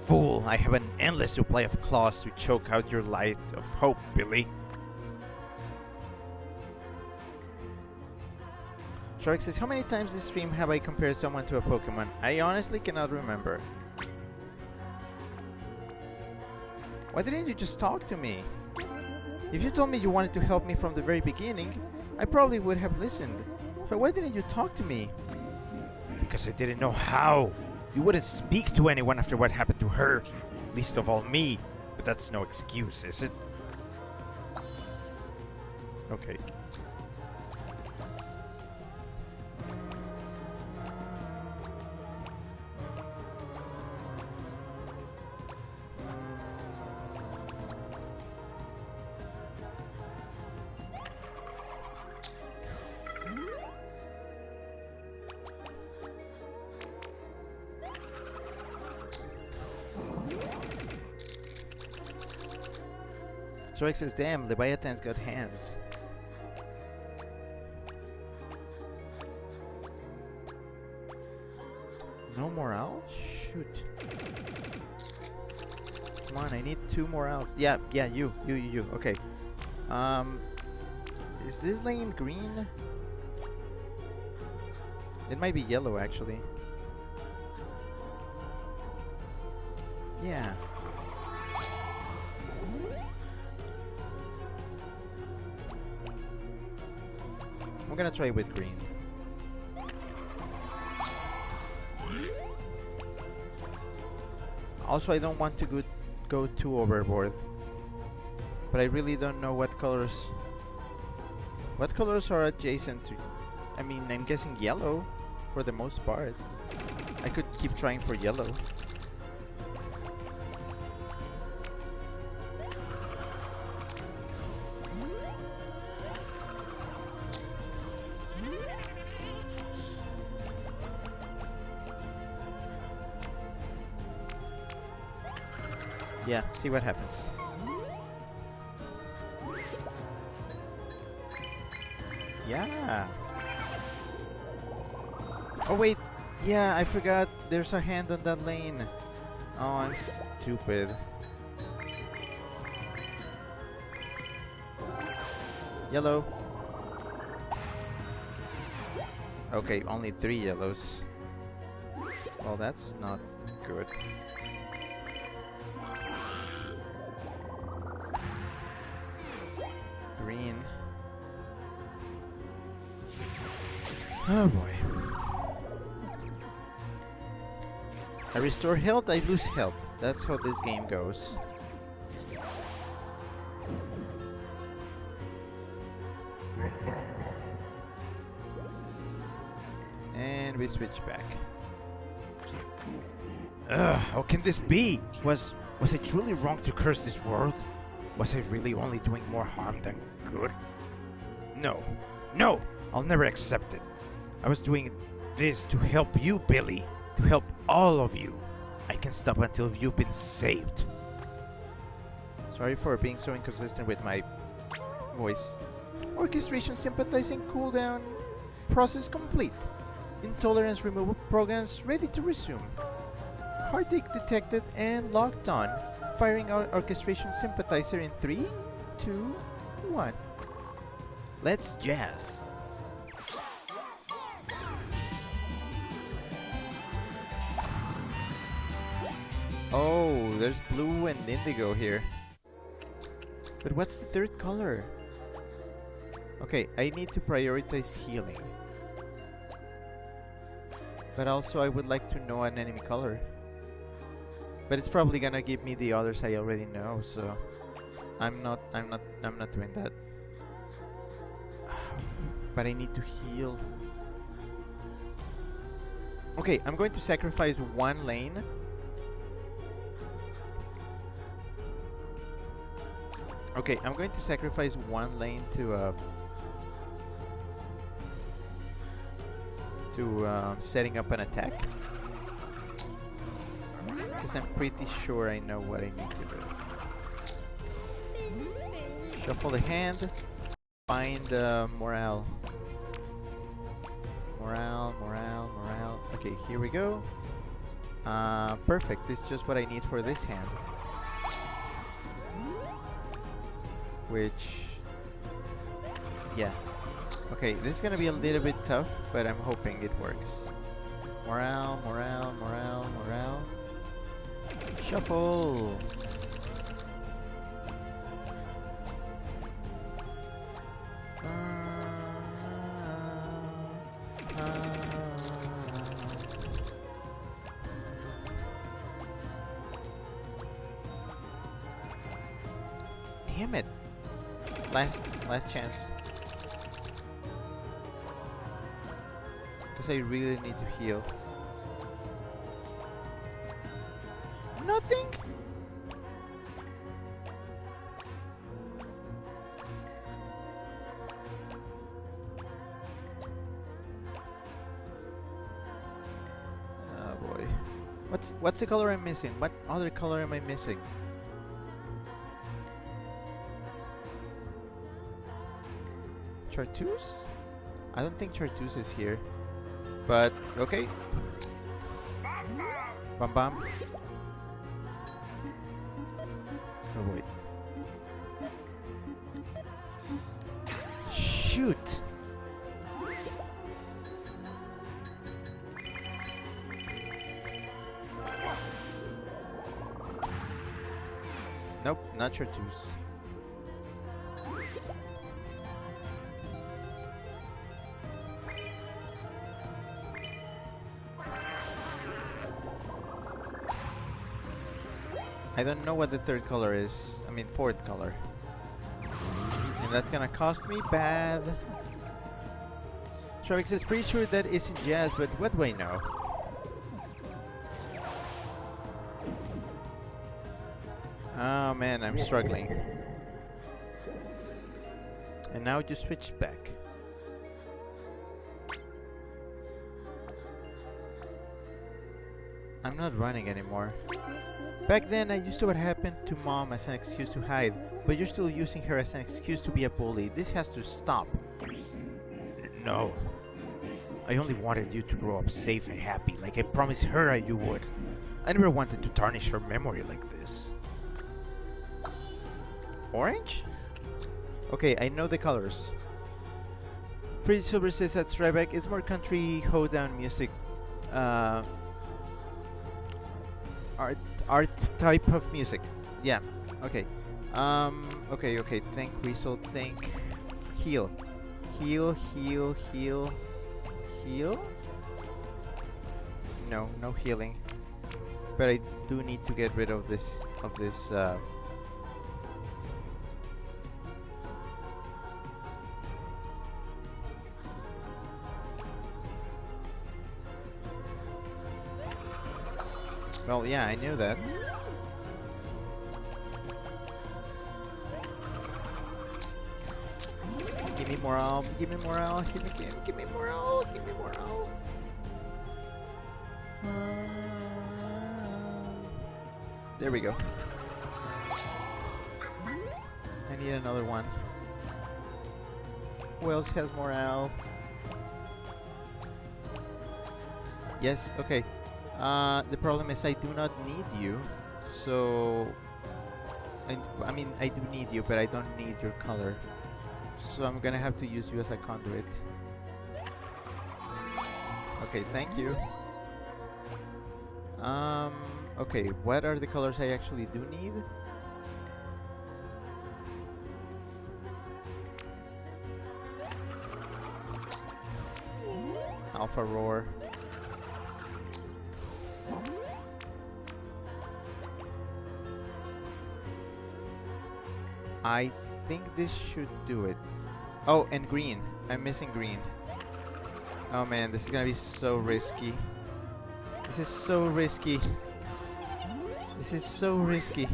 Fool, I have an endless supply of claws to choke out your light of hope, Billy. Shark says, how many times this stream have I compared someone to a Pokemon? I honestly cannot remember. Why didn't you just talk to me? If you told me you wanted to help me from the very beginning, I probably would have listened. But why didn't you talk to me? Because I didn't know how. You wouldn't speak to anyone after what happened to her. Least of all me. But that's no excuse, is it? Okay. Shark says, damn, Leviathan's got hands. No more owls? Shoot. Come on, I need 2 more owls. Yeah, you. Okay. Is this lane green? It might be yellow, actually. Yeah. I'm gonna try with green. Also, I don't want to go too overboard. But I really don't know what colors... What colors are adjacent to... I mean, I'm guessing yellow for the most part. I could keep trying for yellow. Yeah, see what happens. Yeah. Oh wait, yeah, I forgot there's a hand on that lane. Oh, I'm stupid. Yellow. Okay, only 3 yellows. Well, that's not good. Green. Oh boy. I restore health, I lose health. That's how this game goes. And we switch back. Ugh, how can this be? Was I truly wrong to curse this world? Was I really only doing more harm than good? No, I'll never accept it. I was doing this to help you, Billy. To help all of you. I can stop until you've been saved. Sorry for being so inconsistent with my voice. Orchestration sympathizing cooldown process complete. Intolerance removal programs ready to resume. Heartache detected and locked on. Firing our orchestration sympathizer in 3, 2, 1. Let's jazz. Oh, there's blue and indigo here. But what's the third color? Okay, I need to prioritize healing. But also I would like to know an enemy color. But it's probably gonna give me the others I already know, so I'm not doing that. But I need to heal. Okay, I'm going to sacrifice 1 lane. Okay, I'm going to sacrifice 1 lane to setting up an attack. Because I'm pretty sure I know what I need to do. Shuffle the hand. find morale. Morale. Okay, here we go. Perfect. This is just what I need for this hand. Which, yeah. Okay, this is gonna be a little bit tough, but I'm hoping it works. Morale. Shuffle. Damn it. Last chance. Because I really need to heal. Nothing? Oh boy. What's the color I'm missing? What other color am I missing? Chartreuse? I don't think Chartreuse is here. But, okay. Bam bam. Oh wait. Shoot! Nope, not Chartreuse. I don't know what the third color is. I mean, fourth color. And that's gonna cost me bad. Shavix is pretty sure that isn't jazz, but what do I know? Oh man, I'm struggling. And now you switch back. I'm not running anymore. Back then, I used to what happened to Mom as an excuse to hide, but you're still using her as an excuse to be a bully. This has to stop. No. I only wanted you to grow up safe and happy, like I promised her you would. I never wanted to tarnish her memory like this. Orange? Okay, I know the colors. Free Silver says that's right back. It's more country hoedown music. Art type of music. Yeah. Okay. Okay. Think Weasel. Think heal. Heal. No healing. But I do need to get rid of this Well, yeah, I knew that. Give me morale. Give me morale. Give me morale. Give me morale. There we go. I need another one. Who else has morale? Yes, okay. The problem is I do not need you, so I mean I do need you, but I don't need your color, so I'm gonna have to use you as a conduit. Okay, thank you. Okay, what are the colors I actually do need? Alpha Roar. I think this should do it. Oh, and green. I'm missing green. Oh man, this is gonna be so risky. This is so risky. This is so risky.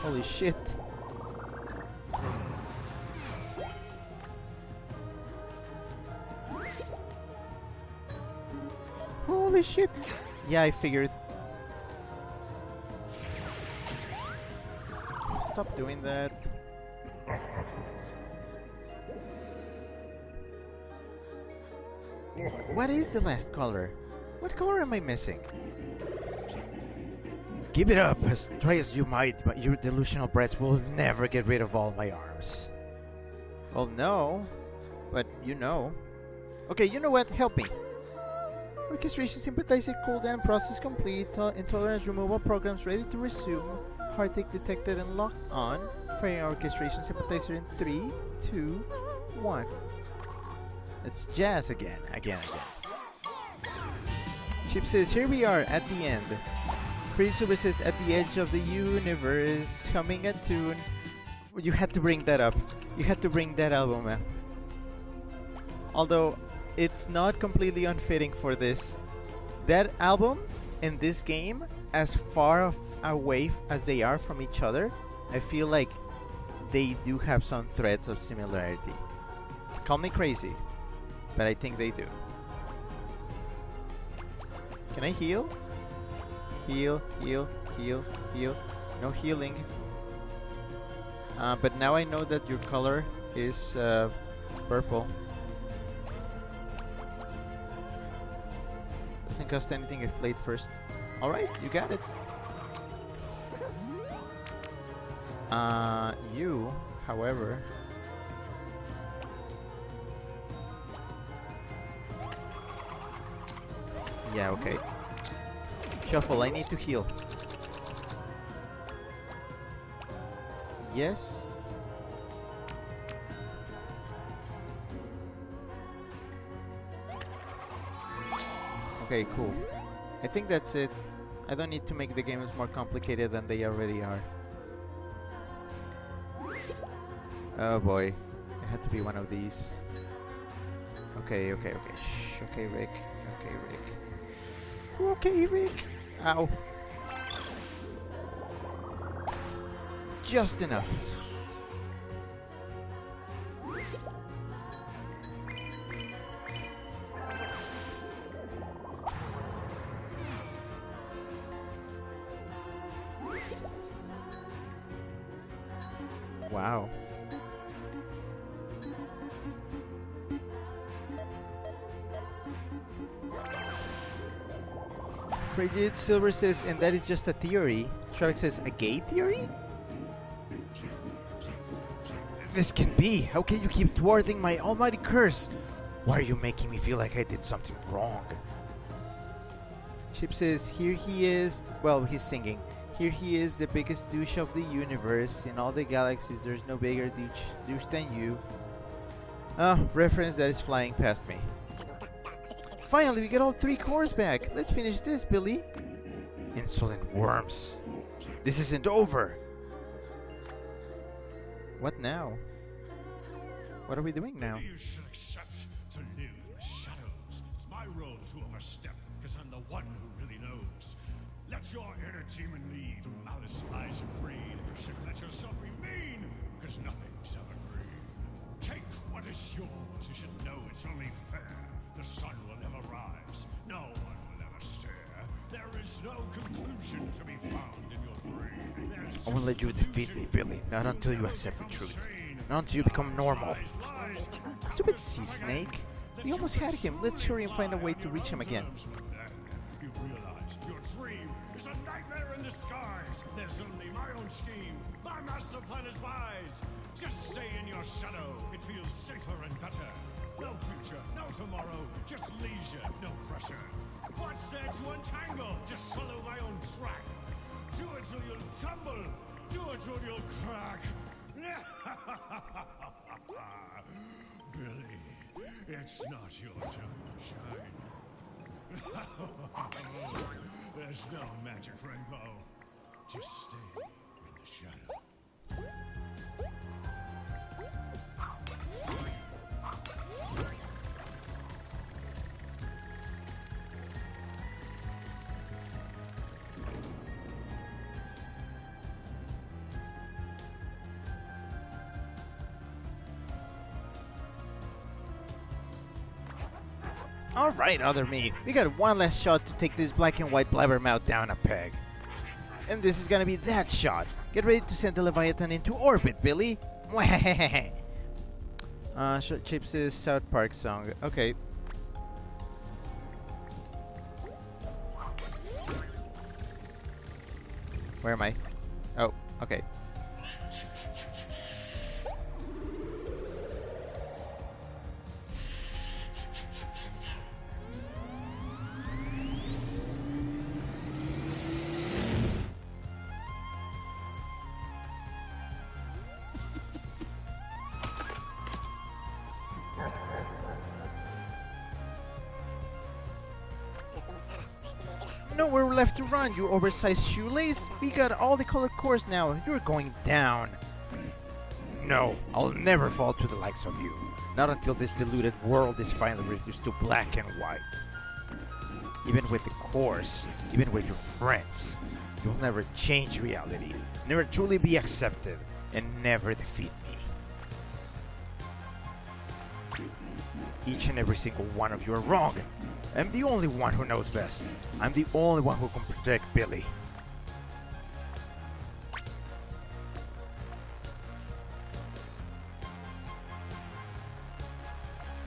Holy shit. Holy shit. Yeah, I figured. Stop doing that. What is the last color? What color am I missing? Give it up, as try as you might, but your delusional brats will never get rid of all my arms. Well, no. But you know. Okay, you know what? Help me. Orchestration sympathizer cooldown process complete. Intolerance removal programs ready to resume. Heartache detected and locked on. Firing orchestration sympathizer in 3, 2, 1. It's jazz again. Chip says, here we are at the end. Free services at the edge of the universe. Humming a tune. You had to bring that up. You had to bring that album up. Although, it's not completely unfitting for this. That album and this game, as far away as they are from each other, I feel like they do have some threads of similarity. Call me crazy, but I think they do. Can I heal? Heal. No healing. But now I know that your color is purple. Doesn't cost anything if played first. Alright, you got it. You, however... Yeah, okay. Shuffle, I need to heal. Yes. Okay, cool. I think that's it. I don't need to make the games more complicated than they already are. Oh boy. It had to be one of these. Okay. Shh. Okay, Rick. Okay, Rick. Ow. Just enough. Wow. Frigid Silver says, and that is just a theory. Shark says, a gay theory? This can be. How can you keep thwarting my almighty curse? Why are you making me feel like I did something wrong? Chip says, here he is. Well, he's singing. Here he is, the biggest douche of the universe. In all the galaxies, there's no bigger douche than you. Reference that is flying past me. Finally, we get all 3 cores back. Let's finish this, Billy. Insolent worms. This isn't over. What now? What are we doing now? You should accept to live in the shadows. It's my role to overstep, because I'm the one who really knows. Let your inner demon lead. Malice, lies, and greed. You should let yourself be mean, because nothing's ever green. Take what is yours. You should know it's only fair. The sun will never rise. No one will ever stare. There is no conclusion to be found in your brain. I won't let you defeat me, Billy. Not until you accept the truth. Not until you become normal. Stupid sea snake. We almost had him. Let's hurry and find a way to reach him again. You realize your dream is a nightmare in disguise. There's only my own scheme. My master plan is wise. Just stay in your shadow. It feels safer and better. No future, no tomorrow, just leisure, no pressure. What's there to untangle? Just follow my own track. Do it till you'll tumble. Do it till you'll crack. Billy, it's not your time to shine. There's no magic rainbow. Just stay in the shadow. Alright, other me. We got one last shot to take this black and white blabbermouth down a peg. And this is gonna be that shot. Get ready to send the Leviathan into orbit, Billy. Chips' South Park song. Okay. Where am I? Oh, okay. Nowhere left to run, you oversized shoelace. We got all the colored cores now. You're going down. No, I'll never fall to the likes of you. Not until this deluded world is finally reduced to black and white. Even with the cores, even with your friends, you'll never change reality, never truly be accepted, and never defeat me. Each and every single one of you are wrong. I'm the only one who knows best. I'm the only one who can protect Billy.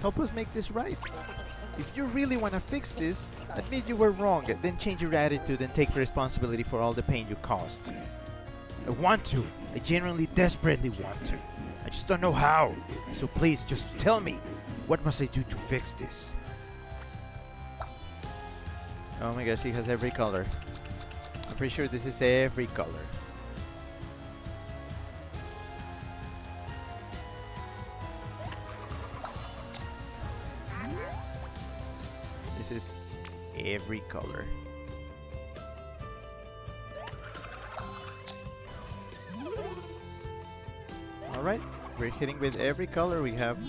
Help us make this right. If you really want to fix this, admit you were wrong, then change your attitude and take responsibility for all the pain you caused. I want to. I genuinely, desperately want to. I just don't know how. So please, just tell me. What must I do to fix this? Oh my gosh, he has every color. I'm pretty sure this is every color. This is every color. Alright, we're hitting with every color we have.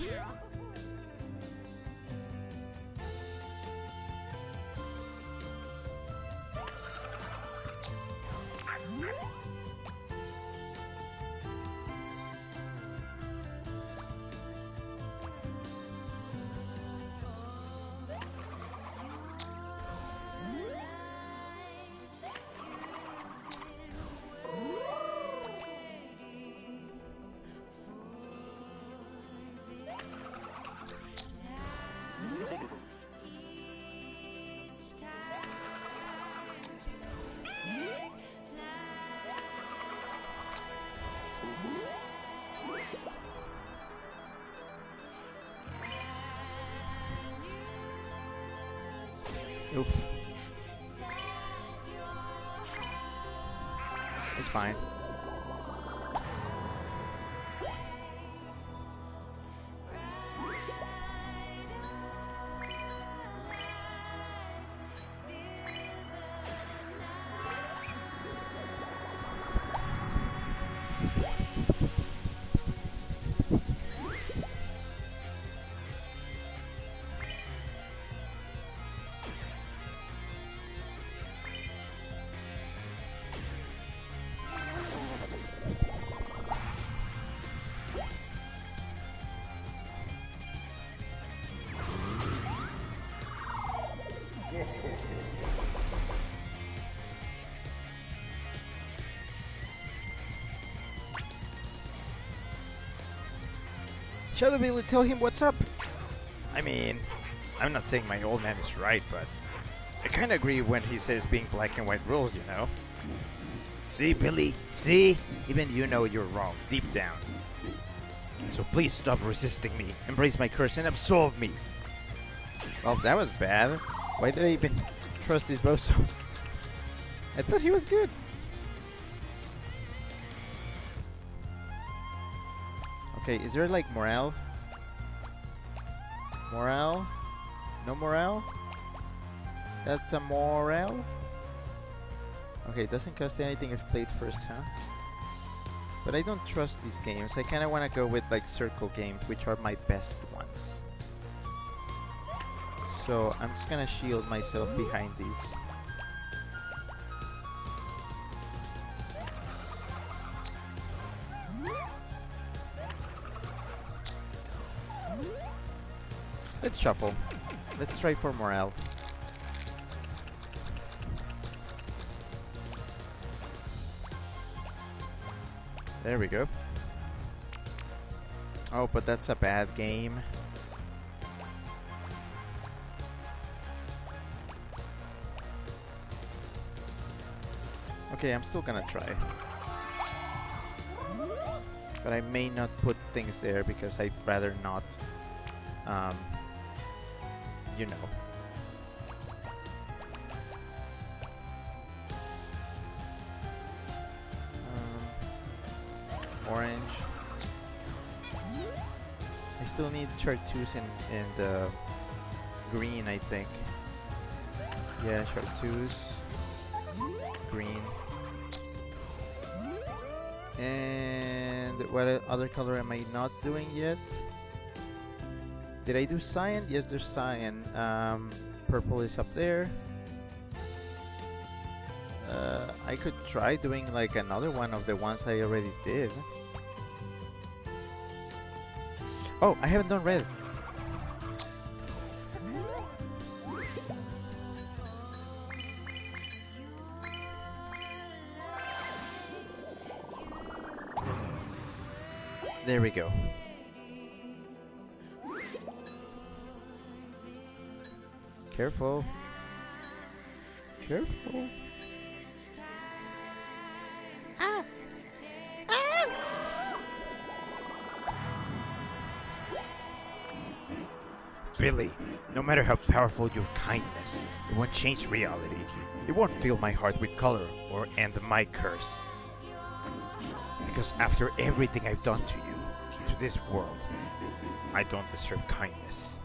Oof. It's fine. Shadow Billy, tell him what's up. I mean, I'm not saying my old man is right, but I kinda agree when he says being black and white rules, you know? See, Billy? See? Even you know you're wrong, deep down. So please stop resisting me, embrace my curse, and absolve me. Well, that was bad. Why did I even trust this bro so? I thought he was good. Okay, is there like morale? Morale? No morale? That's a morale? Okay, it doesn't cost anything if played first, huh? But I don't trust these games. I kinda wanna go with like circle games, which are my best ones. So I'm just gonna shield myself behind these. Let's shuffle. Let's try for morale. There we go. Oh, but that's a bad game. Okay, I'm still gonna try. But I may not put things there because I'd rather not, you know. Orange. I still need chartreuse and green, I think. Yeah, chartreuse. Green. And what other color am I not doing yet? Did I do cyan? Yes, there's cyan. Purple is up there. I could try doing like another one of the ones I already did. Oh, I haven't done red. There we go. Careful. Careful. Ah! Ah! Billy, no matter how powerful your kindness, it won't change reality. It won't fill my heart with color or end my curse. Because after everything I've done to you, to this world, I don't deserve kindness.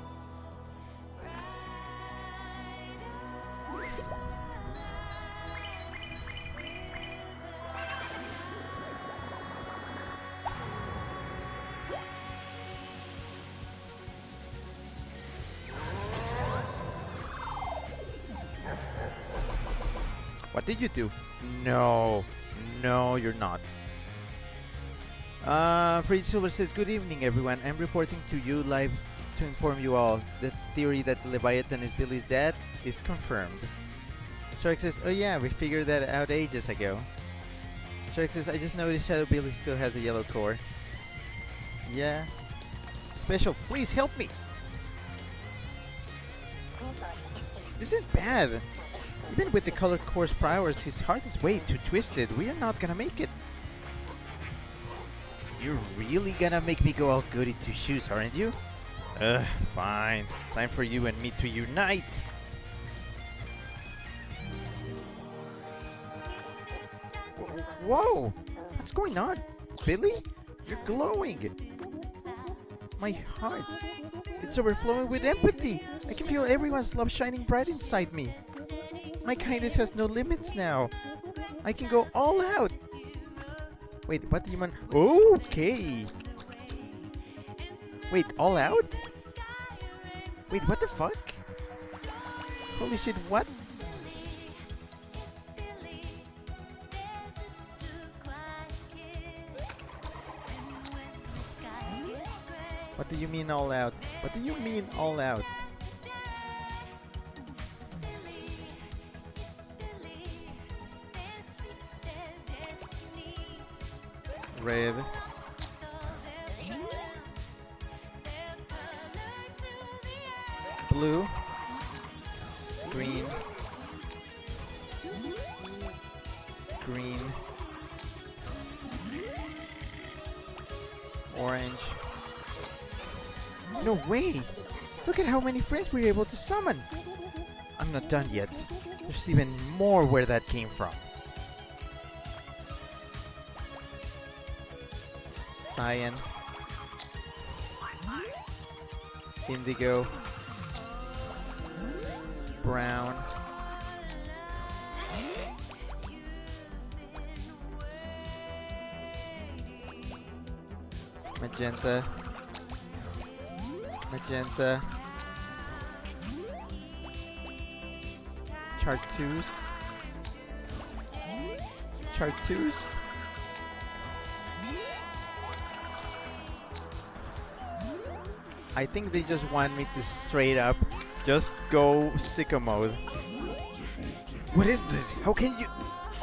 What did you do? No. No, you're not. Fridge Silver says, good evening, everyone. I'm reporting to you live to inform you all. The theory that Leviathan is Billy's dad is confirmed. Shark says, oh yeah, we figured that out ages ago. Shark says, I just noticed Shadow Billy still has a yellow core. Yeah. Special, please help me! This is bad. Even with the colored core's powers, his heart is way too twisted. We are not gonna make it. You're really gonna make me go all goody two shoes, aren't you? Fine. Time for you and me to unite. Whoa! What's going on? Billy? You're glowing! My heart. It's overflowing with empathy. I can feel everyone's love shining bright inside me. My kindness has no limits now. I can go all out. Wait, what do you mean? Okay. Wait, all out? Wait, what the fuck? Holy shit, what? What do you mean all out? What do you mean all out? Red. Blue. Green. Green. Orange. No way! Look at how many friends we were able to summon! I'm not done yet. There's even more where that came from. Cyan. Indigo. Brown. Magenta. Magenta. Chartreuse. Chartreuse. I think they just want me to straight up Just go sicko mode. What is this? How can you...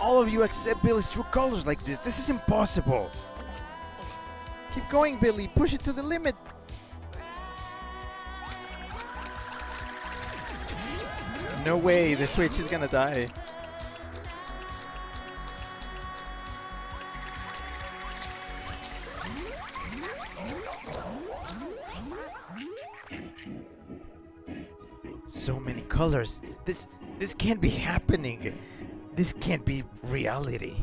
all of you accept Billy's true colors like this? This is impossible. Keep going, Billy. Push it to the limit. No way, the Switch is gonna die. So many colors. This can't be happening. This can't be reality.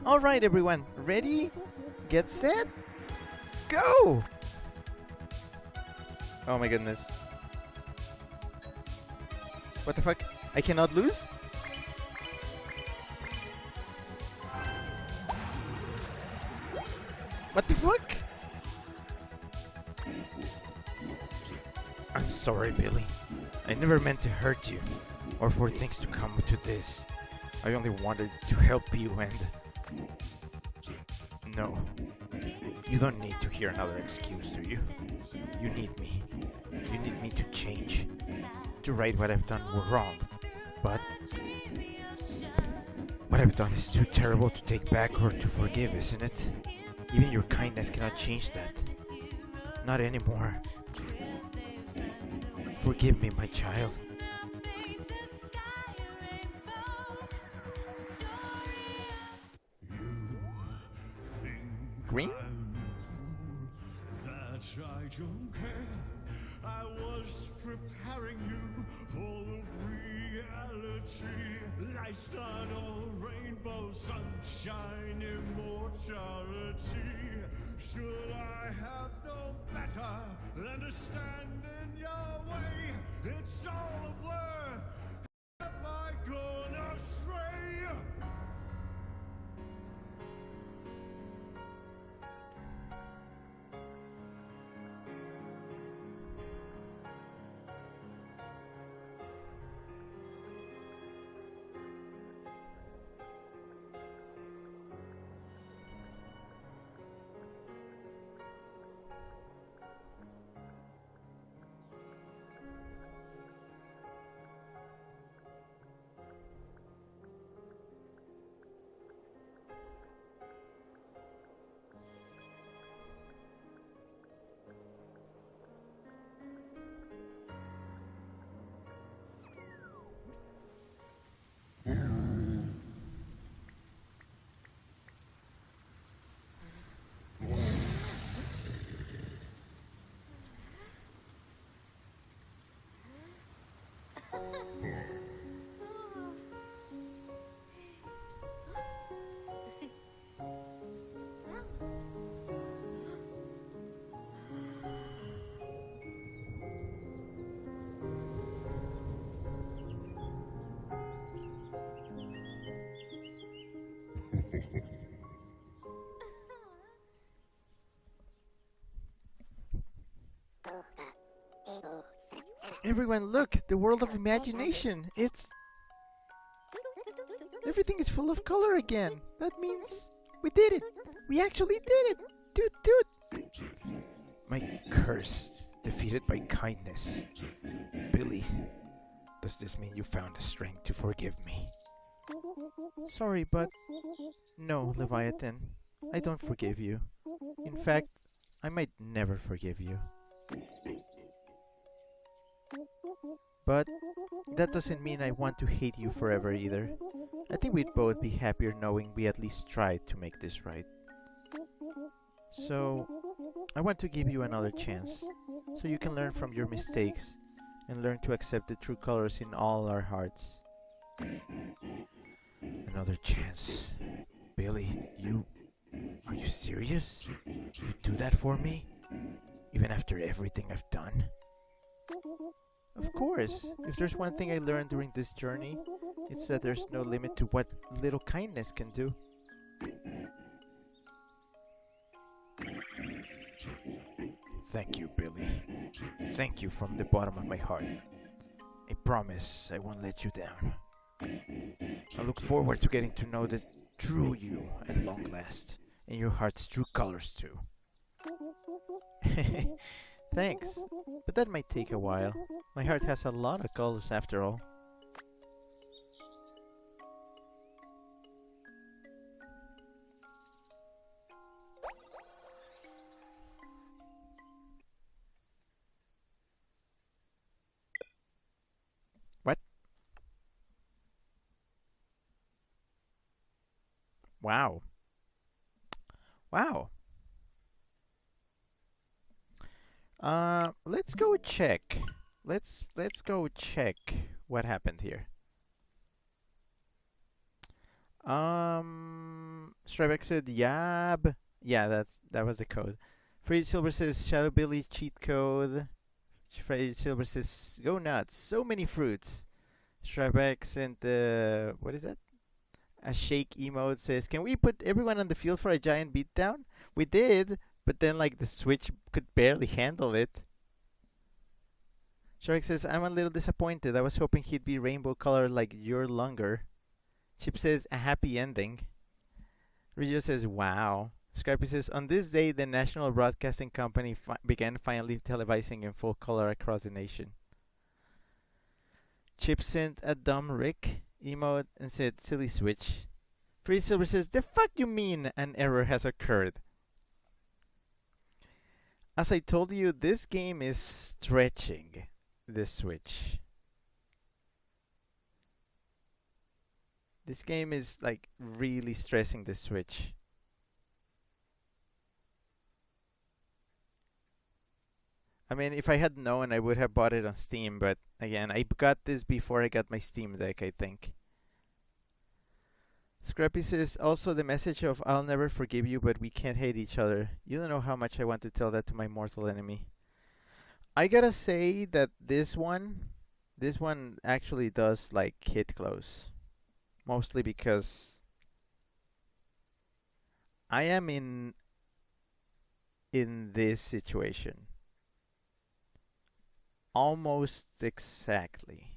All right, everyone. Ready? Get set? Go! Oh my goodness. What the fuck? I cannot lose? What the fuck? I'm sorry, Billy. I never meant to hurt you, or for things to come to this. I only wanted to help you and... No. You don't need to hear another excuse, do you? You need me. You need me to change. To right what I've done wrong. But... what I've done is too terrible to take back or to forgive, isn't it? Even your kindness cannot change that. Not anymore. Forgive me, my child. Green? That I don't care. I was preparing you for the reality. Light sun, all rainbow, sunshine, immortality. Should I have known better than to stand in your way? It's all a blur. Have I gone astray? Everyone, look! The world of imagination! It's... everything is full of color again! That means... we did it! We actually did it! Toot toot! My curse, defeated by kindness. Billy, does this mean you found the strength to forgive me? Sorry, but... no, Leviathan. I don't forgive you. In fact, I might never forgive you. But that doesn't mean I want to hate you forever either. I think we'd both be happier knowing we at least tried to make this right. So, I want to give you another chance, so you can learn from your mistakes and learn to accept the true colors in all our hearts. Another chance. Billy, are you serious? You'd do that for me? Even after everything I've done? Of course, if there's one thing I learned during this journey, it's that there's no limit to what little kindness can do. Thank you, Billy. Thank you from the bottom of my heart. I promise I won't let you down. I look forward to getting to know the true you at long last, and your heart's true colors too. Thanks, but that might take a while. My heart has a lot of colors after all. What? Wow. Wow. Let's go check. Let's go check what happened here. Strybeck said Yab. Yeah, that was the code. Freddy Silver says Shadow Billy cheat code. Freddy Silver says go nuts. So many fruits. Strybeck sent what is that? A shake emote says, can we put everyone on the field for a giant beatdown? We did, but then like the Switch could barely handle it. Shark says, I'm a little disappointed. I was hoping he'd be rainbow colored like your longer. Chip says, a happy ending. Regio says, wow. Scrappy says, on this day, the National Broadcasting Company began finally televising in full color across the nation. Chip sent a dumb Rick emote and said, silly Switch. Free Silver says, the fuck you mean an error has occurred? As I told you, this game is stretching the Switch. This game is like really stressing the Switch. I mean, if I had known, I would have bought it on Steam, but again, I got this before I got my Steam Deck, I think. Scrappy says, also the message of I'll never forgive you, but we can't hate each other. You don't know how much I want to tell that to my mortal enemy. I gotta say that this one actually does like hit close. Mostly because I am in this situation. Almost exactly.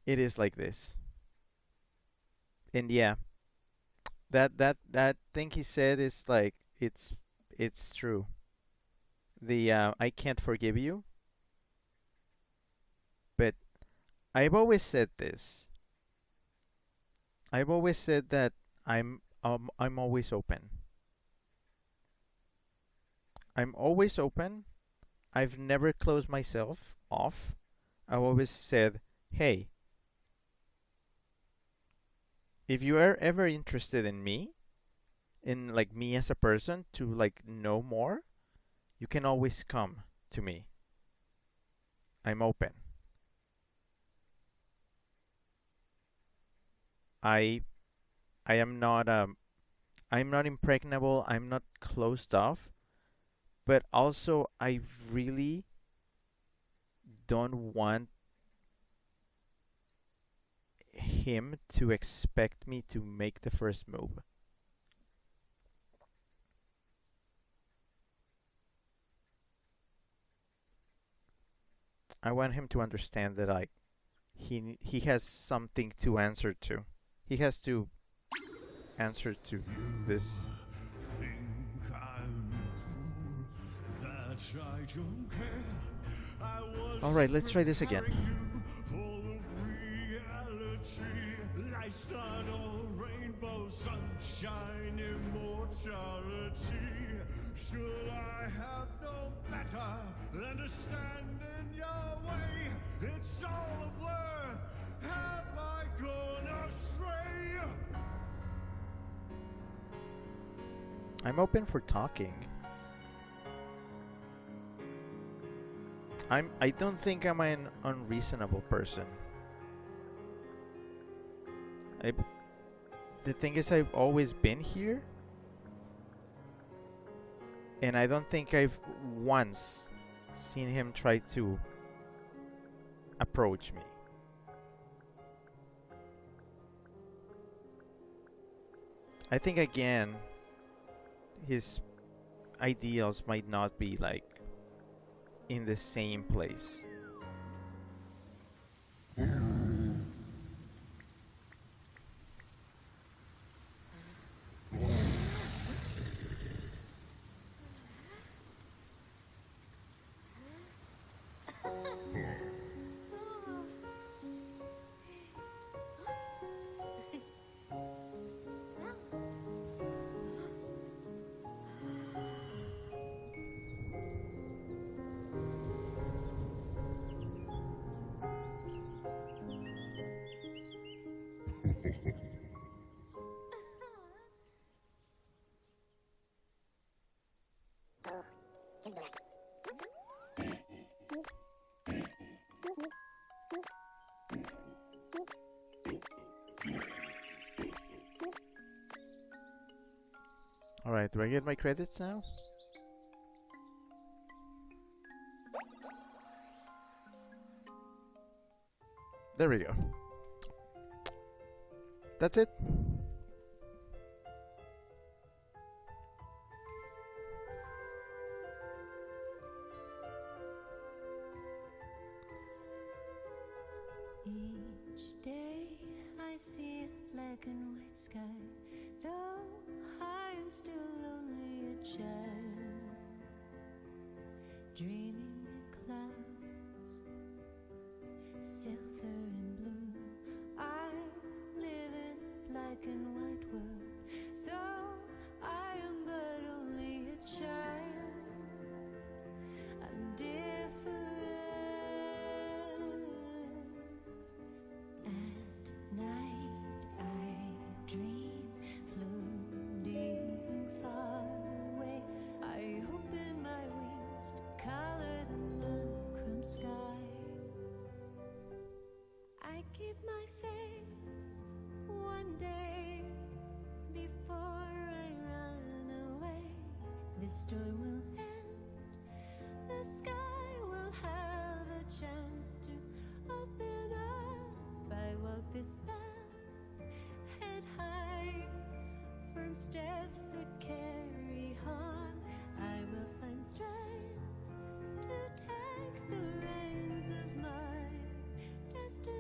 It is like this. And yeah, that thing he said is like it's true. The I can't forgive you. But I've always said this. I've always said that I'm always open. I'm always open. I've never closed myself off. I've always said, hey, if you are ever interested in me, in like me as a person, to like know more, you can always come to me. I'm open. I am not I'm not impregnable, I'm not closed off, but also I really don't want him to expect me to make the first move. I want him to understand that like he has something to answer to. He has to answer to this. All right, let's try this again. Sunshine, immortality. Should I have no better than to stand in your way? It's all a blur. Have I gone astray? I'm open for talking. I don't think I'm an unreasonable person. The thing is, I've always been here, and I don't think I've once seen him try to approach me. I think again, his ideals might not be like in the same place. Alright, do I get my credits now? There we go. That's it. Each day I see a black and white sky, though I am still only a child, dreaming in clouds, silver and blue. I live in a black and white world, though I am but only a child. I'm different. At night I dream, floating far away. I open my wings to color the monochrome sky. I keep my faith one day before I run away. This storm will end, the sky will have a chance to open up. I walk this path, head high, firm steps that carry on. I will find strength to take the reins of my destiny.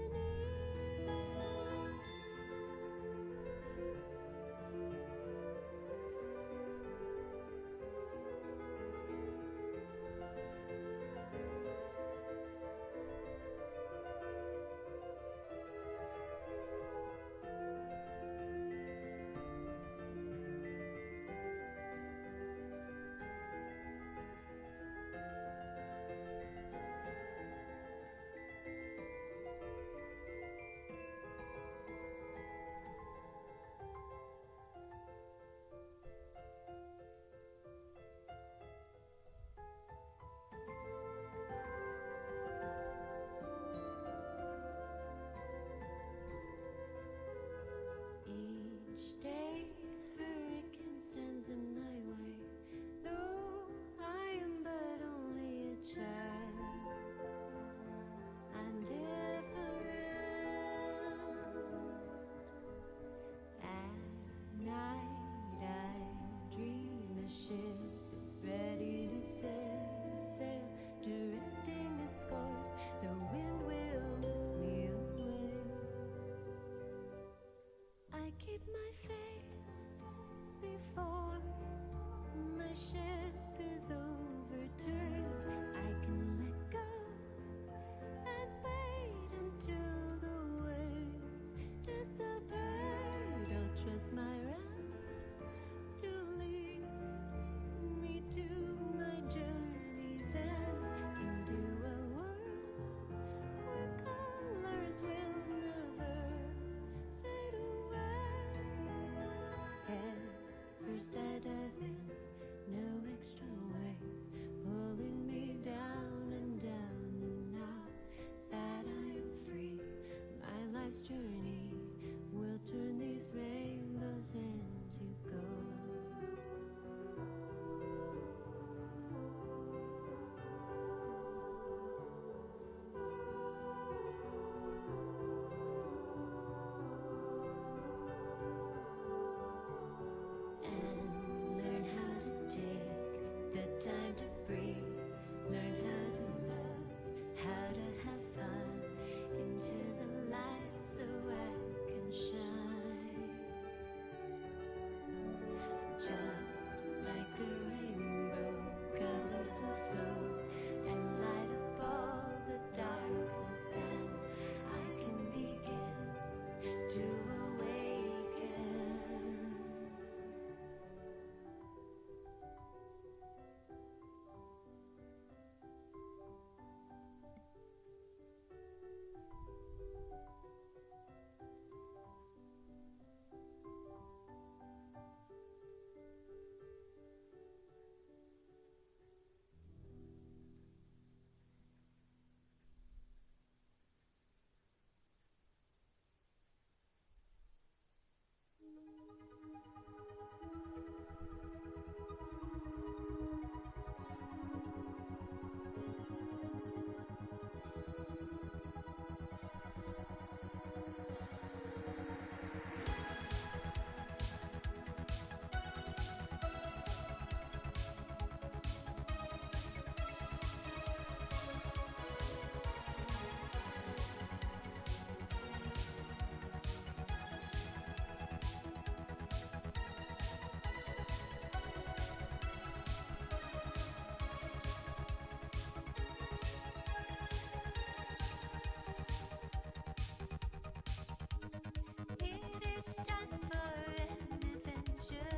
Each day, hurricane stands in my way, though I am but only a child. I'm different. At night, I dream a ship is ready to sail, directing its course. The wind will whisk me away. I keep my faith before my ship is overturned. I can let go and wait until the waves disappear. Don't trust my raft to lead me to my journey's end, into a world where colors will never fade away. Head first I dive in, no extra weight pulling me down and down. And now that I am free, my life's journey will turn these rainbows into gold. And learn how to take the time to breathe, learn how to love, how to have fun into the light, so It's time for an adventure.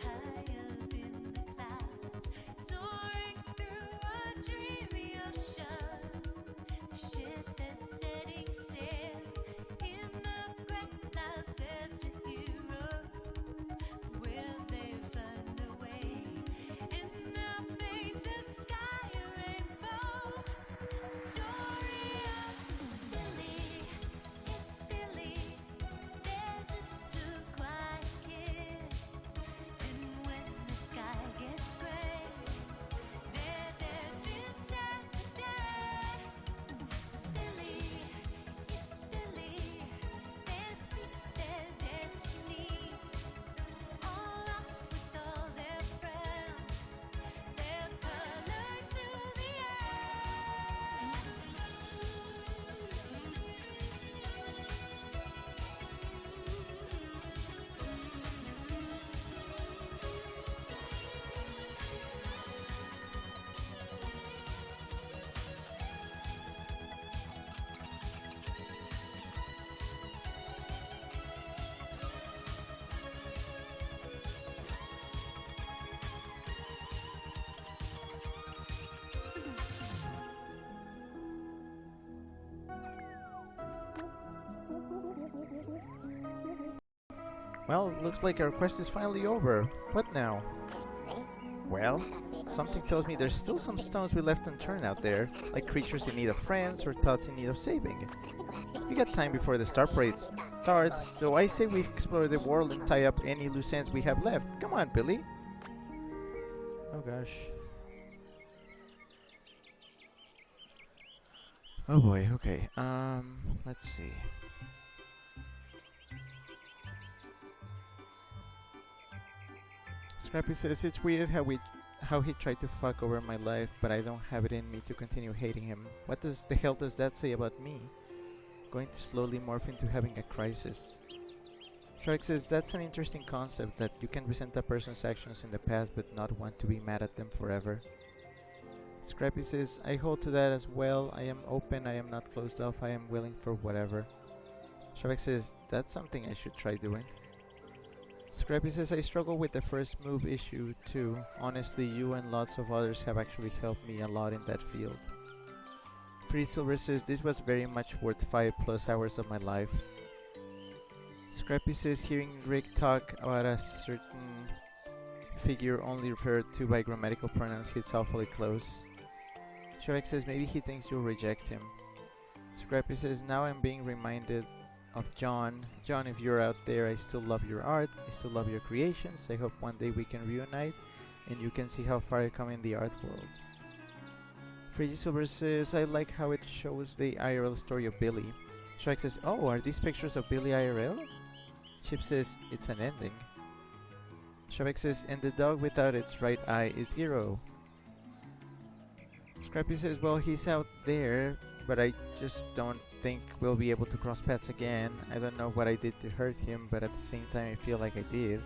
High up in the clouds, soaring through a dreamy ocean. A ship that's setting sail in the great clouds. There's a hero. Will they find a way? And they'll paint the sky a rainbow. Story of Billy. It's Billy. They're just a quiet kid. And when the sky gets gray, they're there to set the day. Billy, it's Billy. They seek their destiny. All up with all their friends. Their color to the end. Well, looks like our quest is finally over. What now? Well, something tells me there's still some stones we left unturned out there, like creatures in need of friends or thoughts in need of saving. We got time before the star parade starts, so I say we explore the world and tie up any loose ends we have left. Come on, Billy. Oh gosh. Oh boy, okay. Let's see. Scrappy says it's weird how he tried to fuck over my life, but I don't have it in me to continue hating him. What the hell does that say about me? Going to slowly morph into having a crisis. Shrek says that's an interesting concept, that you can resent a person's actions in the past but not want to be mad at them forever. Scrappy says I hold to that as well. I am open, I am not closed off, I am willing for whatever. Shrek says that's something I should try doing. Scrappy says I struggle with the first move issue too. Honestly, you and lots of others have actually helped me a lot in that field. Free Silver says this was very much worth 5+ hours of my life. Scrappy says hearing Rick talk about a certain figure only referred to by grammatical pronouns hits awfully close. Shrek says maybe he thinks you'll reject him. Scrappy says now I'm being reminded of John. John, if you're out there, I still love your art, I still love your creations. I hope one day we can reunite and you can see how far I come in the art world. Friggy Silver says I like how it shows the IRL story of Billy. Shrek says, oh, are these pictures of Billy IRL? Chip says it's an ending. Shrek says, and the dog without its right eye is Hero. Scrappy says, well, he's out there, but I just don't think we'll be able to cross paths again. I don't know what I did to hurt him, but at the same time I feel like I did.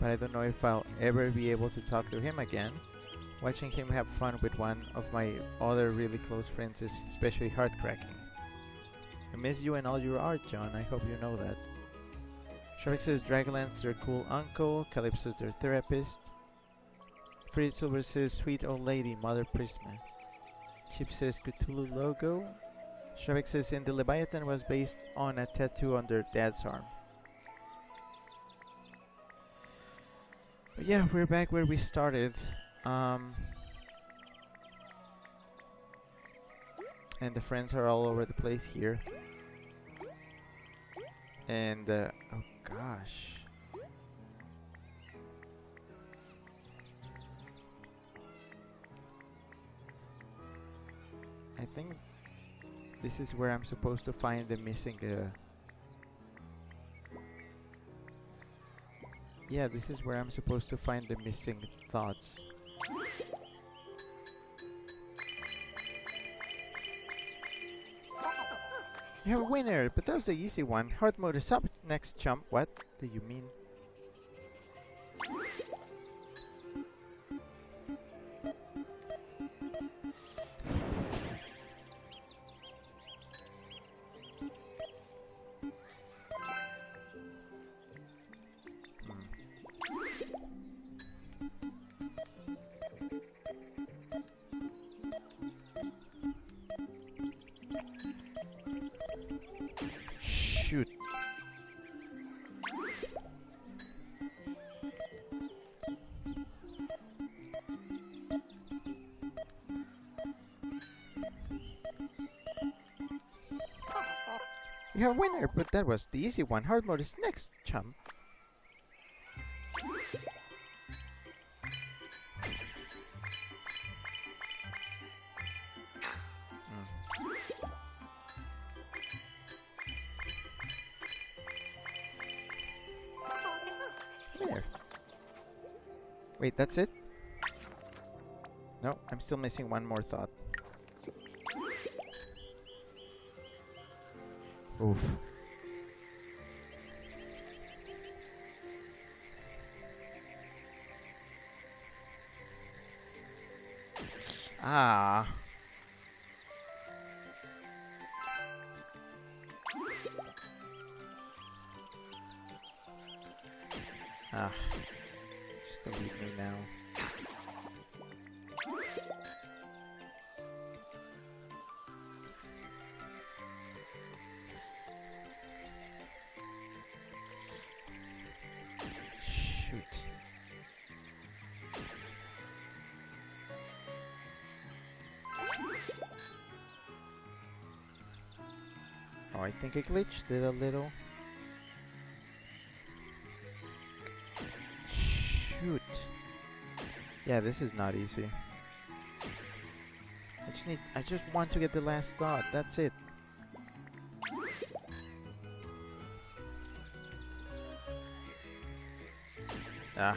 But I don't know if I'll ever be able to talk to him again. Watching him have fun with one of my other really close friends is especially heart-cracking. I miss you and all your art, John. I hope you know that. Shrek says Dragonlance their cool uncle, Calypso's their therapist. Fritz Silver says sweet old lady, Mother Prisma. Chip says Cthulhu logo. Shrek says and the Leviathan was based on a tattoo on their dad's arm. But yeah, we're back where we started. And the friends are all over the place here. And oh gosh. I think this is where I'm supposed to find the missing yeah, this is where I'm supposed to find the missing thoughts. You have a winner, but that was the easy one. Hard mode is up. Next jump. What do you mean? We have a winner, but that was the easy one. Hard mode is next, chum. There. Wait, that's it? No, I'm still missing one more thought. Oof. Ah. Ah. Just delete me now. Shoot. Oh, I think I glitched it a little. Shoot. Yeah, this is not easy. I just want to get the last thought. That's it. Ah.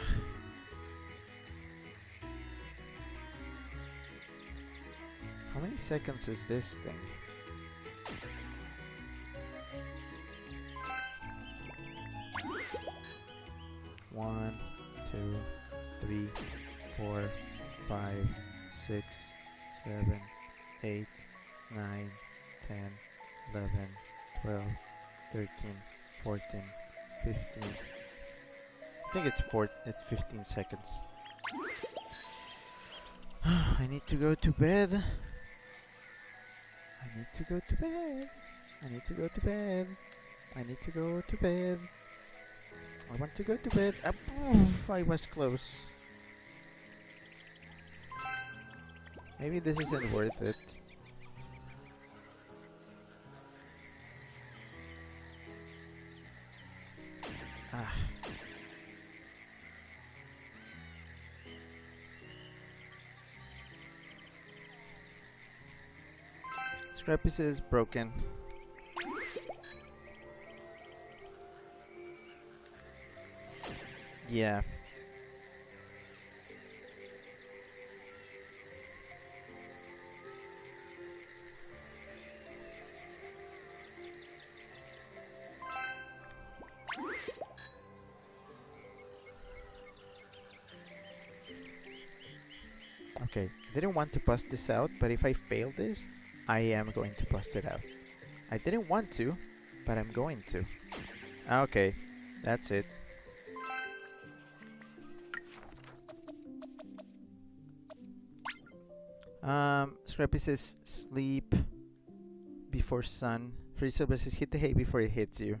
How many seconds is this thing? One, 2, 3, 4, 5, 6, 7, 8, 9, 10, 11, 12, 13, 14, 15. I think it's 15 seconds. I need to go to bed. I need to go to bed. I need to go to bed. I need to go to bed. I want to go to bed. I was close. Maybe this isn't worth it. Ah. Scrappy is broken. Yeah. Okay, I didn't want to bust this out, but if I fail this, I am going to bust it out. I didn't want to, but I'm going to. Okay, that's it. Scrappy says sleep before sun. Freesilver says hit the hay before it hits you.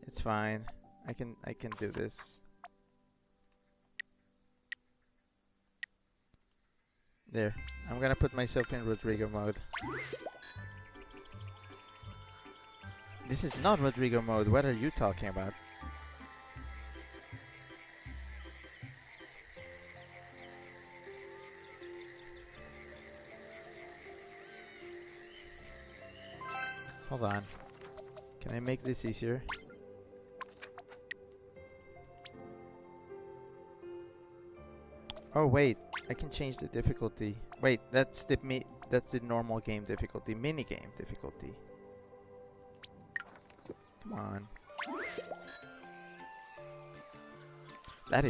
It's fine. I can do this. There. I'm gonna put myself in Rodrigo mode. This is not Rodrigo mode. What are you talking about? Hold on. Can I make this easier? Oh wait, I can change the difficulty. Wait, that's the normal game difficulty, mini game difficulty. Come on. That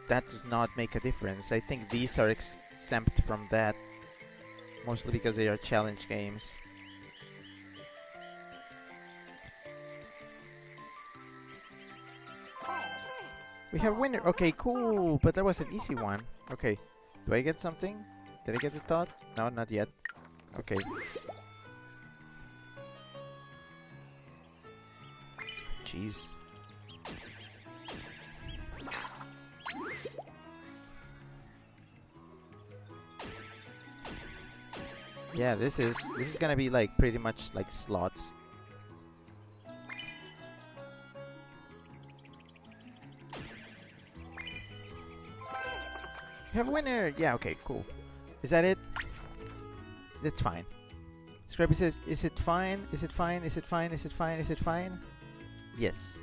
does not make a difference. I think these are exempt from that, mostly because they are challenge games. We have a winner. Okay, cool. But that was an easy one. Okay. Do I get something? Did I get the thought? No, not yet. Okay. Jeez. Yeah, this is gonna be like pretty much like slots. have a winner! Yeah, okay, cool. Is that it? That's fine. Scrappy says, is it fine? Is it fine? Is it fine? Is it fine? Is it fine? Yes.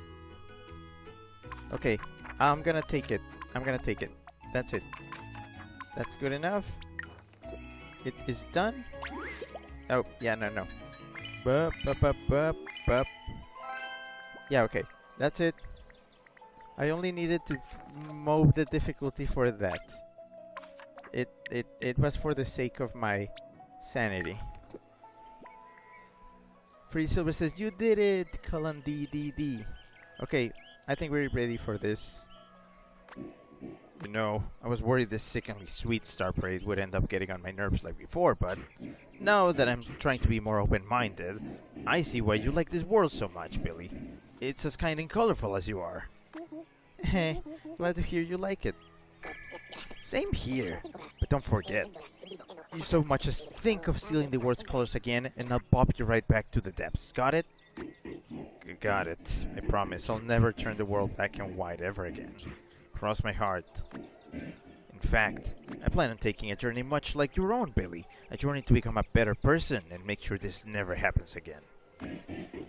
Okay, I'm gonna take it. I'm gonna take it. That's it. That's good enough. It is done. Oh, yeah, no. Bup, bup, bup, bup, bup. Yeah, okay. That's it. I only needed to move the difficulty for that. It was for the sake of my sanity. Free Silver says, you did it! Colon DDD. Okay, I think we're ready for this. You know, I was worried this sickeningly sweet Star Parade would end up getting on my nerves like before, but now that I'm trying to be more open-minded, I see why you like this world so much, Billy. It's as kind and colorful as you are. Heh, glad to hear you like it. Same here, but don't forget, you so much as think of stealing the world's colors again, and I'll bob you right back to the depths. Got it? Got it. I promise I'll never turn the world black and white ever again. Cross my heart. In fact, I plan on taking a journey much like your own, Billy. A journey to become a better person and make sure this never happens again.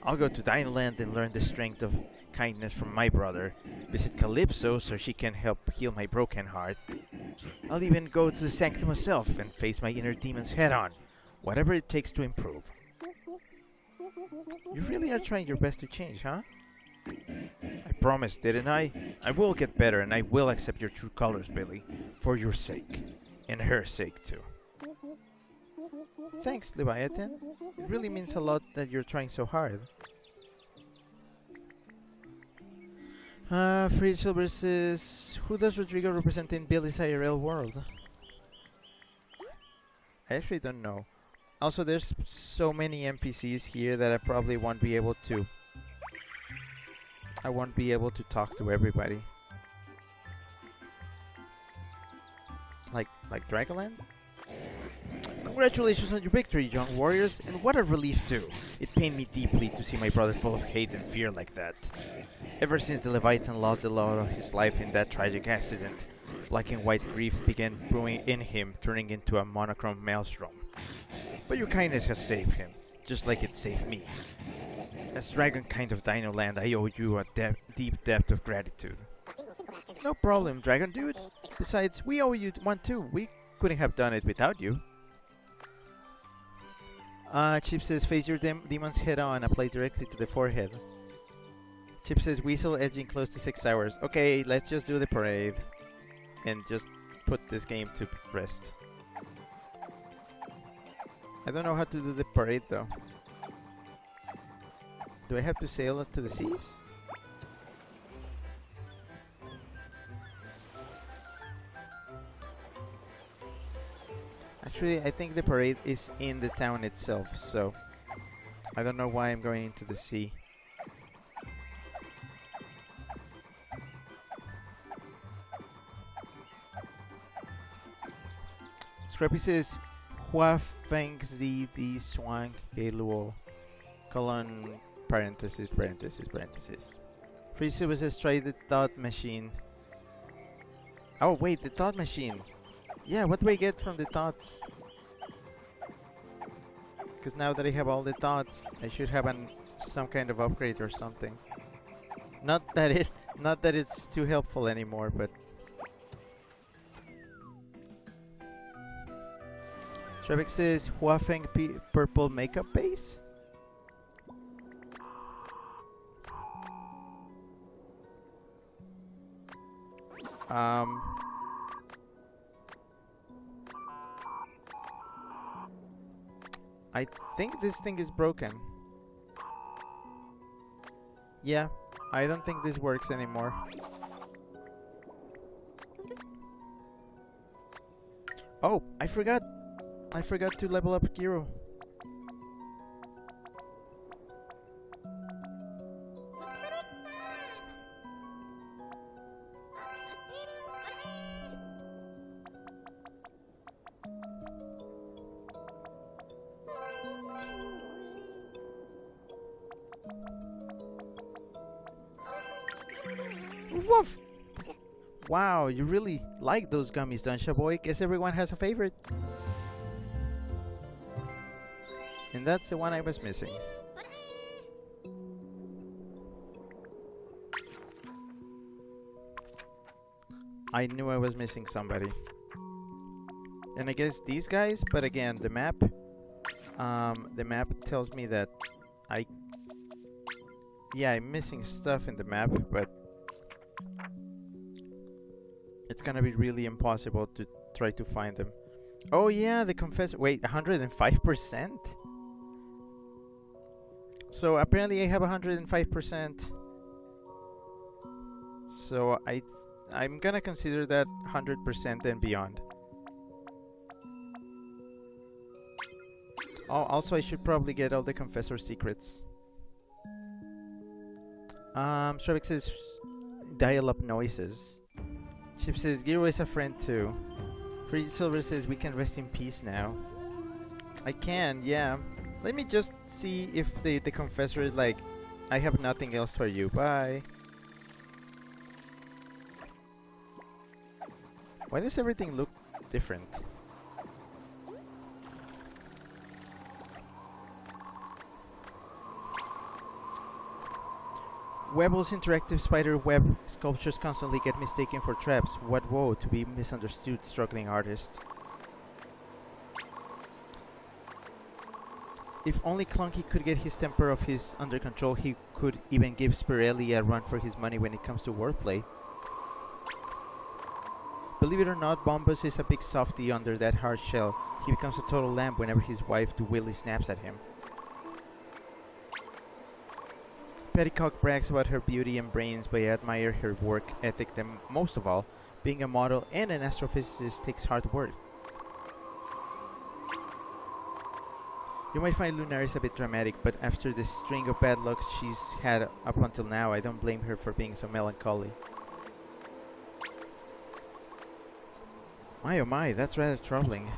I'll go to Dinoland and learn the strength of kindness from my brother. Visit Calypso so she can help heal my broken heart. I'll even go to the sanctum myself and face my inner demons head on. Whatever it takes to improve. You really are trying your best to change, huh? I promised, didn't I? I will get better and I will accept your true colors, Billy. For your sake. And her sake, too. Thanks, Leviathan. It really means a lot that you're trying so hard. Free Silver says, who does Rodrigo represent in Billy's IRL world? I actually don't know. Also, there's so many NPCs here that I probably won't be able to... I won't be able to talk to everybody. Like Dragonland? Congratulations on your victory, young warriors, and what a relief too. It pained me deeply to see my brother full of hate and fear like that. Ever since the Leviathan lost the love of his life in that tragic accident, black and white grief began brewing in him, turning into a monochrome maelstrom. But your kindness has saved him, just like it saved me. As Dragon Kind of Dinoland, I owe you a deep debt of gratitude. No problem, Dragon Dude. Besides, we owe you one too. We couldn't have done it without you. Chip says, face your demons head on, apply directly to the forehead. Chip says, Weasel edging close to 6 hours. Okay, let's just do the parade. And just put this game to rest. I don't know how to do the parade though. Do I have to sail to the seas? Actually, I think the parade is in the town itself, so I don't know why I'm going into the sea. Scrappy says, Hua Feng Zi Di Swang Ke Luo colon parenthesis. Free Silver says, try the thought machine. Oh wait, the thought machine. Yeah, what do I get from the thoughts? Because now that I have all the thoughts, I should have some kind of upgrade or something. Not that it's too helpful anymore, but Trebek says Huafeng purple makeup base. I think this thing is broken. Yeah, I don't think this works anymore. Oh, I forgot to level up Giro. Woof! Wow, you really like those gummies, don't you, boy? Guess everyone has a favorite. And that's the one I was missing. I knew I was missing somebody. And I guess these guys, but again, the map tells me that I'm missing stuff in the map, but it's gonna be really impossible to try to find them. Oh yeah, the confessor. Wait, 105%? So apparently I have 105%. So I'm gonna consider that 100% and beyond. Oh, also I should probably get all the confessor secrets. Shrevik says dial-up noises. Chip says Giro is a friend too. Free Silver says we can rest in peace now. I can, yeah. Let me just see if the confessor is like, I have nothing else for you. Bye. Why does everything look different? Webble's interactive spider web sculptures constantly get mistaken for traps. What woe to be misunderstood, struggling artist. If only Clunky could get his temper of his under control, he could even give Spirelli a run for his money when it comes to wordplay. Believe it or not, Bombus is a big softy under that hard shell. He becomes a total lamb whenever his wife Willy snaps at him. Petticock brags about her beauty and brains, but I admire her work ethic the most of all. Being a model and an astrophysicist takes hard work. You might find Lunaris a bit dramatic, but after the string of bad luck she's had up until now, I don't blame her for being so melancholy. My oh my, that's rather troubling.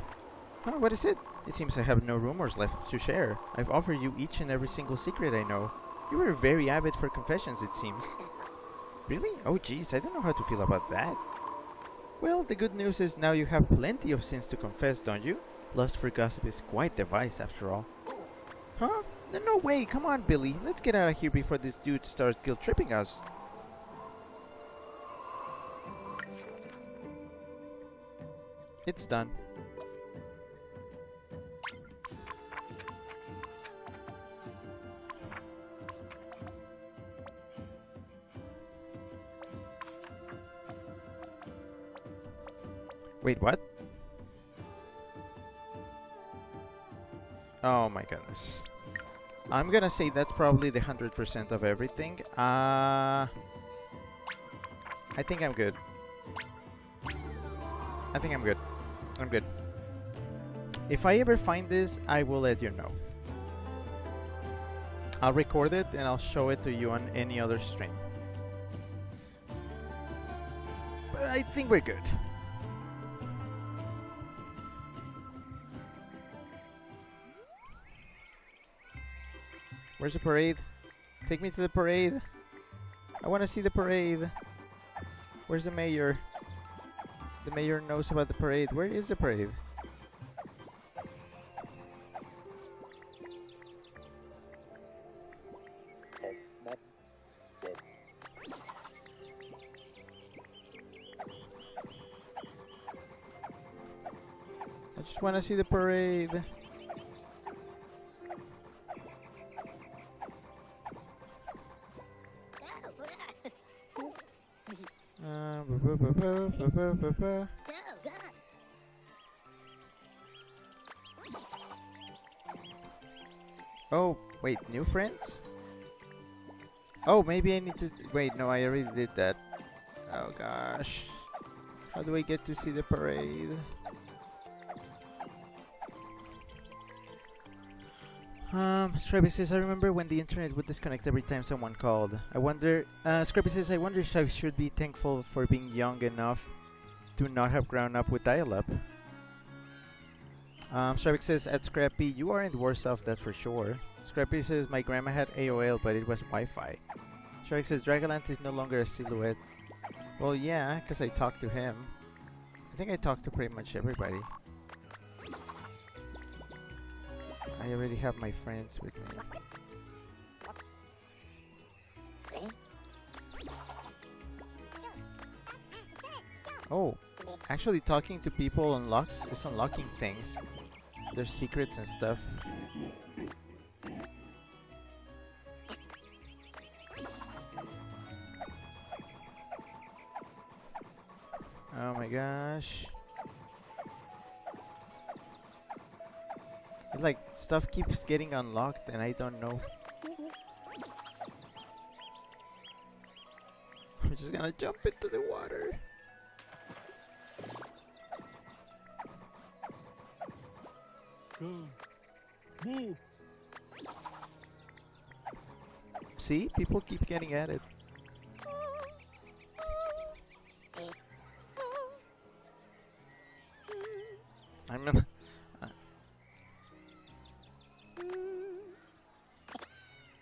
Huh, what is it? It seems I have no rumors left to share. I've offered you each and every single secret I know. You were very avid for confessions, it seems. Really? Oh jeez, I don't know how to feel about that. Well, the good news is now you have plenty of sins to confess, don't you? Lust for gossip is quite the vice, after all. Huh? No way, come on, Billy. Let's get out of here before this dude starts guilt-tripping us. It's done. Wait, what? Oh my goodness. I'm gonna say that's probably the 100% of everything. I think I'm good. I think I'm good. I'm good. If I ever find this, I will let you know. I'll record it and I'll show it to you on any other stream. But I think we're good. Where's the parade? Take me to the parade. I want to see the parade. Where's the mayor? The mayor knows about the parade. Where is the parade? I just want to see the parade. Oh, wait, new friends? Oh, maybe I need to... Wait, no, I already did that. Oh, gosh. How do I get to see the parade? Scrappy says, I remember when the internet would disconnect every time someone called. I wonder... Scrappy says, I wonder if I should be thankful for being young enough to not have grown up with dial-up. Scrappy says, at Scrappy, you aren't worse off, that's for sure. Scrappy says, my grandma had AOL, but it was Wi-Fi. Shark says, Dragolant is no longer a silhouette. Well, yeah, because I talked to him. I think I talked to pretty much everybody. I already have my friends with me. Oh, actually talking to people is unlocking things. There's secrets and stuff. Oh my gosh. It's like stuff keeps getting unlocked and I don't know. I'm just gonna jump into the water. Go. Move. See? People keep getting at it.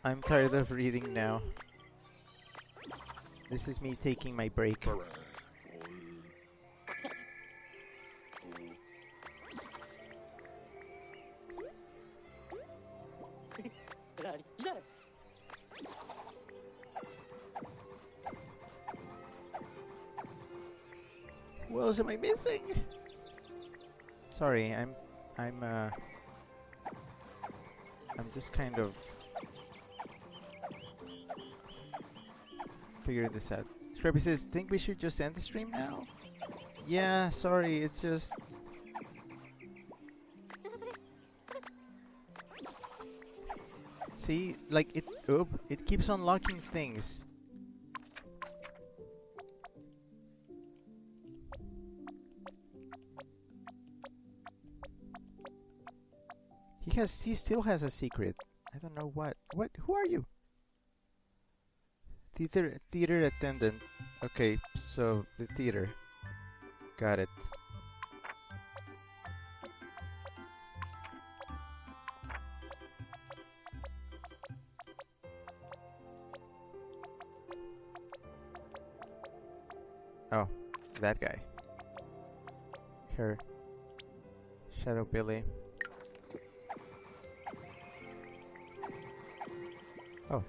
I'm tired of reading now. This is me taking my break. What else am I missing? Sorry, I'm just kind of figuring this out. Scrappy says, think we should just end the stream now? Yeah, sorry, it's just... See, like it keeps unlocking things. He still has a secret. I don't know what. Who are you? Theater attendant. Okay, so the theater. Got it. Oh, that guy. Her. Shadow Billy. Oh.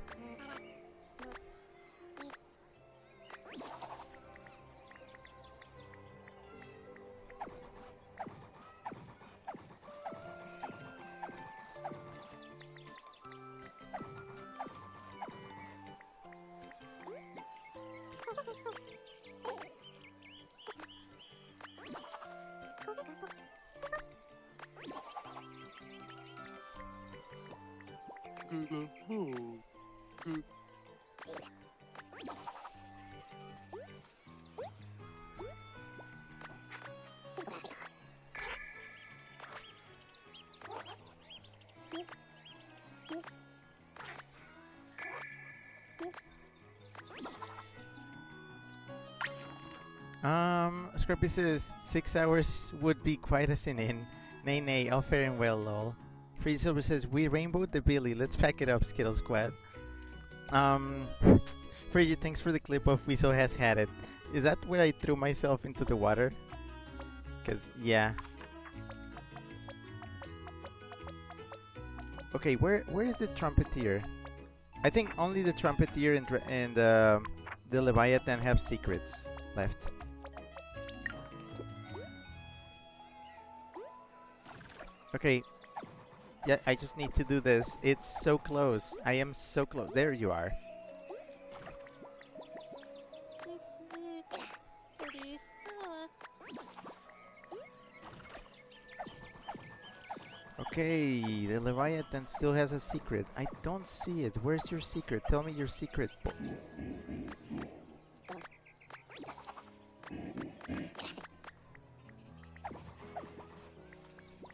Scrappy says 6 hours would be quite a sin-in. Nay, nay, all fair and well, lol. Free Silver says, we rainbowed the Billy. Let's pack it up, Skittle Squad. Friggy, thanks for the clip of Weasel has had it. Is that where I threw myself into the water? Cause, yeah. Okay, where is the trumpeter? I think only the trumpeter and the Leviathan have secrets left. Okay. Yeah, I just need to do this. It's so close. I am so close. There you are. Okay, the Leviathan still has a secret. I don't see it. Where's your secret? Tell me your secret.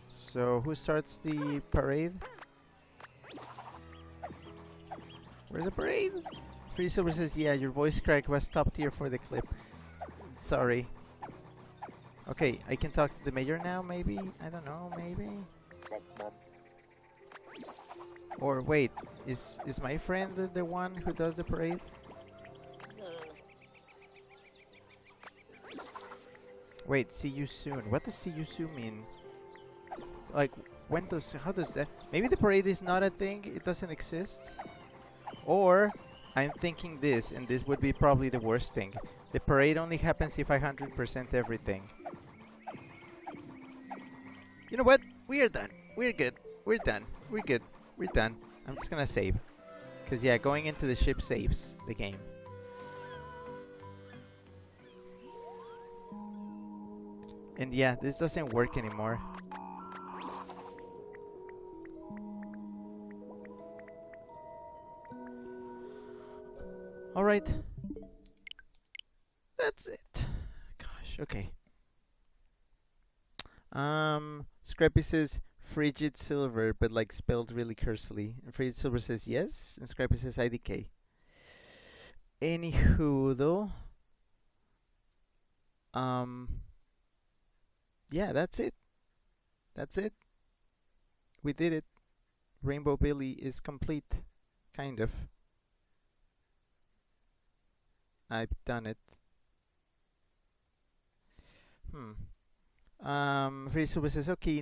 So, who starts the parade? Where's the parade? Free Silver says, yeah, your voice crack was top tier for the clip. Sorry. Okay, I can talk to the mayor now, maybe? I don't know, maybe? Or wait, is my friend the one who does the parade? Wait, see you soon. What does see you soon mean? Like, when does... How does that... Maybe the parade is not a thing? It doesn't exist? Or I'm thinking this, and this would be probably the worst thing. The parade only happens if I 100% everything. You know what? We are done. We're good. We're done. We're good. We're done. I'm just gonna save. Because, yeah, going into the ship saves the game. And, yeah, this doesn't work anymore. Alright. That's it. Gosh, okay. Scrappy says frigid silver, but like spelled really cursely. And frigid silver says yes, and Scrappy says IDK. Anywho, though. Yeah, that's it. That's it. We did it. Rainbow Billy is complete. Kind of. I've done it. Free Super says, okay,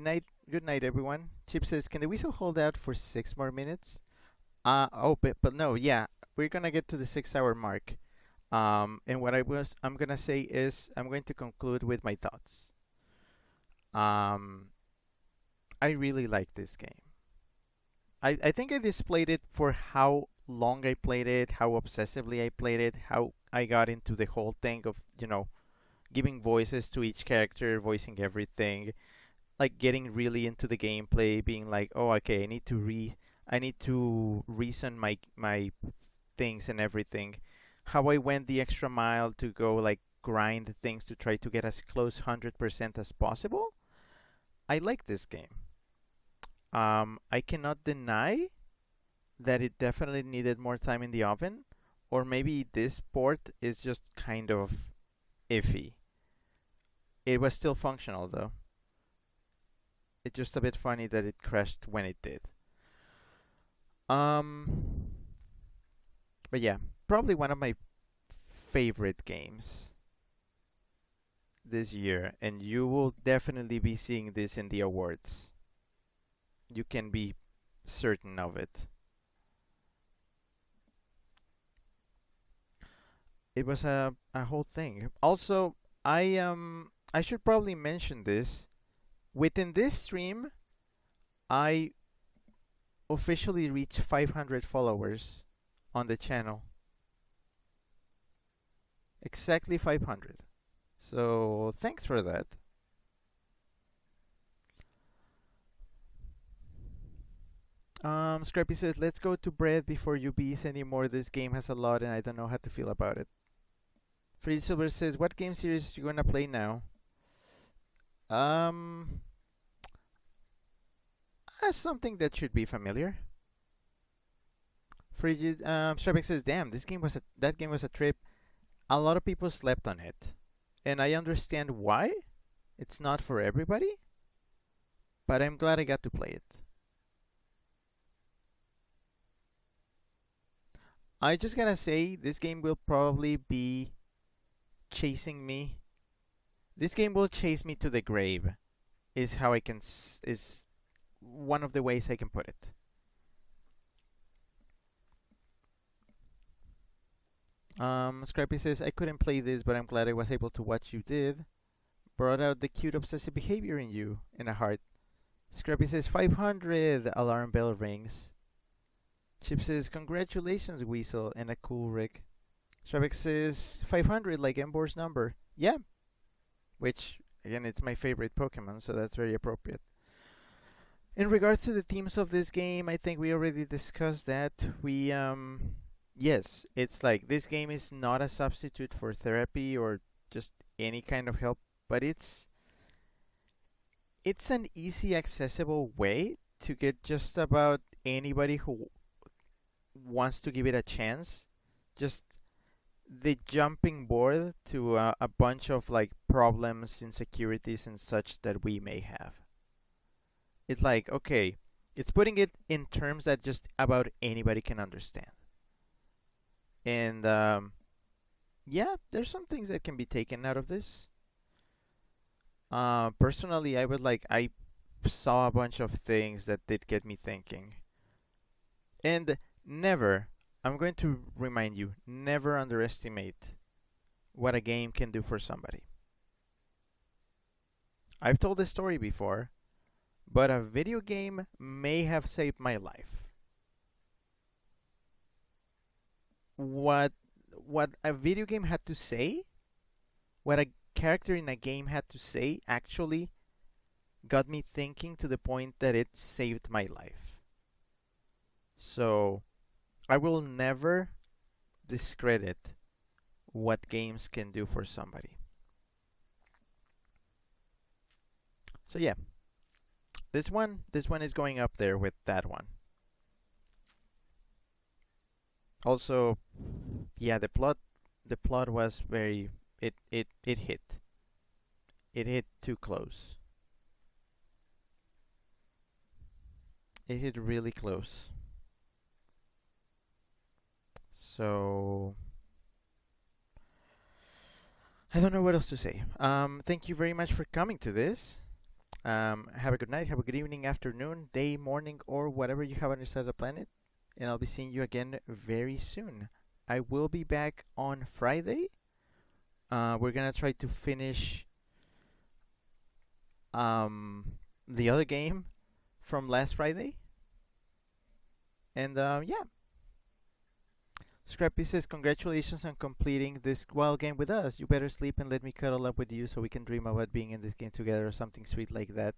good night, everyone. Chip says, can the whistle hold out for 6 more minutes? But no, yeah, we're gonna get to the 6-hour mark. And what I'm gonna say is, I'm going to conclude with my thoughts. I really like this game. I think I displayed it for how long I played it, how obsessively I played it, how I got into the whole thing of, giving voices to each character, voicing everything, like getting really into the gameplay, being like, oh, okay, I need to reason my things and everything. How I went the extra mile to go like grind things to try to get as close 100% as possible. I like this game. I cannot deny that it definitely needed more time in the oven, or maybe this port is just kind of iffy. It was still functional though. It's just a bit funny that it crashed when it did. But yeah, probably one of my favorite games this year, and you will definitely be seeing this in the awards. You can be certain of it. It was a whole thing. Also, I should probably mention this. Within this stream, I officially reached 500 followers on the channel. Exactly 500. So, thanks for that. Scrappy says, let's go to bread before you bees anymore. This game has a lot and I don't know how to feel about it. Free Silver says, what game series are you gonna play now? Something that should be familiar. Frigid Strebek says, damn, that game was a trip. A lot of people slept on it. And I understand why. It's not for everybody. But I'm glad I got to play it. I just gotta say, this game will probably be chasing me. This game will chase me to the grave. Is how I can is one of the ways I can put it. Scrappy says, I couldn't play this, but I'm glad I was able to watch you did. Brought out the cute obsessive behavior in you, in a heart. Scrappy says, 500! Alarm bell rings. Chip says, congratulations, Weasel, and a cool Rick. Stravik says, 500, like Embor's number. Yeah. Which, again, it's my favorite Pokemon, so that's very appropriate. In regards to the themes of this game, I think we already discussed that. Yes, it's like this game is not a substitute for therapy or just any kind of help, but it's an easy, accessible way to get just about anybody who wants to give it a chance. Just the jumping board to a bunch of like problems, insecurities, and such that we may have. It's like, okay, it's putting it in terms that just about anybody can understand. And yeah, there's some things that can be taken out of this. Personally, I saw a bunch of things that did get me thinking. And never, I'm going to remind you, never underestimate what a game can do for somebody. I've told this story before, but a video game may have saved my life. What a video game had to say, what a character in a game had to say actually got me thinking to the point that it saved my life. So, I will never discredit what games can do for somebody. So yeah, this one is going up there with that one. Also, yeah, the plot was very it hit. It hit too close. It hit really close. So I don't know what else to say. Thank you very much for coming to this. Have a good night, have a good evening, afternoon, day, morning, or whatever you have on your side of the planet. And I'll be seeing you again very soon. I will be back on Friday. We're gonna try to finish the other game from last Friday. And yeah. Scrappy says, congratulations on completing this wild game with us. You better sleep and let me cuddle up with you so we can dream about being in this game together or something sweet like that.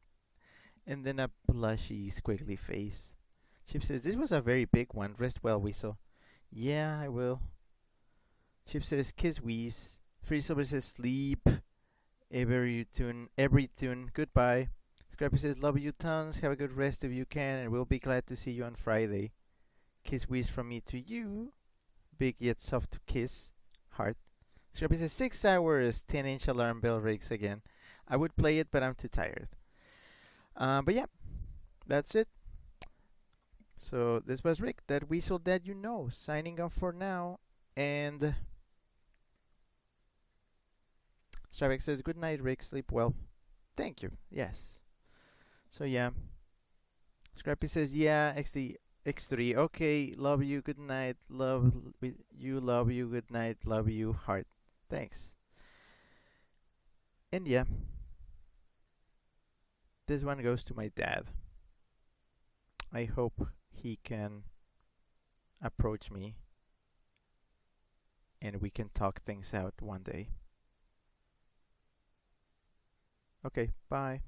And then a blushy, squiggly face. Chip says, this was a very big one. Rest well, Weasel. Yeah, I will. Chip says, kiss Wheeze. Free Silver says, sleep. Every tune. Goodbye. Scrappy says, love you tons. Have a good rest if you can, and we'll be glad to see you on Friday. Kiss Wheeze from me to you. Big yet soft kiss. Heart. Scrappy says 6 hours. 10-inch alarm bell rings again. I would play it, but I'm too tired. But yeah, that's it. So this was Rick, that Weasel that you know, signing off for now. And Stravek says, good night, Rick. Sleep well. Thank you. Yes. So yeah. Scrappy says, yeah, X3. Okay, love you, good night. Love you, good night. Love you, heart. Thanks. And yeah. This one goes to my dad. I hope he can approach me and we can talk things out one day. Okay, bye.